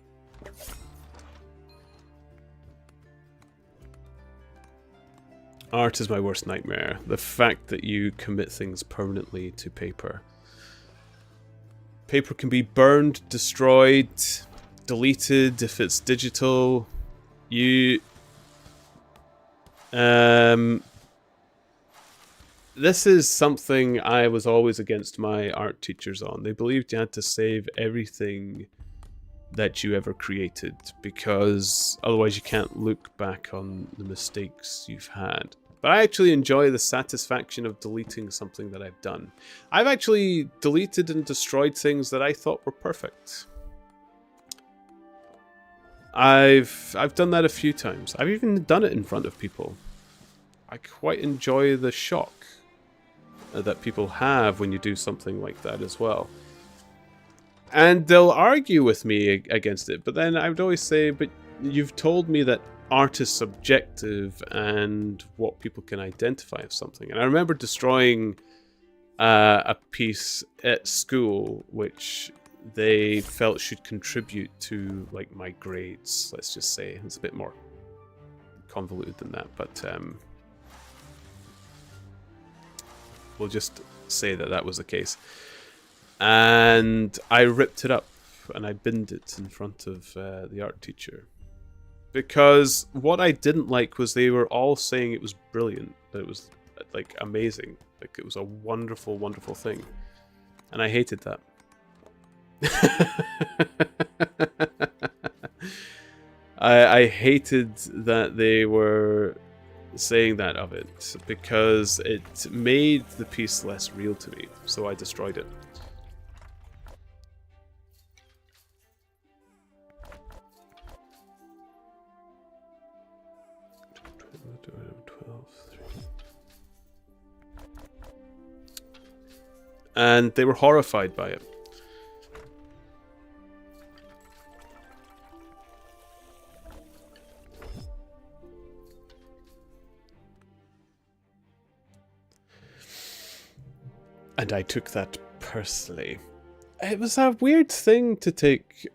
Art is my worst nightmare. The fact that you commit things permanently to paper. Paper can be burned, destroyed, deleted if it's digital. You... This is something I was always against my art teachers on. They believed you had to save everything that you ever created, because otherwise you can't look back on the mistakes you've had. But I actually enjoy the satisfaction of deleting something that I've done. I've actually deleted and destroyed things that I thought were perfect. I've done that a few times. I've even done it in front of people. I quite enjoy the shock that people have when you do something like that as well. And they'll argue with me against it, but then I would always say, but you've told me that art is subjective and what people can identify as something. And I remember destroying a piece at school which they felt should contribute to like my grades, let's just say. It's a bit more convoluted than that, but we'll just say that that was the case. And I ripped it up and I binned it in front of the art teacher. Because what I didn't like was they were all saying it was brilliant, that it was like amazing, like it was a wonderful, wonderful thing. And I hated that. I hated that they were saying that of it, because it made the piece less real to me, so I destroyed it. and they were horrified by it. And I took that personally. It was a weird thing to take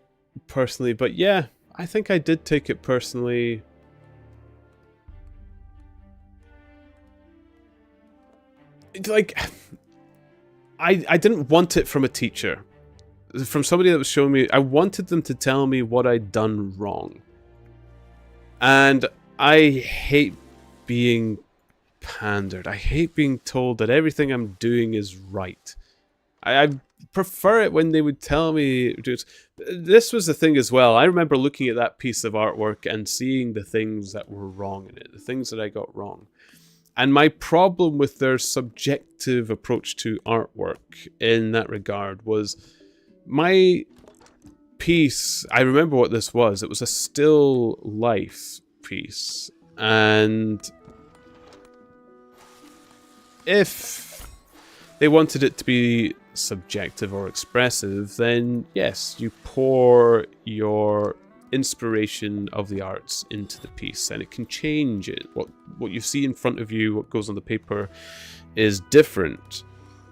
personally, but yeah, I think I did take it personally. Like, I didn't want it from a teacher. From somebody that was showing me, I wanted them to tell me what I'd done wrong. And I hate being pandered. I hate being told that everything I'm doing is right. I prefer it when they would tell me. This was the thing as well. I remember looking at that piece of artwork and seeing the things that were wrong in it, the things that I got wrong. And my problem with their subjective approach to artwork in that regard was my piece. I remember what this was. It was a still life piece. And if they wanted it to be subjective or expressive, then yes, you pour your inspiration of the arts into the piece, and it can change it. What you see in front of you, what goes on the paper, is different.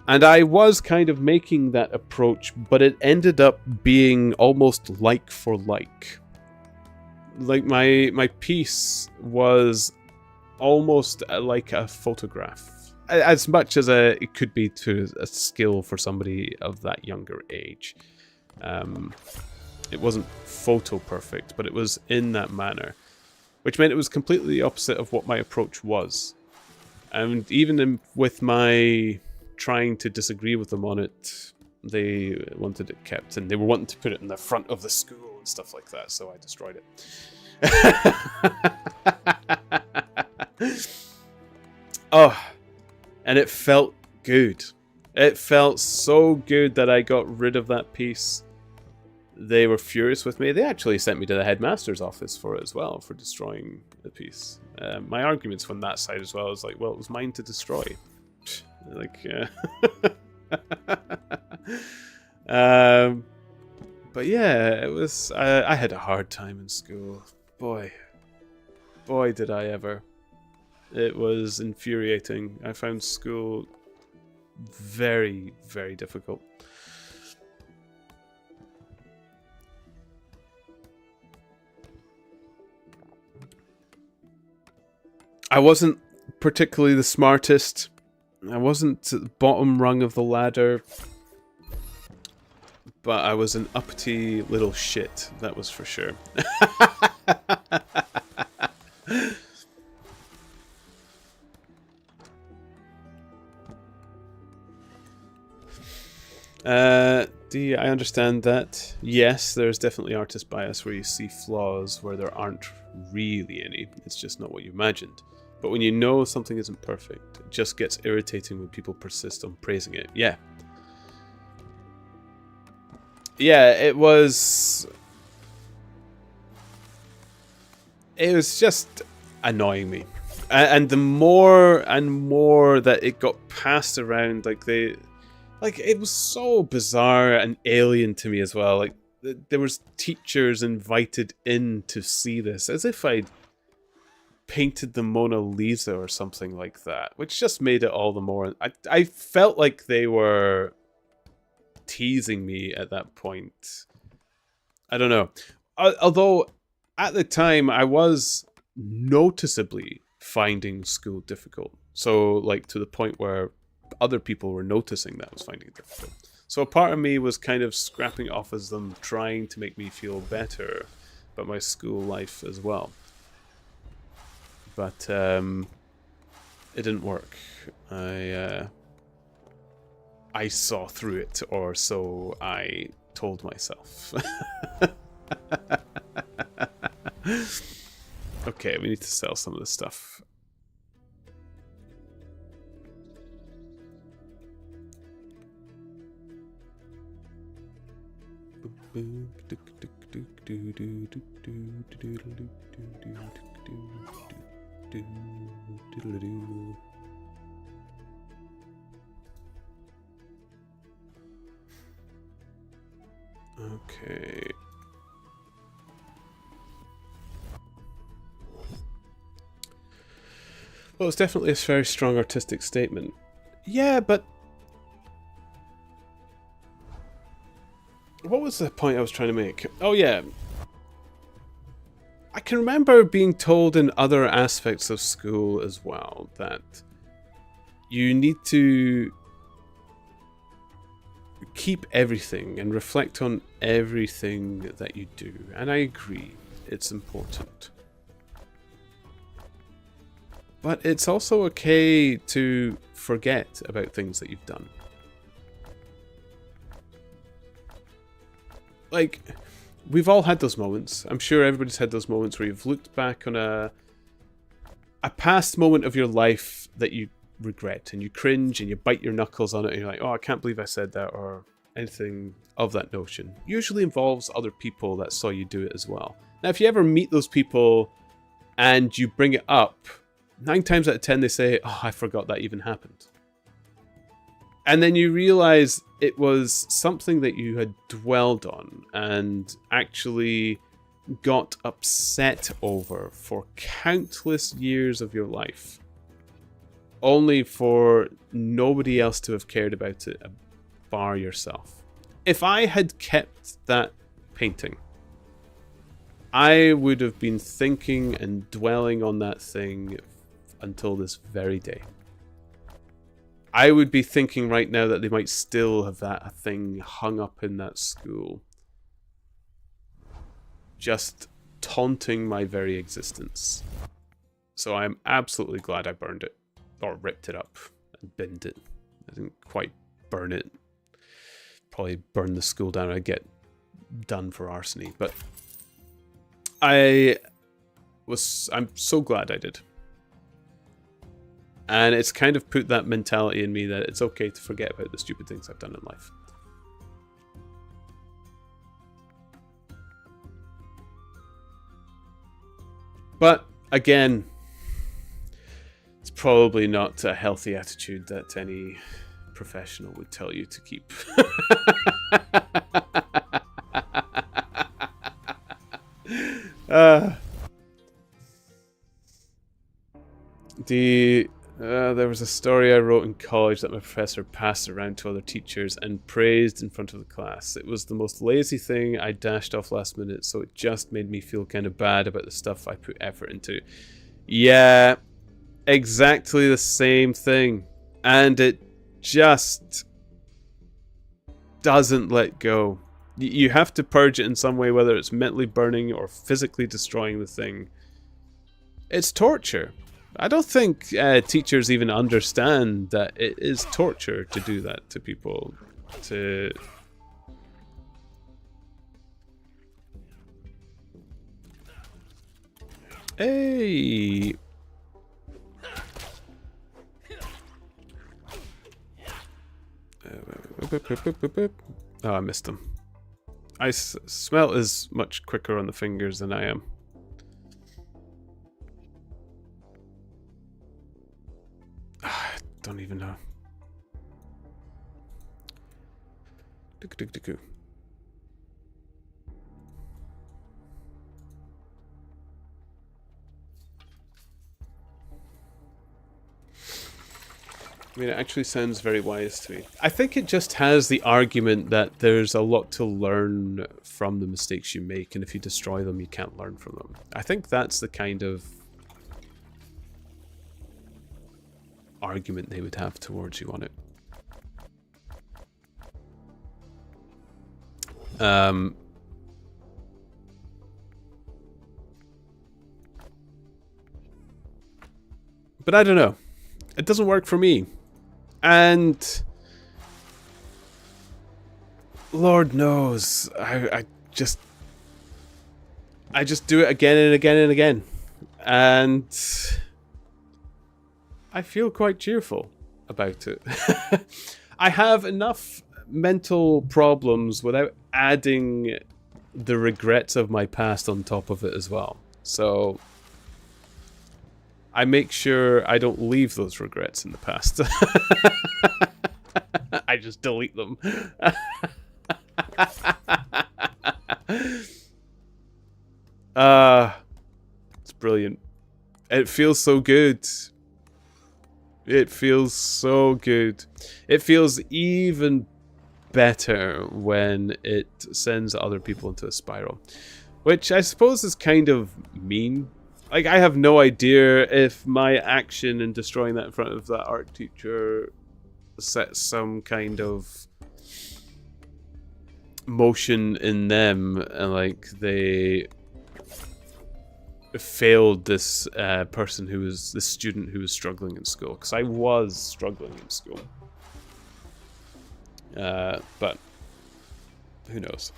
And I was kind of making that approach, but it ended up being almost like for like. Like my piece was almost like a photograph. As much as it could be to a skill for somebody of that younger age. It wasn't photo perfect, but it was in that manner. Which meant it was completely the opposite of what my approach was. And even with my trying to disagree with them on it, they wanted it kept. And they were wanting to put it in the front of the school and stuff like that, so I destroyed it. Oh, and it felt good. It felt so good that I got rid of that piece. They were furious with me. They actually sent me to the headmaster's office for it as well, for destroying the piece. My arguments from that side as well is like, well, it was mine to destroy. Like, but yeah, it was. I had a hard time in school. Boy, did I ever. It was infuriating. I found school very, very difficult. I wasn't particularly the smartest. I wasn't at the bottom rung of the ladder. But I was an uppity little shit, that was for sure. I understand that. Yes, there's definitely artist bias where you see flaws where there aren't really any. It's just not what you imagined. But when you know something isn't perfect, it just gets irritating when people persist on praising it. Yeah. Yeah, it was just annoying me. And the more and more that it got passed around, it was so bizarre and alien to me as well. Like, there was teachers invited in to see this, as if I'd painted the Mona Lisa or something like that, which just made it all the more. I felt like they were teasing me at that point. I don't know. Although, at the time, I was noticeably finding school difficult. So, like, to the point where other people were noticing that I was finding it difficult. So a part of me was kind of scrapping it off as them trying to make me feel better about my school life as well. But it didn't work. I saw through it, or so I told myself. Okay, we need to sell some of this stuff. Okay. Well, it's definitely a very strong artistic statement. Yeah, but what was the point I was trying to make? Oh yeah, I can remember being told in other aspects of school as well that you need to keep everything and reflect on everything that you do. And I agree, it's important. But it's also okay to forget about things that you've done. Like, we've all had those moments. I'm sure everybody's had those moments where you've looked back on a past moment of your life that you regret, and you cringe and you bite your knuckles on it and you're like, oh, I can't believe I said that, or anything of that notion. Usually involves other people that saw you do it as well. Now, if you ever meet those people and you bring it up, 9 times out of 10 they say, oh, I forgot that even happened. And then you realize it was something that you had dwelled on and actually got upset over for countless years of your life, only for nobody else to have cared about it bar yourself. If I had kept that painting, I would have been thinking and dwelling on that thing until this very day. I would be thinking right now that they might still have that thing hung up in that school, just taunting my very existence. So I'm absolutely glad I burned it, or ripped it up and binned it. I didn't quite burn it. Probably burn the school down. I'd get done for arsony, but I'm so glad I did. And it's kind of put that mentality in me that it's okay to forget about the stupid things I've done in life. But again, it's probably not a healthy attitude that any professional would tell you to keep. There was a story I wrote in college that my professor passed around to other teachers and praised in front of the class. It was the most lazy thing I dashed off last minute, so it just made me feel kind of bad about the stuff I put effort into. Yeah, exactly the same thing. And it just doesn't let go. You have to purge it in some way, whether it's mentally burning or physically destroying the thing. It's torture. I don't think teachers even understand that it is torture to do that to people. Hey! Oh, I missed him. Smell is much quicker on the fingers than I am. Don't even know. I mean, it actually sounds very wise to me. I think it just has the argument that there's a lot to learn from the mistakes you make, and if you destroy them, you can't learn from them. I think that's the kind of argument they would have towards you on it. But I don't know. It doesn't work for me. And Lord knows, I just do it again and again and again. And I feel quite cheerful about it. I have enough mental problems without adding the regrets of my past on top of it as well. So I make sure I don't leave those regrets in the past. I just delete them. It's brilliant. It feels so good. It feels so good. It feels even better when it sends other people into a spiral. Which I suppose is kind of mean. Like, I have no idea if my action in destroying that in front of that art teacher sets some kind of motion in them, and like they failed this person who was this student who was struggling in school, because I was struggling in school. But who knows?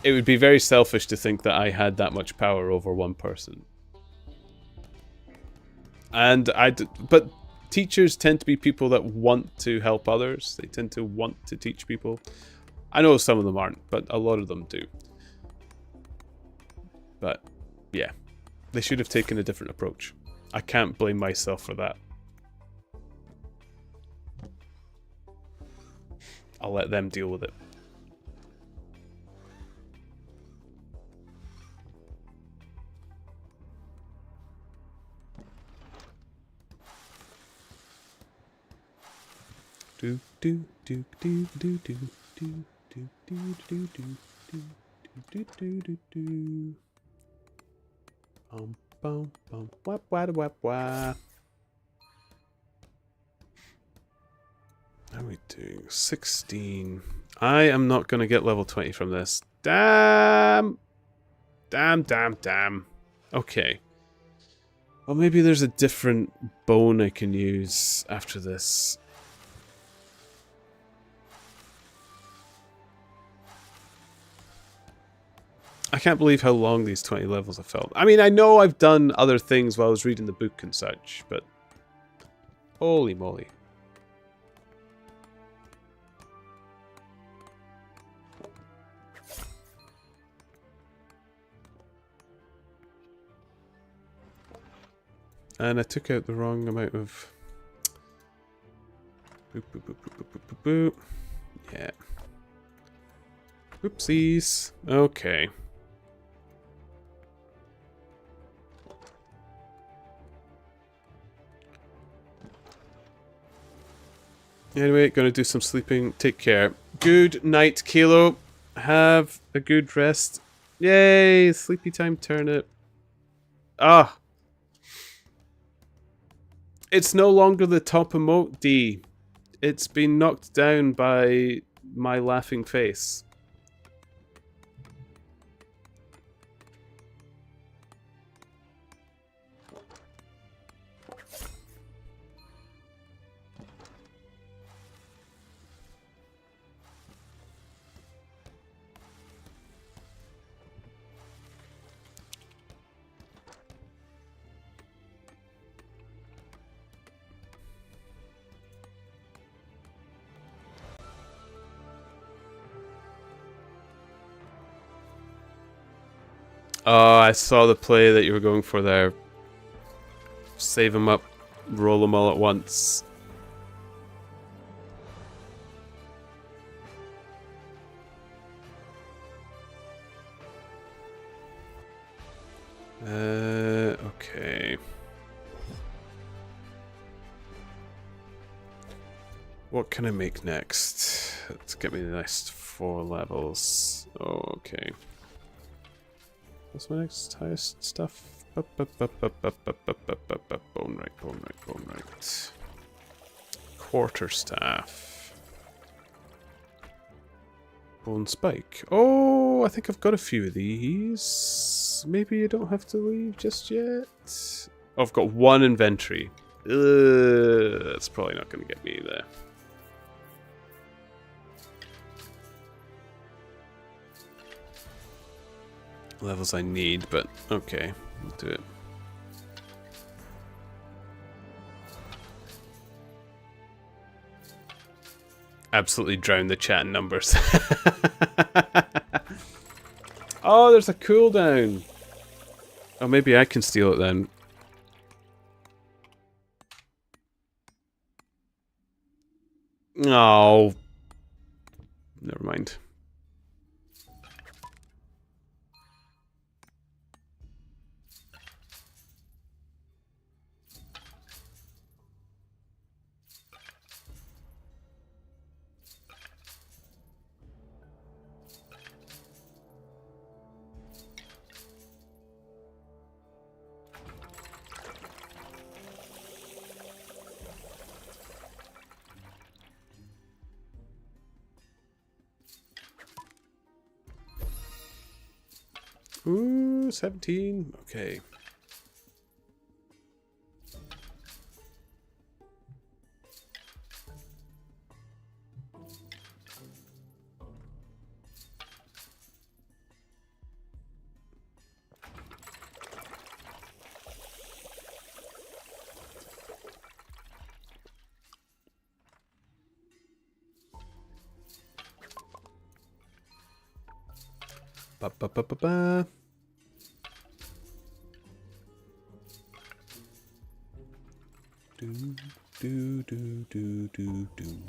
It would be very selfish to think that I had that much power over one person. And but teachers tend to be people that want to help others. They tend to want to teach people. I know some of them aren't, but a lot of them do. But yeah, they should have taken a different approach. I can't blame myself for that. I'll let them deal with it. Do do do do do do do do do do do do do do. Bum wap wap wap wap. How are we doing? 16. I am not going to get level 20 from this. Damn! Damn. Okay. Well, maybe there's a different bone I can use after this. I can't believe how long these 20 levels have felt. I mean, I know I've done other things while I was reading the book and such, but holy moly. And I took out the wrong amount of... Boop, boop, boop, boop, boop, boop, boop. Yeah. Oopsies. Okay. Anyway, gonna do some sleeping. Take care. Good night, Kilo. Have a good rest. Yay! Sleepy time, Turnip. Ah! It's no longer the top emote, D. It's been knocked down by my laughing face. Oh, I saw the play that you were going for there. Save them up, roll them all at once. Okay. What can I make next? Let's get me the next 4 levels. Oh, okay. What's my next highest stuff? Bone right. Quarterstaff. Bone spike. Oh, I think I've got a few of these. Maybe you don't have to leave just yet. Oh, I've got 1 inventory. That's probably not going to get me there. Levels I need, but okay, we'll do it. Absolutely drown the chat in numbers. Oh, there's a cooldown. Oh, maybe I can steal it then. Oh. Never mind. Ooh, 17. Okay. Ba ba ba ba ba. Do do do do do do.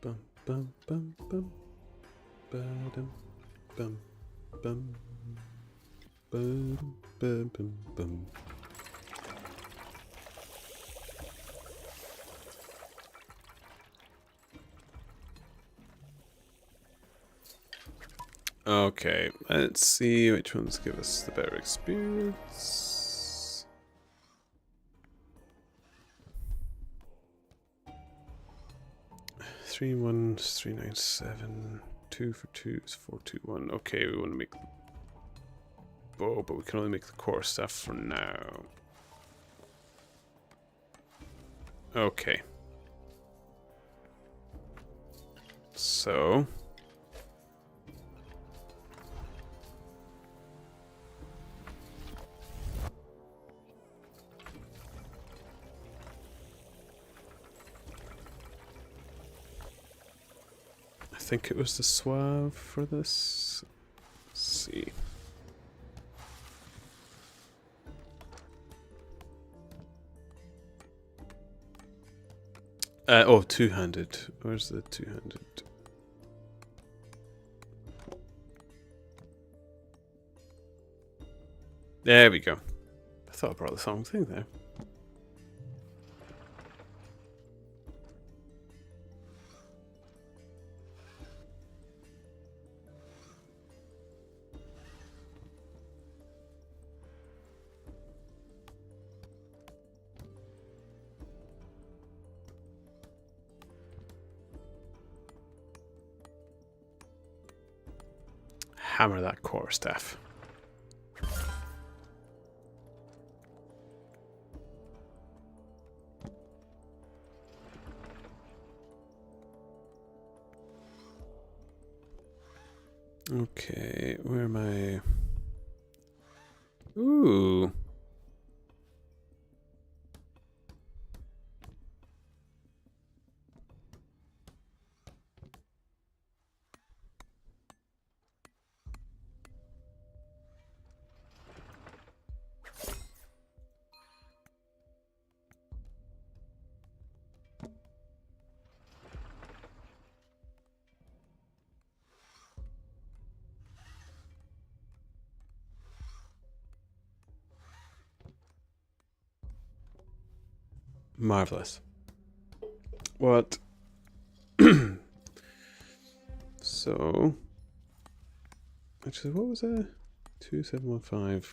Bum bum bum bum. Ba-dum bum bum. Bum bum bum bum. Okay, let's see which ones give us the better experience. 3 1 is 397. 2 for 2 is 421. Okay, we want to make the bow, but we can only make the quarterstaff for now. Okay. So I think it was the suave for this. Let's see. Oh, two-handed. Where's the two-handed? There we go. I thought I brought the wrong thing there. Hammer that quarterstaff. Okay, where am I? Ooh. Marvelous. What? So, actually, what was that? 2715.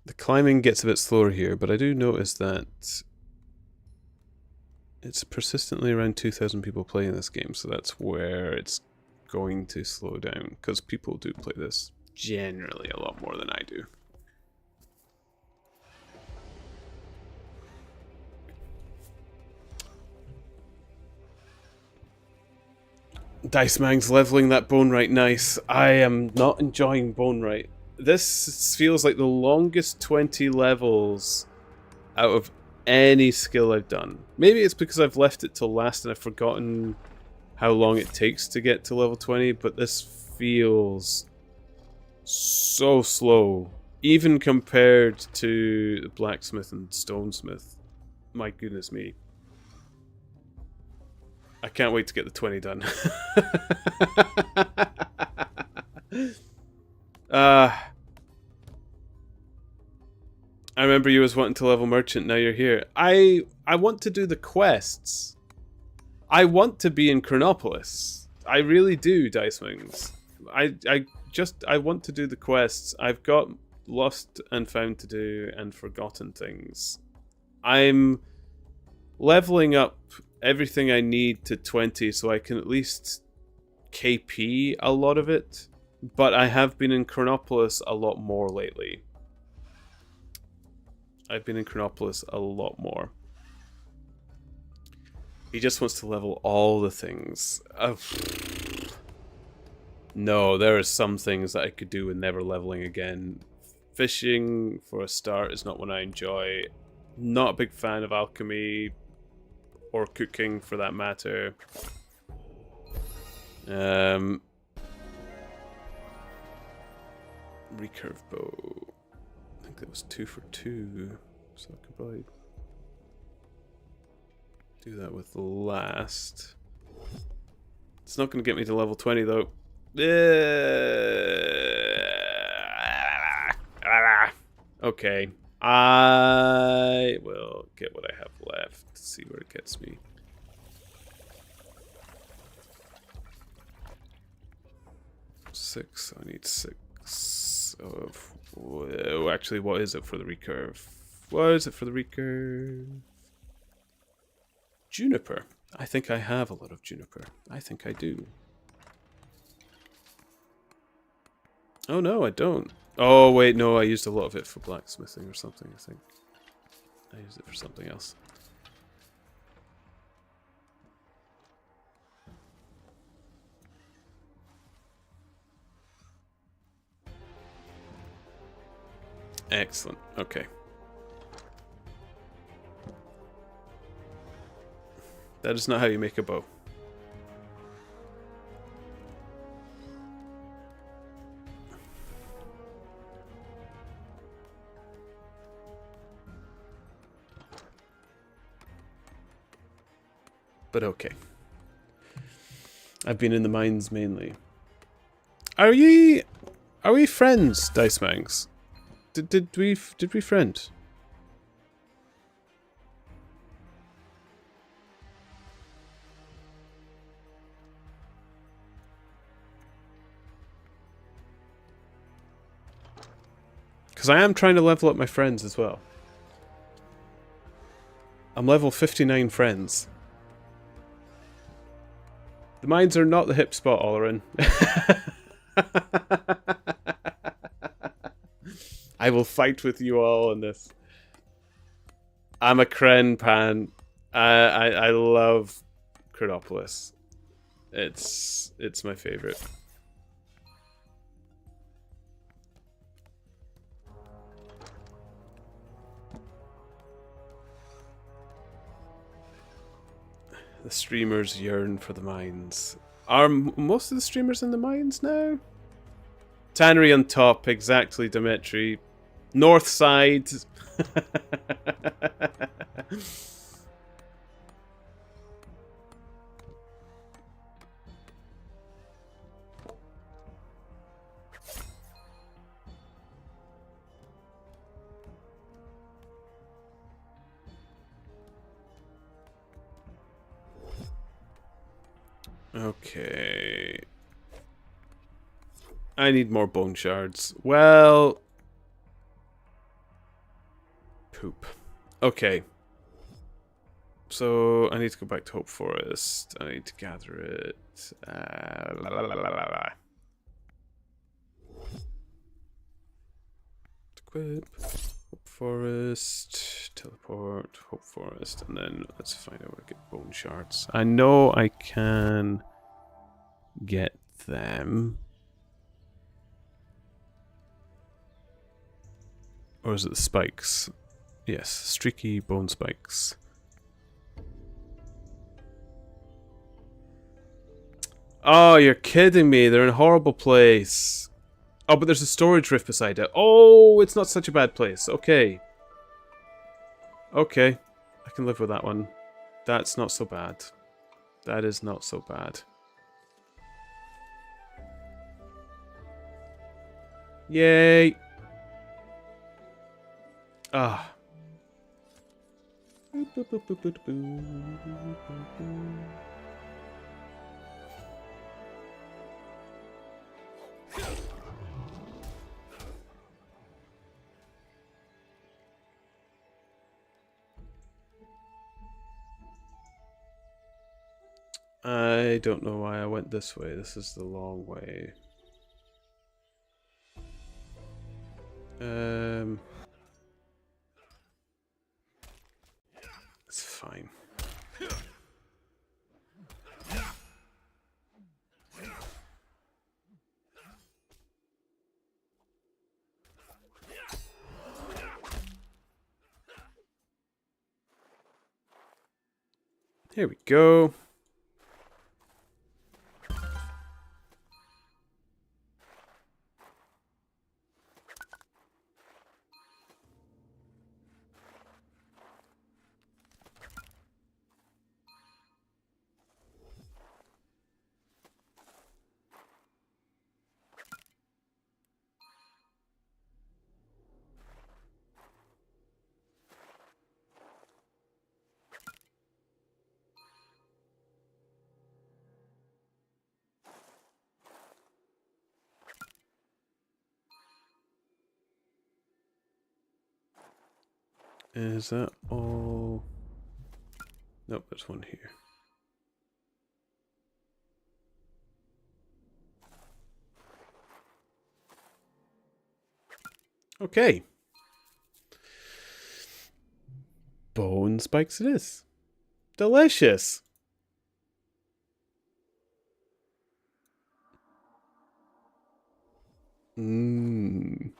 The climbing gets a bit slower here, but I do notice that it's persistently around 2,000 people playing this game, so that's where it's going to slow down, because people do play this generally a lot more than I do. Dice Mang's leveling that bone right nice. I am not enjoying bone right. This feels like the longest 20 levels out of any skill I've done. Maybe it's because I've left it till last and I've forgotten how long it takes to get to level 20, but this feels so slow. Even compared to the blacksmith and stonesmith. My goodness me. I can't wait to get the 20 done. I remember you was wanting to level merchant, now you're here. I want to do the quests. I want to be in Chronopolis. I really do, Dice Wings. I I want to do the quests. I've got lost and found to do and forgotten things. I'm leveling up everything I need to 20 so I can at least KP a lot of it. But I have been in Chronopolis a lot more lately. I've been in Chronopolis a lot more. He just wants to level all the things. No, there are some things that I could do with never leveling again. Fishing, for a start, is not one I enjoy. Not a big fan of alchemy, or cooking for that matter. Recurve bow. I think that was 2 for 2, so I could probably do that with the last. It's not going to get me to level 20 though. Okay. I will get what I have left. See where it gets me. Six. I need 6 of. Oh, actually, what is it for the recurve? What is it for the recurve? Juniper. I think I have a lot of juniper. I think I do. Oh no, I don't. Oh wait, no, I used a lot of it for blacksmithing or something, I think. I used it for something else. Excellent, okay. That is not how you make a bow. But okay. I've been in the mines mainly. Are we friends, Dice Mangs? Did we friend? Because I am trying to level up my friends as well. I'm level 59 friends. The mines are not the hip spot, Olerin. I will fight with you all on this. I'm a Kren pan. I love Chronopolis. It's my favorite. The streamers yearn for the mines. Are most of the streamers in the mines now? Tannery on top, exactly, Dimitri. North side. Okay. I need more bone shards. Well... Poop. Okay. So, I need to go back to Hope Forest. I need to gather it. Equip. Hope Forest. Teleport. Hope Forest. And then let's find out where to get bone shards. I know I can get them. Or is it the spikes? Yes, streaky bone spikes. Oh, you're kidding me. They're in a horrible place. Oh, but there's a storage rift beside it. Oh, it's not such a bad place. Okay. Okay. I can live with that one. That's not so bad. That is not so bad. Yay. Ah. I don't know why I went this way. This is the long way. It's fine. Here we go. Is that all? Nope, there's one here. Okay. Bone spikes it is. Delicious. Mmm.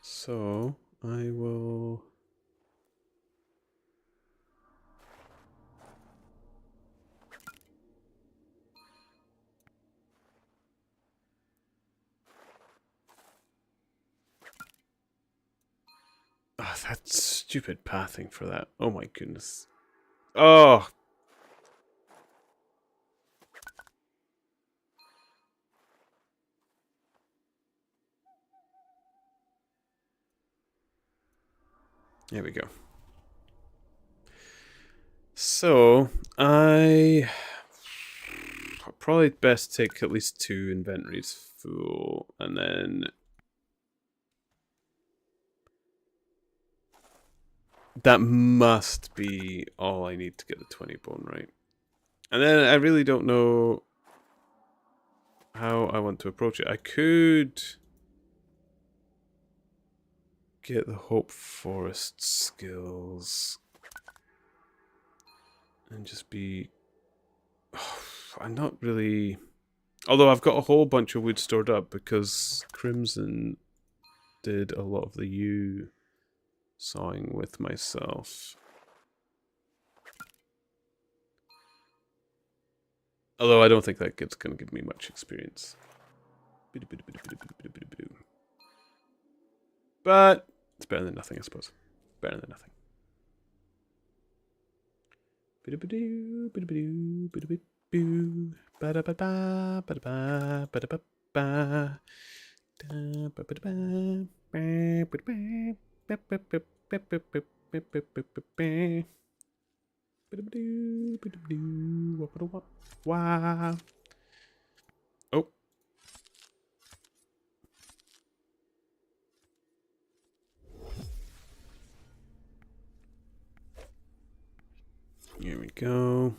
So I will. Oh, that stupid pathing for that. Oh my goodness. Oh. There we go. So I probably best take at least 2 inventories full, and then that must be all I need to get the 20 bone right. And then I really don't know how I want to approach it. I could get the Hope Forest skills and just be... I'm not really... Although I've got a whole bunch of wood stored up because Crimson did a lot of the yew sawing with myself. Although I don't think that it's going to give me much experience. But it's better than nothing, I suppose. Better than nothing. Oh. Here we go.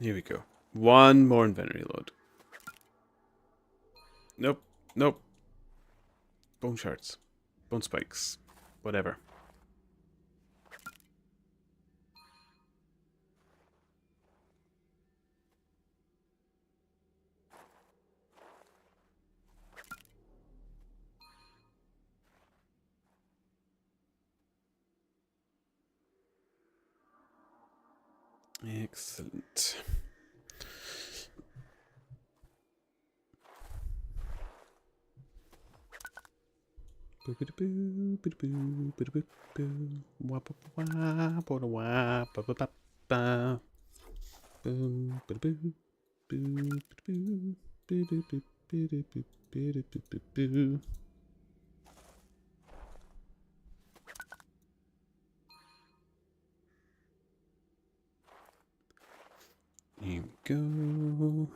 Here we go. One more inventory load. Nope. Nope. Bone shards. Bone spikes. Whatever. Excellent. Here we go.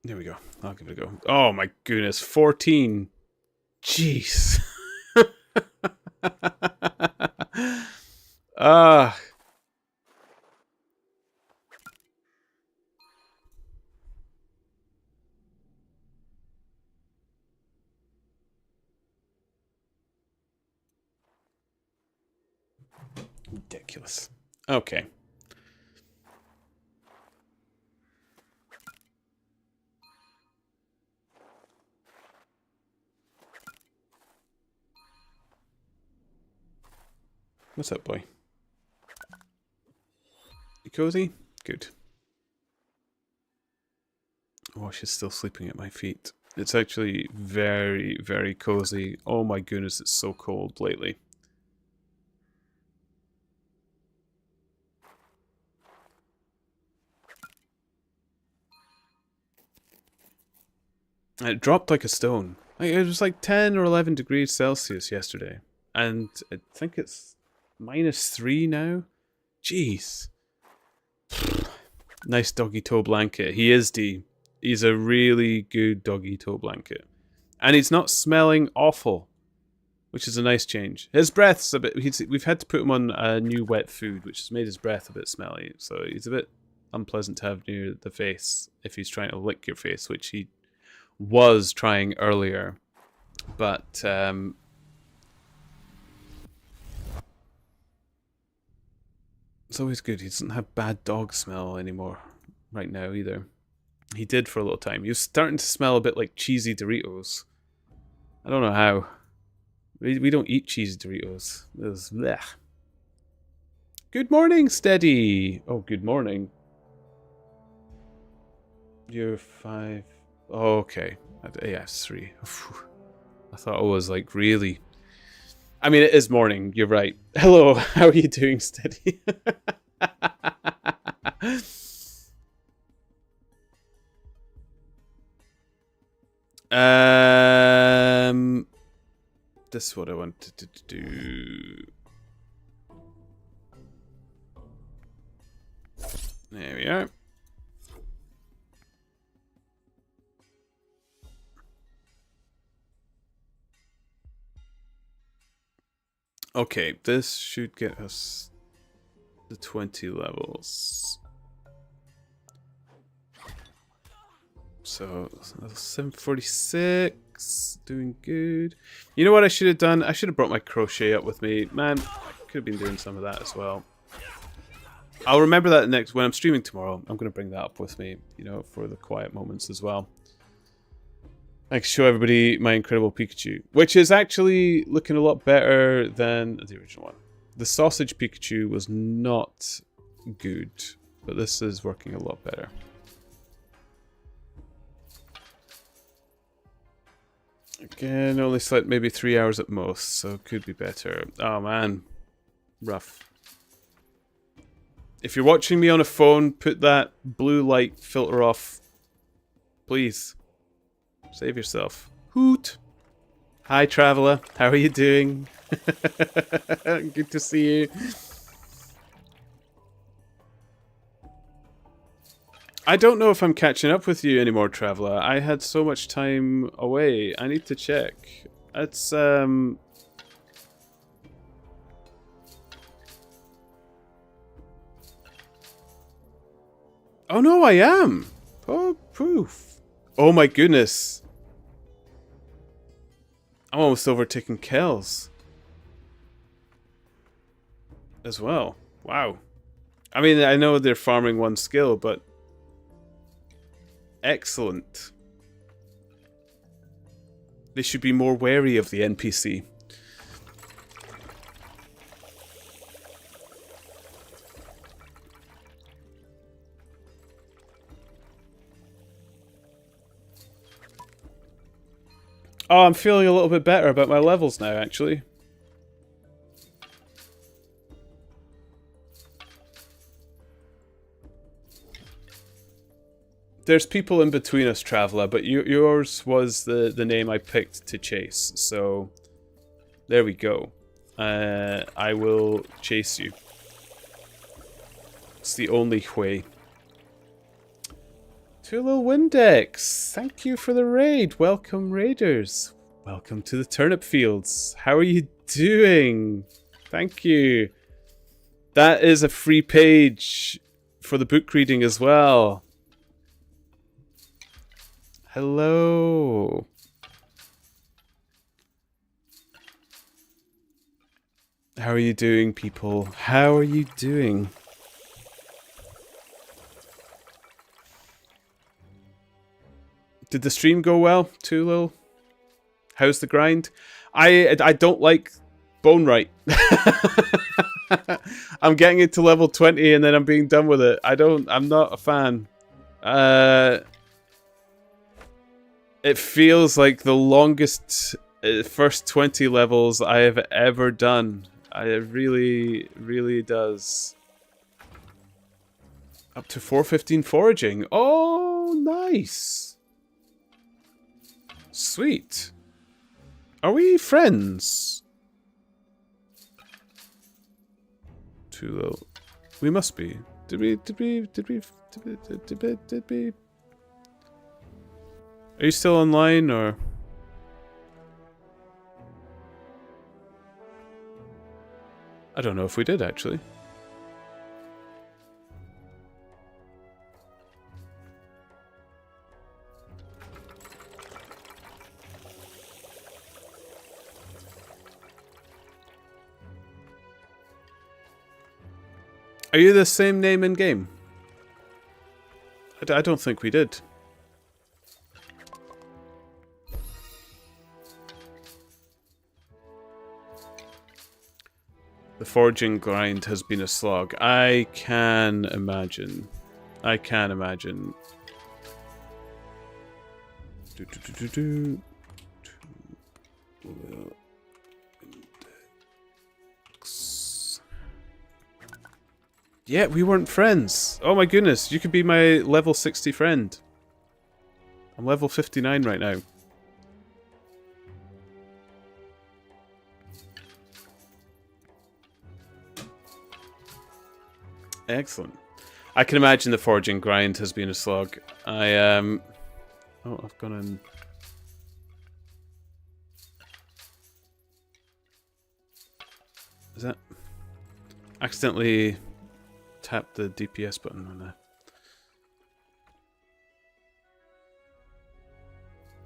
There we go. I'll give it a go. Oh my goodness, 14. Jeez. Ah. Ridiculous. Okay. What's up, boy? You cozy? Good. Oh, she's still sleeping at my feet. It's actually very, very cozy. Oh my goodness, it's so cold lately. And it dropped like a stone. Like, it was like 10 or 11 degrees Celsius yesterday. And I think it's -3 now. Jeez. Nice doggy toe blanket. He is D. He's a really good doggy toe blanket. And he's not smelling awful, which is a nice change. His breath's a bit... we've had to put him on new wet food, which has made his breath a bit smelly. So he's a bit unpleasant to have near the face if he's trying to lick your face, which he was trying earlier. But... it's always good. He doesn't have bad dog smell anymore right now either. He did for a little time. He was starting to smell a bit like cheesy Doritos. I don't know how. We don't eat cheesy Doritos. It was blech. Good morning, Steady. Oh, good morning. You're 5. Oh, okay. Yeah, 3. I thought it was like really... I mean, it is morning. You're right. Hello. How are you doing, Steady? This is what I wanted to do. There we are. Okay, this should get us the 20 levels. So 746, doing good. You know what I should have done? I should have brought my crochet up with me. Man, I could have been doing some of that as well. I'll remember that next when I'm streaming tomorrow. I'm going to bring that up with me, you know, for the quiet moments as well. I can show everybody my incredible Pikachu, which is actually looking a lot better than the original one. The sausage Pikachu was not good, but this is working a lot better. Again, only slept maybe 3 hours at most, so it could be better. Oh man, rough. If you're watching me on a phone, put that blue light filter off, please. Save yourself. Hoot! Hi, traveler. How are you doing? Good to see you. I don't know if I'm catching up with you anymore, Traveller. I had so much time away. I need to check. It's, Oh no, I am! Oh, poof. Oh my goodness. I'm almost overtaking Kells. As well. Wow. I mean, I know they're farming one skill, but... Excellent. They should be more wary of the NPC. Oh, I'm feeling a little bit better about my levels now, actually. There's people in between us, Traveller, but yours was the name I picked to chase, so there we go. I will chase you. It's the only way. Tulil Windex, thank you for the raid. Welcome, raiders. Welcome to the turnip fields. How are you doing? Thank you. That is a free page for the book reading as well. Hello. How are you doing, people? How are you doing? Did the stream go well, Tulil? How's the grind? I don't like Bone Right. I'm getting it to level 20 and then I'm being done with it. I'm not a fan. It feels like the longest first 20 levels I have ever done. It really, really does. Up to 415 foraging. Oh, nice. Sweet. Are we friends? Too low. We must be. Did we? Are you still online, or? I don't know if we did, actually. Are you the same name in game? I don't think we did. The foraging grind has been a slog. I can imagine. I can imagine. Yeah, we weren't friends. Oh my goodness, you could be my level 60 friend. I'm level 59 right now. Excellent. I can imagine the foraging grind has been a slog. Oh, I've gone in. Is that accidentally tapped the DPS button on the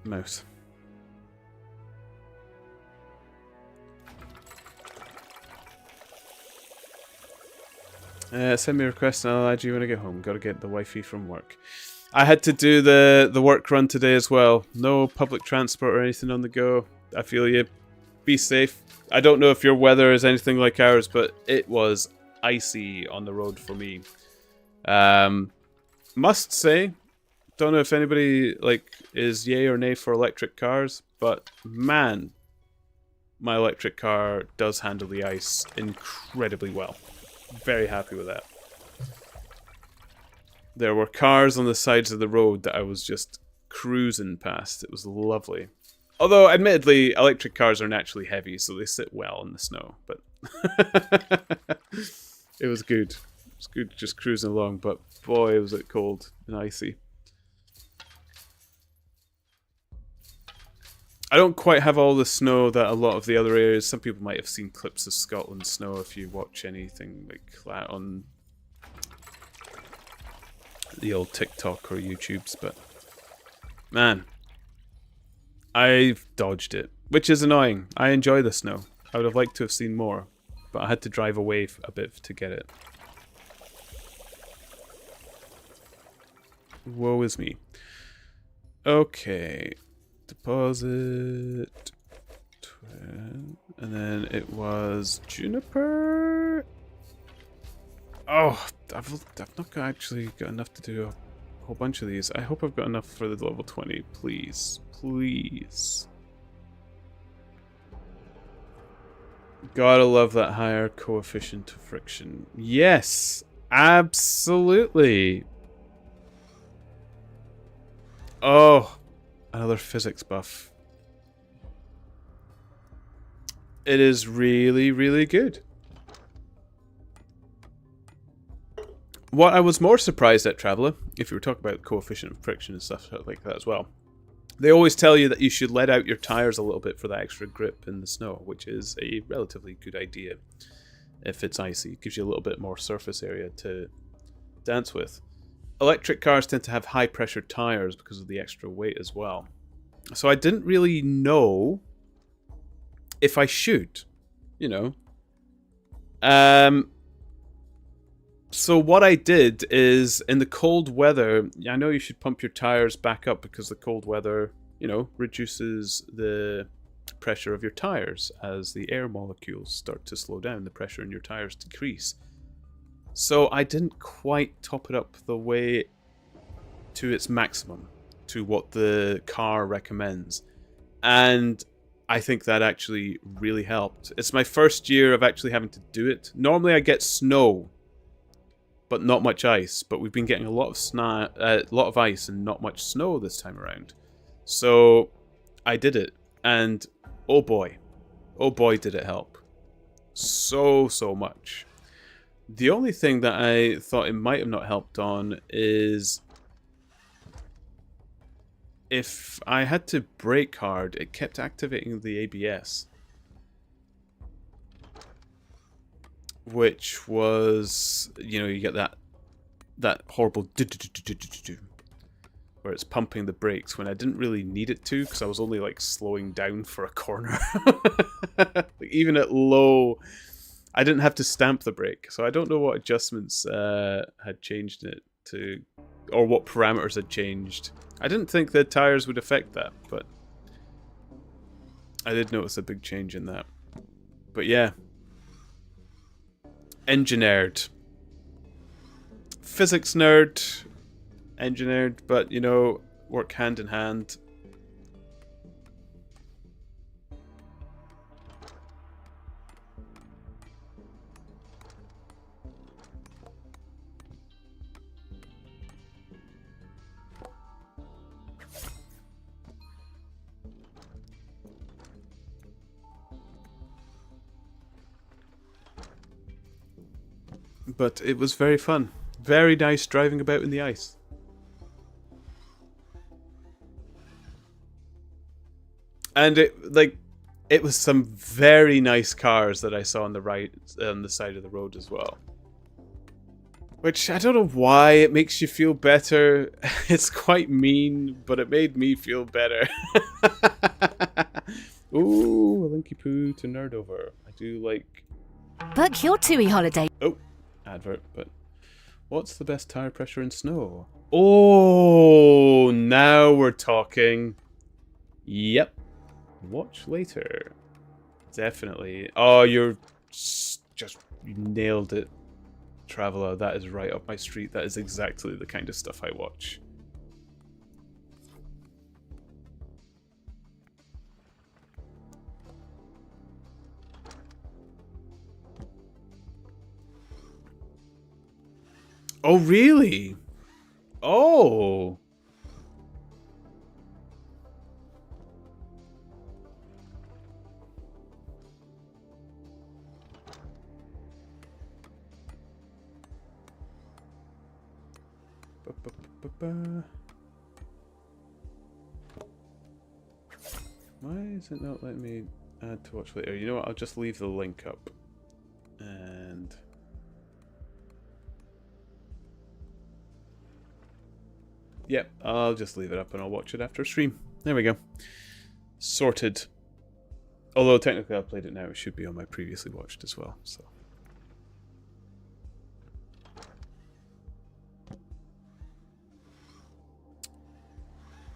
mouse? Send me a request and I'll add you when I get home. Gotta get the wifey from work. I had to do the work run today as well. No public transport or anything on the go. I feel you. Be safe. I don't know if your weather is anything like ours, but it was icy on the road for me. Must say, don't know if anybody is yay or nay for electric cars, but man, my electric car does handle the ice incredibly well. Very happy with that. There were cars on the sides of the road that I was just cruising past. It was lovely. Although, admittedly, electric cars are naturally heavy, so they sit well in the snow. But it was good. It's good just cruising along, but boy, was it cold and icy. I don't quite have all the snow that a lot of the other areas. Some people might have seen clips of Scotland snow if you watch anything like that on the old TikTok or YouTubes, but man, I've dodged it, which is annoying. I enjoy the snow. I would have liked to have seen more, but I had to drive away a bit to get it. Woe is me. Okay. Deposit. And then it was juniper. Oh, I've not actually got enough to do a whole bunch of these. I hope I've got enough for the level 20. Please. Please. Gotta love that higher coefficient of friction. Yes! Absolutely! Oh, another physics buff. It is really, really good. What I was more surprised at, Traveller, if you were talking about coefficient of friction and stuff like that as well, they always tell you that you should let out your tires a little bit for that extra grip in the snow, which is a relatively good idea if it's icy. It gives you a little bit more surface area to dance with. Electric cars tend to have high pressure tires because of the extra weight as well. So I didn't really know if I should, you know. So what I did is, in the cold weather, I know you should pump your tires back up because the cold weather, you know, reduces the pressure of your tires. As the air molecules start to slow down, the pressure in your tires decrease. So I didn't quite top it up the way to its maximum, to what the car recommends. And I think that actually really helped. It's my first year of actually having to do it. Normally I get snow, but not much ice. But we've been getting a lot of ice and not much snow this time around. So I did it, and oh boy did it help. So much. The only thing that I thought it might have not helped on is if I had to brake hard, it kept activating the ABS. Which was, you know, you get that horrible where it's pumping the brakes when I didn't really need it to, because I was only like slowing down for a corner. Like, even at low, I didn't have to stamp the brake, so I don't know what adjustments had changed it to, or what parameters had changed. I didn't think the tires would affect that, but I did notice a big change in that. But yeah. Engineered. Physics nerd. Engineered, but, you know, work hand in hand. But it was very fun. Very nice driving about in the ice. And it was some very nice cars that I saw on the side of the road as well. Which, I don't know why it makes you feel better. It's quite mean, but it made me feel better. Ooh, a Linky Poo to Nerdover. I do like... Book your TUI holiday. Oh, advert, but... What's the best tire pressure in snow? Oh, now we're talking. Yep. Watch later. Definitely. Oh, you nailed it, Traveller. That is right up my street. That is exactly the kind of stuff I watch. Oh, really? Oh. Why is it not letting me add to watch later? You know what? I'll just leave the link up. And... yep, I'll just leave it up and I'll watch it after stream. There we go. Sorted. Although technically I've played it now, it should be on my previously watched as well. So.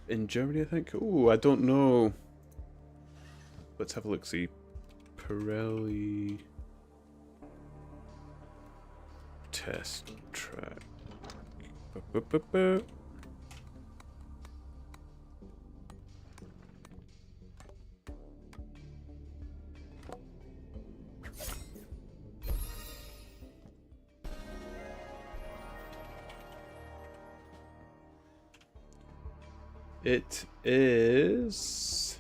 In Germany, I think? Ooh, I don't know. Let's have a look, see. Pirelli... test track. It is...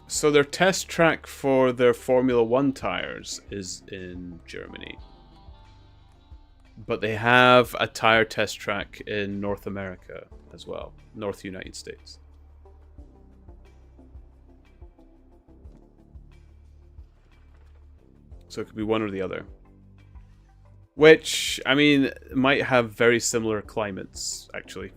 so their test track for their Formula 1 tires is in Germany. But they have a tire test track in North America as well. North United States. So it could be one or the other. Which, I mean, might have very similar climates, actually.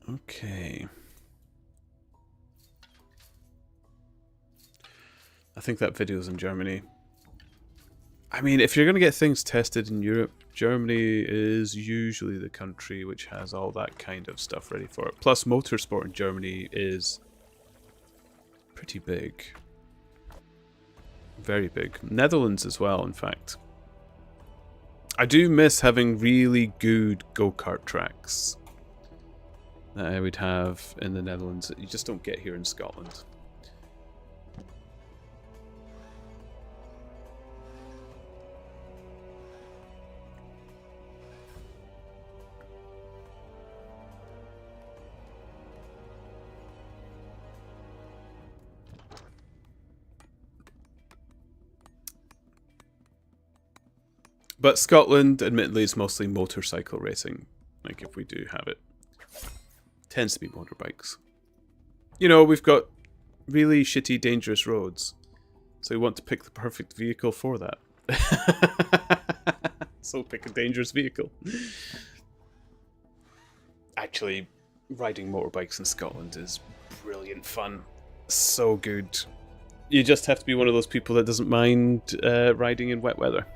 Okay. I think that video's in Germany. I mean, if you're going to get things tested in Europe, Germany is usually the country which has all that kind of stuff ready for it. Plus, motorsport in Germany is pretty big. Very big. Netherlands as well, in fact. I do miss having really good go-kart tracks that I would have in the Netherlands that you just don't get here in Scotland. But Scotland, admittedly, is mostly motorcycle racing. Like, if we do have it. Tends to be motorbikes. You know, we've got really shitty, dangerous roads. So we want to pick the perfect vehicle for that. So pick a dangerous vehicle. Actually, riding motorbikes in Scotland is brilliant fun. So good. You just have to be one of those people that doesn't mind riding in wet weather.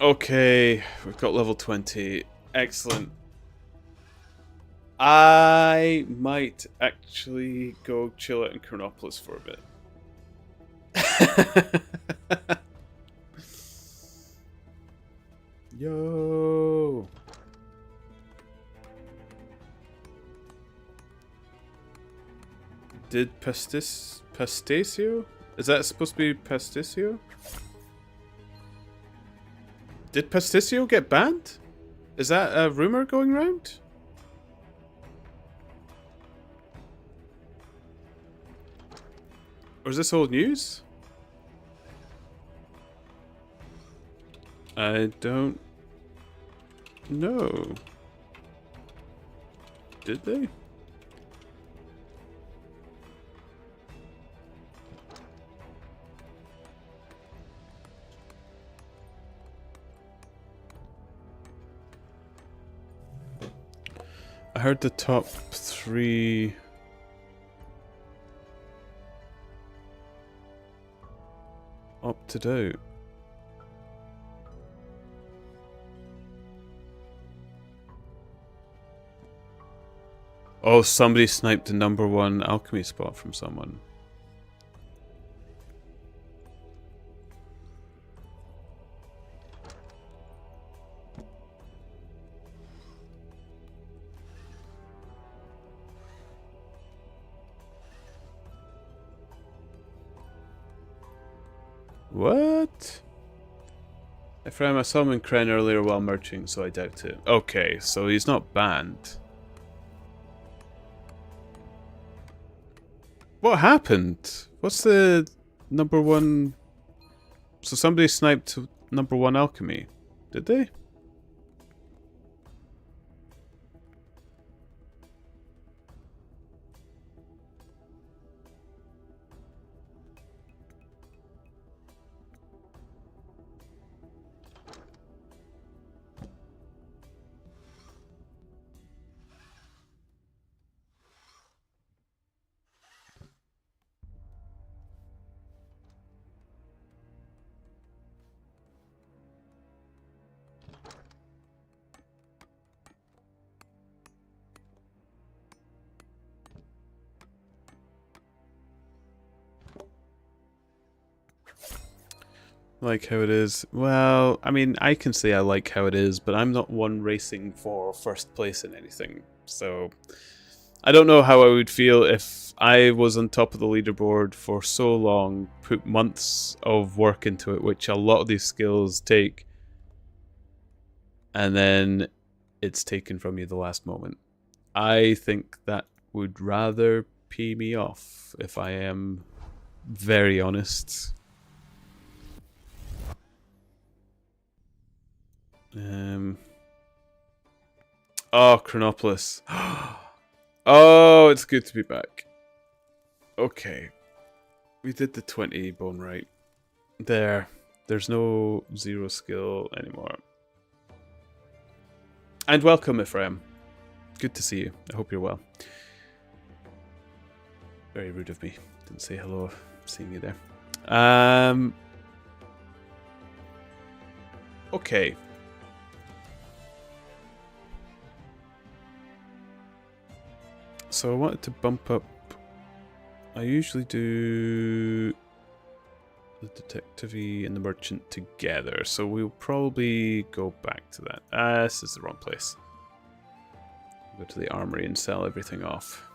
Okay, we've got level 20. Excellent. I might actually go chill out in Chronopolis for a bit. Yo. Did Pastasio? Is that supposed to be Pastasio? Did Pastasio get banned? Is that a rumor going around? Or is this old news? I don't know. Did they? I heard the top 3 opted out. Oh, somebody sniped the #1 alchemy spot from someone. What? Ephraim, I saw him in Kren earlier while merching, so I doubt it. Okay, so he's not banned. What happened? What's the #1? So somebody sniped #1 alchemy. Did they? Like how it is. Well, I mean, I can say I like how it is, but I'm not one racing for first place in anything. So, I don't know how I would feel if I was on top of the leaderboard for so long, put months of work into it, which a lot of these skills take, and then it's taken from you the last moment. I think that would rather pee me off, if I am very honest. Oh, Chronopolis. Oh, it's good to be back. Okay. We did the 20 bone right. There's no 0 skill anymore. And welcome, Ephraim. Good to see you. I hope you're well. Very rude of me. Didn't say hello seeing you there. Okay. So I wanted to bump up. I usually do the detective-y and the merchant together, so we'll probably go back to that. This is the wrong place. Go to the armory and sell everything off.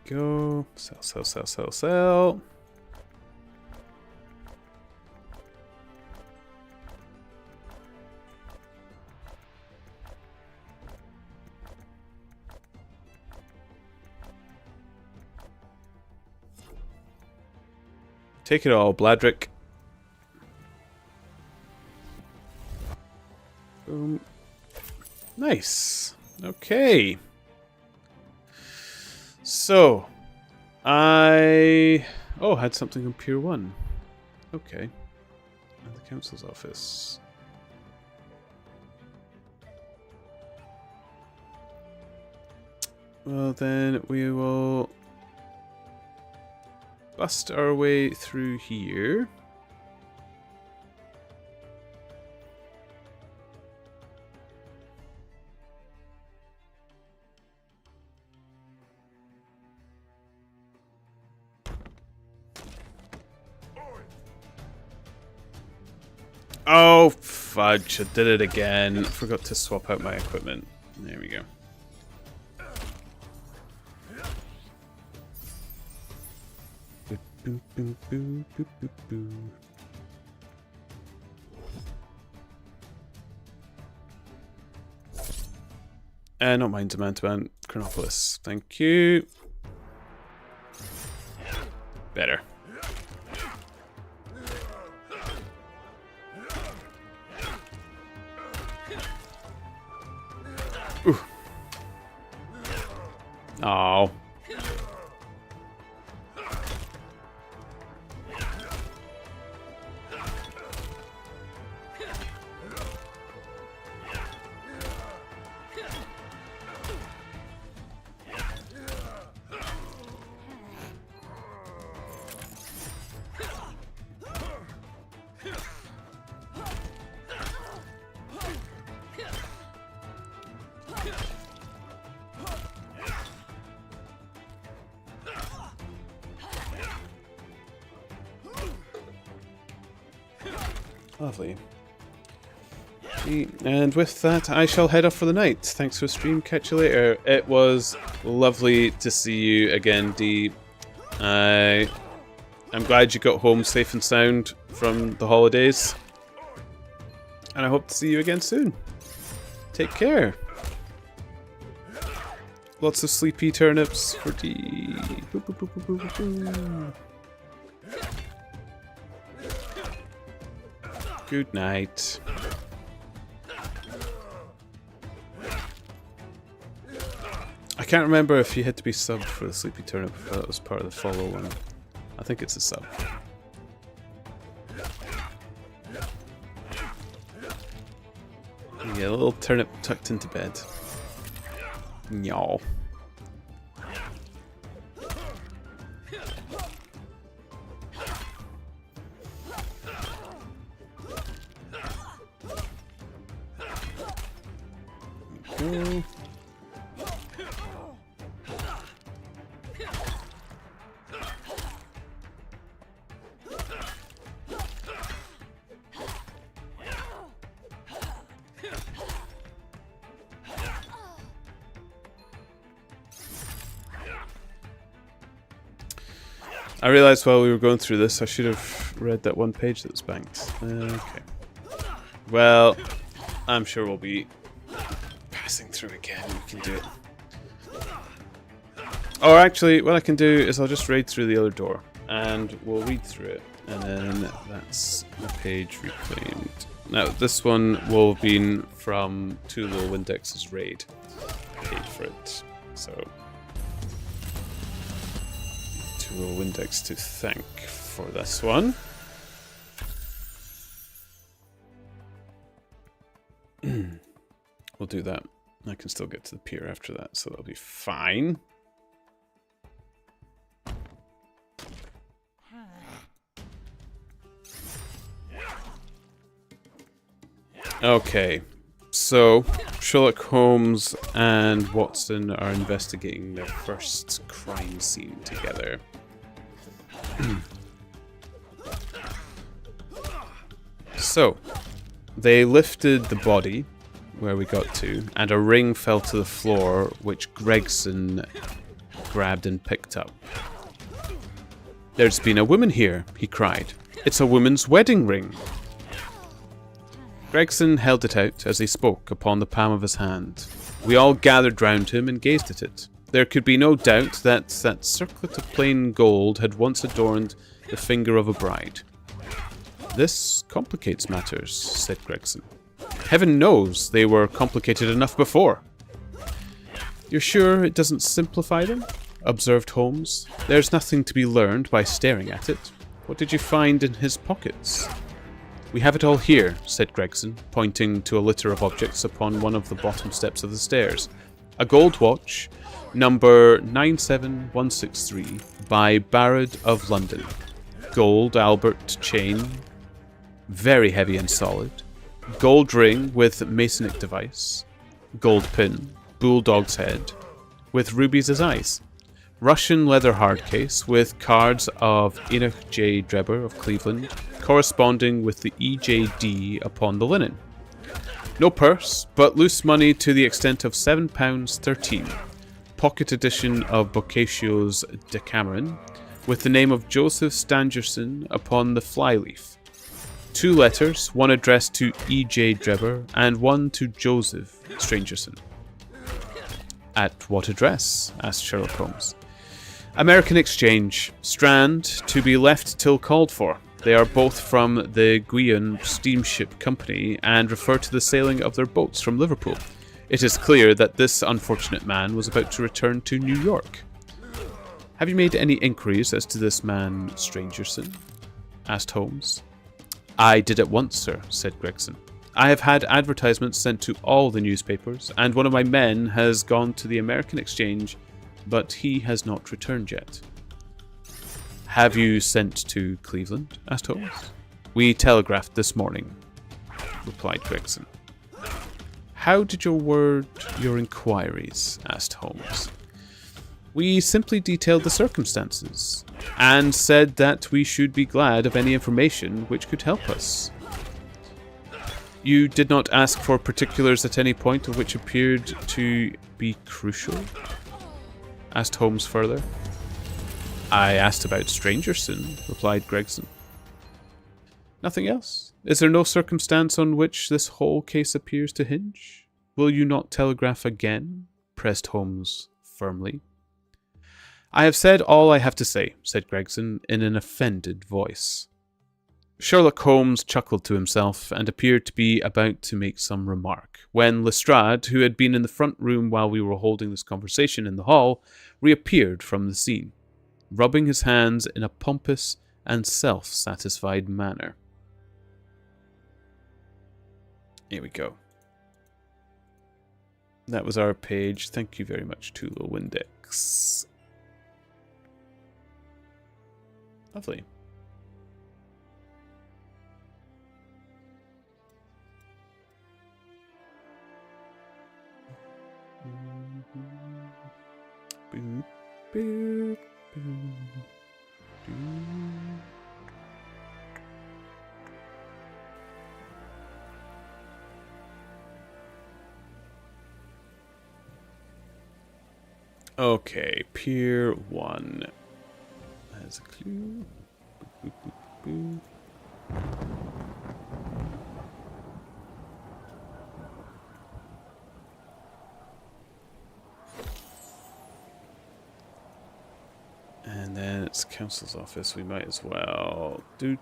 Go. Sell, sell, sell, sell, sell. Take it all, Bladrick. Boom. Nice. Okay. So, I had something on Pier 1. Okay. At the council's office. Well, then we will bust our way through here. Oh, fudge. I did it again. I forgot to swap out my equipment. There we go. Boop, boop, boop, boop, boop, boop. Not mine, demand, Chronopolis. Thank you. Better. Ooh. Oh. Lovely. And with that, I shall head off for the night. Thanks for the stream. Catch you later. It was lovely to see you again, Dee. I'm glad you got home safe and sound from the holidays. And I hope to see you again soon. Take care. Lots of sleepy turnips for Dee. Boop, boop, boop, boop, boop, boop. Good night. I can't remember if you had to be subbed for the Sleepy Turnip, if that was part of the follow one. I think it's a sub. Yeah, a little turnip tucked into bed. Nyaw. Okay. I realised while we were going through this, I should have read that one page that was banked. Okay. Well, I'm sure we'll be passing through again. We can do it. Or actually, what I can do is I'll just raid through the other door, and we'll read through it, and then that's the page reclaimed. Now, this one will have been from Two Little Windex's raid. I paid for it, so... Little Windex to thank for this one. We'll do that. I can still get to the pier after that, so that'll be fine. Okay, so Sherlock Holmes and Watson are investigating their first crime scene together. So, they lifted the body, where we got to, and a ring fell to the floor, which Gregson grabbed and picked up. "There's been a woman here," he cried. "It's a woman's wedding ring." Gregson held it out as he spoke upon the palm of his hand. We all gathered round him and gazed at it. There could be no doubt that that circlet of plain gold had once adorned the finger of a bride. "This complicates matters," said Gregson. "Heaven knows they were complicated enough before." "You're sure it doesn't simplify them?" observed Holmes. "There's nothing to be learned by staring at it. What did you find in his pockets?" "We have it all here," said Gregson, pointing to a litter of objects upon one of the bottom steps of the stairs. "A gold watch, number 97163, by Barrett of London. Gold Albert chain, very heavy and solid. Gold ring with Masonic device. Gold pin, bulldog's head, with rubies as eyes. Russian leather hard case with cards of Enoch J. Drebber of Cleveland, corresponding with the EJD upon the linen. No purse, but loose money to the extent of £7.13. Pocket edition of Boccaccio's Decameron, with the name of Joseph Stangerson upon the flyleaf. 2 letters, one addressed to E.J. Drebber and one to Joseph Stangerson. "At what address?" asked Sherlock Holmes. "American Exchange, Strand, to be left till called for. They are both from the Guion Steamship Company and refer to the sailing of their boats from Liverpool. It is clear that this unfortunate man was about to return to New York." "Have you made any inquiries as to this man Stangerson?" asked Holmes. "I did at once, sir," said Gregson. "I have had advertisements sent to all the newspapers, and one of my men has gone to the American Exchange, but he has not returned yet." "Have you sent to Cleveland?" asked Holmes. "We telegraphed this morning," replied Gregson. "How did you word your inquiries?" asked Holmes. "We simply detailed the circumstances, and said that we should be glad of any information which could help us." You did not ask for particulars at any point of which appeared to be crucial? Asked Holmes further. I asked about Strangerson, replied Gregson. Nothing else? Is there no circumstance on which this whole case appears to hinge? Will you not telegraph again? Pressed Holmes firmly. I have said all I have to say, said Gregson in an offended voice. Sherlock Holmes chuckled to himself and appeared to be about to make some remark, when Lestrade, who had been in the front room while we were holding this conversation in the hall, reappeared from the scene, rubbing his hands in a pompous and self-satisfied manner. Here we go. That was our page. Thank you very much, Tulo Windex. Lovely. Boop, boop, boop, boop. Okay, Pier 1. As a clue. Boop, boop, boop, boop. And then it's council's office. We might as well do.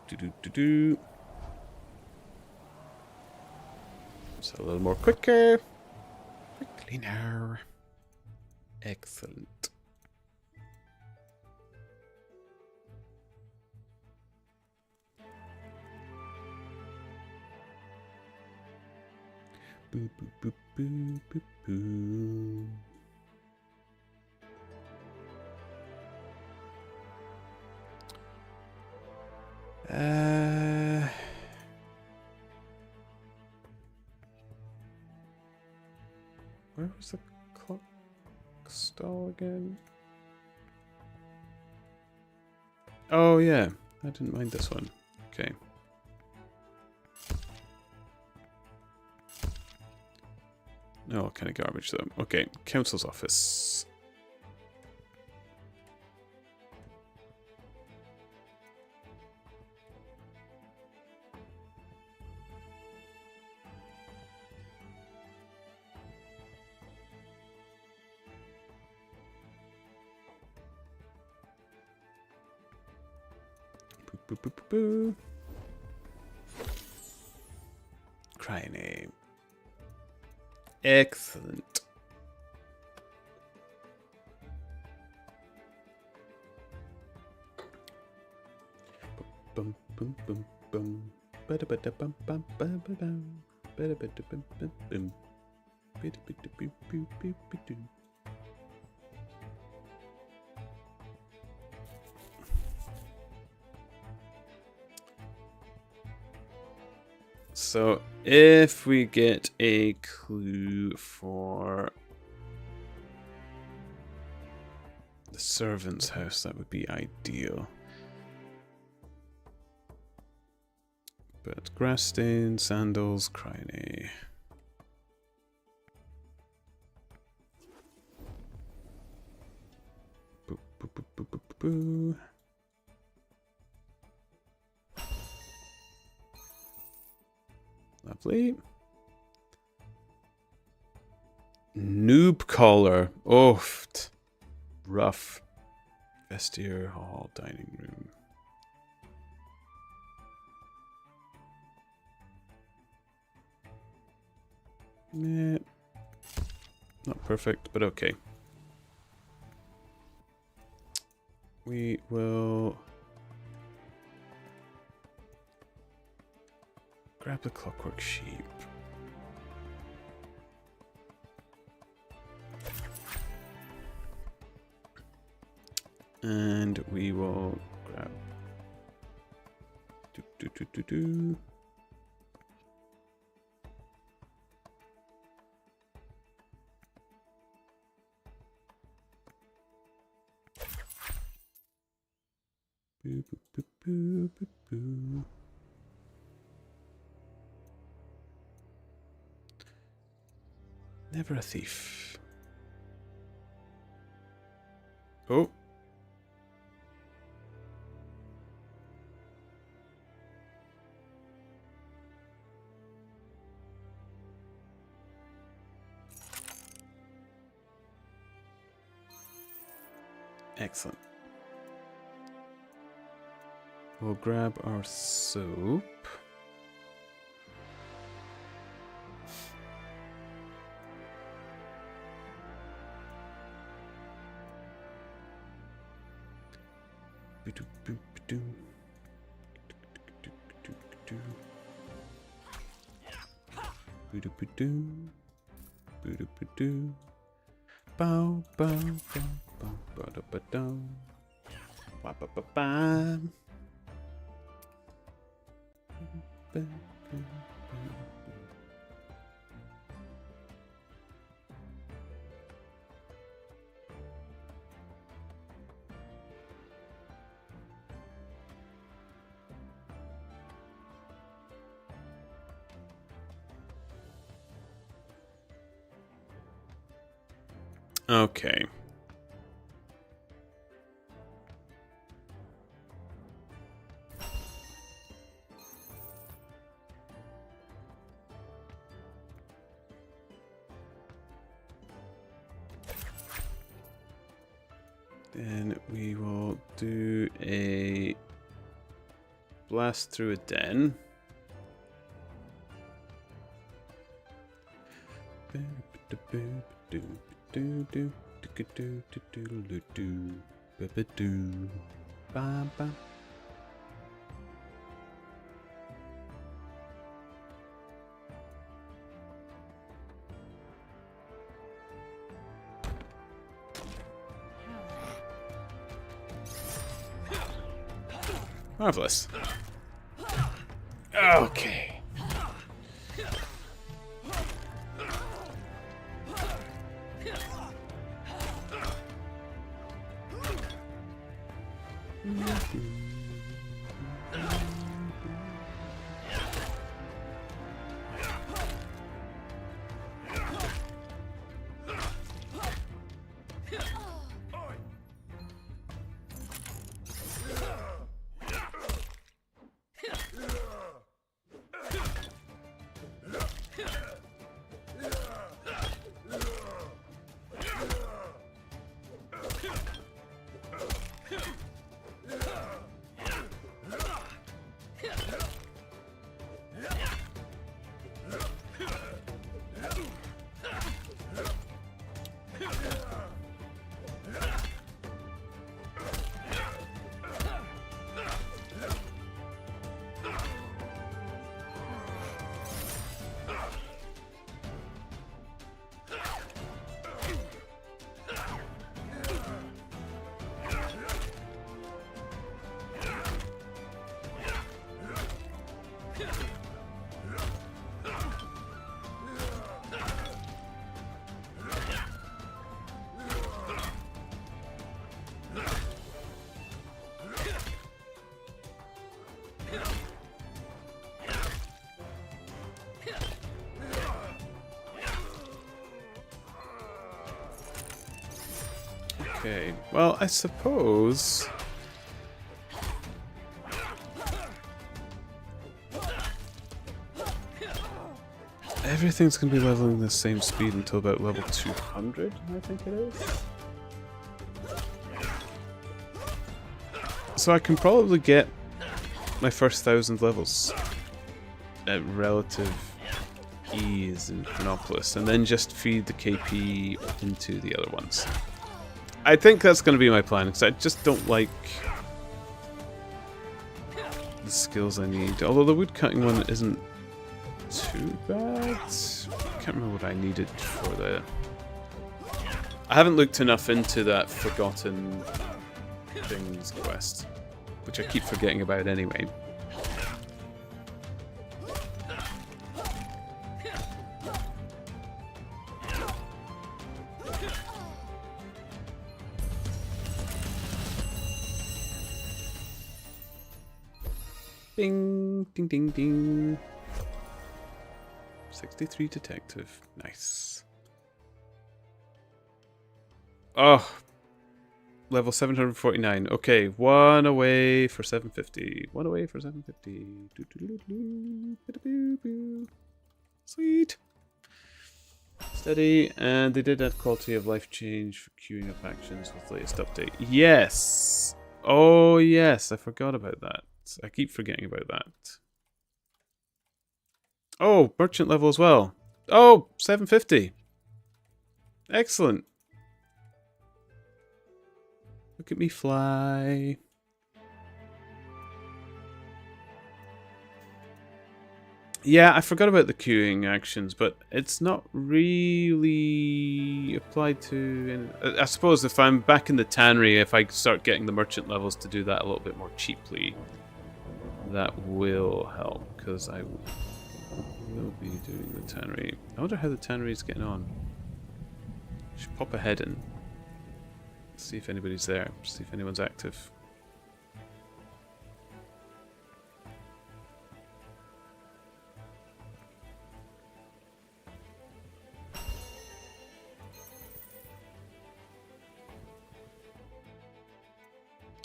So a little more quicker. Quickly now. Excellent. Boo boo boo boo boo boo. Where was the clock stall again? Oh yeah, I didn't mind this one. Okay. Oh, what kind of garbage though. Okay, council's office. Boo, boo, boo, boo. Cry name. Excellent. Bum bum bum bum. Bada bada bum bum bum bum. Bada bada bum bum bum. Bada bada boo boo boo boo doo. So, if we get a clue for the servant's house, that would be ideal. But grass stain, sandals, crying. Boo, boo, boo, boo, boo, boo. Lovely. Noob collar. Oh, rough. Vestiaire, hall, dining room. Meh. Not perfect, but okay. We will grab the clockwork sheep. And we will grab do. Boo, boo, boo, boo, boo, boo. Never a thief. Oh. Excellent. We'll grab our soap. Bow, bow, bow, bow, bow, da, ba, dum. Ba, ba, ba, ba. Okay. Then we will do a blast through a den. Marvelous. Okay. Okay, well, I suppose... everything's going to be leveling the same speed until about level 200, I think it is. So I can probably get my first 1,000 levels at relative ease in Chronopolis, and then just feed the KP into the other ones. I think that's going to be my plan, because I just don't like the skills I need. Although the woodcutting one isn't too bad. I can't remember what I needed for the... I haven't looked enough into that Forgotten Things quest, which I keep forgetting about anyway. Ding, ding, ding, ding. 63 detective. Nice. Oh, level 749. Okay, one away for 750. One away for 750. Sweet. Steady, and they did add quality of life change for queuing up actions with latest update. Yes! Oh, yes, I forgot about that. I keep forgetting about that. Oh, merchant level as well. Oh, 750. Excellent. Look at me fly. Yeah, I forgot about the queuing actions, but it's not really applied to... I suppose if I'm back in the tannery, if I start getting the merchant levels to do that a little bit more cheaply, that will help, because I will be doing the tannery. I wonder how the tannery is getting on. Should pop a head in. See if anybody's there. See if anyone's active.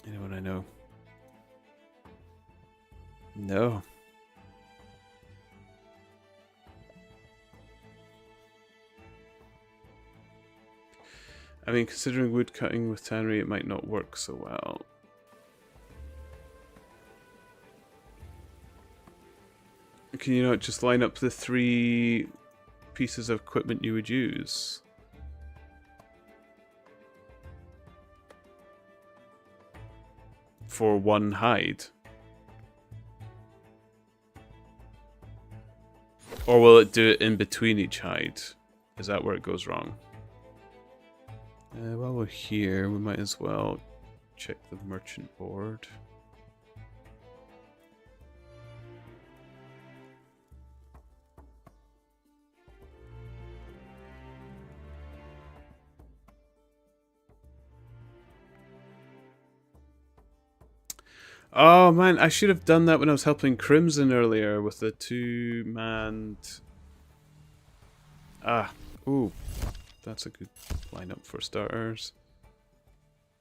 Anyone I know? No. I mean, considering wood cutting with tannery, it might not work so well. Can you not just line up the 3 pieces of equipment you would use? For one hide? Or will it do it in between each hide? Is that where it goes wrong? While we're here, we might as well check the merchant board. Oh man, I should have done that when I was helping Crimson earlier with the 2-manned... Ah, ooh, that's a good lineup for starters.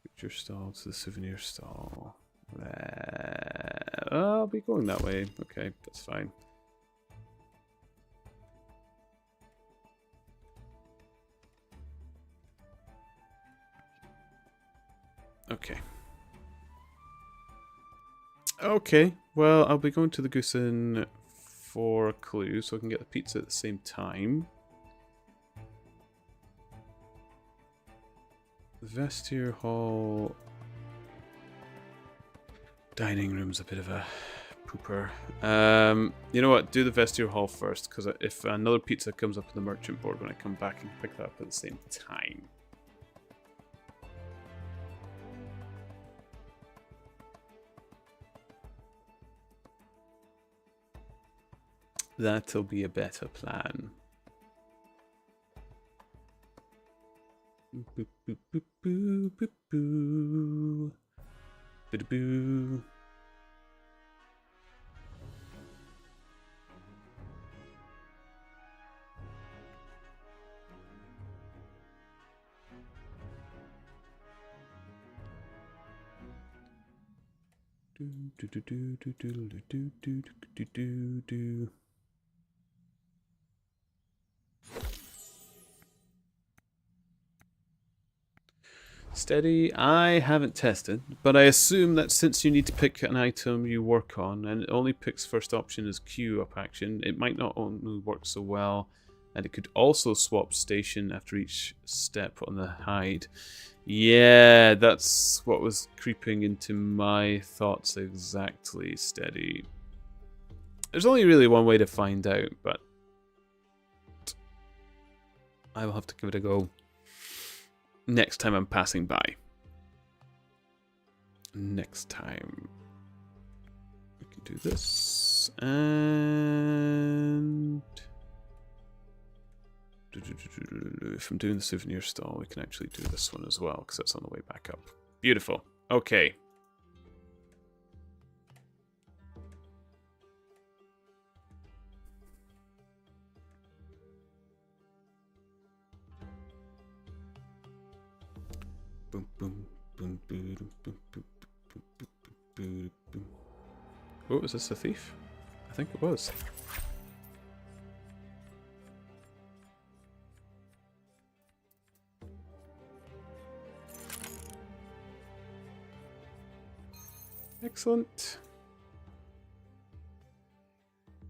Put your stall to the souvenir stall. I'll be going that way. Okay, that's fine. Okay. Okay, well, I'll be going to the Goose Inn for a clue so I can get the pizza at the same time. The vestiaire hall... Dining room's a bit of a pooper. You know what, do the vestiaire hall first, because if another pizza comes up on the merchant board when I come back, I can pick that up at the same time. That'll be a better plan. Boop, boop, boop, boop, boop, boo. Boo, boo. Do do do do do do do do do do do. Steady, I haven't tested, but I assume that since you need to pick an item you work on, and it only picks first option as queue up action, it might not only work so well, and it could also swap station after each step on the hide. Yeah, that's what was creeping into my thoughts exactly, Steady. There's only really one way to find out, but I will have to give it a go next time I'm passing by. Next time. We can do this. And... if I'm doing the souvenir stall, we can actually do this one as well, because that's on the way back up. Beautiful. Okay. Oh, is this a thief? I think it was. Excellent.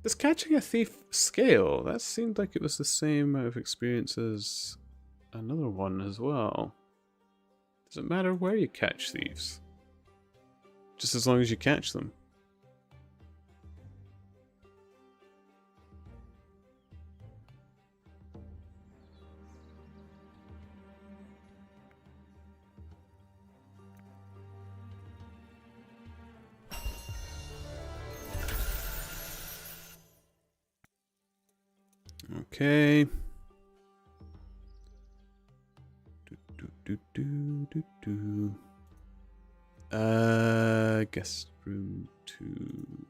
Does catching a thief scale? That seemed like it was the same amount of experience as another one as well. Does it matter where you catch thieves? Just as long as you catch them. Okay. Guest room 2.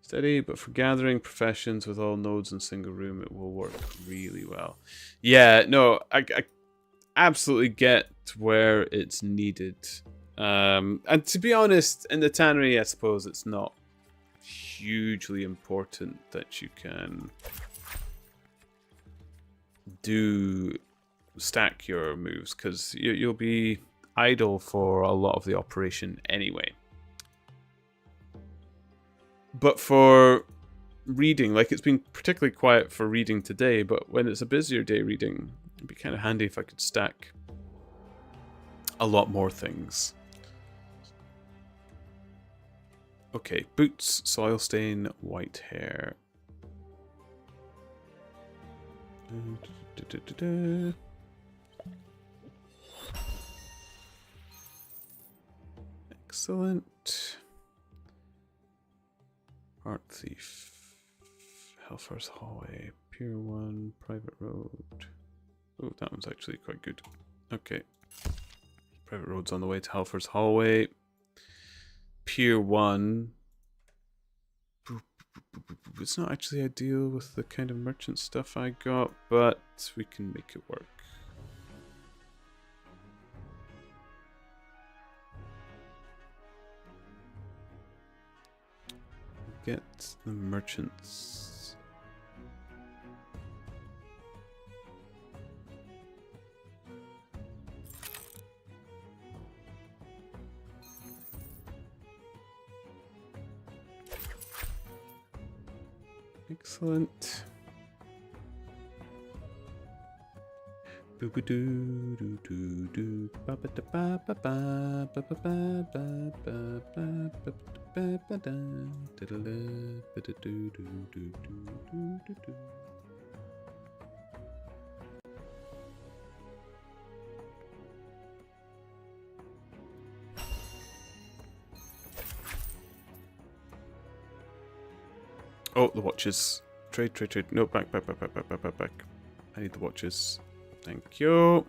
Steady, but for gathering professions with all nodes in single room, it will work really well. Yeah, no, I absolutely get where it's needed. And to be honest, in the tannery, I suppose it's not hugely important that you can stack your moves, because you'll be idle for a lot of the operation anyway. But for reading, like, it's been particularly quiet for reading today, but when it's a busier day reading, it'd be kind of handy if I could stack a lot more things. Okay, boots, soil stain, white hair. Excellent. Art thief. Hellfire's hallway. Pier 1, private road. Oh, that one's actually quite good. Okay. Private road's on the way to Hellfire's hallway. Pier 1. It's not actually ideal with the kind of merchant stuff I got, but we can make it work. Get the merchants. Excellent. Boo boo doo doo doo doo ba ba da ba ba ba ba ba ba ba ba ba ba ba ba da da da ba da doo doo doo doo doo doo. Oh, the watches. Trade, trade, trade. No, back. I need the watches. Thank you.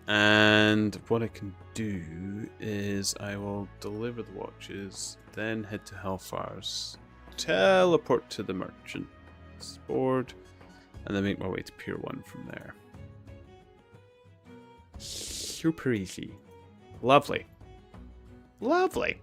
And what I can do is I will deliver the watches, then head to Hellfire's, teleport to the merchant's board, and then make my way to Pier 1 from there. Super easy. Lovely. Lovely.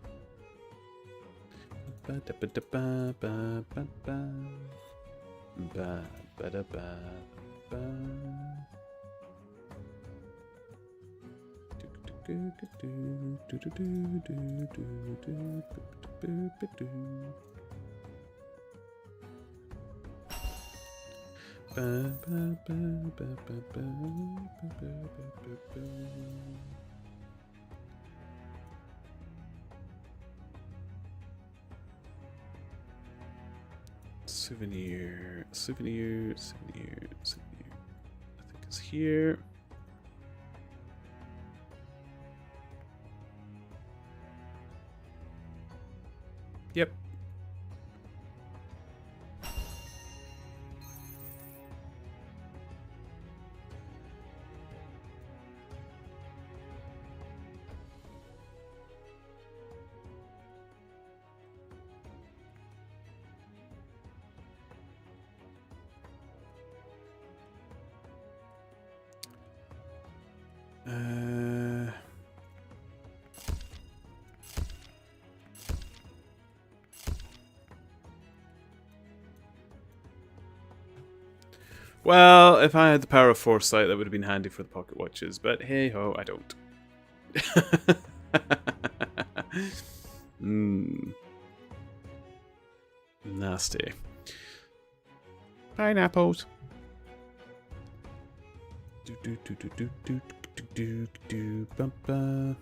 Souvenir. I think it's here. Yep. Well, if I had the power of foresight, that would have been handy for the pocket watches, but hey ho, I don't. Nasty. Pineapples. Do do do do do do do do do bumpa.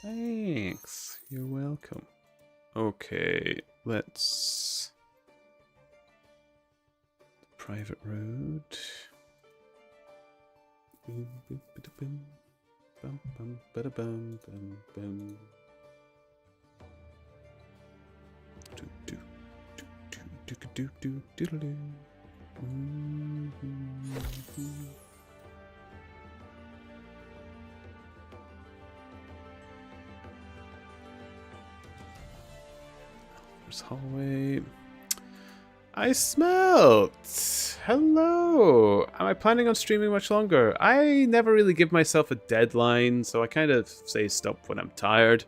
Thanks. You're welcome. Okay, let's... Private road. Boom, boom, bada, boom. Bum, bum, bada, bum, bum, bum. Do, do, do, do, do, do, do, doodle, do. There's hallway. I smelt! Hello! Am I planning on streaming much longer? I never really give myself a deadline, so I kind of say stop when I'm tired.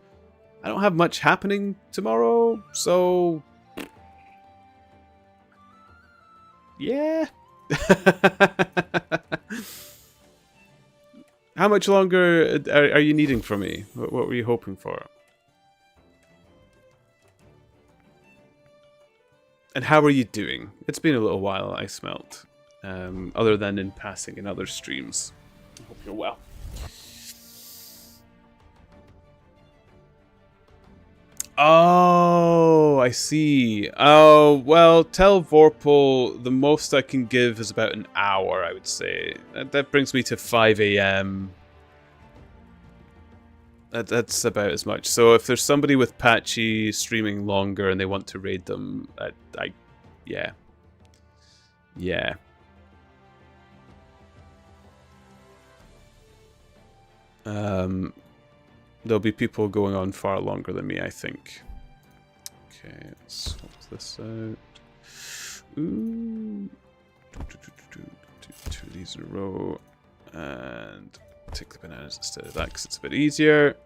I don't have much happening tomorrow, so... yeah. How much longer are you needing from me? What were you hoping for? And how are you doing? It's been a little while, I smelt. Other than in passing in other streams. I hope you're well. Oh, I see. Oh, well, tell Vorpal the most I can give is about an hour, I would say. That brings me to 5 AM. That's about as much. So if there's somebody with Patchy streaming longer and they want to raid them, yeah. Yeah. There'll be people going on far longer than me, I think. Okay, let's swap this out. Ooh. Two of these in a row. And take the bananas instead of that because it's a bit easier.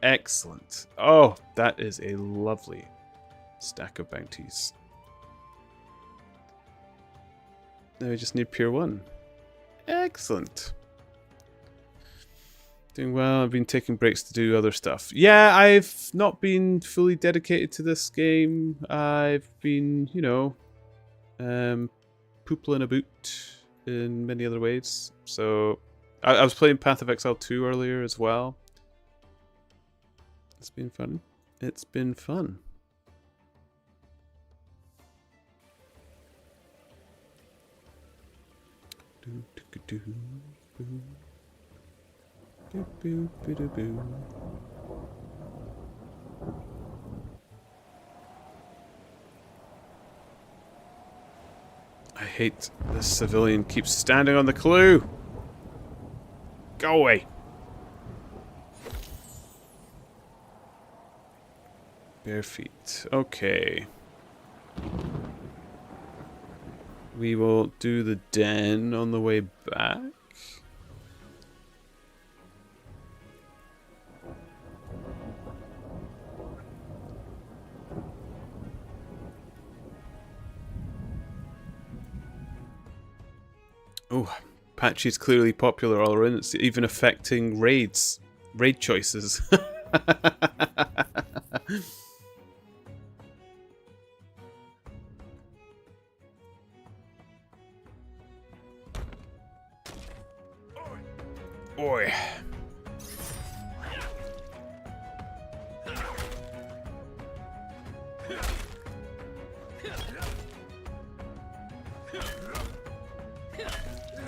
Excellent. Oh, that is a lovely stack of bounties. Now we just need Pier 1. Excellent. Doing well. I've been taking breaks to do other stuff. Yeah, I've not been fully dedicated to this game. I've been, you know, poopling about in many other ways. So, I was playing Path of Exile 2 earlier as well. It's been fun. It's been fun. I hate this civilian keeps standing on the clue. Go away. Bare feet. Okay. We will do the den on the way back. Oh, Patchy's clearly popular all around. It's even affecting raid choices. Oi.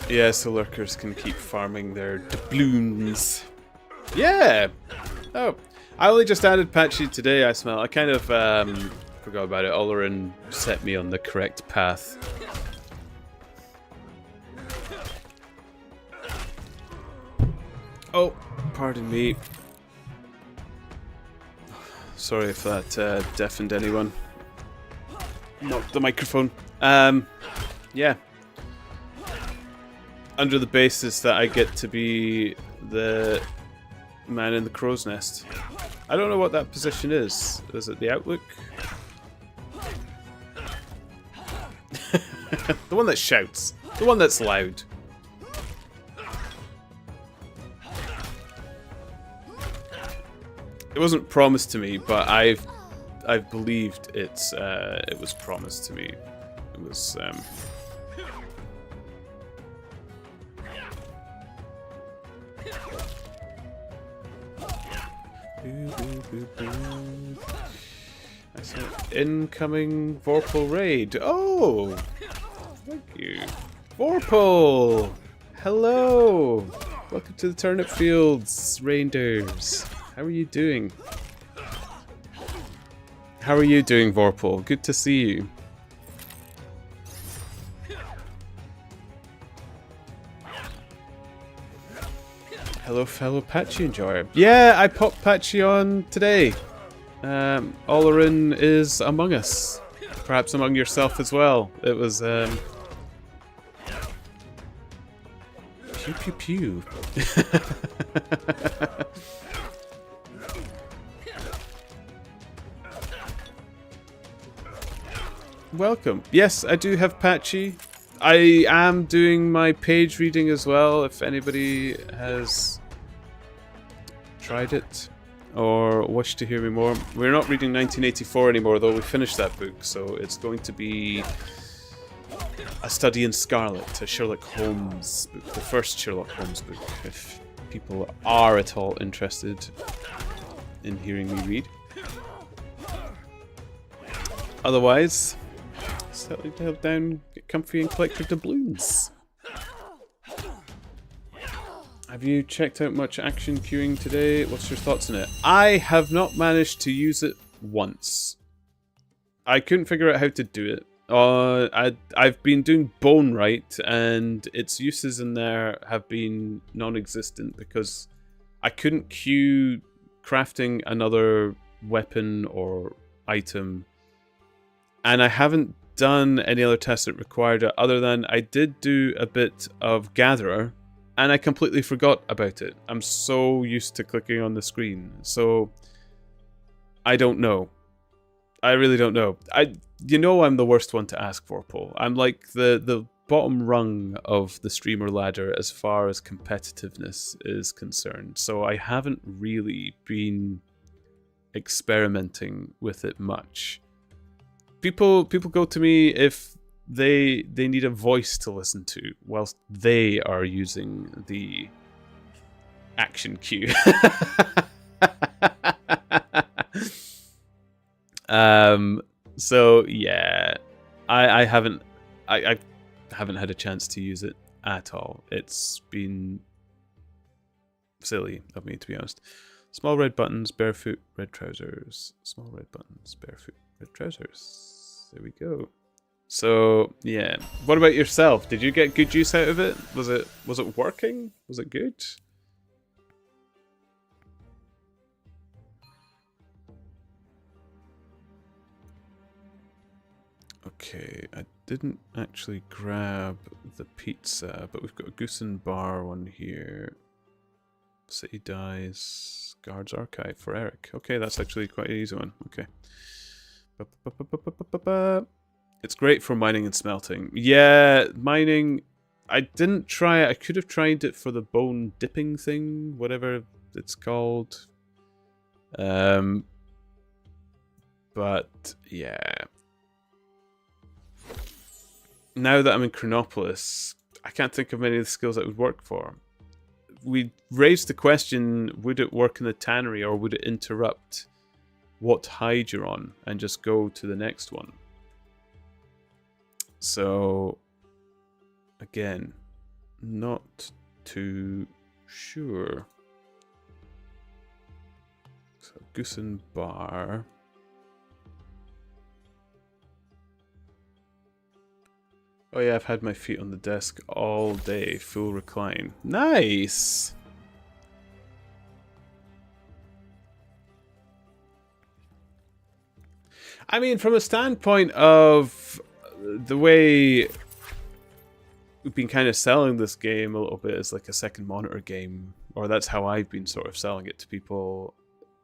Yes, the lurkers can keep farming their doubloons. Yeah! Oh, I only just added Patchy today, I smell. I kind of forgot about it. Olorin set me on the correct path. Oh, pardon me. Sorry if that deafened anyone. Not the microphone. Yeah. Under the basis that I get to be the man in the crow's nest. I don't know what that position is. Is it the outlook? The one that shouts. The one that's loud. It wasn't promised to me, but I've believed it was promised to me. It was I saw incoming Vorpal raid. Oh, thank you, Vorpal. Hello, welcome to the Turnip Fields, Rangers. How are you doing? How are you doing, Vorpal? Good to see you. Hello, fellow Patchy enjoyer. Yeah, I popped Patchy on today. Olarin is among us. Perhaps among yourself as well. It was, pew pew pew. Welcome. Yes, I do have Patchy. I am doing my page reading as well, if anybody has tried it or wished to hear me more. We're not reading 1984 anymore, though. We finished that book, so it's going to be A Study in Scarlet, a Sherlock Holmes book, the first Sherlock Holmes book, if people are at all interested in hearing me read. Otherwise, settle down, get comfy and collect your doubloons. Have you checked out much action queuing today? What's your thoughts on it? I have not managed to use it once. I couldn't figure out how to do it. I've been doing Bone Right, and its uses in there have been non-existent because I couldn't queue crafting another weapon or item, and I haven't done any other tests that required it, other than I did do a bit of Gatherer, and I completely forgot about it. I'm so used to clicking on the screen, so I don't know. I really don't know. You know, I'm the worst one to ask for, Paul. I'm like the bottom rung of the streamer ladder as far as competitiveness is concerned, so I haven't really been experimenting with it much. People go to me if they need a voice to listen to whilst they are using the action queue. So yeah, I haven't had a chance to use it at all. It's been silly of me, to be honest. Small red buttons, barefoot, red trousers. Small red buttons, barefoot, red trousers. There we go. So yeah, what about yourself? Did you get good use out of it? Was it working? Was it good? Okay, I didn't actually grab the pizza, but we've got a goose and bar one here. City dies, guards archive for Eric. Okay, that's actually quite an easy one. Okay. It's great for mining and smelting. Yeah, mining, I didn't try it. I could have tried it for the bone dipping thing, whatever it's called. But yeah. Now that I'm in Chronopolis, I can't think of many of the skills that would work for. We raised the question, would it work in the tannery or would it interrupt what hide you're on and just go to the next one? So, again, not too sure. So, goose and bar. Oh yeah, I've had my feet on the desk all day, full recline. Nice! I mean, from a standpoint of the way we've been kind of selling this game a little bit as like a second monitor game, or that's how I've been sort of selling it to people,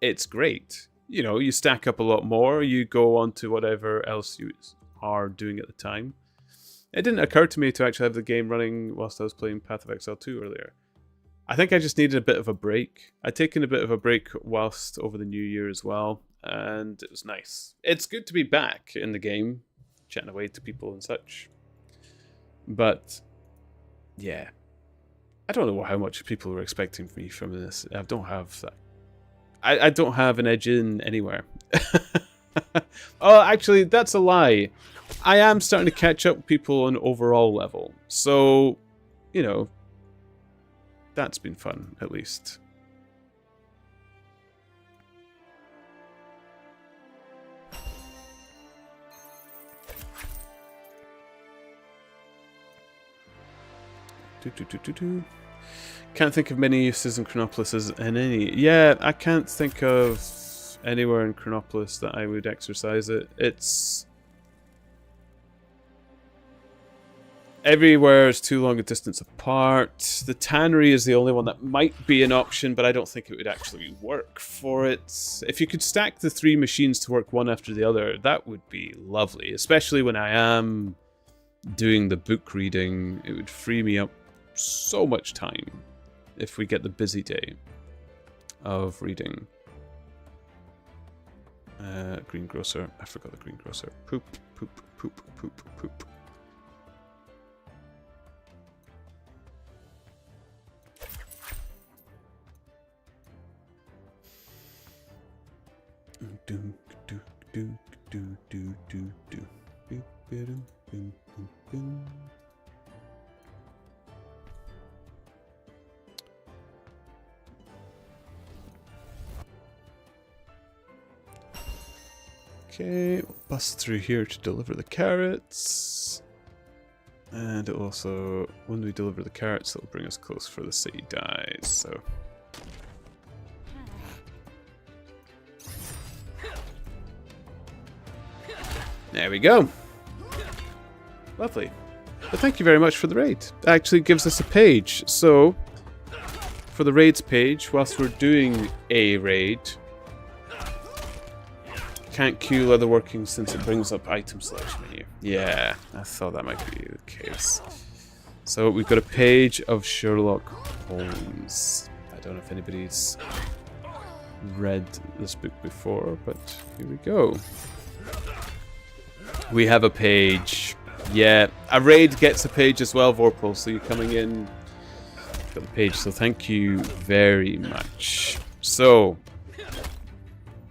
it's great. You know, you stack up a lot more, you go on to whatever else you are doing at the time. It didn't occur to me to actually have the game running whilst I was playing Path of Exile 2 earlier. I think I just needed a bit of a break. I'd taken a bit of a break whilst over the New Year as well, and it was nice. It's good to be back in the game, chatting away to people and such. But, yeah. I don't know how much people were expecting me from this. I don't have that. I don't have an edge in anywhere. Oh, actually, that's a lie. I am starting to catch up with people on overall level. So, you know, that's been fun, at least. Can't think of many uses in Chronopolis as in any. Yeah, I can't think of anywhere in Chronopolis that I would exercise it. It's... everywhere is too long a distance apart. The tannery is the only one that might be an option, but I don't think it would actually work for it. If you could stack the 3 machines to work one after the other, that would be lovely. Especially when I am doing the book reading, it would free me up so much time if we get the busy day of reading. Greengrocer. I forgot the greengrocer. Poop, poop, poop, poop, poop. Okay, we'll bust through here to deliver the carrots. And also, when we deliver the carrots, it'll bring us close for the city dies, so... there we go. Lovely. But thank you very much for the raid. It actually gives us a page. So, for the raids page, whilst we're doing a raid, can't queue leatherworking since it brings up item selection menu. Yeah, I thought that might be the case. So we've got a page of Sherlock Holmes. I don't know if anybody's read this book before, but here we go. We have a page. Yeah, a raid gets a page as well, Vorpal, so you're coming in. Got the page, so thank you very much. So,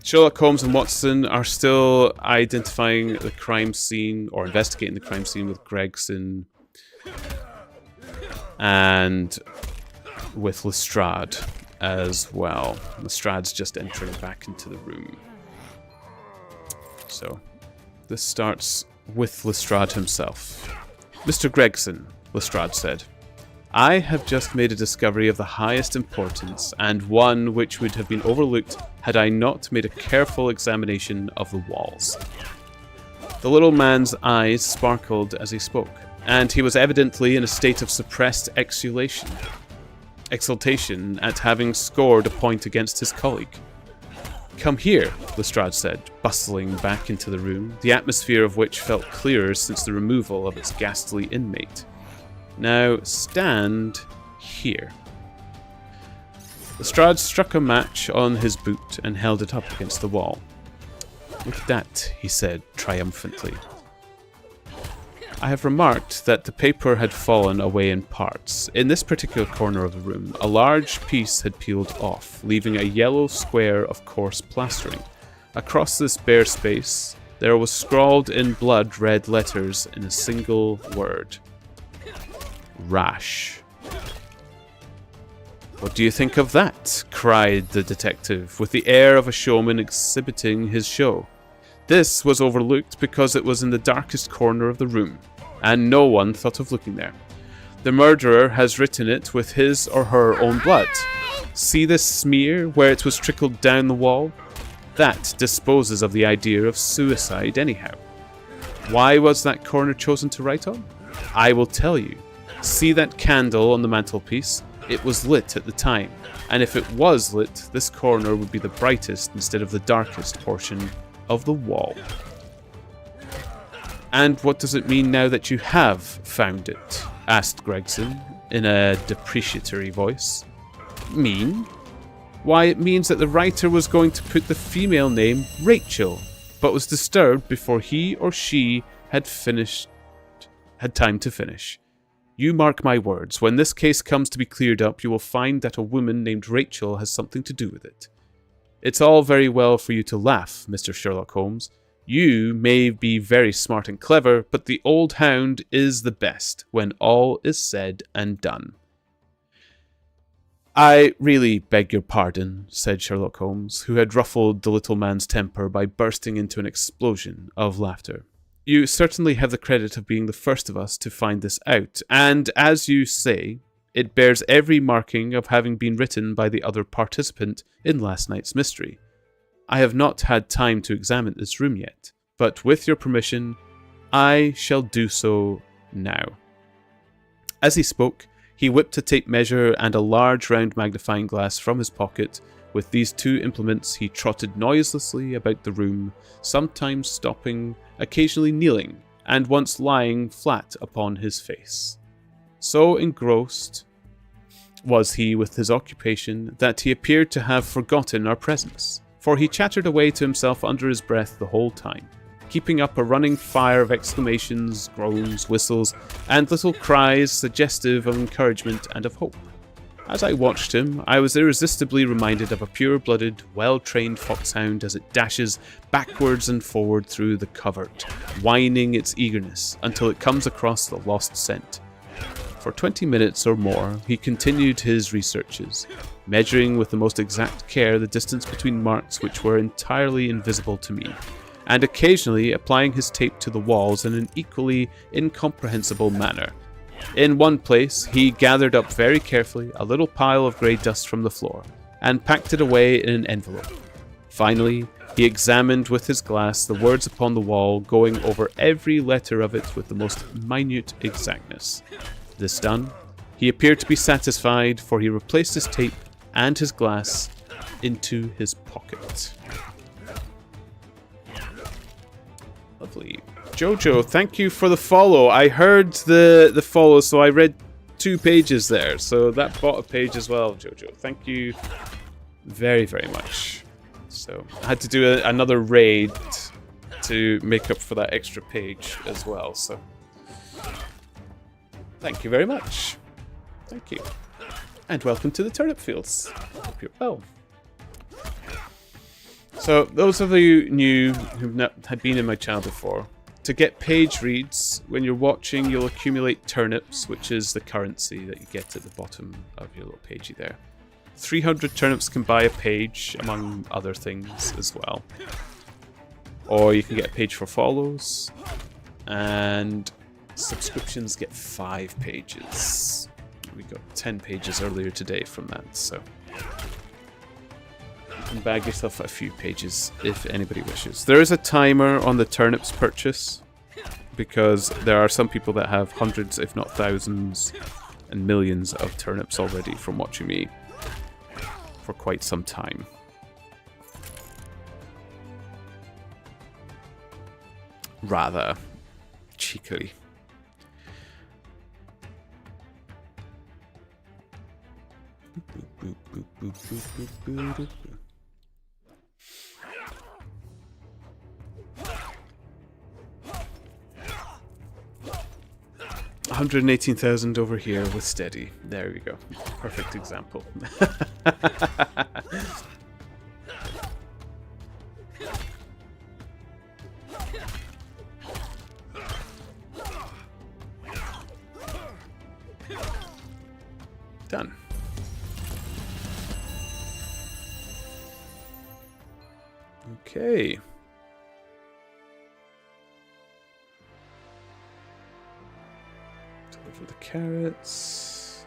Sherlock Holmes and Watson are still identifying the crime scene, or investigating the crime scene with Gregson and with Lestrade as well. Lestrade's just entering back into the room. So... this starts with Lestrade himself. Mr. Gregson, Lestrade said, I have just made a discovery of the highest importance, and one which would have been overlooked had I not made a careful examination of the walls. The little man's eyes sparkled as he spoke, and he was evidently in a state of suppressed exultation at having scored a point against his colleague. Come here, Lestrade said, bustling back into the room, the atmosphere of which felt clearer since the removal of its ghastly inmate. Now, stand here. Lestrade struck a match on his boot and held it up against the wall. Look at that, he said triumphantly. I have remarked that the paper had fallen away in parts. In this particular corner of the room, a large piece had peeled off, leaving a yellow square of coarse plastering. Across this bare space, there was scrawled in blood-red letters in a single word. Rash. What do you think of that? Cried the detective, with the air of a showman exhibiting his show. This was overlooked because it was in the darkest corner of the room, and no one thought of looking there. The murderer has written it with his or her own blood. See this smear where it was trickled down the wall? That disposes of the idea of suicide anyhow. Why was that corner chosen to write on? I will tell you. See that candle on the mantelpiece? It was lit at the time, and if it was lit, this corner would be the brightest instead of the darkest portion of the wall. And what does it mean now that you have found it? Asked Gregson in a depreciatory voice. Mean? Why, it means that the writer was going to put the female name Rachel, but was disturbed before he or she had time to finish. You mark my words, when this case comes to be cleared up, you will find that a woman named Rachel has something to do with it. It's all very well for you to laugh, Mr. Sherlock Holmes. You may be very smart and clever, but the old hound is the best when all is said and done. I really beg your pardon, said Sherlock Holmes, who had ruffled the little man's temper by bursting into an explosion of laughter. You certainly have the credit of being the first of us to find this out, and as you say, it bears every marking of having been written by the other participant in last night's mystery. I have not had time to examine this room yet, but with your permission, I shall do so now. As he spoke, he whipped a tape measure and a large round magnifying glass from his pocket. With these two implements, he trotted noiselessly about the room, sometimes stopping, occasionally kneeling, and once lying flat upon his face. So engrossed was he with his occupation that he appeared to have forgotten our presence, for he chattered away to himself under his breath the whole time, keeping up a running fire of exclamations, groans, whistles, and little cries suggestive of encouragement and of hope. As I watched him, I was irresistibly reminded of a pure-blooded, well-trained foxhound as it dashes backwards and forward through the covert, whining its eagerness until it comes across the lost scent. For 20 minutes or more, he continued his researches, measuring with the most exact care the distance between marks which were entirely invisible to me, and occasionally applying his tape to the walls in an equally incomprehensible manner. In one place, he gathered up very carefully a little pile of grey dust from the floor, and packed it away in an envelope. Finally, he examined with his glass the words upon the wall, going over every letter of it with the most minute exactness. This done, he appeared to be satisfied, for he replaced his tape and his glass into his pocket. Lovely. Jojo, thank you for the follow. I heard the follow, so I read 2 pages there. So that bought a page as well, Jojo. Thank you very, very much. So I had to do another raid to make up for that extra page as well. So thank you very much. Thank you. And welcome to the Turnip Fields. Hope you're well. So those of you new who've not had been in my channel before, to get page reads, when you're watching, you'll accumulate turnips, which is the currency that you get at the bottom of your little pagey there. 300 turnips can buy a page, among other things as well. Or you can get a page for follows, and subscriptions get 5 pages. We got 10 pages earlier today from that, so you can bag yourself a few pages if anybody wishes. There is a timer on the turnips purchase, because there are some people that have hundreds, if not thousands, and millions of turnips already from watching me for quite some time. Rather cheekily. Boop, boop, boop, boop, boop, boop, boop, boop. 118,000 over here with steady. There we go. Perfect example. Done. Okay. Deliver the carrots.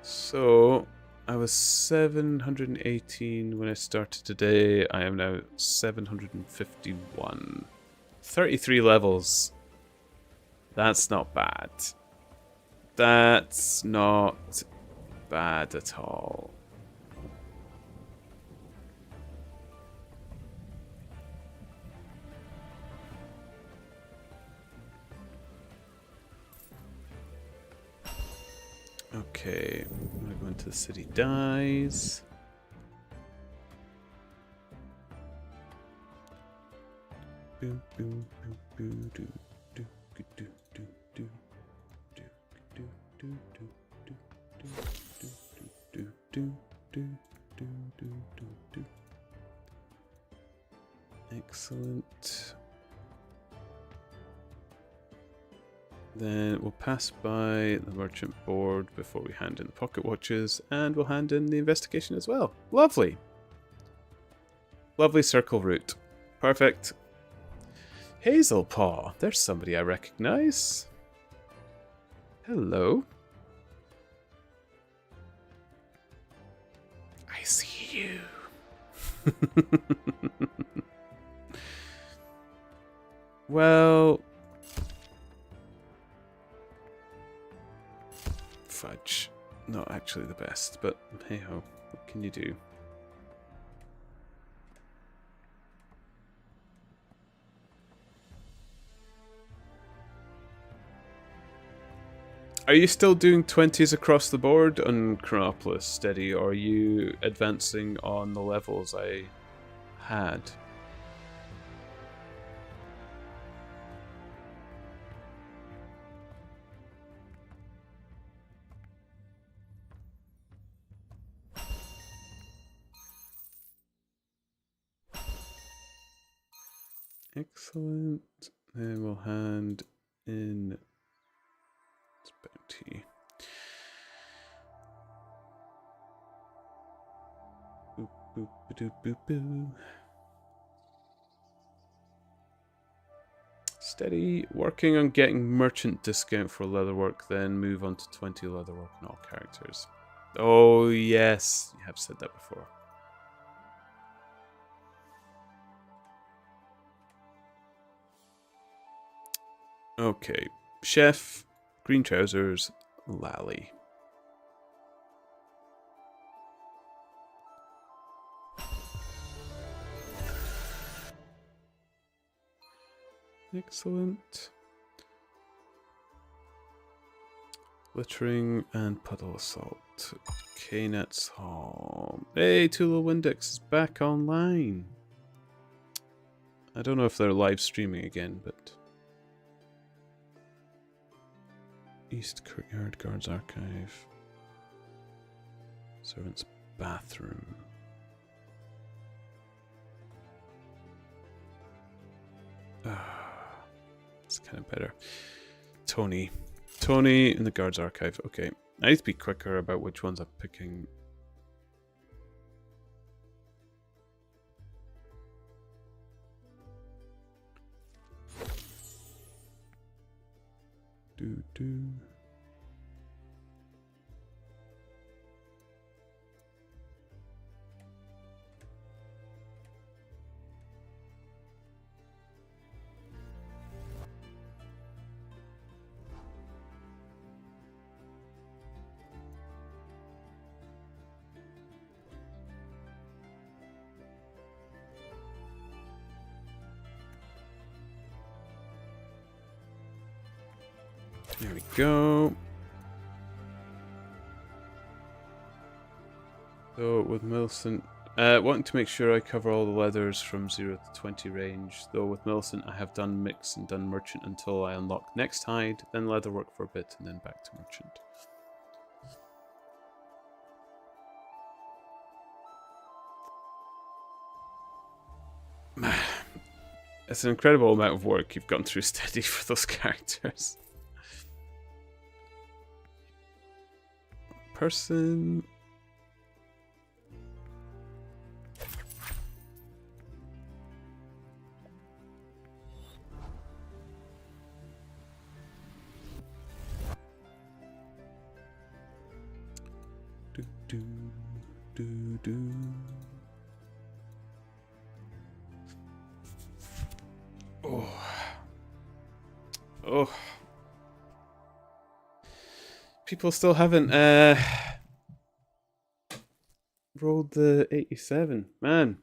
So, I was 718 when I started today. I am now 751. 33 levels. That's not bad. That's not bad at all. Okay, I'm gonna go into the city dies. Boom, boom, boom, boom, do, do, do, do, do, do, do, do, do, do, do, do, do, do. Excellent. Then we'll pass by the merchant board before we hand in the pocket watches, and we'll hand in the investigation as well. Lovely. Lovely circle route. Perfect. Hazelpaw. There's somebody I recognize. Hello. I see you. Well... Fudge. Not actually the best, but hey ho, what can you do? Are you still doing 20s across the board on Chronopolis, Steady, or are you advancing on the levels I had? Excellent. Then we'll hand in its bounty. Boop, boop, ba-doop, boop, boo. Steady. Working on getting merchant discount for leatherwork, then move on to 20 leatherwork on all characters. Oh, yes. You have said that before. Okay, chef, green trousers, Lally. Excellent. Littering and puddle assault. Knet's Hall. Hey, Tula Windex is back online. I don't know if they're live streaming again, but... East Courtyard Guards Archive. Servant's Bathroom. It's kind of better. Tony in the Guards Archive. Okay. I need to be quicker about which ones I'm picking. Do. There we go. So with Millicent, wanting to make sure I cover all the leathers from 0 to 20 range. Though with Millicent I have done mix and done merchant until I unlock next hide, then leatherwork for a bit and then back to merchant. It's an incredible amount of work you've gone through, Steady, for those characters. Person. do, do, do. Oh. Oh. People still haven't rolled the 87. Man.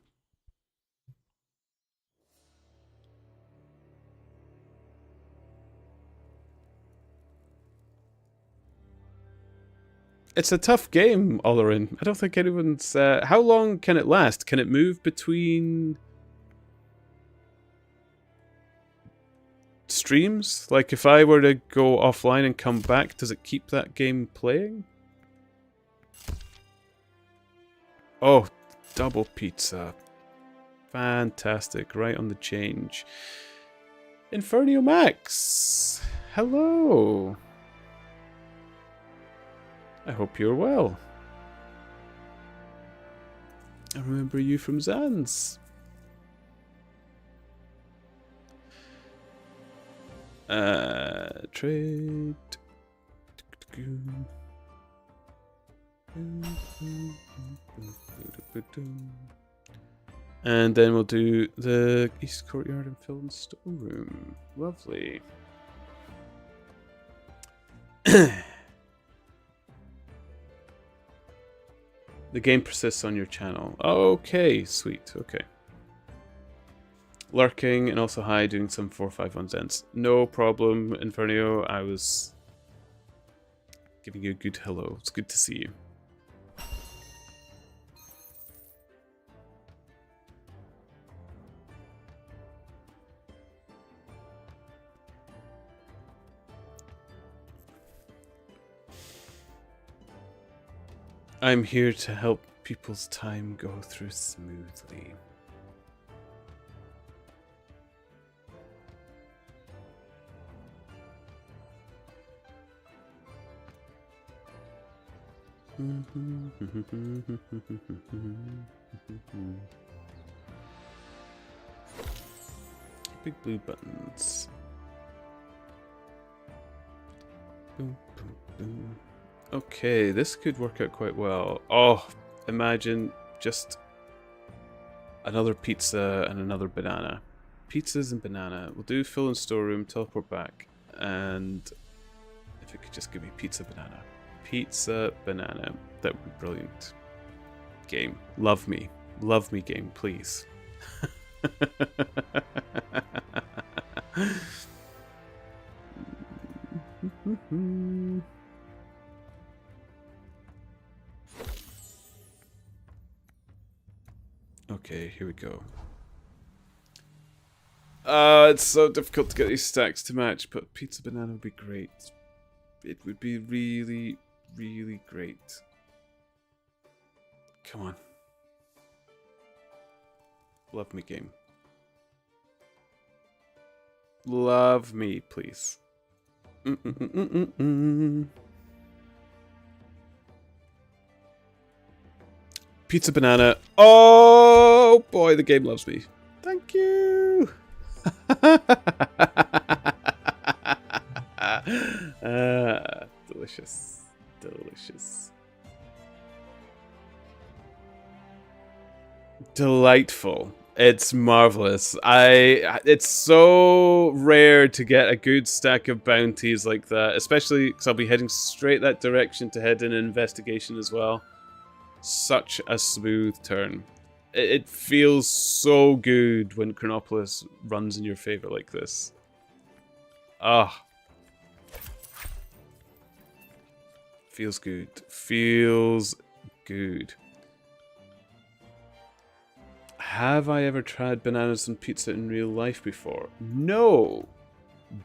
It's a tough game, Olerin. I don't think anyone's... how long can it last? Can it move between streams? Like, if I were to go offline and come back, does it keep that game playing? Oh, double pizza. Fantastic. Right on the change. Infernio Max. Hello. I hope you're well. I remember you from Zan's. Trade. And then we'll do the East Courtyard and Film Storeroom. Lovely. The game persists on your channel. Okay, sweet. Okay. Lurking and also hi, doing some 451 cents. No problem, Infernio. I was giving you a good hello. It's good to see you. I'm here to help people's time go through smoothly. Big blue buttons. Boom, boom, boom. Okay, this could work out quite well. Oh, imagine just another pizza and another banana. Pizzas and banana. We'll do fill in storeroom, teleport back, and if it could just give me pizza banana. Pizza banana. That would be brilliant. Game. Love me. Love me, game, please. Okay, here we go. It's so difficult to get these stacks to match, but pizza banana would be great. It would be really, really great. Come on. Love me, game. Love me, please. Pizza banana. Oh boy, the game loves me. Thank you. Delicious. Delicious. Delightful. It's marvelous. It's so rare to get a good stack of bounties like that, especially because I'll be heading straight that direction to head in an investigation as well. Such a smooth turn. It feels so good when Chronopolis runs in your favor like this. Ah. Feels good. Feels good. Have I ever tried bananas and pizza in real life before? No.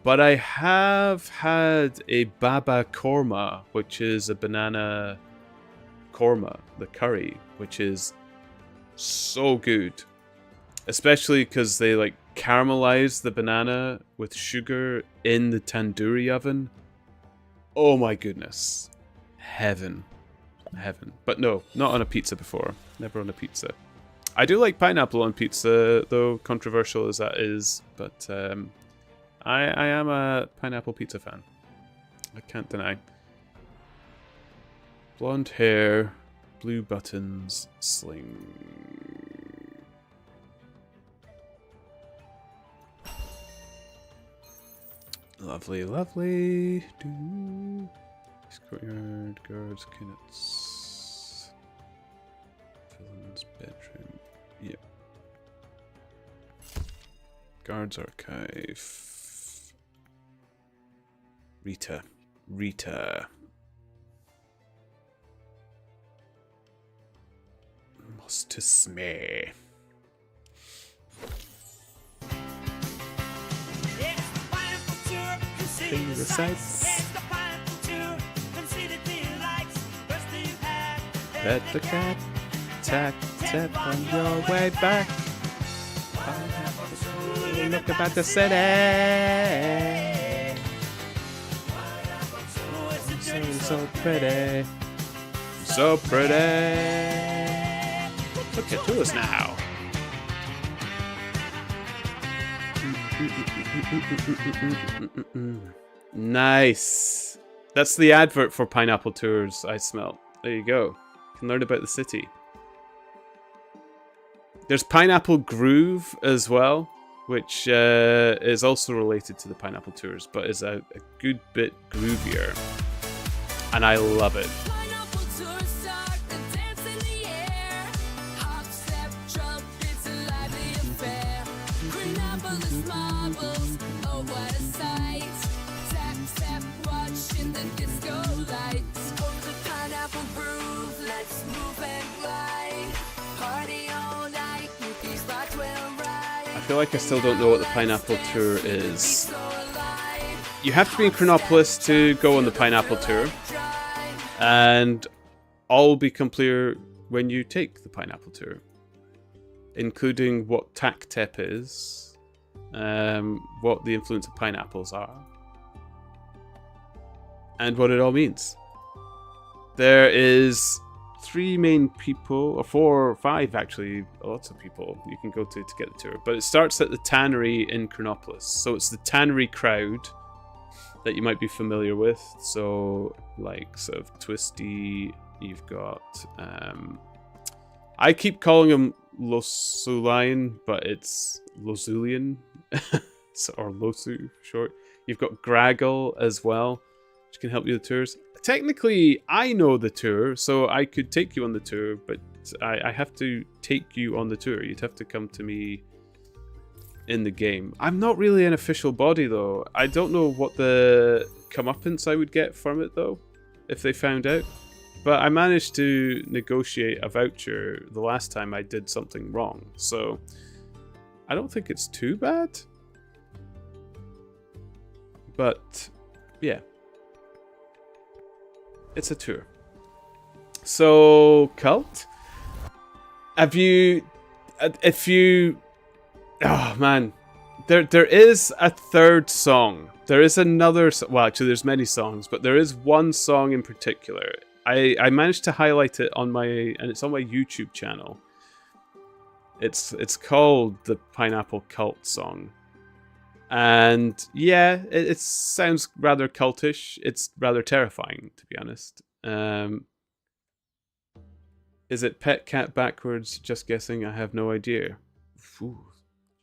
But I have had a baba korma, which is a banana korma, the curry, which is so good. Especially because they like caramelize the banana with sugar in the tandoori oven. Oh my goodness. Heaven. Heaven. But no, not on a pizza before. Never on a pizza. I do like pineapple on pizza, though controversial as that is, but I am a pineapple pizza fan. I can't deny. Blonde hair, Blue buttons, sling. Lovely, lovely. Courtyard, guards, kennets. Villain's bedroom. Yep. Guards archive. Rita. Must to smee. See the sights. Pet the cat. Tap, tap on your way back. Look about the city. So pretty. So pretty. Look at us now. Nice. That's the advert for Pineapple Tours I smelt. There you go. You can learn about the city. There's Pineapple Groove as well, which is also related to the Pineapple Tours, but is a good bit groovier. And I love it. I feel like I still don't know what the Pineapple Tour is. You have to be in Chronopolis to go on the Pineapple Tour, and all will become clear when you take the Pineapple Tour, including what Tap is, what the influence of pineapples are, and what it all means. There is 3 main people, or 4 or 5 actually, lots of people you can go to get the tour. But it starts at the Tannery in Chronopolis. So it's the Tannery crowd that you might be familiar with. So like sort of Twisty, you've got... I keep calling him Losulian, but it's Losulian, or Losu for short. You've got Graggle as well, which can help you with tours. Technically, I know the tour, so I could take you on the tour, but I have to take you on the tour. You'd have to come to me in the game. I'm not really an official body, though. I don't know what the comeuppance I would get from it, though, if they found out. But I managed to negotiate a voucher the last time I did something wrong, so I don't think it's too bad. But, yeah. It's a tour. So, Cult? Have you... If you... Oh, man. There is a third song. There is another... Well, actually, there's many songs, but there is one song in particular. I managed to highlight it on my... And it's on my YouTube channel. It's called the Pineapple Cult song. And yeah, it sounds rather cultish. It's rather terrifying, to be honest. Is it Pet Cat backwards? Just guessing. I have no idea. Ooh,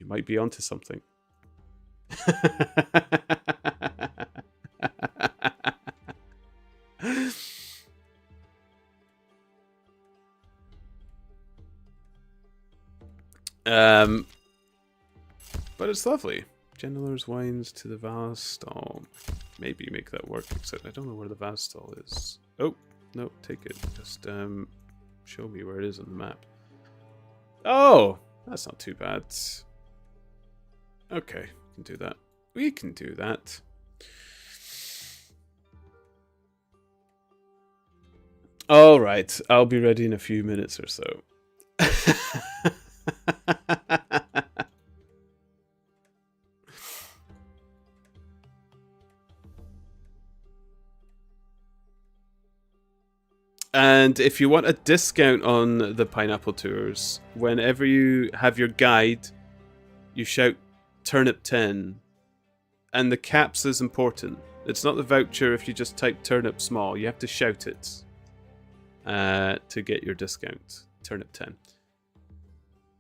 you might be onto something. But it's lovely. Gendelers wines to the vase stall. Maybe make that work, except I don't know where the vase stall is. Oh, no, take it. Just show me where it is on the map. Oh, that's not too bad. Okay, we can do that. We can do that. All right, I'll be ready in a few minutes or so. And if you want a discount on the Pineapple Tours, whenever you have your guide, you shout Turnip 10. And the caps is important. It's not the voucher if you just type Turnip small. You have to shout it. to get your discount. Turnip 10.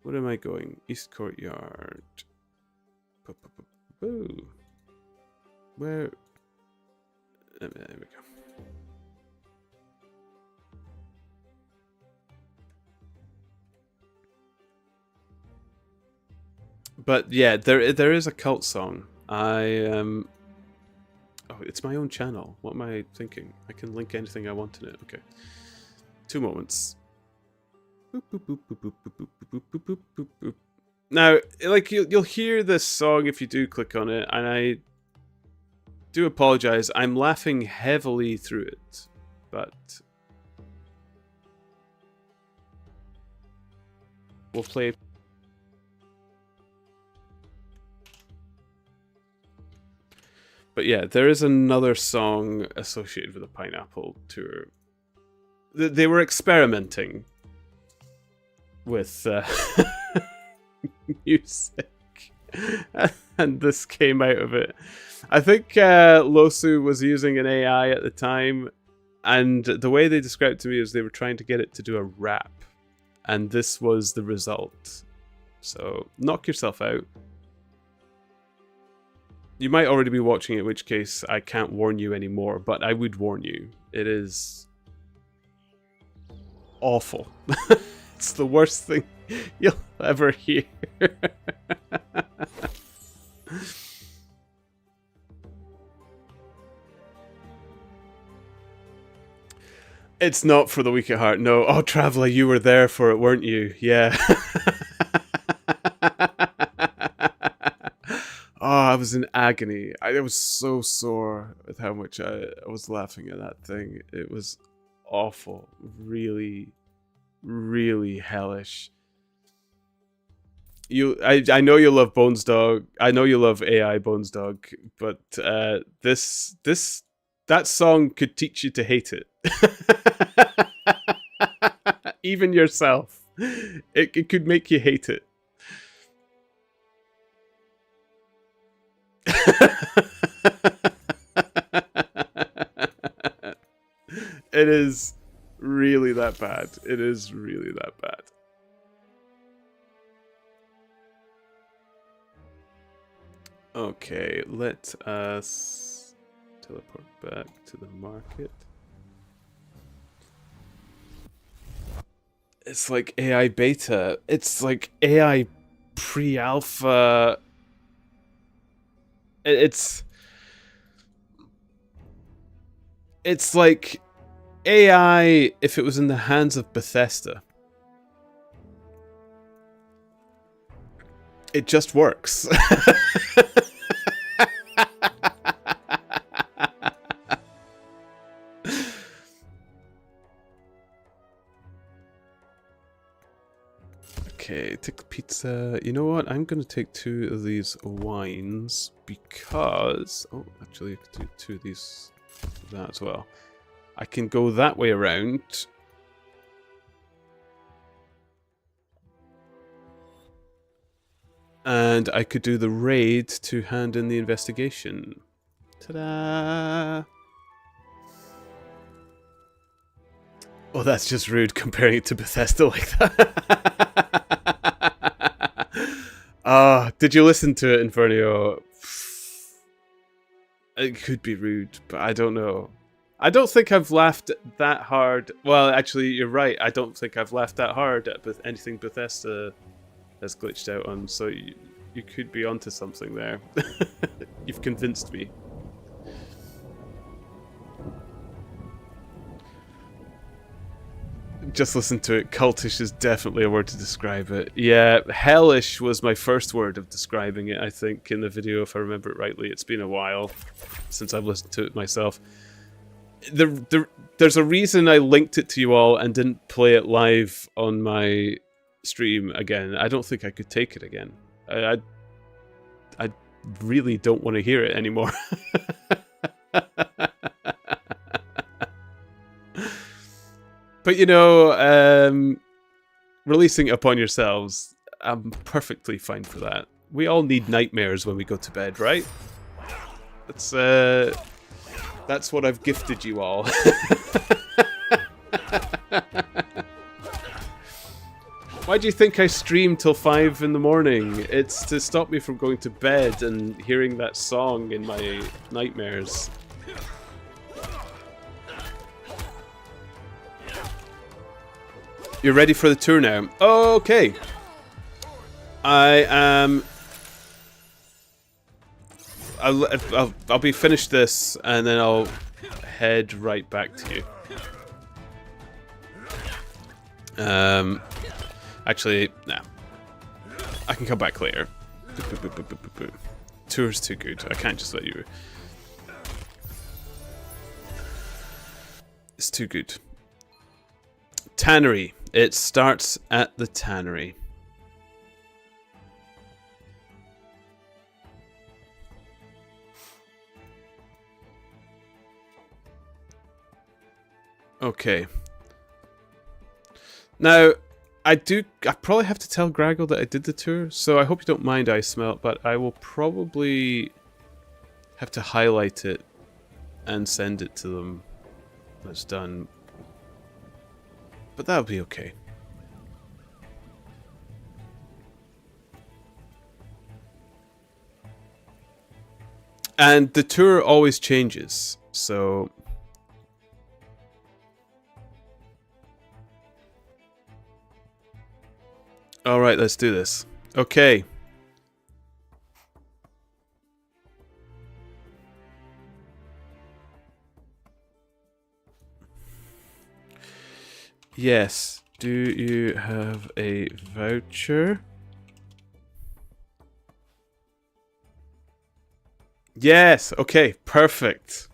What am I going? East Courtyard. Boo. Where? There we go. But yeah, there is a cult song. Oh, it's my own channel. What am I thinking? I can link anything I want in it. Okay. 2 moments. Boop, boop, boop, boop, boop, boop, boop, boop, boop, boop, boop. Now, like you'll hear this song if you do click on it, and I do apologize. I'm laughing heavily through it, but we'll play. But yeah, there is another song associated with the Pineapple Tour. They were experimenting with music, and this came out of it. I think Losu was using an AI at the time, and the way they described it to me is they were trying to get it to do a rap, and this was the result. So knock yourself out. You might already be watching it, in which case I can't warn you anymore, but I would warn you. It is awful. It's the worst thing you'll ever hear. It's not for the weak at heart, no. Oh, Traveller, you were there for it, weren't you? Yeah. Oh, I was in agony. I was so sore with how much I was laughing at that thing. It was awful. Really, really hellish. I know you love Bones Dog. I know you love AI Bones Dog, but that song could teach you to hate it. Even yourself. It could make you hate it. It is really that bad. It is really that bad. Okay, let us teleport back to the market. It's like AI beta. It's like AI pre-alpha. It's like AI if it was in the hands of Bethesda. It just works. Okay, take pizza. You know what? I'm going to take 2 of these wines because... Oh, actually, I could do 2 of these that as well. I can go that way around. And I could do the raid to hand in the investigation. Ta-da! Oh, that's just rude comparing it to Bethesda like that. Did you listen to it, Infernio? It could be rude, but I don't know. I don't think I've laughed that hard. Well, actually, you're right. I don't think I've laughed that hard at anything Bethesda has glitched out on, so you could be onto something there. You've convinced me. Just listen to it. Cultish is definitely a word to describe it. Yeah, hellish was my first word of describing it, I think, in the video, if I remember it rightly. It's been a while since I've listened to it myself. There's a reason I linked it to you all and didn't play it live on my stream again. I don't think I could take it again. I really don't want to hear it anymore. But, you know, releasing it upon yourselves, I'm perfectly fine for that. We all need nightmares when we go to bed, right? That's what I've gifted you all. Why do you think I stream till 5 in the morning? It's to stop me from going to bed and hearing that song in my nightmares. You're ready for the tour now? Okay. I am... I'll be finished this and then I'll head right back to you. Actually, nah. I can come back later. Tour's too good. I can't just let you... It's too good. Tannery. It starts at the tannery. Okay. Now, I probably have to tell Graggle that I did the tour, so I hope you don't mind I smelt, but I will probably have to highlight it and send it to them when it's done. But that'll be okay. And the tour always changes, so... Alright, let's do this. Okay. Yes. Do you have a voucher? Yes! Okay, perfect.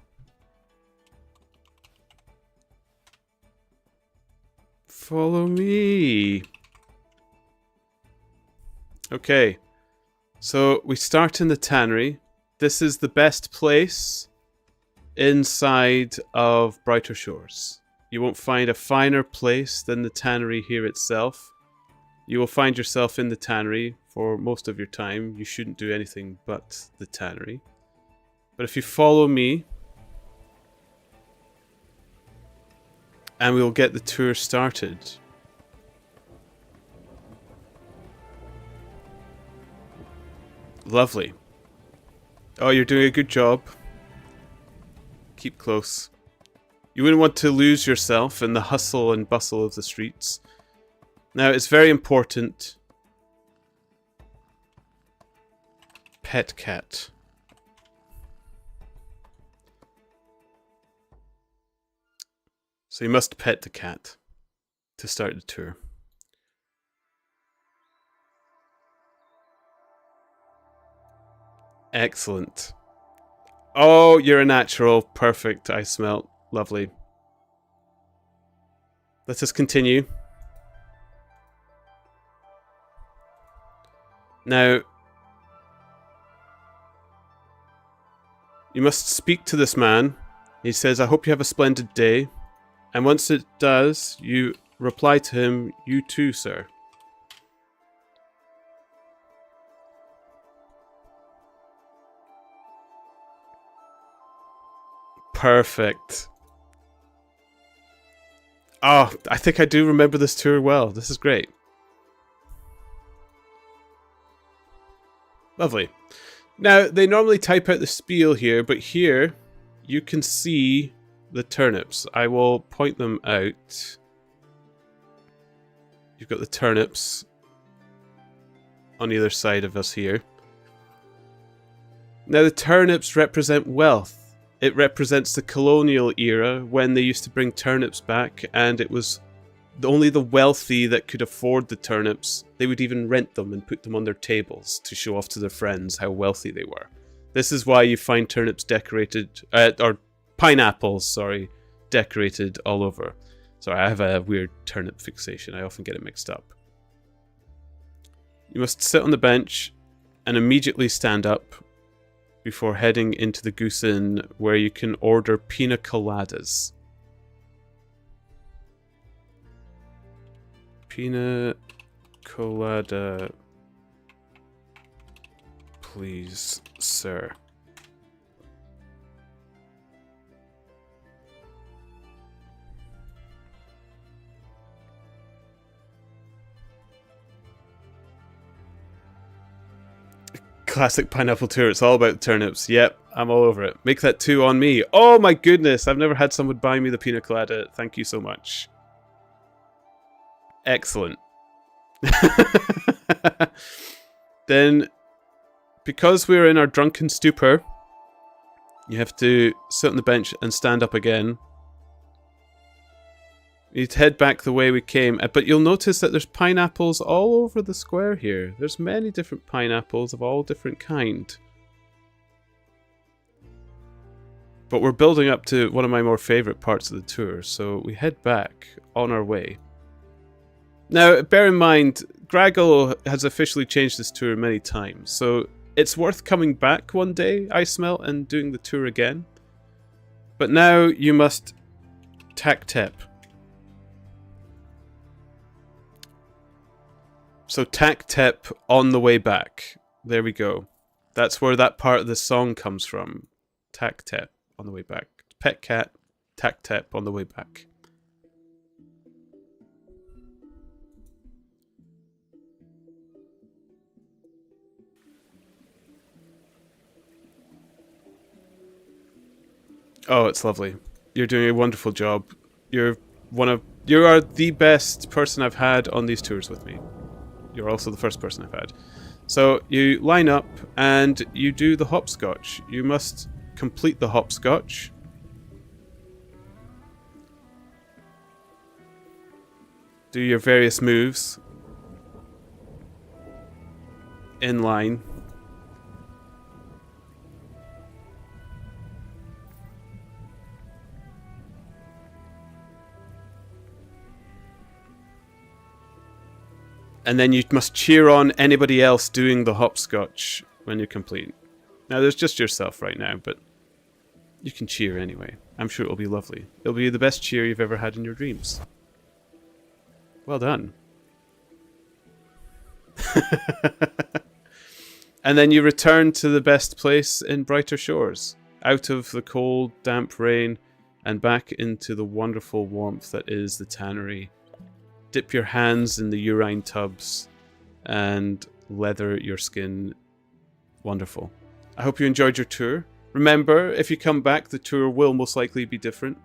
Follow me. Okay, so we start in the tannery. This is the best place inside of Brighter Shores. You won't find a finer place than the tannery here itself. You will find yourself in the tannery for most of your time. You shouldn't do anything but the tannery. But if you follow me, and we'll get the tour started. Lovely. Oh, you're doing a good job. Keep close. You wouldn't want to lose yourself in the hustle and bustle of the streets. Now, it's very important. Pet cat. So you must pet the cat to start the tour. Excellent. Oh, you're a natural. Perfect. I smelt. Lovely. Let us continue. Now, you must speak to this man. He says, I hope you have a splendid day. And once it does, you reply to him, you too, sir. Perfect. Oh, I think I do remember this tour well. This is great. Lovely. Now, they normally type out the spiel here, but here you can see the turnips. I will point them out. You've got the turnips on either side of us here. Now, the turnips represent wealth. It represents the colonial era when they used to bring turnips back, and it was only the wealthy that could afford the turnips. They would even rent them and put them on their tables to show off to their friends how wealthy they were. This is why you find turnips decorated, or pineapples, sorry, decorated all over. Sorry, I have a weird turnip fixation. I often get it mixed up. You must sit on the bench and immediately stand up before heading into the Goose Inn, where you can order pina coladas. Pina colada, please, sir. Classic pineapple tour. It's all about turnips. Yep, I'm all over it. Make that 2 on me. Oh my goodness, I've never had someone buy me the pina colada. Thank you so much. Excellent. Then, because we're in our drunken stupor, you have to sit on the bench and stand up again. You need to head back the way we came, but you'll notice that there's pineapples all over the square here. There's many different pineapples of all different kind. But we're building up to one of my more favourite parts of the tour, so we head back on our way. Now, bear in mind, Graggle has officially changed this tour many times, so it's worth coming back one day, I smell, and doing the tour again. But now you must tack-tep. So tack-tep on the way back. There we go. That's where that part of the song comes from. Tack-tep on the way back. Pet cat, tack-tep on the way back. Oh, it's lovely. You're doing a wonderful job. You are the best person I've had on these tours with me. You're also the first person I've had. So you line up and you do the hopscotch. You must complete the hopscotch. Do your various moves in line. And then you must cheer on anybody else doing the hopscotch when you complete. Now, there's just yourself right now, but you can cheer anyway. I'm sure it'll be lovely. It'll be the best cheer you've ever had in your dreams. Well done. And then you return to the best place in Brighter Shores. Out of the cold, damp rain and back into the wonderful warmth that is the tannery. Dip your hands in the urine tubs and leather your skin. Wonderful. I hope you enjoyed your tour. Remember, if you come back, the tour will most likely be different.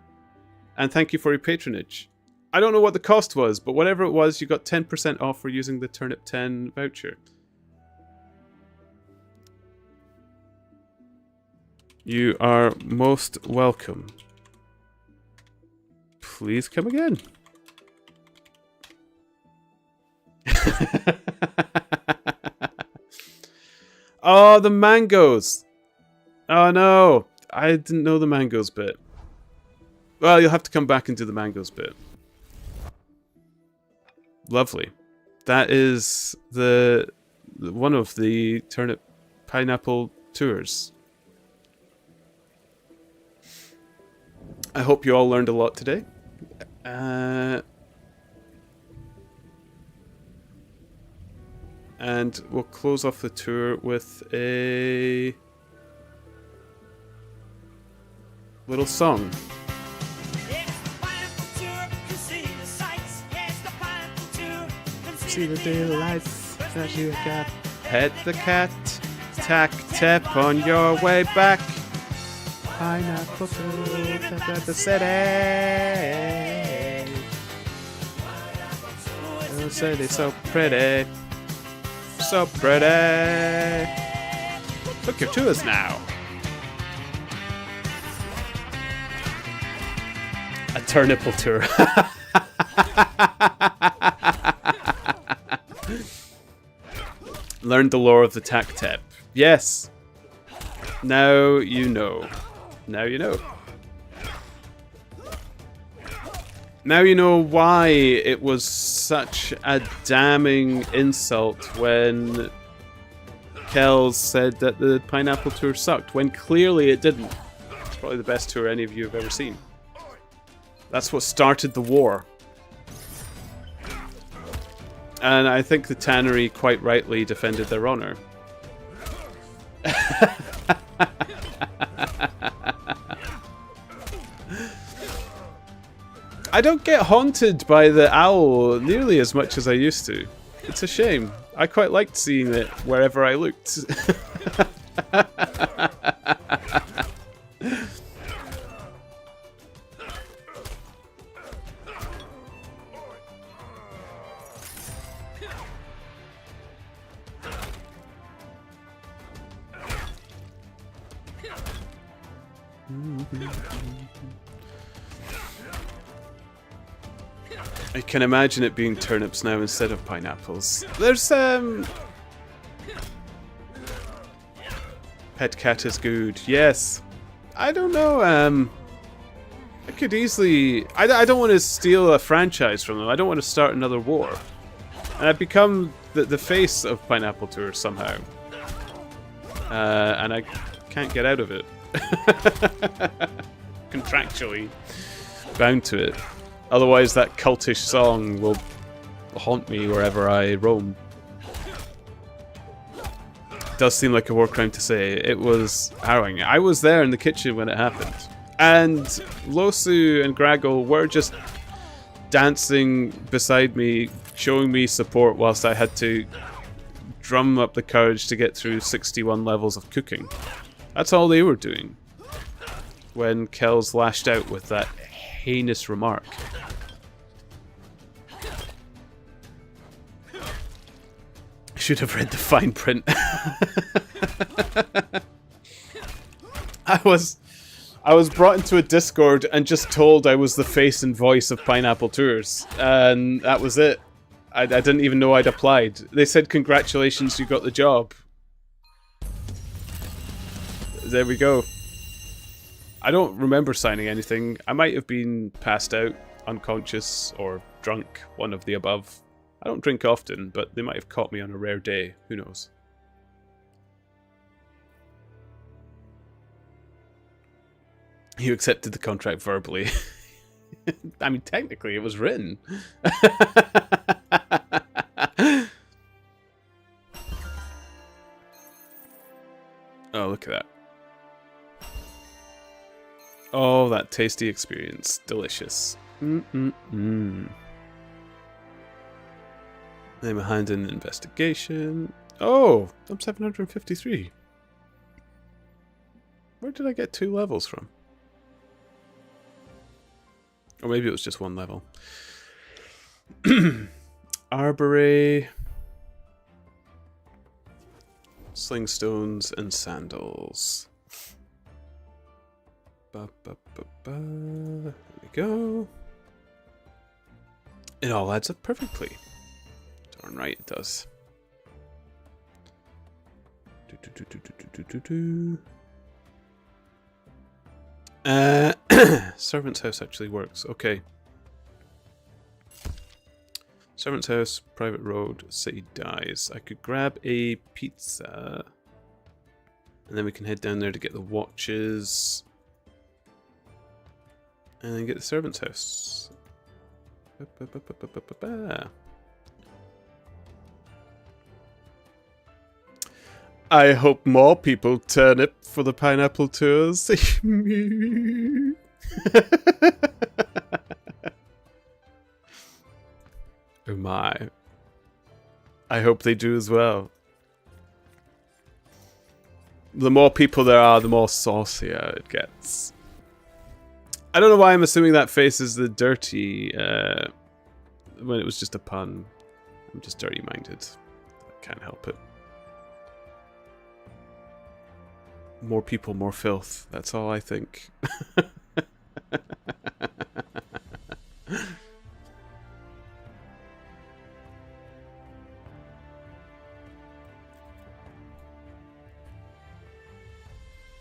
And thank you for your patronage. I don't know what the cost was, but whatever it was, you got 10% off for using the Turnip 10 voucher. You are most welcome. Please come again. Oh, the mangoes. Oh no, I didn't know the mangoes bit. Well, you'll have to come back and do the mangoes bit. Lovely. That is the one of the turnip pineapple tours. I hope you all learned a lot today. And we'll close off the tour with a little song. See the daily life that you got. Pet the cat, tack-tep on your way back. Pineapple tour at the city. The city's so pretty. So pretty. Book your tours now. A turnipple tour. Learned the lore of the tack-tep. Yes. Now you know. Now you know. Now you know why it was such a damning insult when Kells said that the pineapple tour sucked, when clearly it didn't. It's probably the best tour any of you have ever seen. That's what started the war. And I think the tannery quite rightly defended their honor. I don't get haunted by the owl nearly as much as I used to. It's a shame. I quite liked seeing it wherever I looked. I can imagine it being turnips now instead of pineapples. There's Pet cat is good. Yes. I don't know. I could easily. I don't want to steal a franchise from them. I don't want to start another war. And I've become the face of Pineapple Tour somehow. And I can't get out of it. Contractually bound to it. Otherwise, that cultish song will haunt me wherever I roam. It does seem like a war crime to say. It was harrowing. I was there in the kitchen when it happened. And Losu and Graggle were just dancing beside me, showing me support whilst I had to drum up the courage to get through 61 levels of cooking. That's all they were doing when Kells lashed out with that heinous remark. I should have read the fine print. I was brought into a Discord and just told I was the face and voice of Pineapple Tours, and that was it. I didn't even know I'd applied. They said, "Congratulations, you got the job." There we go. I don't remember signing anything. I might have been passed out, unconscious, or drunk, one of the above. I don't drink often, but they might have caught me on a rare day. Who knows? You accepted the contract verbally. I mean, technically, it was written. Oh, look at that. Oh, that tasty experience. Delicious. Mm-mm-mm. I'm behind an investigation. Oh, I'm 753. Where did I get 2 levels from? Or maybe it was just 1 level. Arboret. Slingstones and sandals. There we go. It all adds up perfectly. Darn right it does. Servant's house actually works. Okay. Servant's house, private road, city dies. I could grab a pizza. And then we can head down there to get the watches. And then get the servant's house. I hope more people turn up for the Pineapple Tours. Oh my. I hope they do as well. The more people there are, the more saucier it gets. I don't know why I'm assuming that face is the dirty, when it was just a pun. I'm just dirty-minded. I can't help it. More people, more filth. That's all I think.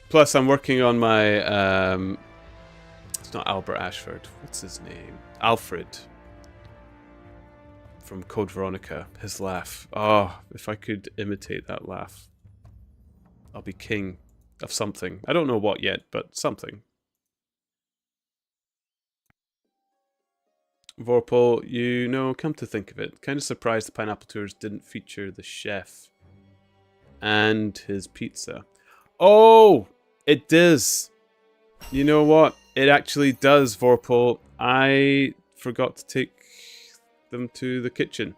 Plus, I'm working on my, it's not Albert Ashford. What's his name? Alfred. From Code Veronica. His laugh. Oh, if I could imitate that laugh. I'll be king of something. I don't know what yet, but something. Vorpal, you know, come to think of it, kind of surprised the Pineapple Tours didn't feature the chef and his pizza. Oh, it does. You know what? It actually does, Vorpal. I forgot to take them to the kitchen.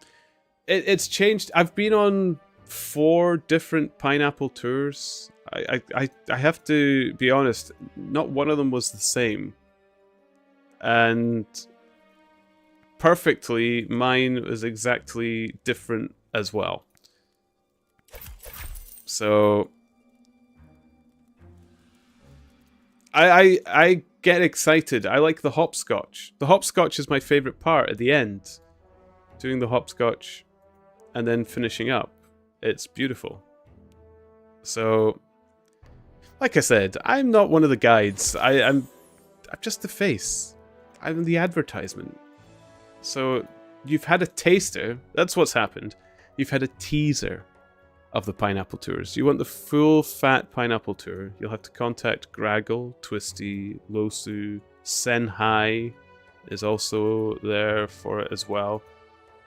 It's changed. I've been on 4 different pineapple tours. I have to be honest, not one of them was the same. And perfectly, mine was exactly different as well. So I get excited. I like the hopscotch. The hopscotch is my favorite part at the end. Doing the hopscotch and then finishing up. It's beautiful. So, like I said, I'm not one of the guides. I'm just the face. I'm the advertisement. So, you've had a taster. That's what's happened. You've had a teaser of the pineapple tours. You want the full fat pineapple tour, you'll have to contact Graggle, Twisty, Losu, Senhai is also there for it as well.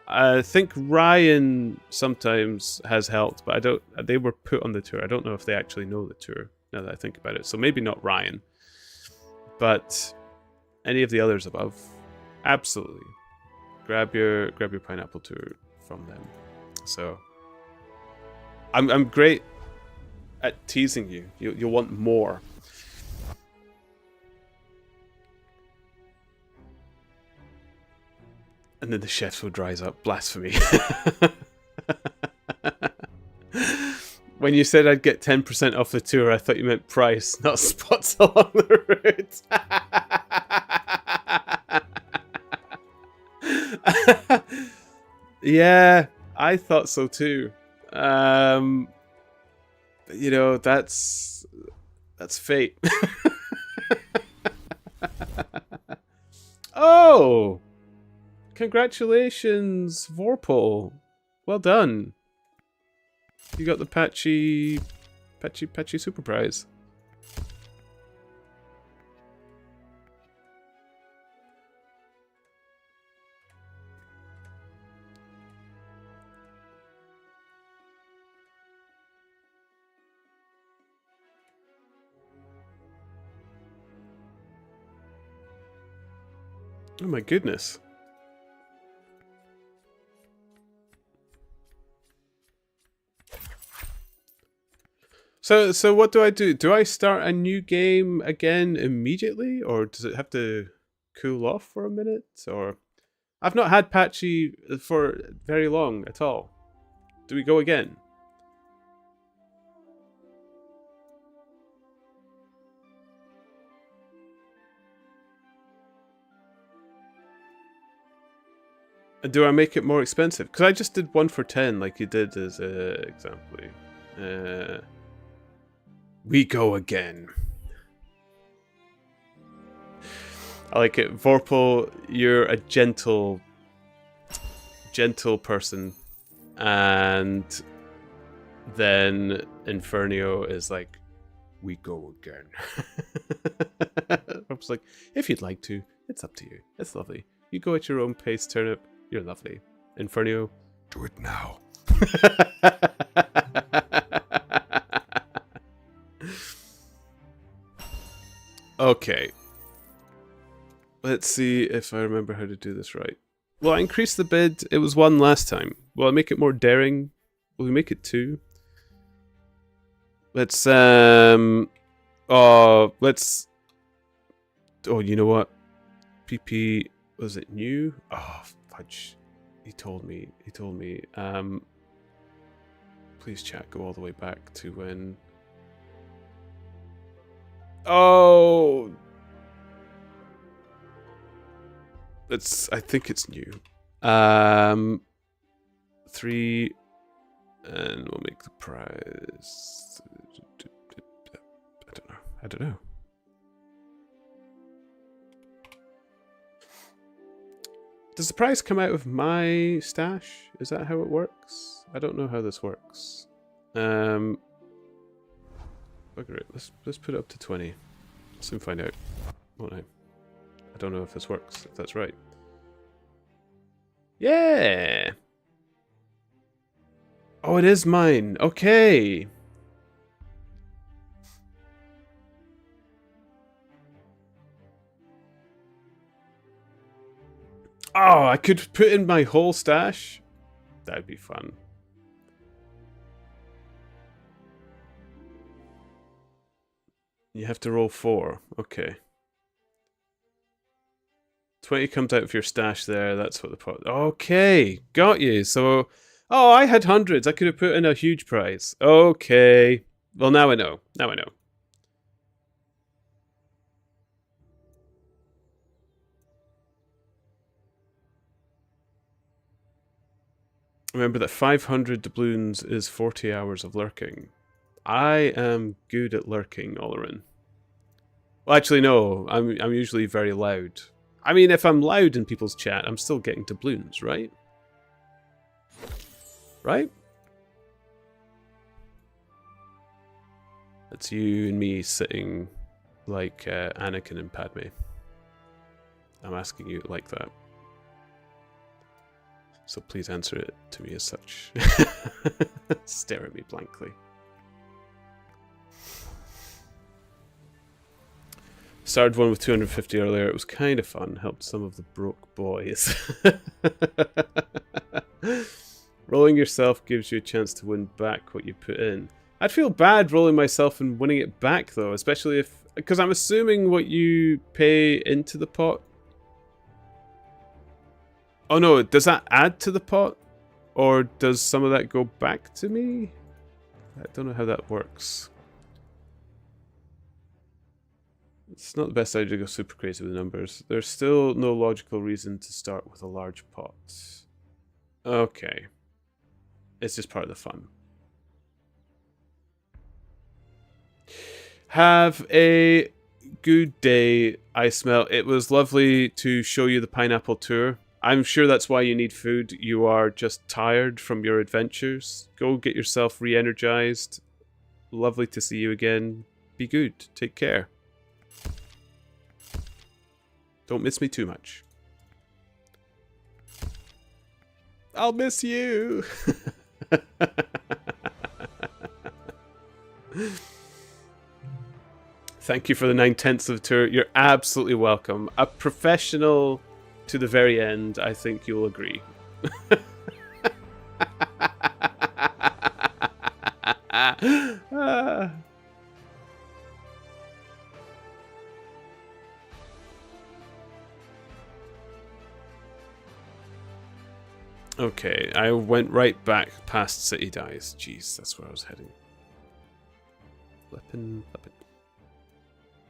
I think Ryan sometimes has helped, but I don't. They were put on the tour. I don't know if they actually know the tour now that I think about it. So maybe not Ryan, but any of the others above, absolutely. Grab your pineapple tour from them. So I'm great at teasing you. You'll want more. And then the chef's will dries up. Blasphemy. When you said I'd get 10% off the tour, I thought you meant price, not spots along the route. Yeah, I thought so too. You know, that's fate. Oh, congratulations, Vorpal. Well done. You got the patchy super prize. Oh my goodness. So what do I do? Do I start a new game again immediately, or does it have to cool off for a minute? Or I've not had patchy for very long at all. Do we go again? And do I make it more expensive? Because I just did 1 for 10 like you did as an example. We go again. I like it. Vorpal, you're a gentle person. And then Infernio is like, we go again. I was like, if you'd like to, it's up to you. It's lovely. You go at your own pace, Turnip. You're lovely. Infernio, do it now. Okay. Let's see if I remember how to do this right. Will I increase the bid? It was 1 last time. Will I make it more daring? Will we make it 2? Let's let's oh, you know what? PP, was it new? Oh, fudge. He told me. Please chat, go all the way back to when. Oh, I think it's new. 3, and we'll make the prize. I don't know. Does the prize come out of my stash? Is that how it works? I don't know how this works. Bugger it. Let's put it up to 20. I'll soon find out, won't I? I don't know if this works, if that's right. Yeah! Oh, it is mine. Okay. Oh, I could put in my whole stash. That'd be fun. You have to roll 4. Okay. 20 comes out of your stash there. That's what the pot... Okay. Got you. So... Oh, I had hundreds. I could have put in a huge prize. Okay. Well, now I know. Now I know. Remember that 500 doubloons is 40 hours of lurking. I am good at lurking, Olerin. Well, actually, no. I'm usually very loud. I mean, if I'm loud in people's chat, I'm still getting doubloons, right? Right? That's you and me sitting like Anakin and Padme. I'm asking you like that. So please answer it to me as such. Stare at me blankly. Started one with 250 earlier. It was kind of fun. Helped some of the broke boys. Rolling yourself gives you a chance to win back what you put in. I'd feel bad rolling myself and winning it back, though. Especially if... Because I'm assuming what you pay into the pot... Oh no, does that add to the pot? Or does some of that go back to me? I don't know how that works. It's not the best idea to go super crazy with numbers. There's still no logical reason to start with a large pot. Okay. It's just part of the fun. Have a good day, I smell. It was lovely to show you the pineapple tour. I'm sure that's why you need food. You are just tired from your adventures. Go get yourself re-energized. Lovely to see you again. Be good. Take care. Don't miss me too much. I'll miss you. Thank you for the 9/10 of the tour. You're absolutely welcome. A professional to the very end, I think you'll agree. Okay, I went right back past City Dies. Jeez, that's where I was heading. Flippin'.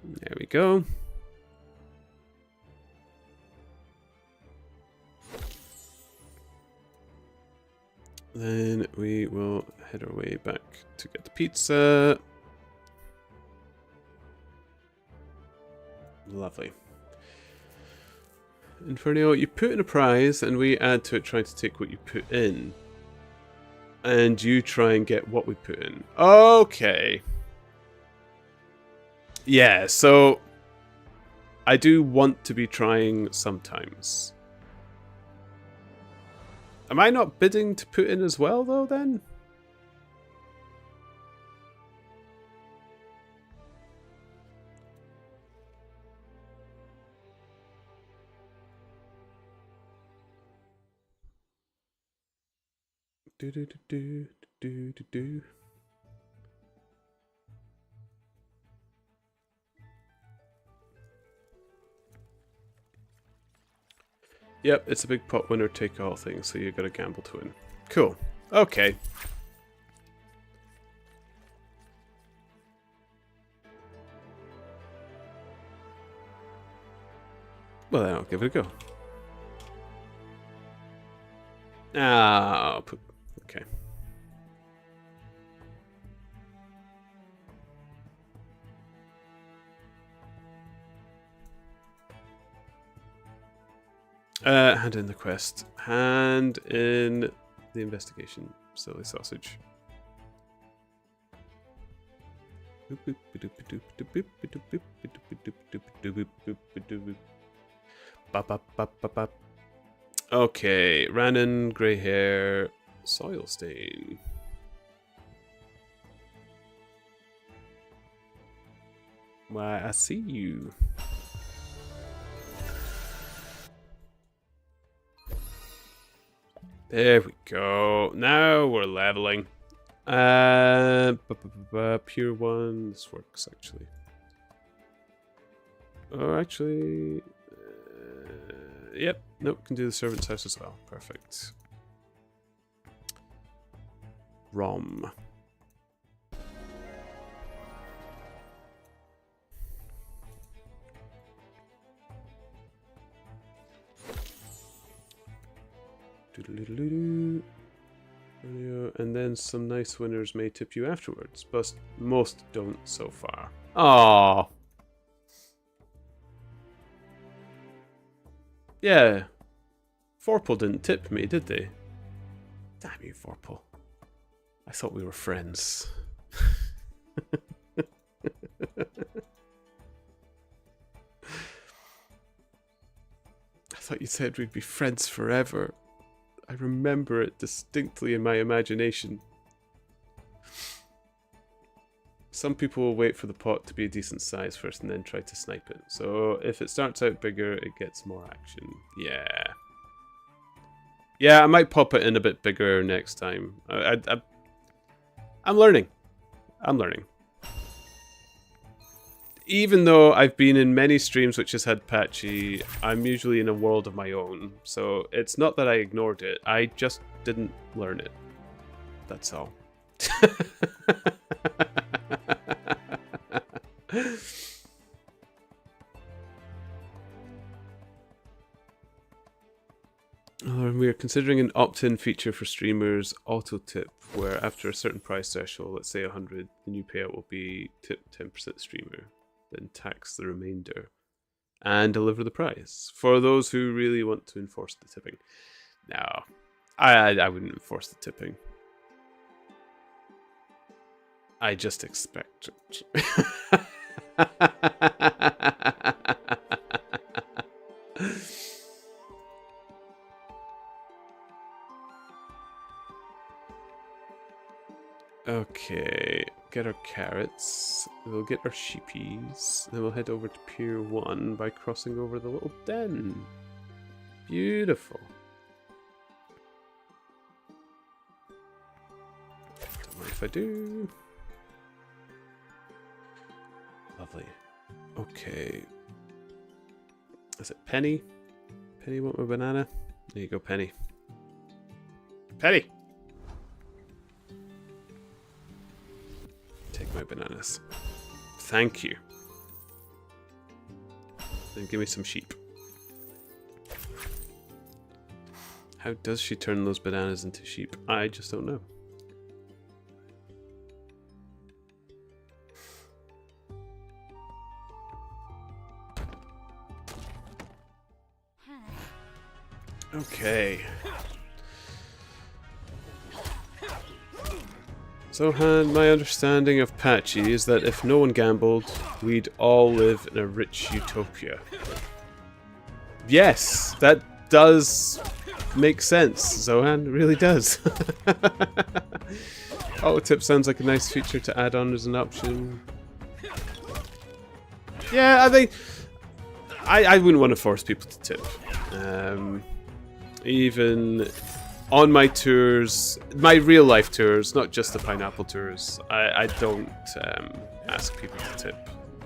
There we go. Then we will head our way back to get the pizza. Lovely. Inferno, you put in a prize and we add to it trying to take what you put in. And you try and get what we put in. Okay. Yeah, so I do want to be trying sometimes. Am I not bidding to put in as well, though, then? Do. Yep, it's a big pot winner take all thing, so you gotta gamble to win. Cool. Okay. Well, then I'll give it a go. Ah, okay. Hand in the quest. Hand in the investigation. Silly sausage. Okay, Rannon, grey hair, soil stain. Why, I see you. There we go. Now we're leveling. Pure one. This works actually. Oh, actually... yep, nope, can do the servant's house as well. Perfect. ROM. Doodle-doodle-doo. And then some nice winners may tip you afterwards, but most don't so far. Aww. Yeah. Vorpal didn't tip me, did they? Damn you, Vorpal. I thought we were friends. I thought you said we'd be friends forever. I remember it distinctly in my imagination. Some people will wait for the pot to be a decent size first and then try to snipe it. So if it starts out bigger, it gets more action. Yeah. Yeah, I might pop it in a bit bigger next time. I'm learning. I'm learning. Even though I've been in many streams which has had patchy, I'm usually in a world of my own. So it's not that I ignored it, I just didn't learn it. That's all. We are considering an opt-in feature for streamers, auto tip, where after a certain price threshold, let's say 100, the new payout will be tip 10% streamer, then tax the remainder, and deliver the prize. For those who really want to enforce the tipping. No, I wouldn't enforce the tipping. I just expect it. Okay, get our carrots, we'll get our sheepies, then we'll head over to Pier 1 by crossing over the little den. Beautiful. Don't mind if I do. Lovely. Okay. Is it Penny? Penny want my banana? There you go, Penny. Penny! Take my bananas. Thank you. Then give me some sheep. How does she turn those bananas into sheep? I just don't know. Okay. Zohan, my understanding of Patchy is that if no one gambled, we'd all live in a rich utopia. Yes, that does make sense, Zohan. It really does. Auto tip sounds like a nice feature to add on as an option. Yeah, I think I wouldn't want to force people to tip. Even on my tours, my real life tours, not just the pineapple tours, I don't ask people to tip.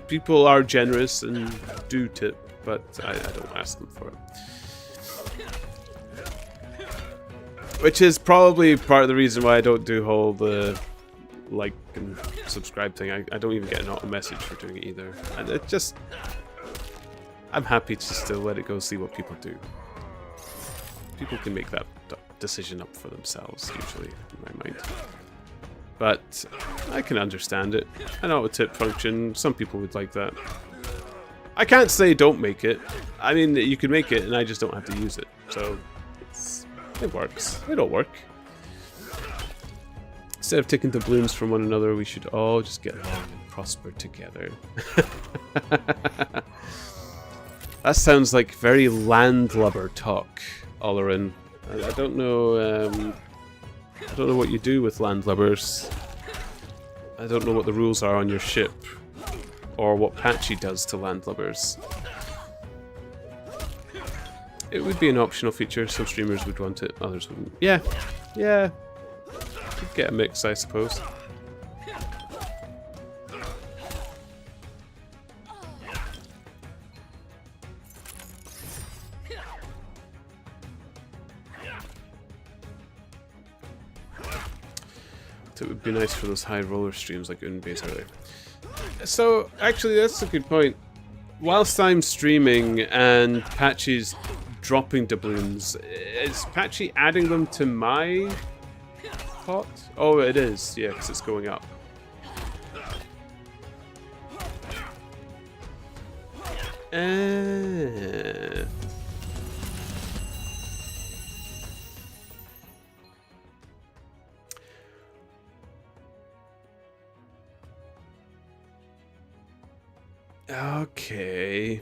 People are generous and do tip, but I don't ask them for it. Which is probably part of the reason why I don't do whole the like and subscribe thing. I don't even get an auto message for doing it either. And it just, I'm happy to still let it go, see what people do. People can make that decision up for themselves, usually, in my mind. But I can understand it. An auto tip function, some people would like that. I can't say don't make it. I mean, you can make it, and I just don't have to use it. So it works. It'll work. Instead of taking doubloons from one another, we should all just get along and prosper together. That sounds like very landlubber talk, Olerin. I don't know. I don't know what you do with landlubbers. I don't know what the rules are on your ship, or what Patchy does to landlubbers. It would be an optional feature. Some streamers would want it, others wouldn't. Yeah, yeah. Could get a mix, I suppose. be nice for those high roller streams like Unbase earlier. So, actually, that's a good point. Whilst I'm streaming and Patchy's dropping doubloons, is Patchy adding them to my pot? Oh, it is. Yeah, because it's going up. Okay.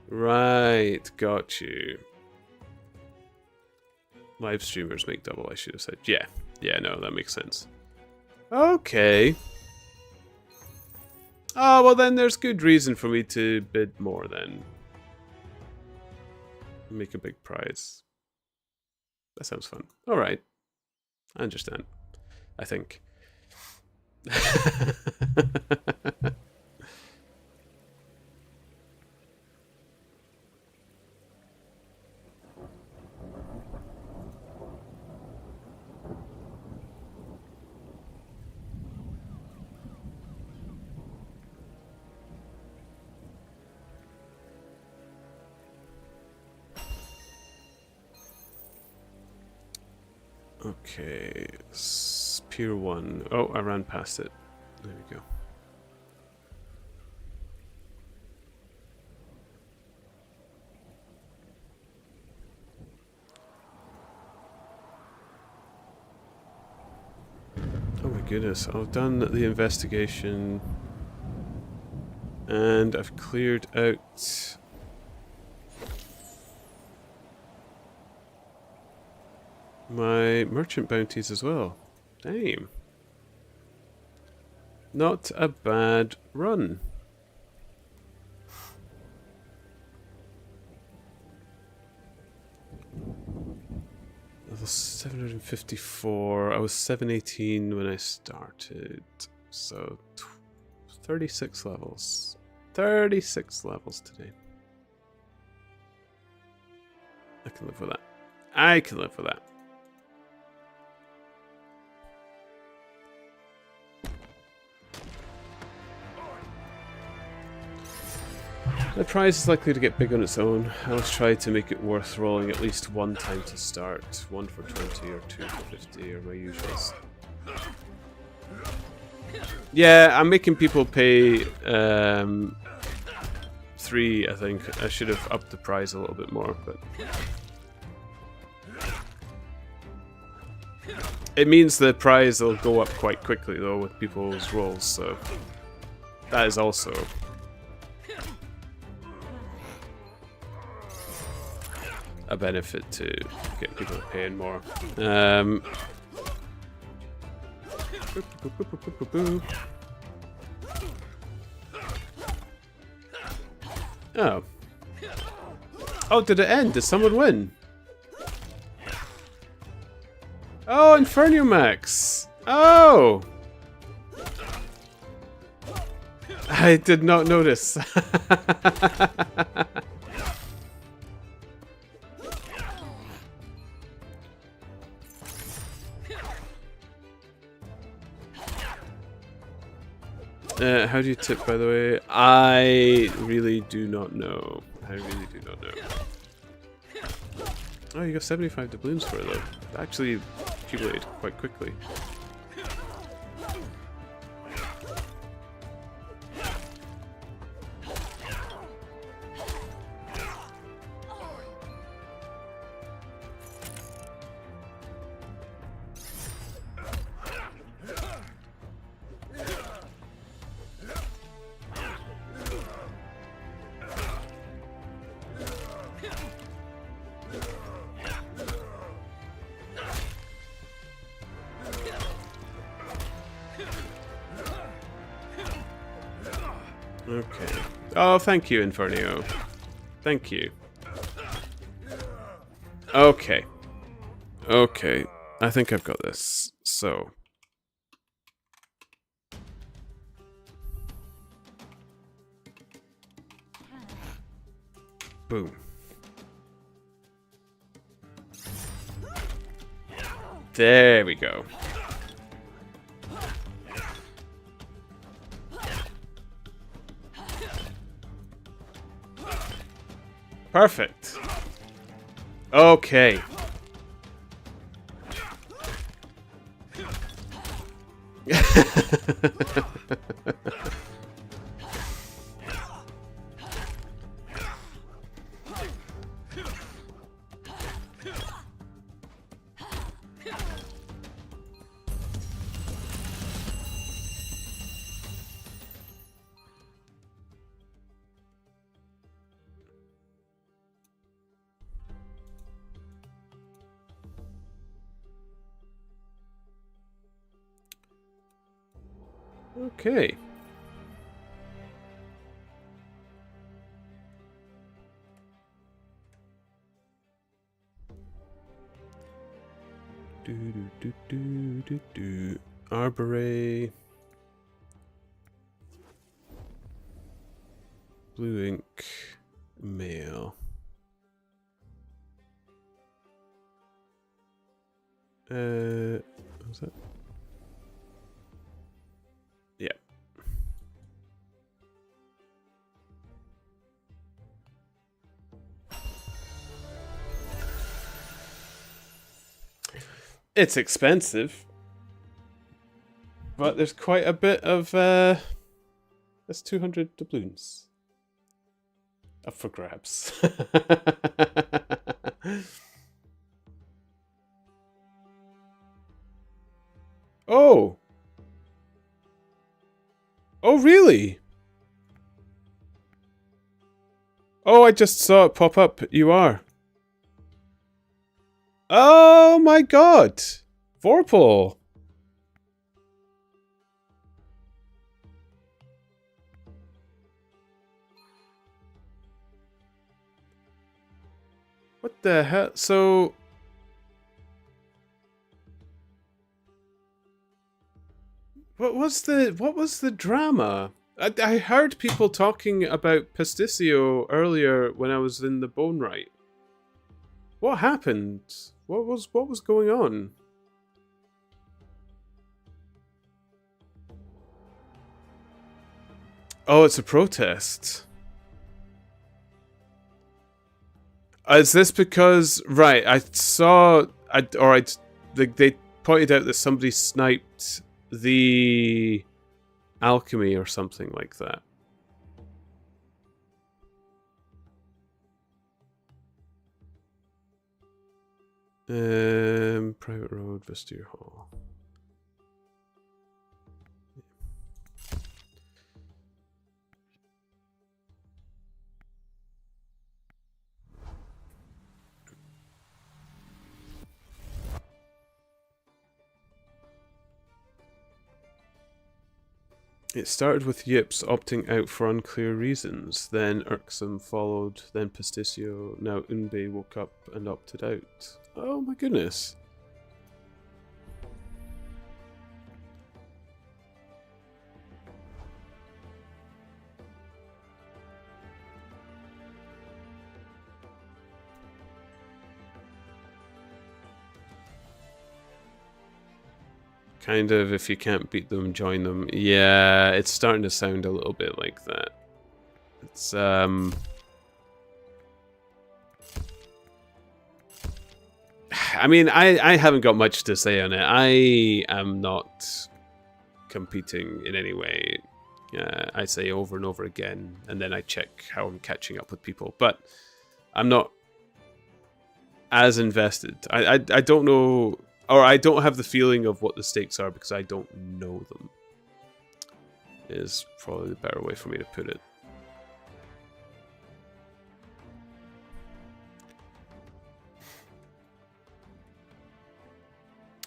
Right, got you. Live streamers make double, I should have said. Yeah, yeah, no, that makes sense. Okay. Oh, well then there's good reason for me to bid more then. Make a big prize. That sounds fun. Alright. I understand. I think. Okay, Pier 1. Oh, I ran past it. There we go. Oh my goodness, I've done the investigation and I've cleared out my merchant bounties as well. Damn. Not a bad run. Level 754. I was 718 when I started. So 36 levels. 36 levels today. I can live with that. I can live with that. The prize is likely to get big on its own. I always try to make it worth rolling at least one time to start. 1 for 20 or 2 for 50 or my usuals. Yeah, I'm making people pay 3, I think. I should have upped the prize a little bit more, but it means the prize will go up quite quickly though with people's rolls, so that is also a benefit to get people paying more. Oh. Oh, did it end? Did someone win? Oh, Inferno Max! Oh! I did not notice. How do you tip, by the way? I really do not know. I really do not know. Oh, you got 75 doubloons for it, though. It actually accumulated quite quickly. Okay. Oh, thank you, Inferno. Thank you. Okay. Okay. I think I've got this. So. Boom. There we go. Perfect. Okay. Okay. Arboret. Blue ink. Mail. What was that? Yeah. It's expensive, but there's quite a bit of that's 200 doubloons up for grabs. Oh. Oh, really? Oh, I just saw it pop up. You are. Oh my god. Vorpal. What the hell? So... What was the drama? I heard people talking about Pasticcio earlier when I was in the Bone Right. What happened? What was going on? Oh, it's a protest. Is this because I saw they pointed out that somebody sniped the alchemy or something like that. Private road, Vestier Hall. It started with Yips opting out for unclear reasons, then Irksome followed, then Pasticcio, now Unbe woke up and opted out. Oh my goodness. Kind of, if you can't beat them, join them. Yeah, it's starting to sound a little bit like that. It's, I mean, I haven't got much to say on it. I am not competing in any way. I say over and over again, and then I check how I'm catching up with people. But I'm not as invested. I don't know... Or I don't have the feeling of what the stakes are because I don't know them. Is probably the better way for me to put it.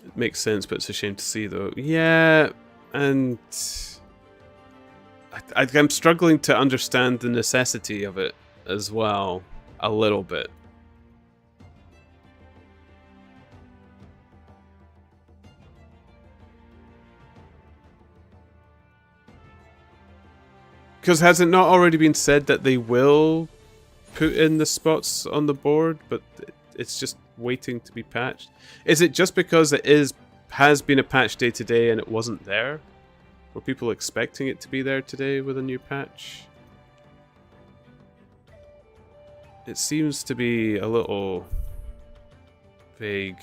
It makes sense, but it's a shame to see though. Yeah, and... I'm struggling to understand the necessity of it as well. A little bit. Because has it not already been said that they will put in the spots on the board, but it's just waiting to be patched. Is it just because has been a patch day today and it wasn't there? Were people expecting it to be there today with a new patch? It seems to be a little vague.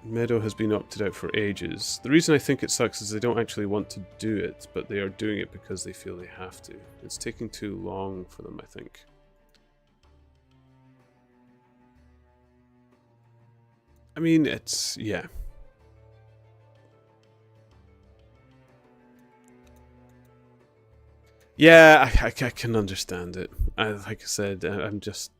Meadow has been opted out for ages. The reason I think it sucks is they don't actually want to do it, but they are doing it because they feel they have to. It's taking too long for them, I think. I mean, it's... yeah. Yeah, I can understand it. Like I said, I'm just...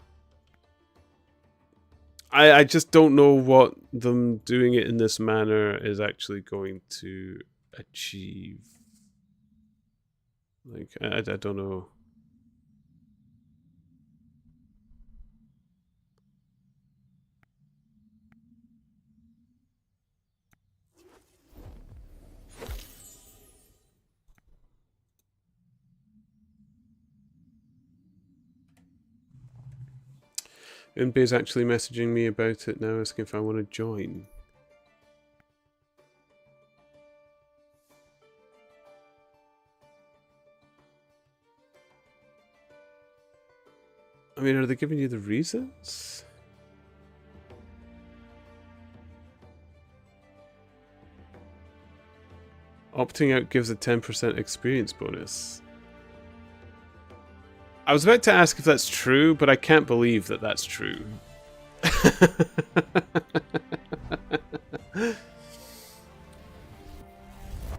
I just don't know what them doing it in this manner is actually going to achieve. Like, I don't know. Unbe's actually messaging me about it now, asking if I want to join. I mean, are they giving you the reasons? Opting out gives a 10% experience bonus. I was about to ask if that's true, but I can't believe that that's true.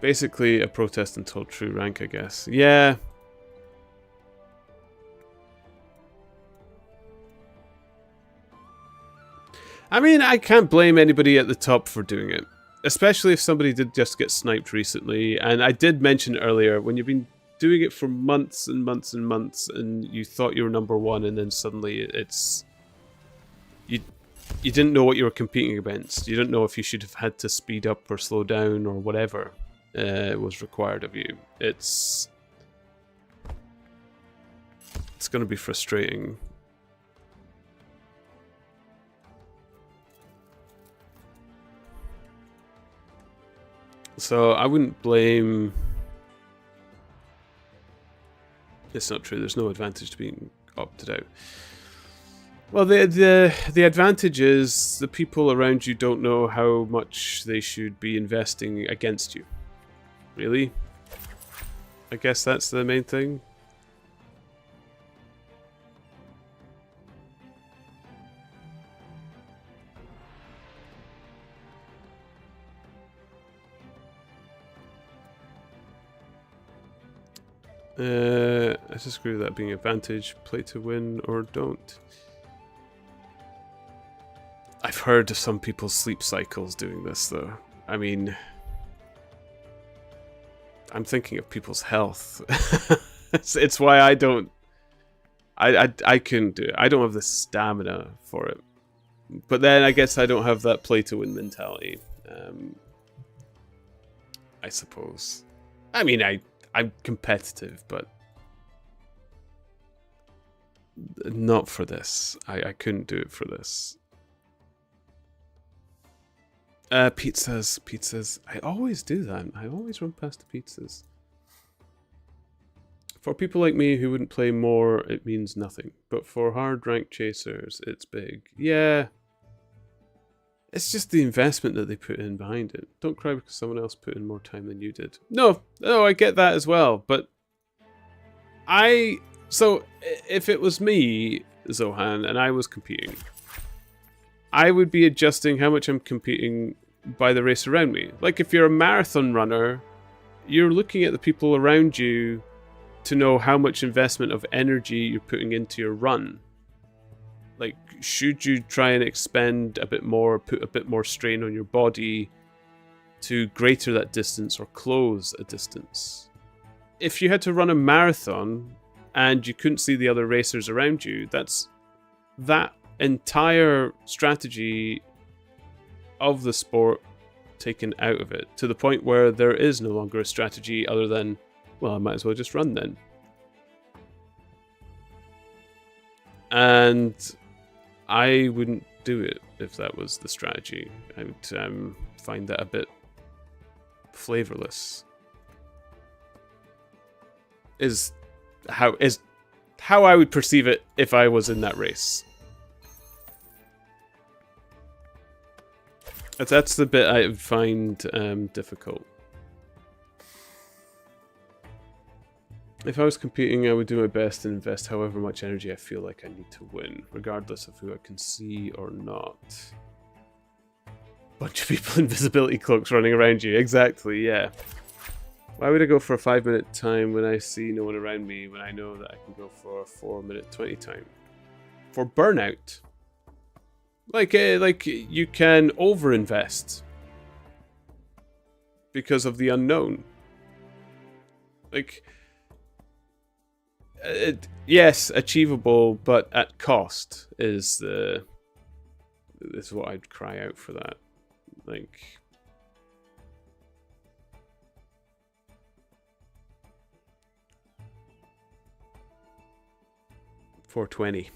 Basically, a protest until true rank, I guess. Yeah. I mean, I can't blame anybody at the top for doing it. Especially if somebody did just get sniped recently. And I did mention earlier, when you've been doing it for months and months and months, and you thought you were #1, and then suddenly it's you didn't know what you were competing against. You didn't know if you should have had to speed up or slow down or whatever was required of you. It's going to be frustrating. So I wouldn't blame... It's not true. There's no advantage to being opted out. Well, the advantage is the people around you don't know how much they should be investing against you. Really? I guess that's the main thing. I disagree with that being advantage. Play to win or don't. I've heard of some people's sleep cycles doing this, though. I mean, I'm thinking of people's health. it's why I don't... I couldn't do it. I don't have the stamina for it. But then I guess I don't have that play to win mentality. I suppose. I mean, I'm competitive, but not for this. I couldn't do it for this. Pizzas. I always do that. I always run past the pizzas. For people like me who wouldn't play more, it means nothing. But for hard rank chasers, it's big. Yeah. It's just the investment that they put in behind it. Don't cry because someone else put in more time than you did. No, I get that as well. But so if it was me, Zohan, and I was competing, I would be adjusting how much I'm competing by the race around me. Like if you're a marathon runner, you're looking at the people around you to know how much investment of energy you're putting into your run. Like, should you try and expend a bit more, put a bit more strain on your body to greater that distance or close a distance? If you had to run a marathon and you couldn't see the other racers around you, that entire strategy of the sport taken out of it, to the point where there is no longer a strategy other than, well, I might as well just run then. And I wouldn't do it if that was the strategy. I would find that a bit flavorless. Is how I would perceive it if I was in that race. That's the bit I would find difficult. If I was competing, I would do my best and invest however much energy I feel like I need to win, regardless of who I can see or not. Bunch of people in invisibility cloaks running around you. Exactly, yeah. Why would I go for a 5-minute time when I see no one around me when I know that I can go for a 4-minute 20 time? For burnout. Like you can overinvest because of the unknown. Like, yes, achievable, but at cost is what I'd cry out for that. Like, $4.20.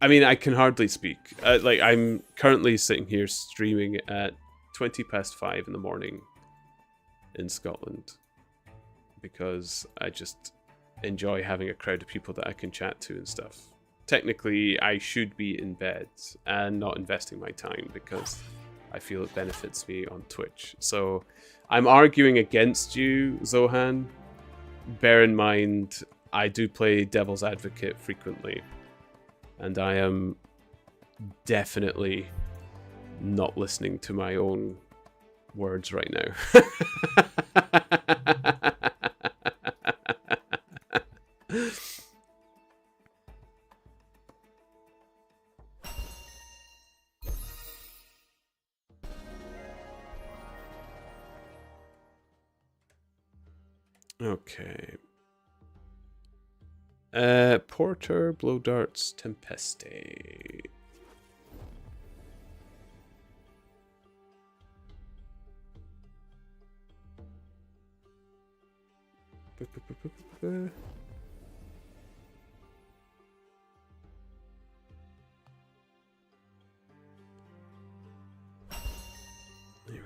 I mean, I can hardly speak. Like, I'm currently sitting here streaming at 5:20 in the morning in Scotland because I just enjoy having a crowd of people that I can chat to and stuff. Technically, I should be in bed and not investing my time because I feel it benefits me on Twitch. So I'm arguing against you, Zohan. Bear in mind, I do play devil's advocate frequently. And I am definitely not listening to my own words right now. Okay. Porter, Blow Darts, Tempeste. There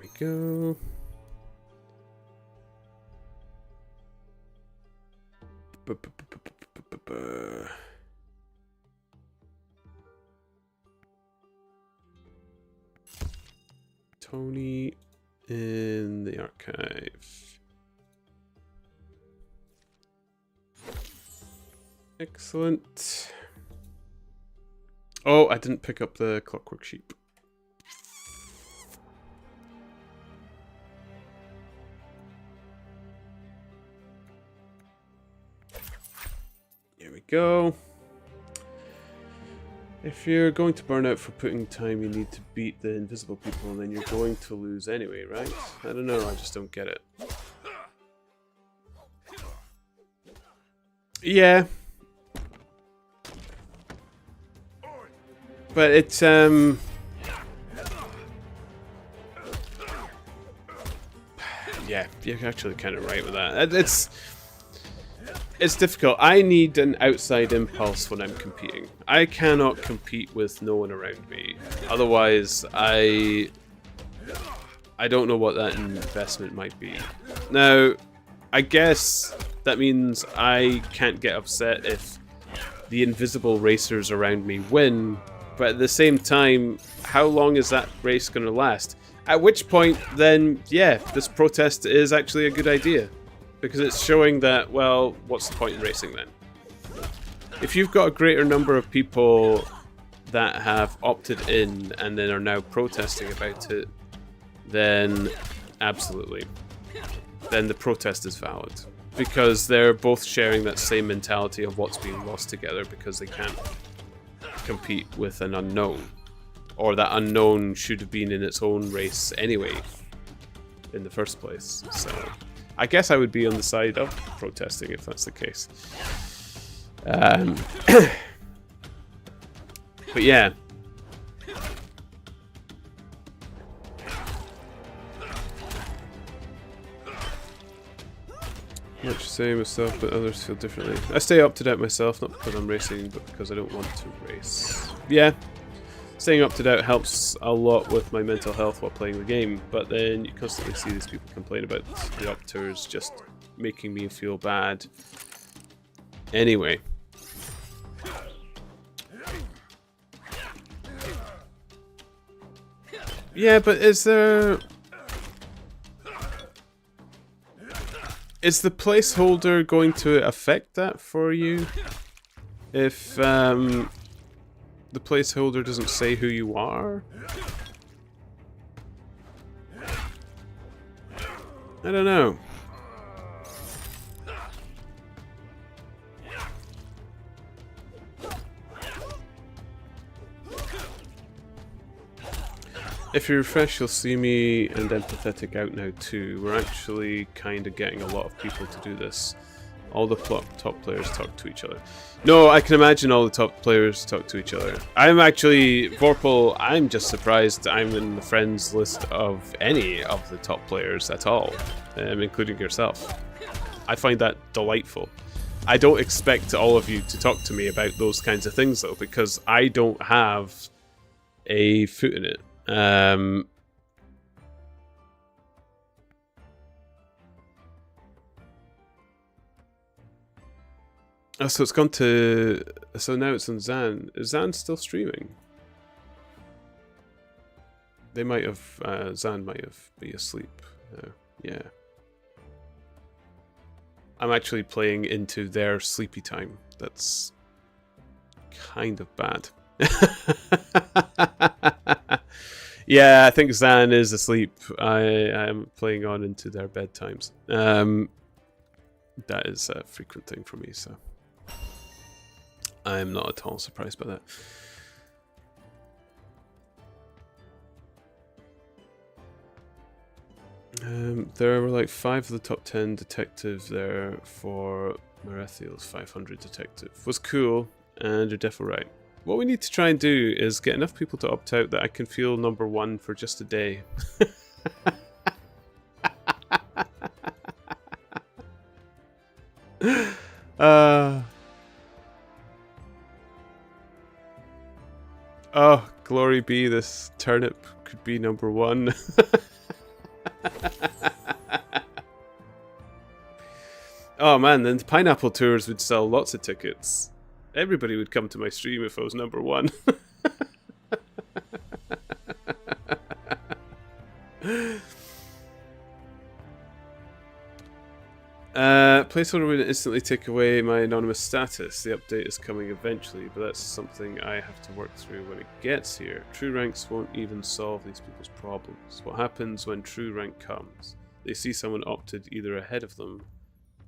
we go. Tony in the archive. Excellent. Oh, I didn't pick up the Clockwork Sheep. Here we go. If you're going to burn out for putting time, you need to beat the invisible people, and then you're going to lose anyway, right? I don't know, I just don't get it. Yeah. But it's, yeah, you're actually kind of right with that. It's difficult. I need an outside impulse when I'm competing. I cannot compete with no one around me. Otherwise, I don't know what that investment might be. Now, I guess that means I can't get upset if the invisible racers around me win, but at the same time, how long is that race going to last? At which point, then, yeah, this protest is actually a good idea. Because it's showing that, well, what's the point in racing then? If you've got a greater number of people that have opted in and then are now protesting about it, then absolutely. Then the protest is valid. Because they're both sharing that same mentality of what's being lost together because they can't compete with an unknown. Or that unknown should have been in its own race anyway in the first place. So I guess I would be on the side of protesting if that's the case. But yeah. Much the same myself, but others feel differently. I stay up to date myself, not because I'm racing, but because I don't want to race. Yeah, staying up to date helps a lot with my mental health while playing the game, but then you constantly see these people complain about the up-tours just making me feel bad. Anyway. Yeah, but is the placeholder going to affect that for you? If the placeholder doesn't say who you are? I don't know. If you refresh, you'll see me and Empathetic out now too. We're actually kind of getting a lot of people to do this. All the top players talk to each other. No, I can imagine all the top players talk to each other. I'm actually, Vorpal, I'm just surprised I'm in the friends list of any of the top players at all, including yourself. I find that delightful. I don't expect all of you to talk to me about those kinds of things though, because I don't have a foot in it. Oh, so it's gone to... So now it's on Zan. Is Zan still streaming? They might have... Zan might have be asleep. Yeah. I'm actually playing into their sleepy time. That's kind of bad. Yeah, I think Zan is asleep. I am playing on into their bedtimes. That is a frequent thing for me, so I'm not at all surprised by that. There were like 5 of the top 10 detectives there for Marethiel's 500 detective. Was cool, and you're definitely right. What we need to try and do is get enough people to opt out that I can feel #1 for just a day. Oh, glory be, this turnip could be #1. Oh man, then the pineapple tours would sell lots of tickets. Everybody would come to my stream if I was #1. Placeholder would instantly take away my anonymous status. The update is coming eventually, but that's something I have to work through when it gets here. True ranks won't even solve these people's problems. What happens when true rank comes? They see someone opted either ahead of them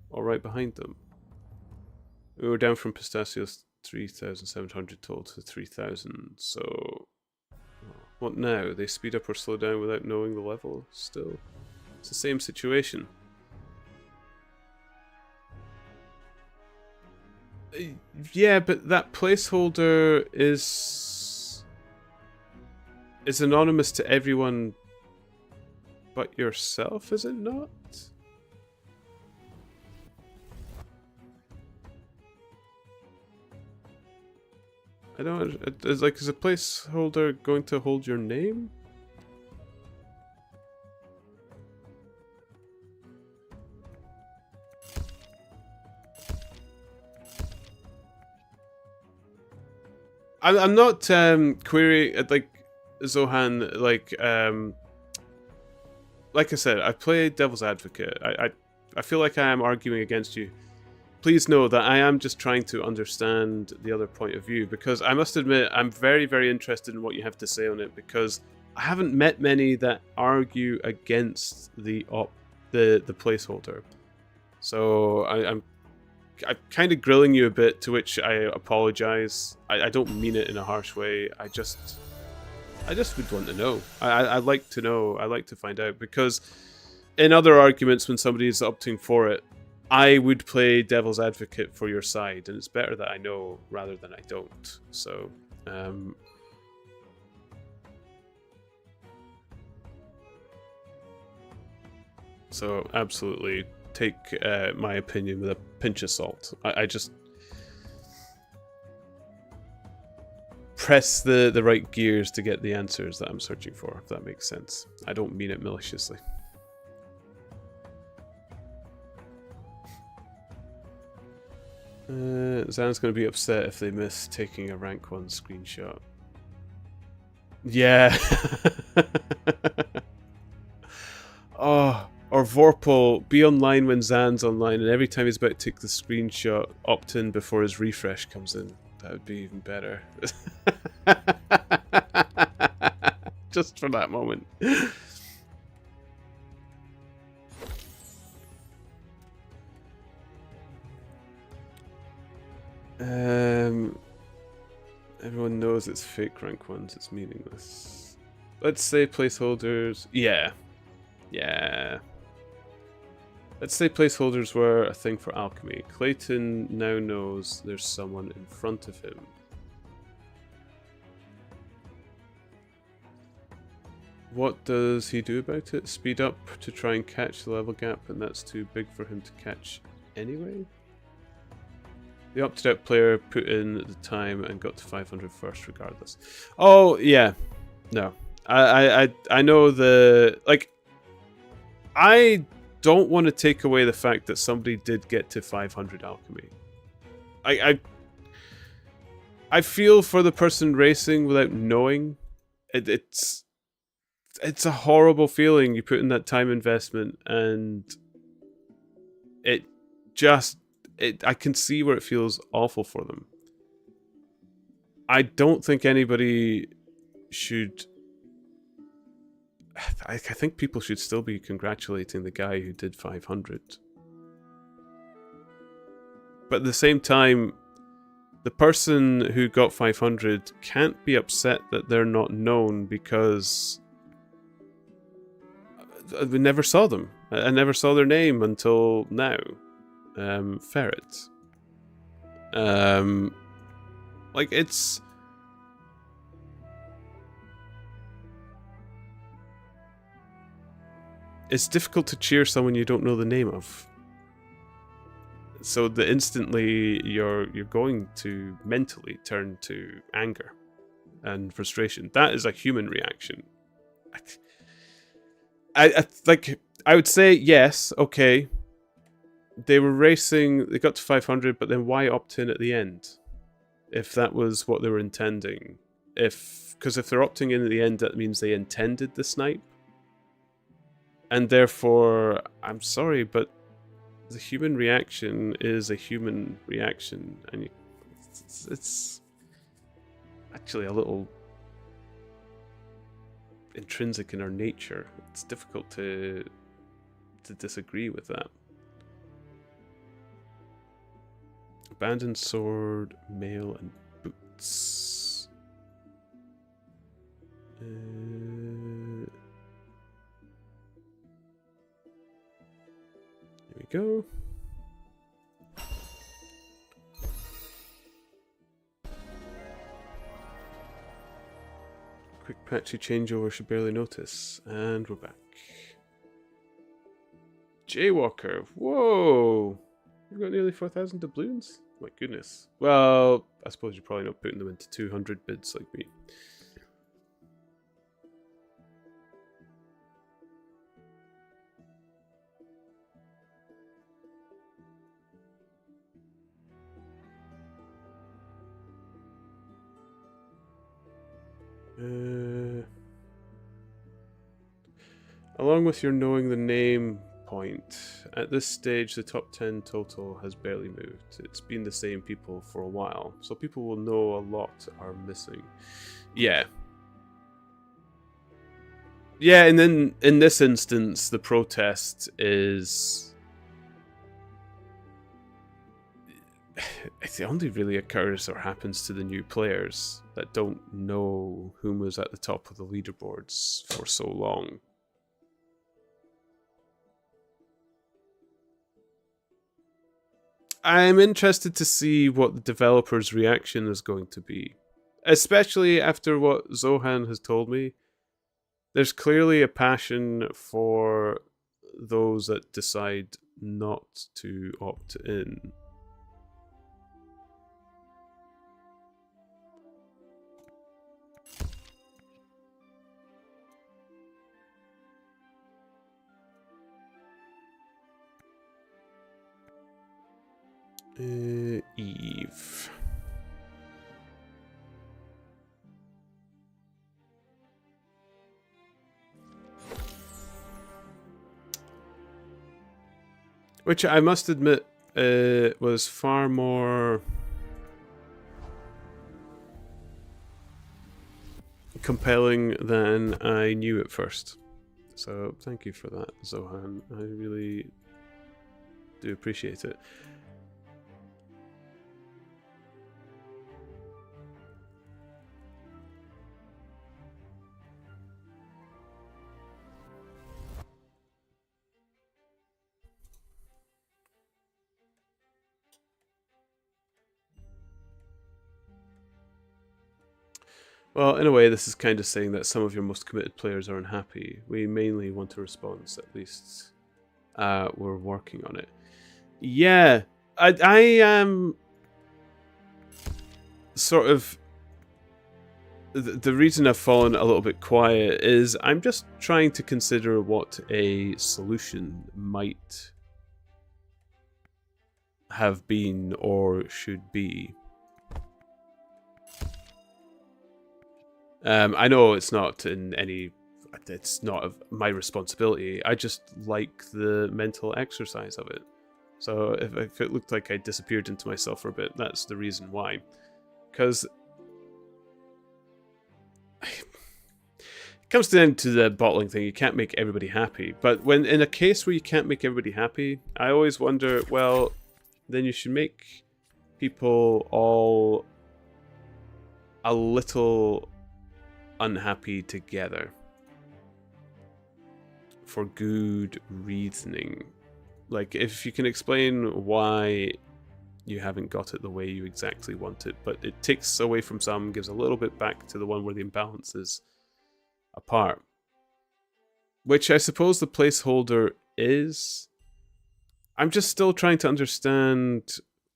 or right behind them. We were down from Pistachio's 3,700 total to 3,000, so... What now? They speed up or slow down without knowing the level still? It's the same situation. Yeah, but that placeholder is anonymous to everyone but yourself, is it not? I don't... Is a placeholder going to hold your name? I'm not querying like Zohan, like I said, I play devil's advocate. I feel like I am arguing against you. Please know that I am just trying to understand the other point of view, because I must admit I'm very, very interested in what you have to say on it, because I haven't met many that argue against the placeholder. So I'm kind of grilling you a bit, to which I apologize. I don't mean it in a harsh way. I just would want to know. I'd like to know. I like to find out, because in other arguments, when somebody is opting for it, I would play devil's advocate for your side, and it's better that I know rather than I don't. So, absolutely take my opinion with a pinch of salt. I just press the right gears to get the answers that I'm searching for, if that makes sense. I don't mean it maliciously. Zan's going to be upset if they miss taking a rank 1 screenshot. Yeah. Oh, or Vorpal, be online when Zan's online, and every time he's about to take the screenshot, opt in before his refresh comes in. That would be even better. Just for that moment. Everyone knows it's fake rank 1s, it's meaningless. Let's say placeholders... Yeah. Yeah. Let's say placeholders were a thing for alchemy. Clayton now knows there's someone in front of him. What does he do about it? Speed up to try and catch the level gap, and that's too big for him to catch anyway? The opted out player put in the time and got to 500 first regardless. Oh, yeah. No. I know the... Like, I don't want to take away the fact that somebody did get to 500 alchemy. I feel for the person racing without knowing. It's a horrible feeling. You put in that time investment and it just... I can see where it feels awful for them. I don't think anybody should... I think people should still be congratulating the guy who did 500. But at the same time, the person who got 500 can't be upset that they're not known because we never saw them. I never saw their name until now. Ferret. Like, it's... It's difficult to cheer someone you don't know the name of. So the instantly you're going to mentally turn to anger and frustration. That is a human reaction. I would say yes, okay. They were racing, they got to 500, but then why opt in at the end? If that was what they were intending. Because if they're opting in at the end, that means they intended the snipe. And therefore, I'm sorry, but the human reaction is a human reaction. And it's actually a little intrinsic in our nature. It's difficult to disagree with that. Abandoned sword, mail, and boots. Here we go. Quick patchy changeover should barely notice. And we're back. Jaywalker. Whoa! You've got nearly 4,000 doubloons? My goodness. Well, I suppose you're probably not putting them into 200 bids like me. Along with your knowing the name point, at this stage the top 10 total has barely moved. It's been the same people for a while, so people will know a lot are missing. Yeah. Yeah, and then in this instance, the protest is... It only really occurs or happens to the new players that don't know whom was at the top of the leaderboards for so long. I'm interested to see what the developer's reaction is going to be. Especially after what Zohan has told me. There's clearly a passion for those that decide not to opt in. Eve. Which I must admit was far more compelling than I knew at first. So thank you for that, Zohan. I really do appreciate it. Well, in a way, this is kind of saying that some of your most committed players are unhappy. We mainly want a response, at least. We're working on it. Yeah, I am sort of... The reason I've fallen a little bit quiet is I'm just trying to consider what a solution might have been or should be. I know it's not my responsibility. I just like the mental exercise of it. So if it looked like I disappeared into myself for a bit, that's the reason why. Because it comes down to the bottling thing. You can't make everybody happy. But when in a case where you can't make everybody happy, I always wonder, well, then you should make people all a little unhappy together for good reasoning. Like, if you can explain why you haven't got it the way you exactly want it, but it takes away from some, gives a little bit back to the one where the imbalance is apart. Which I suppose the placeholder is. I'm just still trying to understand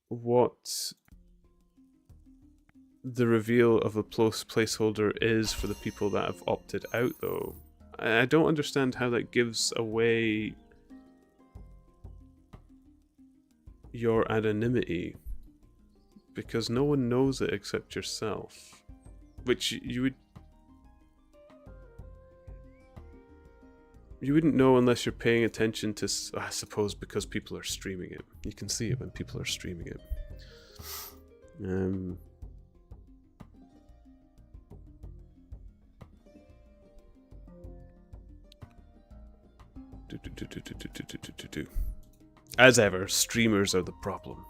what the reveal of a placeholder is for the people that have opted out, though. I don't understand how that gives away your anonymity, because no one knows it except yourself, which you wouldn't know unless you're paying attention to, I suppose, because people are streaming it. You can see it when people are streaming it. As ever, streamers are the problem.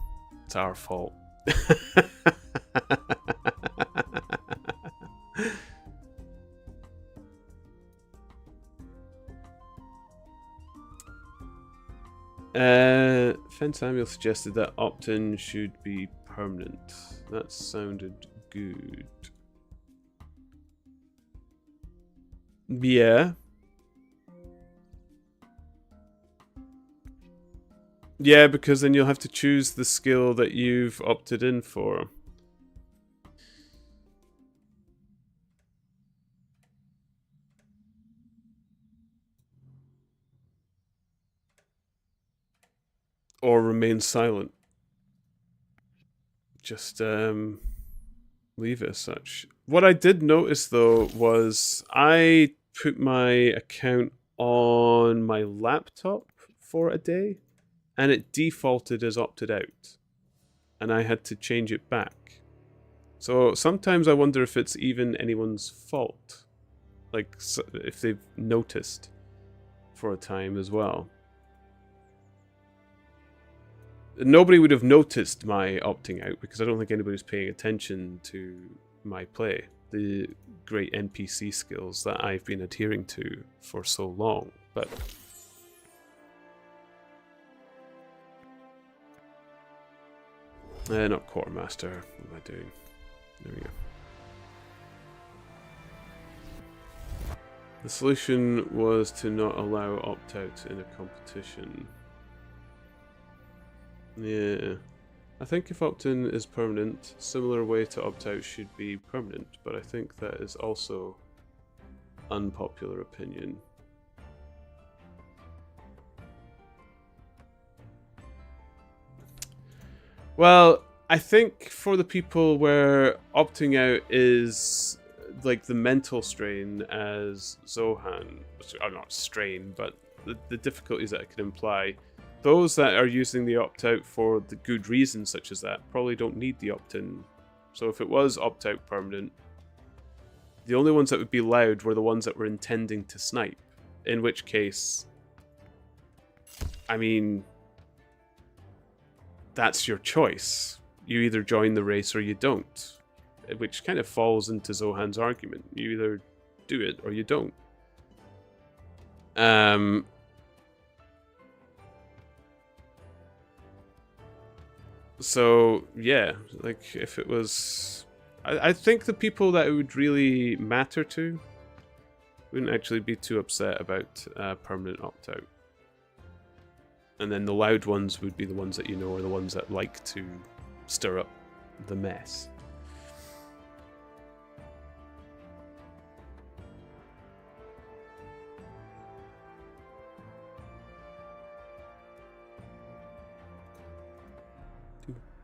It's our fault. Fen Samuel suggested that opt-in should be permanent. That sounded good. Yeah. Yeah, because then you'll have to choose the skill that you've opted in for. Or remain silent. Just leave it as such. What I did notice, though, was I put my account on my laptop for a day, and it defaulted as opted out, and I had to change it back. So sometimes I wonder if it's even anyone's fault, like if they've noticed for a time as well. Nobody would have noticed my opting out because I don't think anybody's paying attention to my play, the great NPC skills that I've been adhering to for so long. But not quartermaster. What am I doing? There we go. The solution was to not allow opt-out in a competition. Yeah. I think if opt-in is permanent, similar way to opt-out should be permanent, but I think that is also unpopular opinion. Well, I think for the people where opting out is like the mental strain, as Zohan, or not strain, but the difficulties that it can imply, those that are using the opt-out for the good reasons such as that probably don't need the opt-in. So if it was opt-out permanent, the only ones that would be allowed were the ones that were intending to snipe, in which case, I mean, that's your choice. You either join the race or you don't, which kind of falls into Zohan's argument. You either do it or you don't. So yeah, like if it was, I think the people that it would really matter to wouldn't actually be too upset about permanent opt-out. And then the loud ones would be the ones that you know are the ones that like to stir up the mess.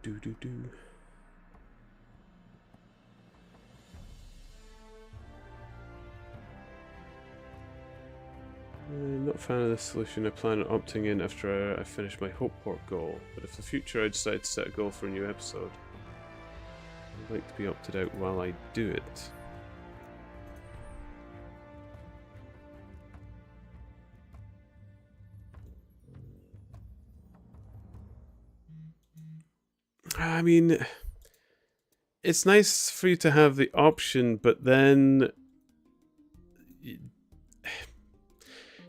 Do. I'm not a fan of this solution. I plan on opting in after I finish my Hope Port goal, but if in the future I decide to set a goal for a new episode, I'd like to be opted out while I do it. I mean, it's nice for you to have the option, but then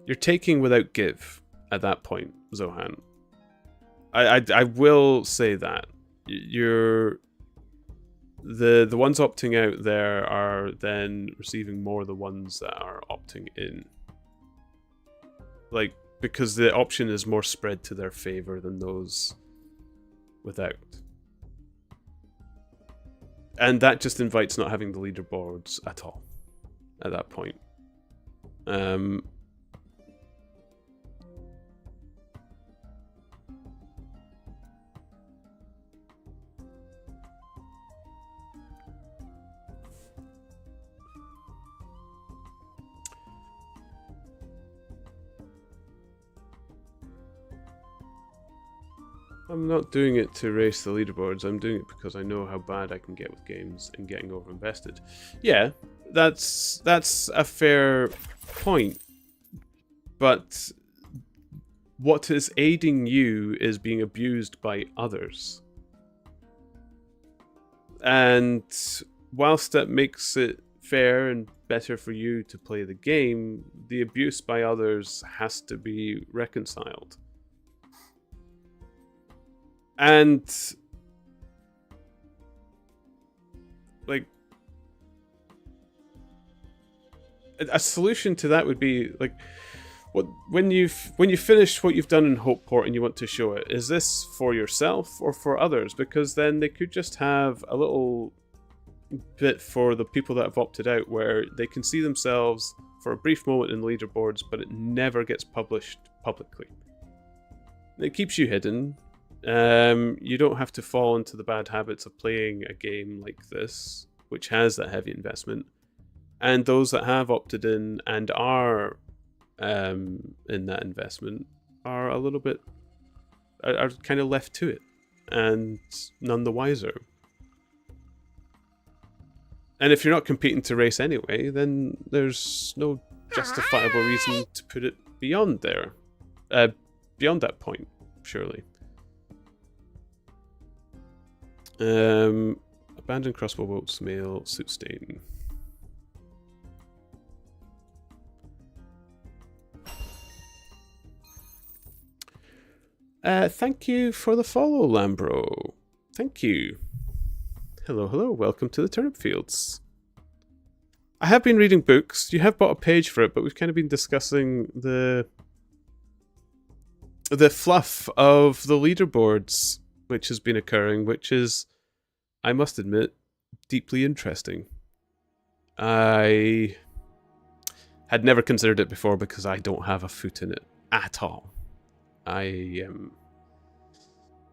you're taking without give at that point, Zohan. I will say that you're the ones opting out there are then receiving more the ones that are opting in, like because the option is more spread to their favor than those without. And that just invites not having the leaderboards at all at that point. I'm not doing it to race the leaderboards. I'm doing it because I know how bad I can get with games and getting overinvested. Yeah, that's a fair point. But what is aiding you is being abused by others. And whilst that makes it fair and better for you to play the game, the abuse by others has to be reconciled. And like a solution to that would be like when you finish what you've done in Hopeport and you want to show it, is this for yourself or for others? Because then they could just have a little bit for the people that have opted out where they can see themselves for a brief moment in leaderboards, but it never gets published publicly. It keeps you hidden. You don't have to fall into the bad habits of playing a game like this, which has that heavy investment. And those that have opted in and are in that investment are a little bit are kind of left to it and none the wiser. And if you're not competing to race anyway, then there's no justifiable reason to put it beyond there, beyond that point, surely. Abandoned crossbow bolts, mail, soot stain. Thank you for the follow, Lambro. Thank you. Hello, welcome to the Turnip Fields. I have been reading books. You have bought a page for it, but we've kind of been discussing the the fluff of the leaderboards, which has been occurring, which is, I must admit, deeply interesting. I had never considered it before because I don't have a foot in it at all. I am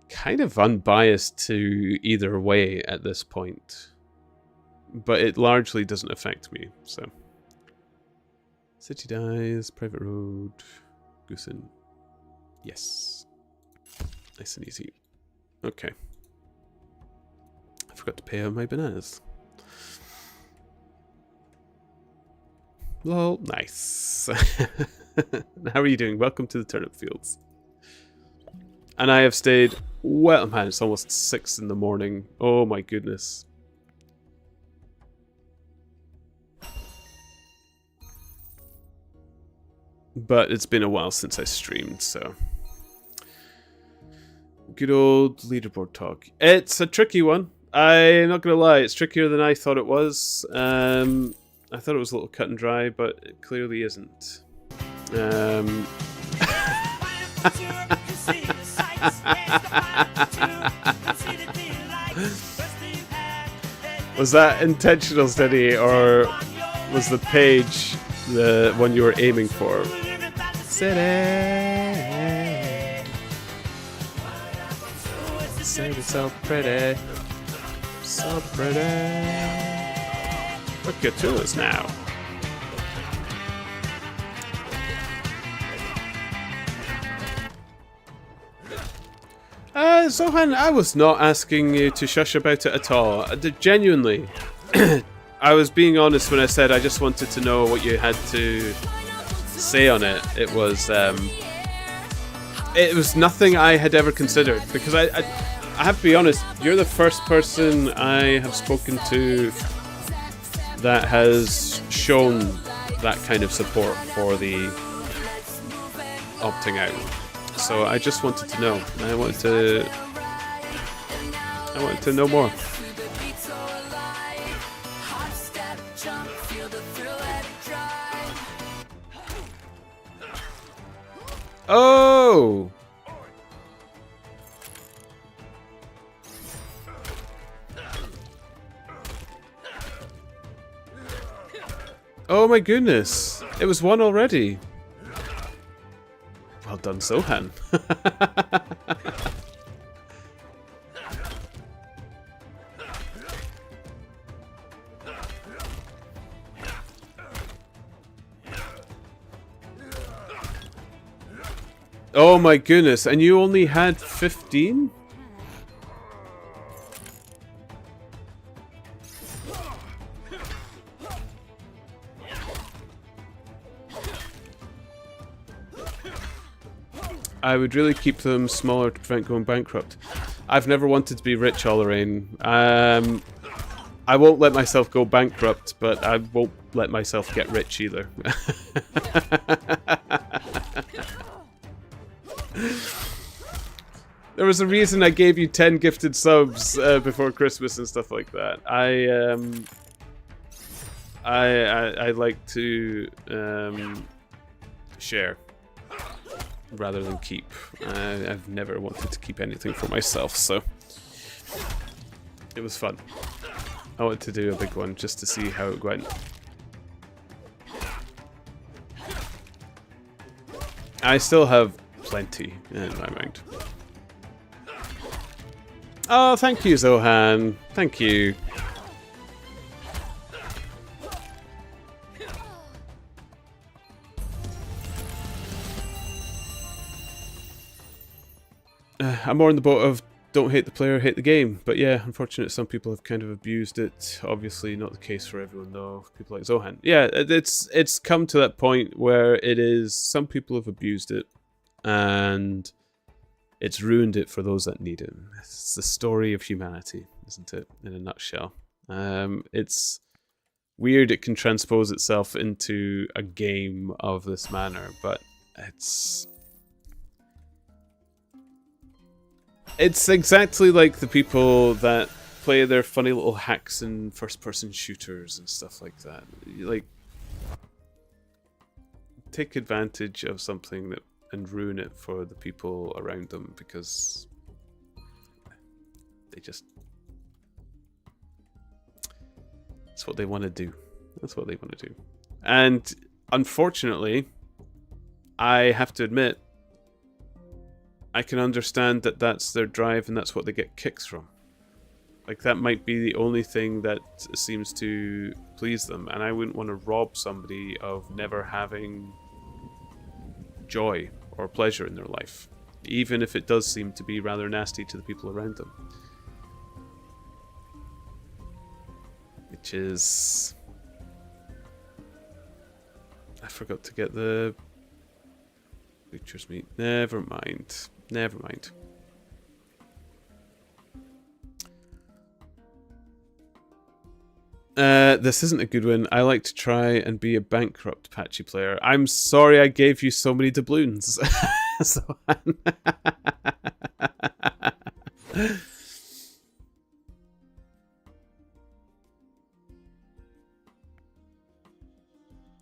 kind of unbiased to either way at this point, but it largely doesn't affect me. So, city dies, private road, Goosen. Yes, nice and easy. Okay, I forgot to pay out my bananas. Lol, nice. How are you doing? Welcome to the turnip fields. And I have stayed, well, man, it's almost 6 in the morning. Oh my goodness. But it's been a while since I streamed, so. Good old leaderboard talk. It's a tricky one. I'm not going to lie, it's trickier than I thought it was. I thought it was a little cut and dry, but it clearly isn't. Was that intentional, Steady, or was the page the one you were aiming for? City, city so pretty, so pretty. Look at us now. Zohan, I was not asking you to shush about it at all. Genuinely. I was being honest when I said I just wanted to know what you had to say on it. It was nothing I had ever considered, because I have to be honest, you're the first person I have spoken to that has shown that kind of support for the opting out. So I just wanted to know. I wanted to know more. Oh! Oh my goodness! It was one already. Well done, Zohan. Oh my goodness, and you only had 15? I would really keep them smaller to prevent going bankrupt. I've never wanted to be rich, Oleraine. I won't let myself go bankrupt, but I won't let myself get rich either. There was a reason I gave you 10 gifted subs before Christmas and stuff like that. I like to share rather than keep. I've never wanted to keep anything for myself, so it was fun. I wanted to do a big one just to see how it went. I still have plenty in my mind. Oh, thank you, Zohan. Thank you. I'm more in the boat of don't hate the player, hate the game. But yeah, unfortunately, some people have kind of abused it. Obviously, not the case for everyone, though. People like Zohan. Yeah, it's come to that point where it is. Some people have abused it, and it's ruined it for those that need it. It's the story of humanity, isn't it? In a nutshell. It's weird it can transpose itself into a game of this manner, but it's exactly like the people that play their funny little hacks in first-person shooters and stuff like that. Like, take advantage of something that and ruin it for the people around them because they just... That's what they want to do. That's what they want to do. And unfortunately, I have to admit, I can understand that that's their drive and that's what they get kicks from. Like, that might be the only thing that seems to please them. And I wouldn't want to rob somebody of never having joy or pleasure in their life, even if it does seem to be rather nasty to the people around them. Which is... I forgot to get the butcher's meat. Never mind. Never mind. This isn't a good one. I like to try and be a bankrupt patchy player. I'm sorry I gave you so many doubloons. So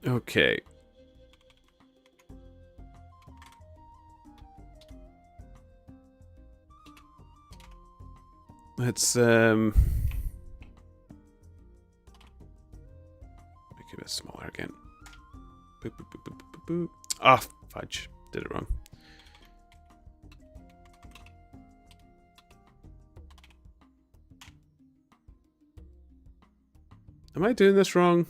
okay. Let's make it a bit smaller again. Boop, boop, boop, boop, boop, boop. Ah, fudge. Did it wrong. Am I doing this wrong?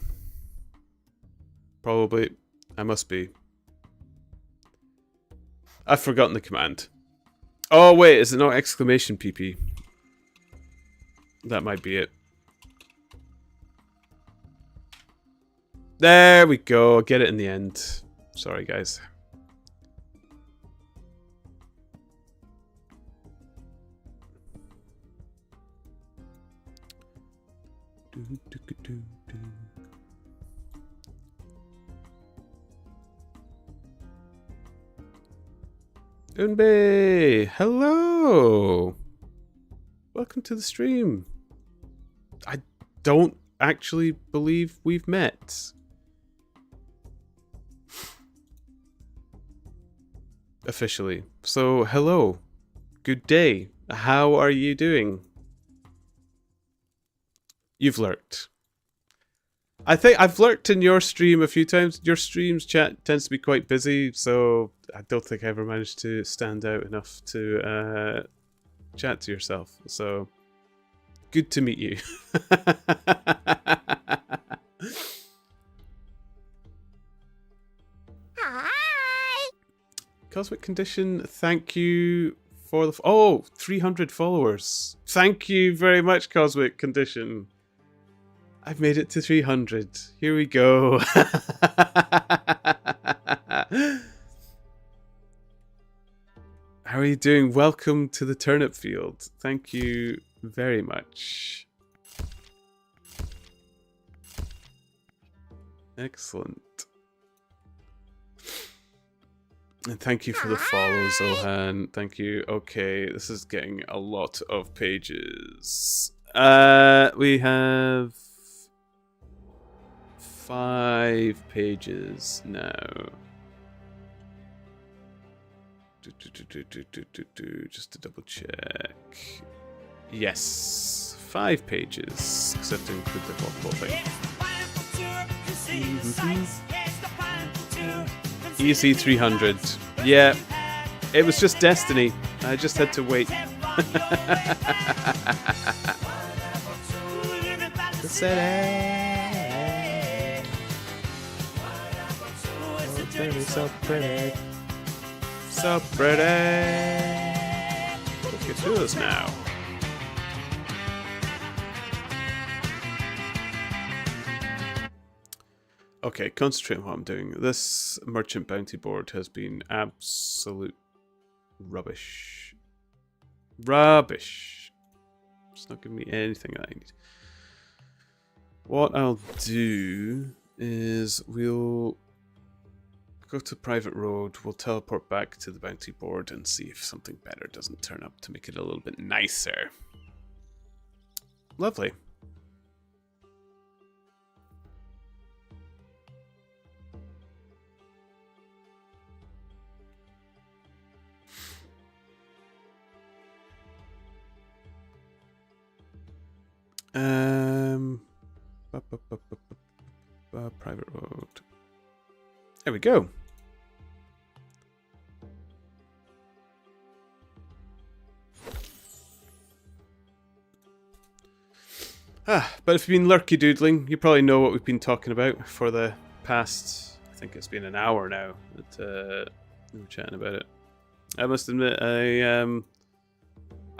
Probably. I must be. I've forgotten the command. Oh, wait. Is it not exclamation PP? That might be it. There we go. Get it in the end. Sorry, guys. Unbe! Hello! Welcome to the stream. I don't actually believe we've met. Officially. So, hello. Good day. How are you doing? You've lurked. I think I've lurked in your stream a few times. Your stream's chat tends to be quite busy, so I don't think I ever managed to stand out enough to chat to yourself. So, good to meet you. Hi! Cosmic Condition, thank you for the... Oh, 300 followers. Thank you very much, Cosmic Condition. I've made it to 300. Here we go. How are you doing? Welcome to the turnip field. Thank you very much. Excellent. And thank you for the follow, Zohan. Thank you. Okay, this is getting a lot of pages. We have 5 pages now. Just to double check. Yes, 5 pages. Because I have to include the whole thing. Easy 300. Yeah, it was just destiny. I just had to wait. So pretty. So pretty. Let's get through this now. Okay, concentrate on what I'm doing. This merchant bounty board has been absolute rubbish. Rubbish. It's not giving me anything that I need. What I'll do is we'll go to private road, we'll teleport back to the bounty board and see if something better doesn't turn up to make it a little bit nicer. Lovely. private road. There we go. But if you've been lurky doodling, you probably know what we've been talking about for the past, I think it's been an hour now that we were chatting about it. I must admit, I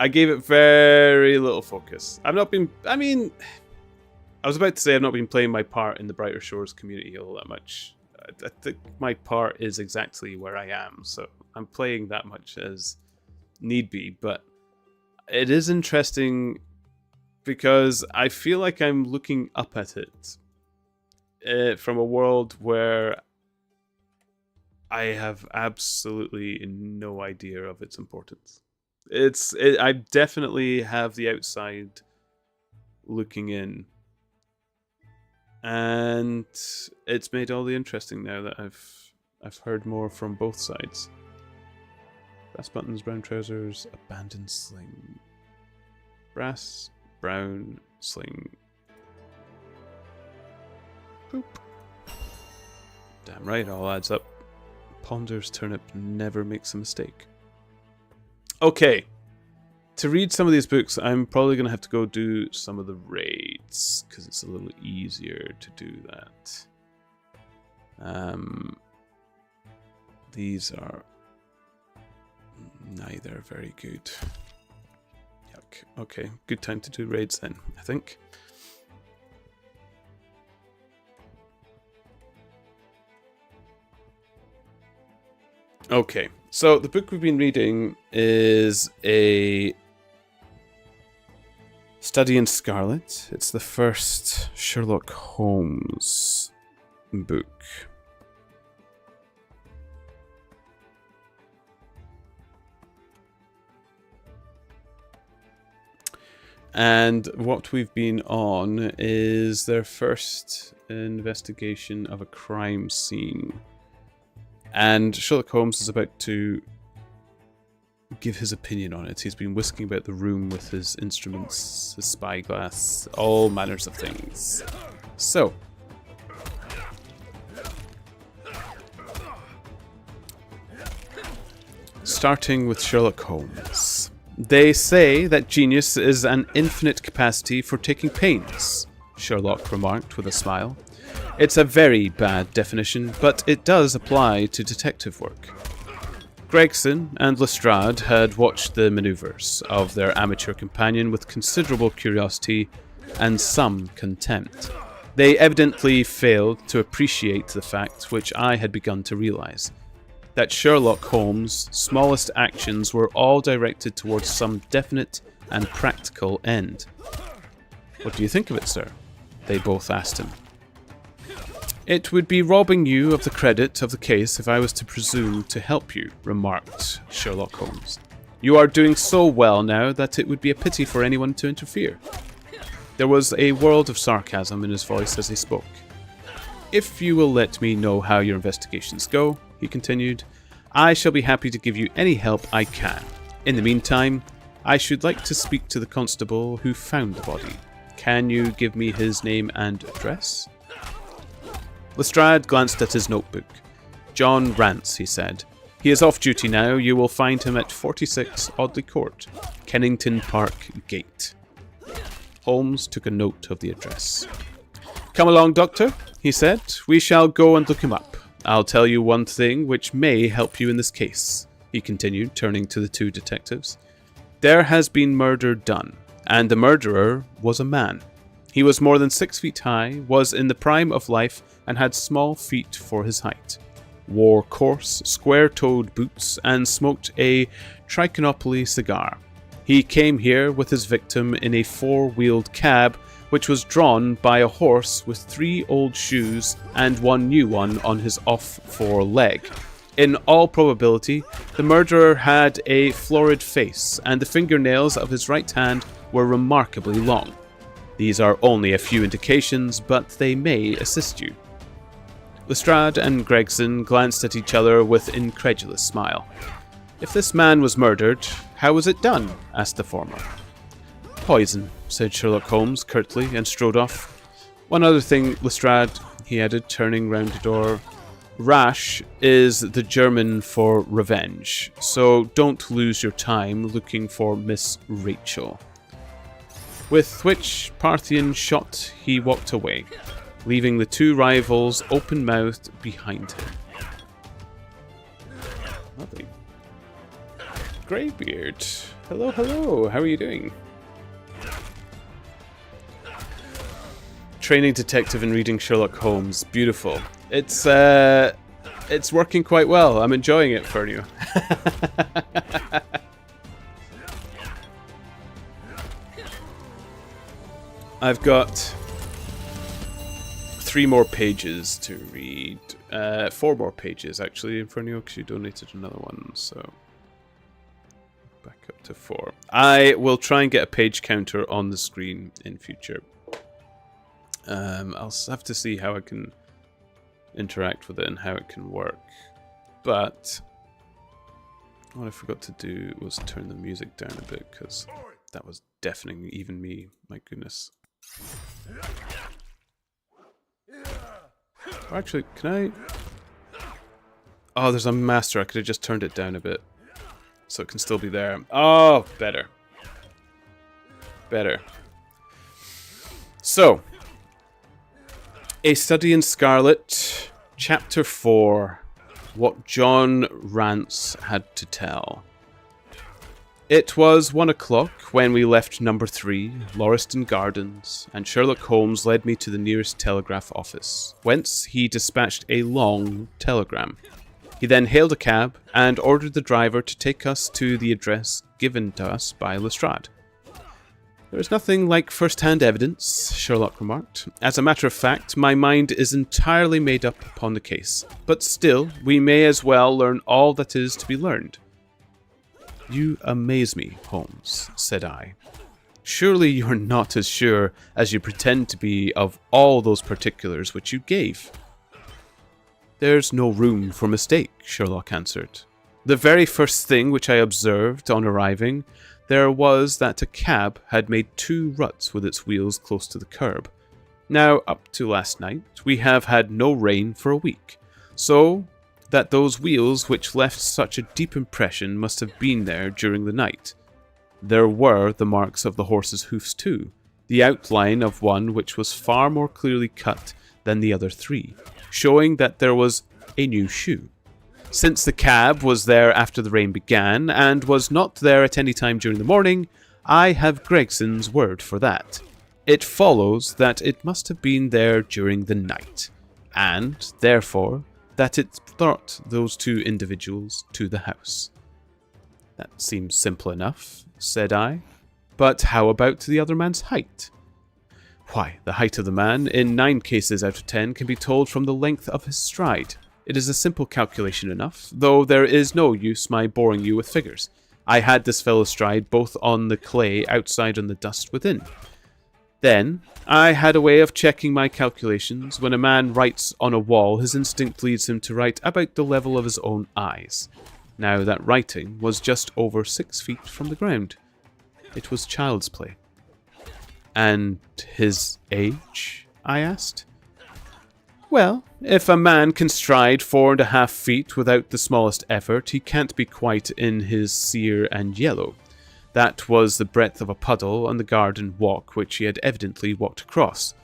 gave it very little focus. I've not been, I mean, I was about to say I've not been playing my part in the Brighter Shores community all that much. I think my part is exactly where I am, so I'm playing that much as need be, but it is interesting because I feel like I'm looking up at it from a world where I have absolutely no idea of its importance. I definitely have the outside looking in, and it's made all the interesting now that I've heard more from both sides. Brass buttons, brown trousers, abandoned sling. Brass, brown, sling. Boop. Damn right, all adds up. Ponder's Turnip never makes a mistake. Okay. To read some of these books, I'm probably going to have to go do some of the raids, because it's a little easier to do that. These are neither very good. Yuck. Okay, good time to do raids then, I think. Okay, so the book we've been reading is a Study in Scarlet. It's the first Sherlock Holmes book. And what we've been on is their first investigation of a crime scene. And Sherlock Holmes is about to give his opinion on it. He's been whisking about the room with his instruments, his spyglass, all manners of things. So, starting with Sherlock Holmes. They say that genius is an infinite capacity for taking pains, Sherlock remarked with a smile. It's a very bad definition, but it does apply to detective work. Gregson and Lestrade had watched the manoeuvres of their amateur companion with considerable curiosity and some contempt. They evidently failed to appreciate the fact, which I had begun to realize, that Sherlock Holmes' smallest actions were all directed towards some definite and practical end. What do you think of it, sir? They both asked him. It would be robbing you of the credit of the case if I was to presume to help you, remarked Sherlock Holmes. You are doing so well now that it would be a pity for anyone to interfere. There was a world of sarcasm in his voice as he spoke. If you will let me know how your investigations go, he continued, I shall be happy to give you any help I can. In the meantime, I should like to speak to the constable who found the body. Can you give me his name and address? Lestrade glanced at his notebook. John Rance, he said. He is off duty now. You will find him at 46 Audley Court, Kennington Park Gate. Holmes took a note of the address. Come along, Doctor, he said. We shall go and look him up. I'll tell you one thing which may help you in this case, he continued, turning to the two detectives. There has been murder done, and the murderer was a man. He was more than 6 feet high, was in the prime of life, and had small feet for his height, wore coarse, square-toed boots, and smoked a Trichinopoly cigar. He came here with his victim in a four-wheeled cab, which was drawn by a horse with 3 old shoes and 1 new one on his off foreleg. In all probability, the murderer had a florid face, and the fingernails of his right hand were remarkably long. These are only a few indications, but they may assist you. Lestrade and Gregson glanced at each other with incredulous smile. If this man was murdered, how was it done? Asked the former. Poison, said Sherlock Holmes curtly, and strode off. One other thing, Lestrade, He added, turning round the door. Rash is the German for revenge, so don't lose your time looking for Miss Rachel. With which Parthian shot he walked away, leaving the two rivals open-mouthed behind him. Lovely. Greybeard. Hello, hello. How are you doing? Training detective and reading Sherlock Holmes. Beautiful. It's working quite well. I'm enjoying it for you. I've got 3 more pages to read. 4 more pages, actually, Infernio, because you donated another one, so... back up to 4. I will try and get a page counter on the screen in future. I'll have to see how I can interact with it and how it can work. But what I forgot to do was turn the music down a bit, because that was deafening even me. My goodness. Or actually, can I... oh, there's a master. I could have just turned it down a bit, so it can still be there. Oh, better. Better. So, A Study in Scarlet, Chapter 4, What John Rance Had to Tell. It was 1 o'clock when we left number 3, Lauriston Gardens, and Sherlock Holmes led me to the nearest telegraph office, whence he dispatched a long telegram. He then hailed a cab and ordered the driver to take us to the address given to us by Lestrade. There is nothing like first-hand evidence, Sherlock remarked. As a matter of fact, my mind is entirely made up upon the case, but still, we may as well learn all that is to be learned. You amaze me, Holmes, said I. Surely you're not as sure as you pretend to be of all those particulars which you gave. There's no room for mistake, Sherlock answered. The very first thing which I observed on arriving there was that a cab had made 2 ruts with its wheels close to the curb. Now, up to last night, we have had no rain for a week, so that those wheels which left such a deep impression must have been there during the night. There were the marks of the horse's hoofs too, the outline of one which was far more clearly cut than the other 3, showing that there was a new shoe. Since the cab was there after the rain began, and was not there at any time during the morning, I have Gregson's word for that. It follows that it must have been there during the night, and, therefore, that it brought those 2 individuals to the house. That seems simple enough, said I. But how about the other man's height? Why, the height of the man, in 9 cases out of 10, can be told from the length of his stride. It is a simple calculation enough, though there is no use my boring you with figures. I had this fellow's stride both on the clay outside and the dust within. Then, I had a way of checking my calculations. When a man writes on a wall, his instinct leads him to write about the level of his own eyes. Now, that writing was just over 6 feet from the ground. It was child's play. And his age? I asked. Well, if a man can stride 4.5 feet without the smallest effort, he can't be quite in his sere and yellow. That was the breadth of a puddle on the garden walk which he had evidently walked across.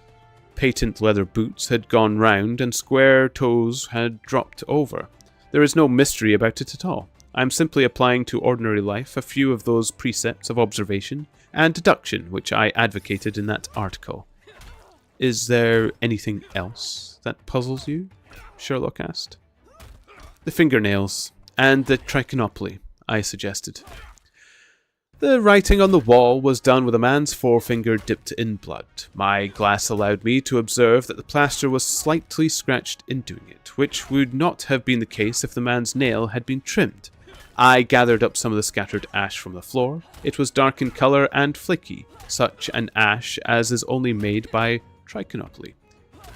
Patent leather boots had gone round, and square toes had dropped over. There is no mystery about it at all. I am simply applying to ordinary life a few of those precepts of observation and deduction which I advocated in that article. Is there anything else that puzzles you? Sherlock asked. The fingernails and the trichinopoly, I suggested. The writing on the wall was done with a man's forefinger dipped in blood. My glass allowed me to observe that the plaster was slightly scratched in doing it, which would not have been the case if the man's nail had been trimmed. I gathered up some of the scattered ash from the floor. It was dark in colour and flaky, such an ash as is only made by trichinopoly.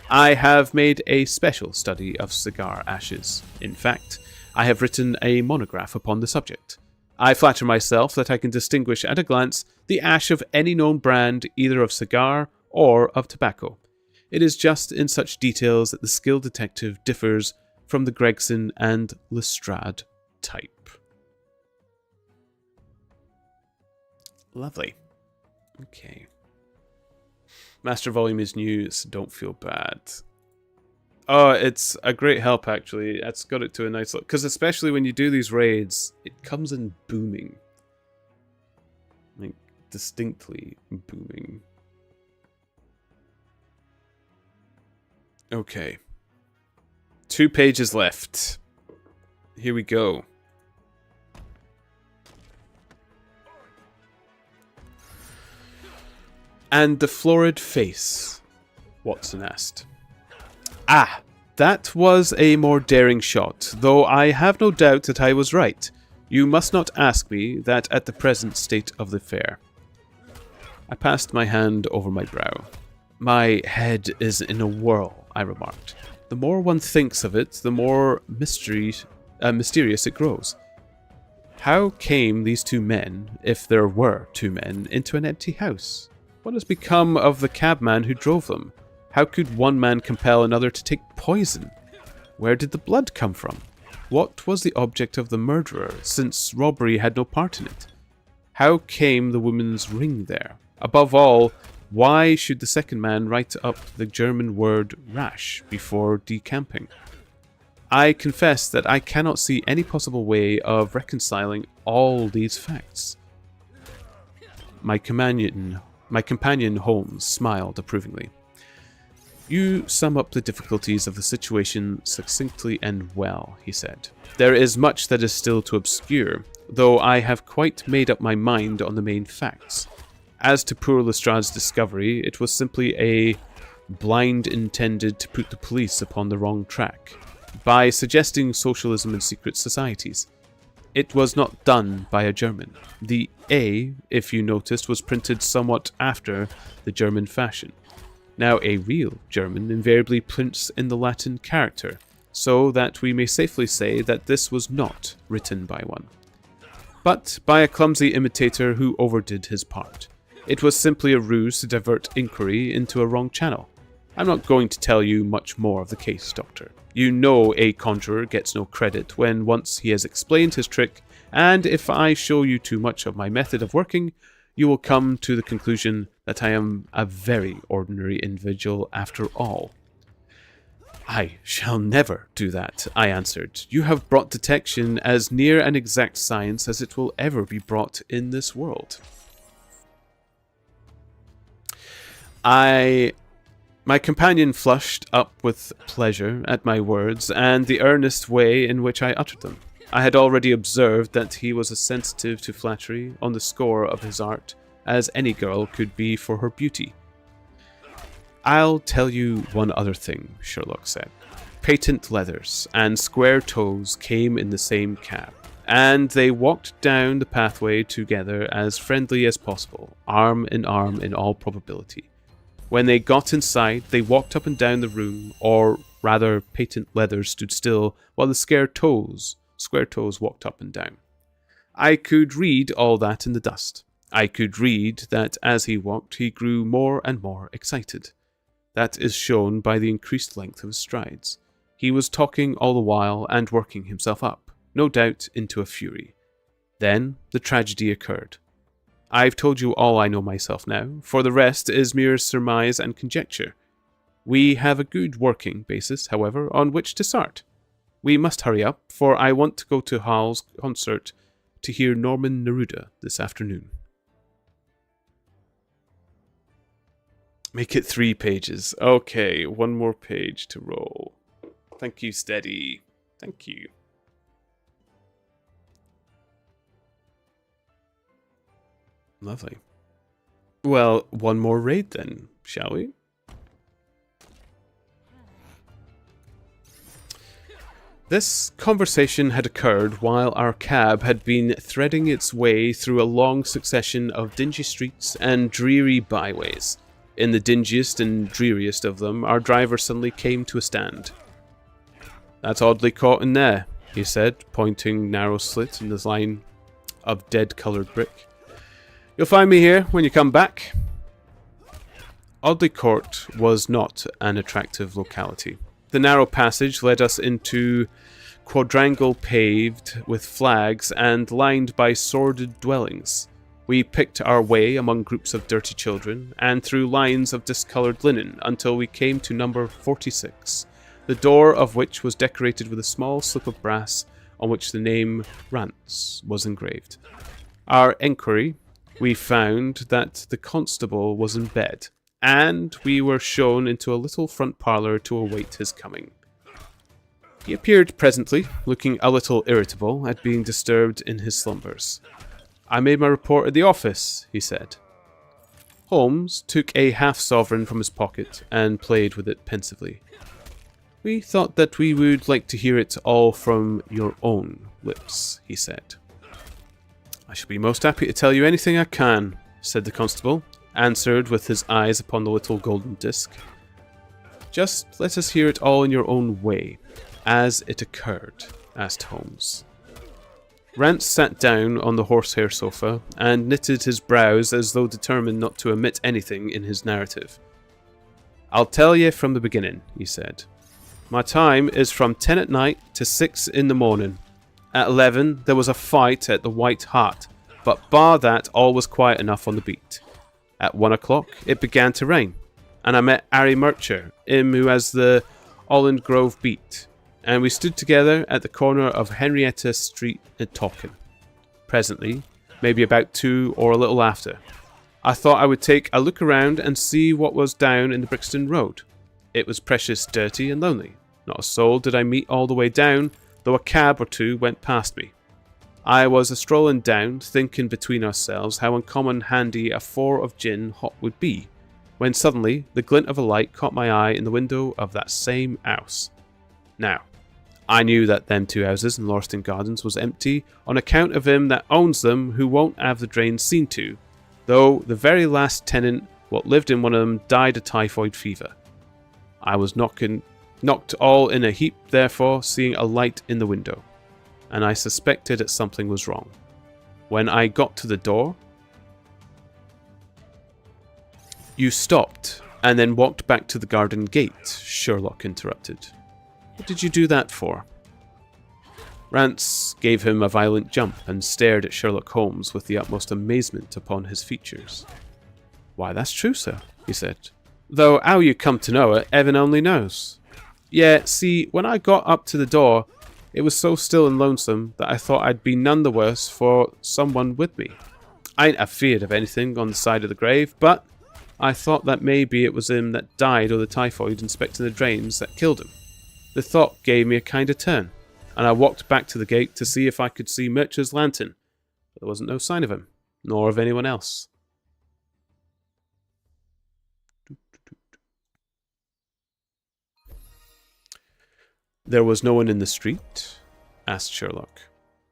I have made a special study of cigar ashes. In fact, I have written a monograph upon the subject. I flatter myself that I can distinguish at a glance the ash of any known brand, either of cigar or of tobacco. It is just in such details that the skilled detective differs from the Gregson and Lestrade type. Lovely. Okay. Master Volume is new, so don't feel bad. Oh, it's a great help, actually. It's got it to a nice look. Because especially when you do these raids, it comes in booming. Like, distinctly booming. Okay. 2 pages left. Here we go. And the florid face, Watson asked. Ah, that was a more daring shot, though I have no doubt that I was right. You must not ask me that at the present state of the affair. I passed my hand over my brow. My head is in a whirl, I remarked. The more one thinks of it, the more mysterious it grows. How came these 2 men, if there were 2 men, into an empty house? What has become of the cabman who drove them? How could one man compel another to take poison? Where did the blood come from? What was the object of the murderer, since robbery had no part in it? How came the woman's ring there? Above all, why should the second man write up the German word rash before decamping? I confess that I cannot see any possible way of reconciling all these facts. My companion Holmes smiled approvingly. You sum up the difficulties of the situation succinctly and well, he said. There is much that is still to obscure, though I have quite made up my mind on the main facts. As to poor Lestrade's discovery, it was simply a blind intended to put the police upon the wrong track, by suggesting socialism in secret societies. It was not done by a German. The A, if you noticed, was printed somewhat after the German fashion. Now, a real German invariably prints in the Latin character, so that we may safely say that this was not written by one, but by a clumsy imitator who overdid his part. It was simply a ruse to divert inquiry into a wrong channel. I'm not going to tell you much more of the case, Doctor. You know a conjurer gets no credit when once he has explained his trick, and if I show you too much of my method of working, you will come to the conclusion that I am a very ordinary individual after all. I shall never do that, I answered. You have brought detection as near an exact science as it will ever be brought in this world. My companion flushed up with pleasure at my words and the earnest way in which I uttered them. I had already observed that he was as sensitive to flattery on the score of his art as any girl could be for her beauty. I'll tell you one other thing, Sherlock said. Patent leathers and square toes came in the same cab, and they walked down the pathway together as friendly as possible, arm in all probability. When they got inside, they walked up and down the room, or rather, Patent leathers stood still while the square toes walked up and down. I could read all that in the dust. I could read that as he walked, he grew more and more excited. That is shown by the increased length of his strides. He was talking all the while and working himself up, no doubt into a fury. Then the tragedy occurred. I've told you all I know myself now, for the rest is mere surmise and conjecture. We have a good working basis, however, on which to start. We must hurry up, for I want to go to Hall's concert to hear Norman Neruda this afternoon. Make it 3 pages. Okay, 1 more page to roll. Thank you, Steady. Thank you. Lovely. Well, 1 more raid then, shall we? This conversation had occurred while our cab had been threading its way through a long succession of dingy streets and dreary byways. In the dingiest and dreariest of them, our driver suddenly came to a stand. "That's oddly caught in there," he said, pointing narrow slit in this line of dead-coloured brick. "You'll find me here when you come back." Audley Court was not an attractive locality. The narrow passage led us into quadrangle paved with flags and lined by sordid dwellings. We picked our way among groups of dirty children and through lines of discoloured linen until we came to number 46, the door of which was decorated with a small slip of brass on which the name Rance was engraved. Our enquiry, we found that the constable was in bed, and we were shown into a little front parlour to await his coming. He appeared presently, looking a little irritable at being disturbed in his slumbers. "I made my report at the office," he said. Holmes took a half-sovereign from his pocket and played with it pensively. "We thought that we would like to hear it all from your own lips," he said. "I shall be most happy to tell you anything I can," said the constable, answered with his eyes upon the little golden disc. "Just let us hear it all in your own way, as it occurred," asked Holmes. Rance sat down on the horsehair sofa and knitted his brows as though determined not to omit anything in his narrative. "I'll tell ye from the beginning," he said. "My time is from 10 at night to 6 in the morning. At 11 there was a fight at the White Hart, but bar that all was quiet enough on the beat. At 1 o'clock it began to rain, and I met Harry Murcher, him who has the Holland Grove beat, and we stood together at the corner of Henrietta Street and talking. Presently, maybe about 2 or a little after, I thought I would take a look around and see what was down in the Brixton Road. It was precious dirty and lonely. Not a soul did I meet all the way down, though a cab or two went past me. I was a-strolling down, thinking between ourselves how uncommon handy a 4 of gin hot would be, when suddenly the glint of a light caught my eye in the window of that same house. Now, I knew that them 2 houses in Lauriston Gardens was empty on account of him that owns them who won't have the drains seen to, though the very last tenant what lived in one of them died of typhoid fever. I was knocked all in a heap, therefore, seeing a light in the window, and I suspected that something was wrong. When I got to the door..." "You stopped, and then walked back to the garden gate," Sherlock interrupted. "What did you do that for?" Rance gave him a violent jump and stared at Sherlock Holmes with the utmost amazement upon his features. "Why, that's true, sir," he said. "Though how you come to know it, heaven only knows. Yeah, see, when I got up to the door, it was so still and lonesome that I thought I'd be none the worse for someone with me. I ain't afeard of anything on the side of the grave, but I thought that maybe it was him that died of the typhoid inspecting the drains that killed him. The thought gave me a kind of turn, and I walked back to the gate to see if I could see Murcher's lantern, but there wasn't no sign of him, nor of anyone else." "There was no one in the street?" asked Sherlock.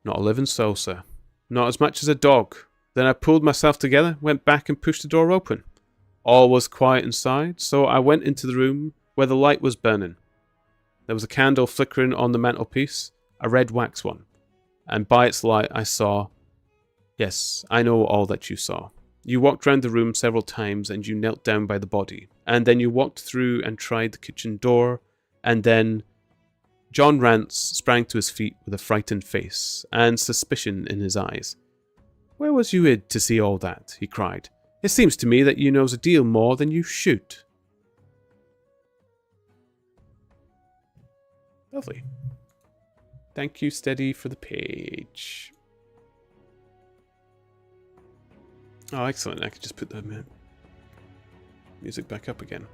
"Not a living soul, sir. Not as much as a dog. Then I pulled myself together, went back and pushed the door open. All was quiet inside, so I went into the room where the light was burning. There was a candle flickering on the mantelpiece, a red wax one, and by its light I saw... Yes, I know all that you saw. You walked round the room several times and you knelt down by the body, and then you walked through and tried the kitchen door, and then..." John Rance sprang to his feet with a frightened face and suspicion in his eyes. "Where was you hid to see all that?" he cried. "It seems to me that you knows a deal more than you should." Lovely. Thank you, Steady, for the page. Oh, excellent. I could just put the music back up again.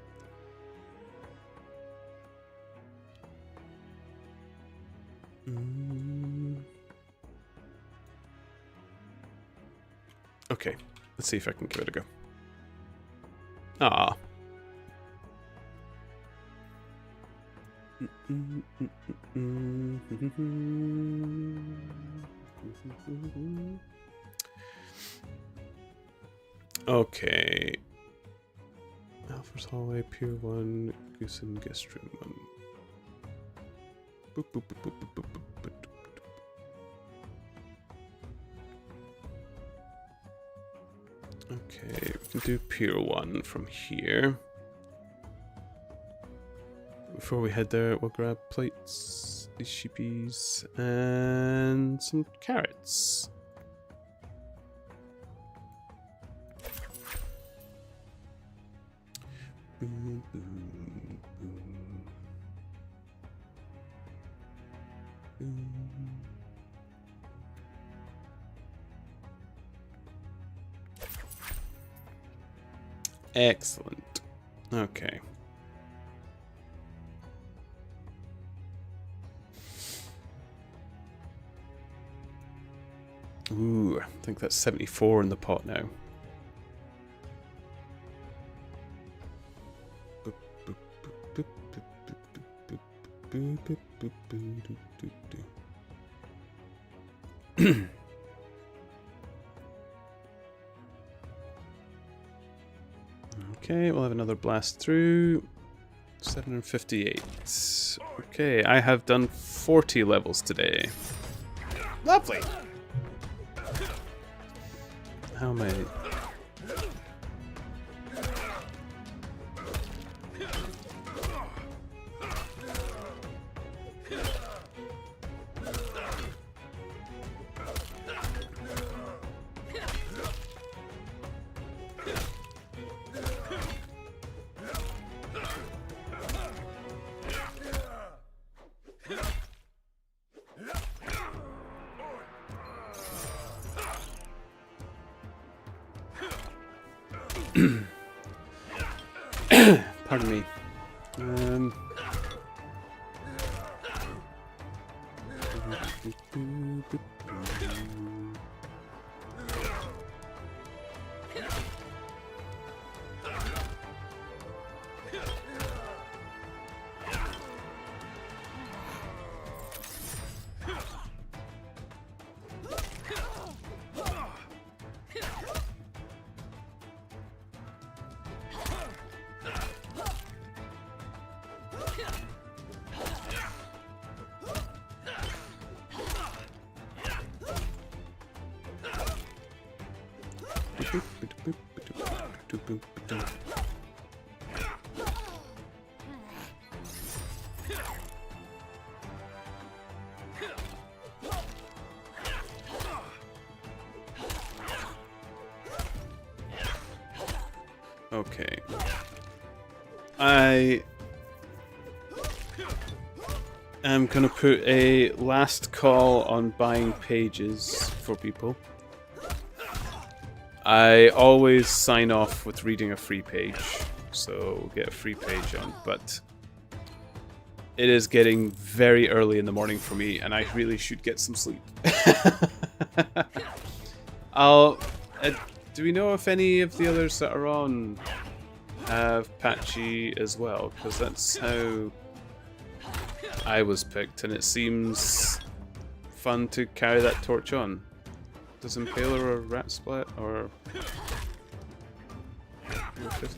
Okay, let's see if I can give it a go. Ah. Okay. Alfred's Hallway, Pier 1, Goosen Guest Room 1. Boop, boop, boop, boop, boop, boop, boop, boop. Okay, we can do Pier 1 from here. Before we head there, we'll grab plates, these sheepies, and some carrots. Boom, boom, boom. Boom. Excellent. Okay. Ooh, I think that's 74 in the pot now. Okay, we'll have another blast through. 758. Okay, I have done 40 levels today. Lovely! How many? Pardon me. Okay. I am going to put a last call on buying pages for people. I always sign off with reading a free page, so we'll get a free page on, but it is getting very early in the morning for me, and I really should get some sleep. Do we know if any of the others that are on have Patchy as well? Because that's how I was picked, and it seems fun to carry that torch on. Does Impaler or Rat Splat or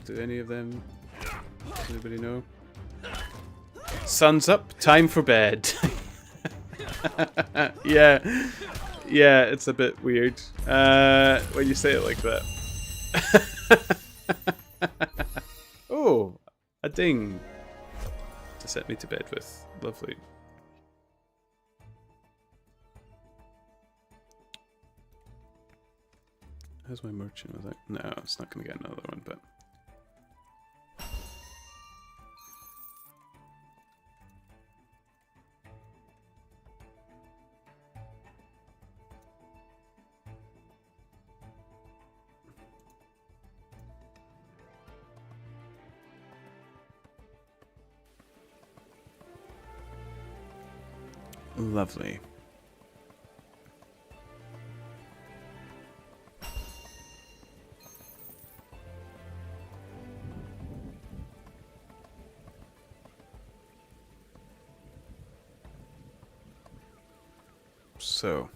do any of them? Does anybody know? Sun's up, time for bed. Yeah, it's a bit weird when you say it like that. Oh, a ding to set me to bed with. Lovely. How's my merchant with that? No, it's not going to get another one, but... Lovely. So,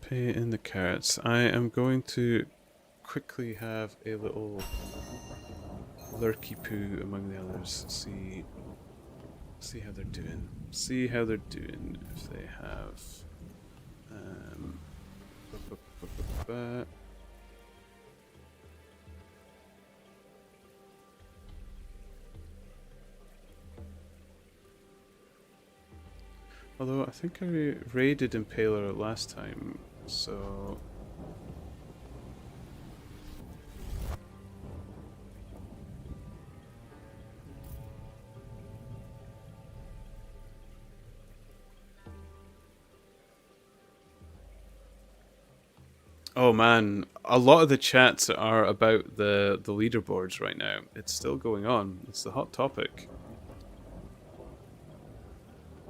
pay in the carrots. I am going to quickly have a little lurky poo among the others. See how they're doing. See how they're doing. If they have Although I think I raided Impaler last time, so... Oh man, a lot of the chats are about the leaderboards right now. It's still going on. It's the hot topic.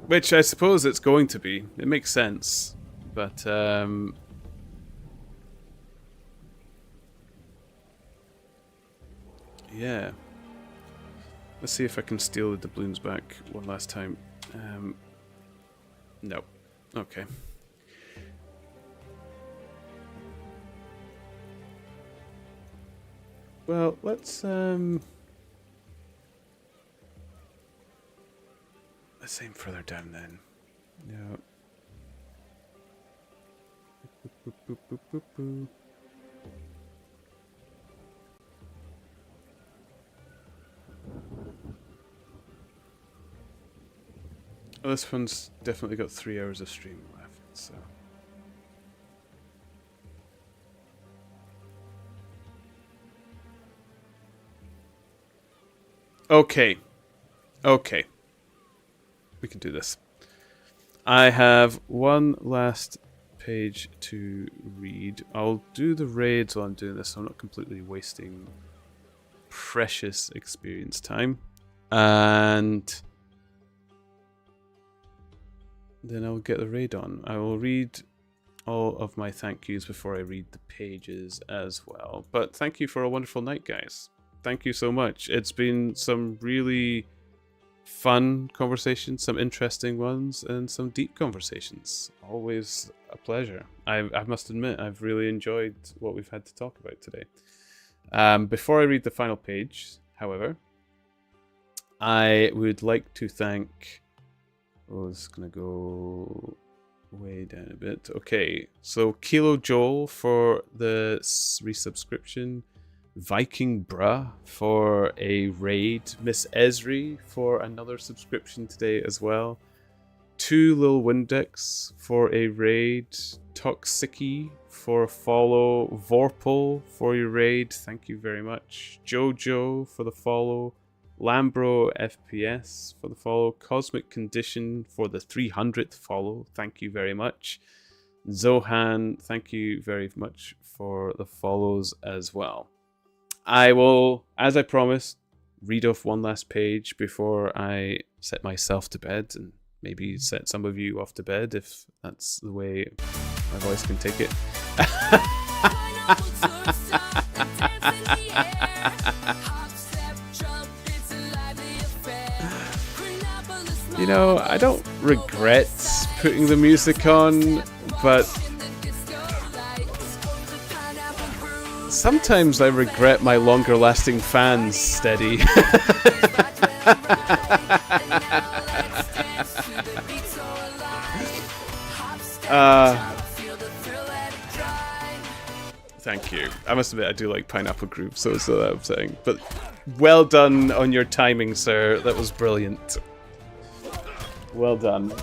Which I suppose it's going to be. It makes sense. But, yeah. Let's see if I can steal the doubloons back one last time. No. Okay. Well, let's aim further down then. Yeah. Boop, boop, boop, boop, boop. Oh, this one's definitely got 3 hours of stream left, so... Okay. Okay. We can do this. I have one last page to read. I'll do the raids while I'm doing this, so I'm not completely wasting precious experience time. And then I'll get the raid on. I will read all of my thank yous before I read the pages as well. But thank you for a wonderful night, guys. Thank you so much. It's been some really fun conversations, some interesting ones, and some deep conversations. Always a pleasure. I must admit, I've really enjoyed what we've had to talk about today. Before I read the final page, however, I would like to thank... Oh, this is going to go way down a bit. Okay, so Kilo Joel for the resubscription, Viking Bruh for a raid, Miss Esri for another subscription today as well, 2 Lil Windex for a raid, Toxiki for a follow, Vorpal for your raid, thank you very much, Jojo for the follow, Lambro FPS for the follow, Cosmic Condition for the 300th follow, thank you very much, Zohan, thank you very much for the follows as well. I will, as I promised, read off one last page before I set myself to bed, and maybe set some of you off to bed if that's the way my voice can take it. You know, I don't regret putting the music on, but sometimes I regret my longer lasting fans, Steady. Thank you. I must admit, I do like Pineapple Groove, so that's what I'm saying. But well done on your timing, sir. That was brilliant. Well done.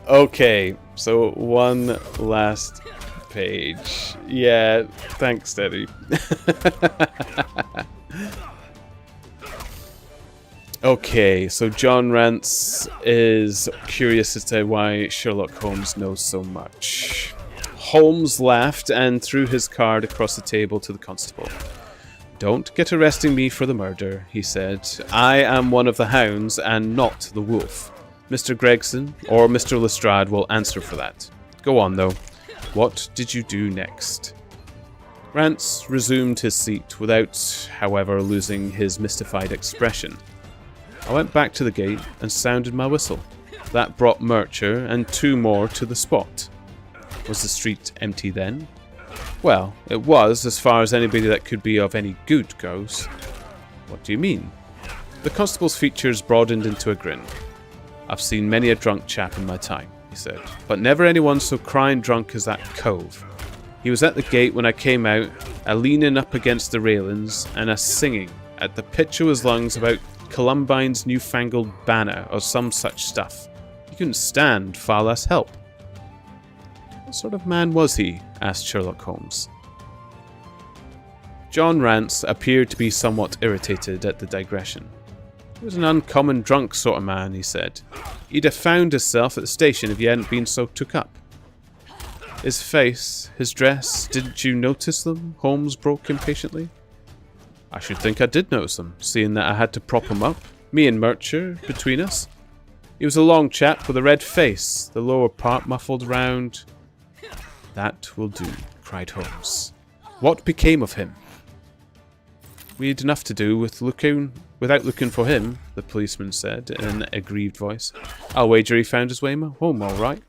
Okay, so one last page. Yeah, thanks, Steady. Okay, so John Rance is curious as to why Sherlock Holmes knows so much. Holmes laughed and threw his card across the table to the constable. "Don't get arresting me for the murder," he said. "I am one of the hounds and not the wolf. Mr. Gregson or Mr. Lestrade will answer for that. Go on, though. What did you do next?" Rance resumed his seat without, however, losing his mystified expression. "I went back to the gate and sounded my whistle. That brought Murcher and 2 more to the spot. Was the street empty then? Well, it was, as far as anybody that could be of any good goes." "What do you mean?" The constable's features broadened into a grin. "I've seen many a drunk chap in my time," he said, "but never anyone so crying drunk as that cove. He was at the gate when I came out, a leaning up against the railings and a singing at the pitch of his lungs about Columbine's newfangled banner or some such stuff. He couldn't stand far less help. What sort of man was he? Asked Sherlock Holmes. John Rance appeared to be somewhat irritated at the digression. He was an uncommon drunk sort of man, he said. He'd have found himself at the station if he hadn't been so took up. His face, his dress, didn't you notice them? Holmes broke impatiently. I should think I did notice them, seeing that I had to prop him up, me and Murcher, between us. He was a long chap with a red face, the lower part muffled round. That will do, cried Holmes. What became of him? We'd enough to do without looking for him, the policeman said in an aggrieved voice. I'll wager he found his way home all right.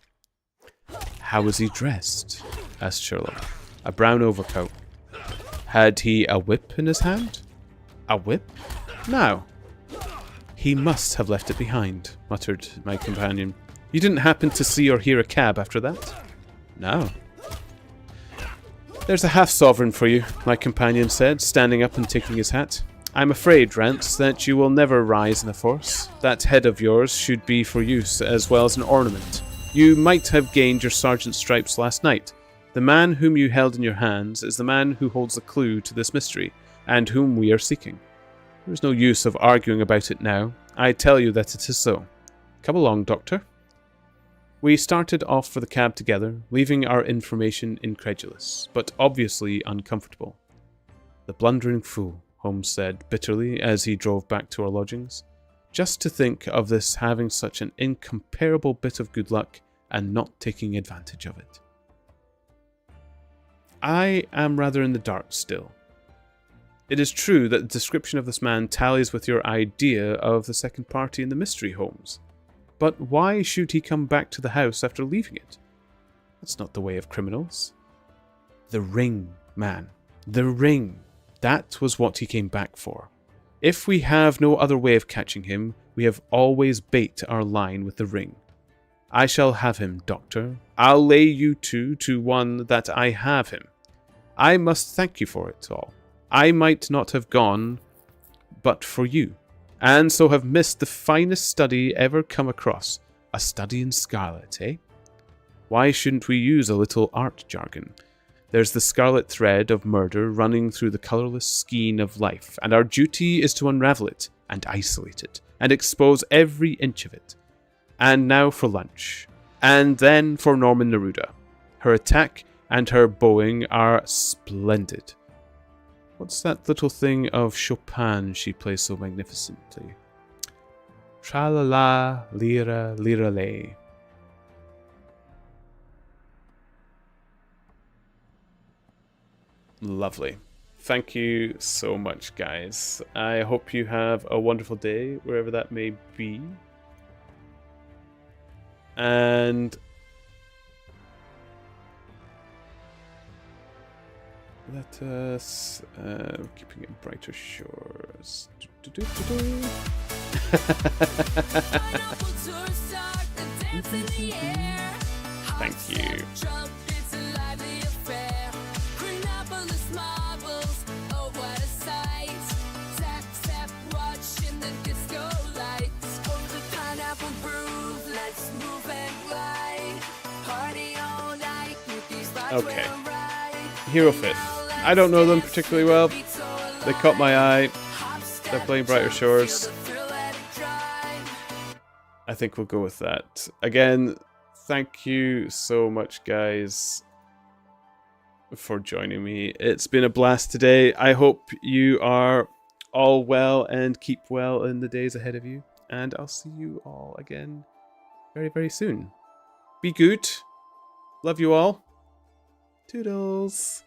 How was he dressed? Asked Sherlock. A brown overcoat. Had he a whip in his hand? A whip? No. He must have left it behind, muttered my companion. You didn't happen to see or hear a cab after that? No. There's a half-sovereign for you, my companion said, standing up and taking his hat. I'm afraid, Rance, that you will never rise in the force. That head of yours should be for use as well as an ornament. You might have gained your sergeant's stripes last night. The man whom you held in your hands is the man who holds the clue to this mystery, and whom we are seeking. There is no use of arguing about it now. I tell you that it is so. Come along, Doctor. We started off for the cab together, leaving our information incredulous, but obviously uncomfortable. The blundering fool, Holmes said bitterly as he drove back to our lodgings. Just to think of this having such an incomparable bit of good luck and not taking advantage of it. I am rather in the dark still. It is true that the description of this man tallies with your idea of the second party in the mystery, Holmes. But why should he come back to the house after leaving it? That's not the way of criminals. The ring, man. The ring. That was what he came back for. If we have no other way of catching him, we have always bait our line with the ring. I shall have him, Doctor. I'll lay you 2-1 that I have him. I must thank you for it all. I might not have gone but for you, and so have missed the finest study ever come across. A study in scarlet, eh? Why shouldn't we use a little art jargon? There's the scarlet thread of murder running through the colourless skein of life, and our duty is to unravel it, and isolate it, and expose every inch of it. And now for lunch. And then for Norman Neruda. Her attack and her bowing are splendid. What's that little thing of Chopin she plays so magnificently? Tra-la-la, lira, lira-lay. Lovely. Thank you so much, guys. I hope you have a wonderful day, wherever that may be. And let us keeping it brighter shores. Thank you. Okay. Hero Fifth. I don't know them particularly well. They caught my eye. They're playing Brighter Shores. I think we'll go with that. Again, thank you so much, guys, for joining me. It's been a blast today. I hope you are all well and keep well in the days ahead of you. And I'll see you all again very, very soon. Be good. Love you all. Toodles.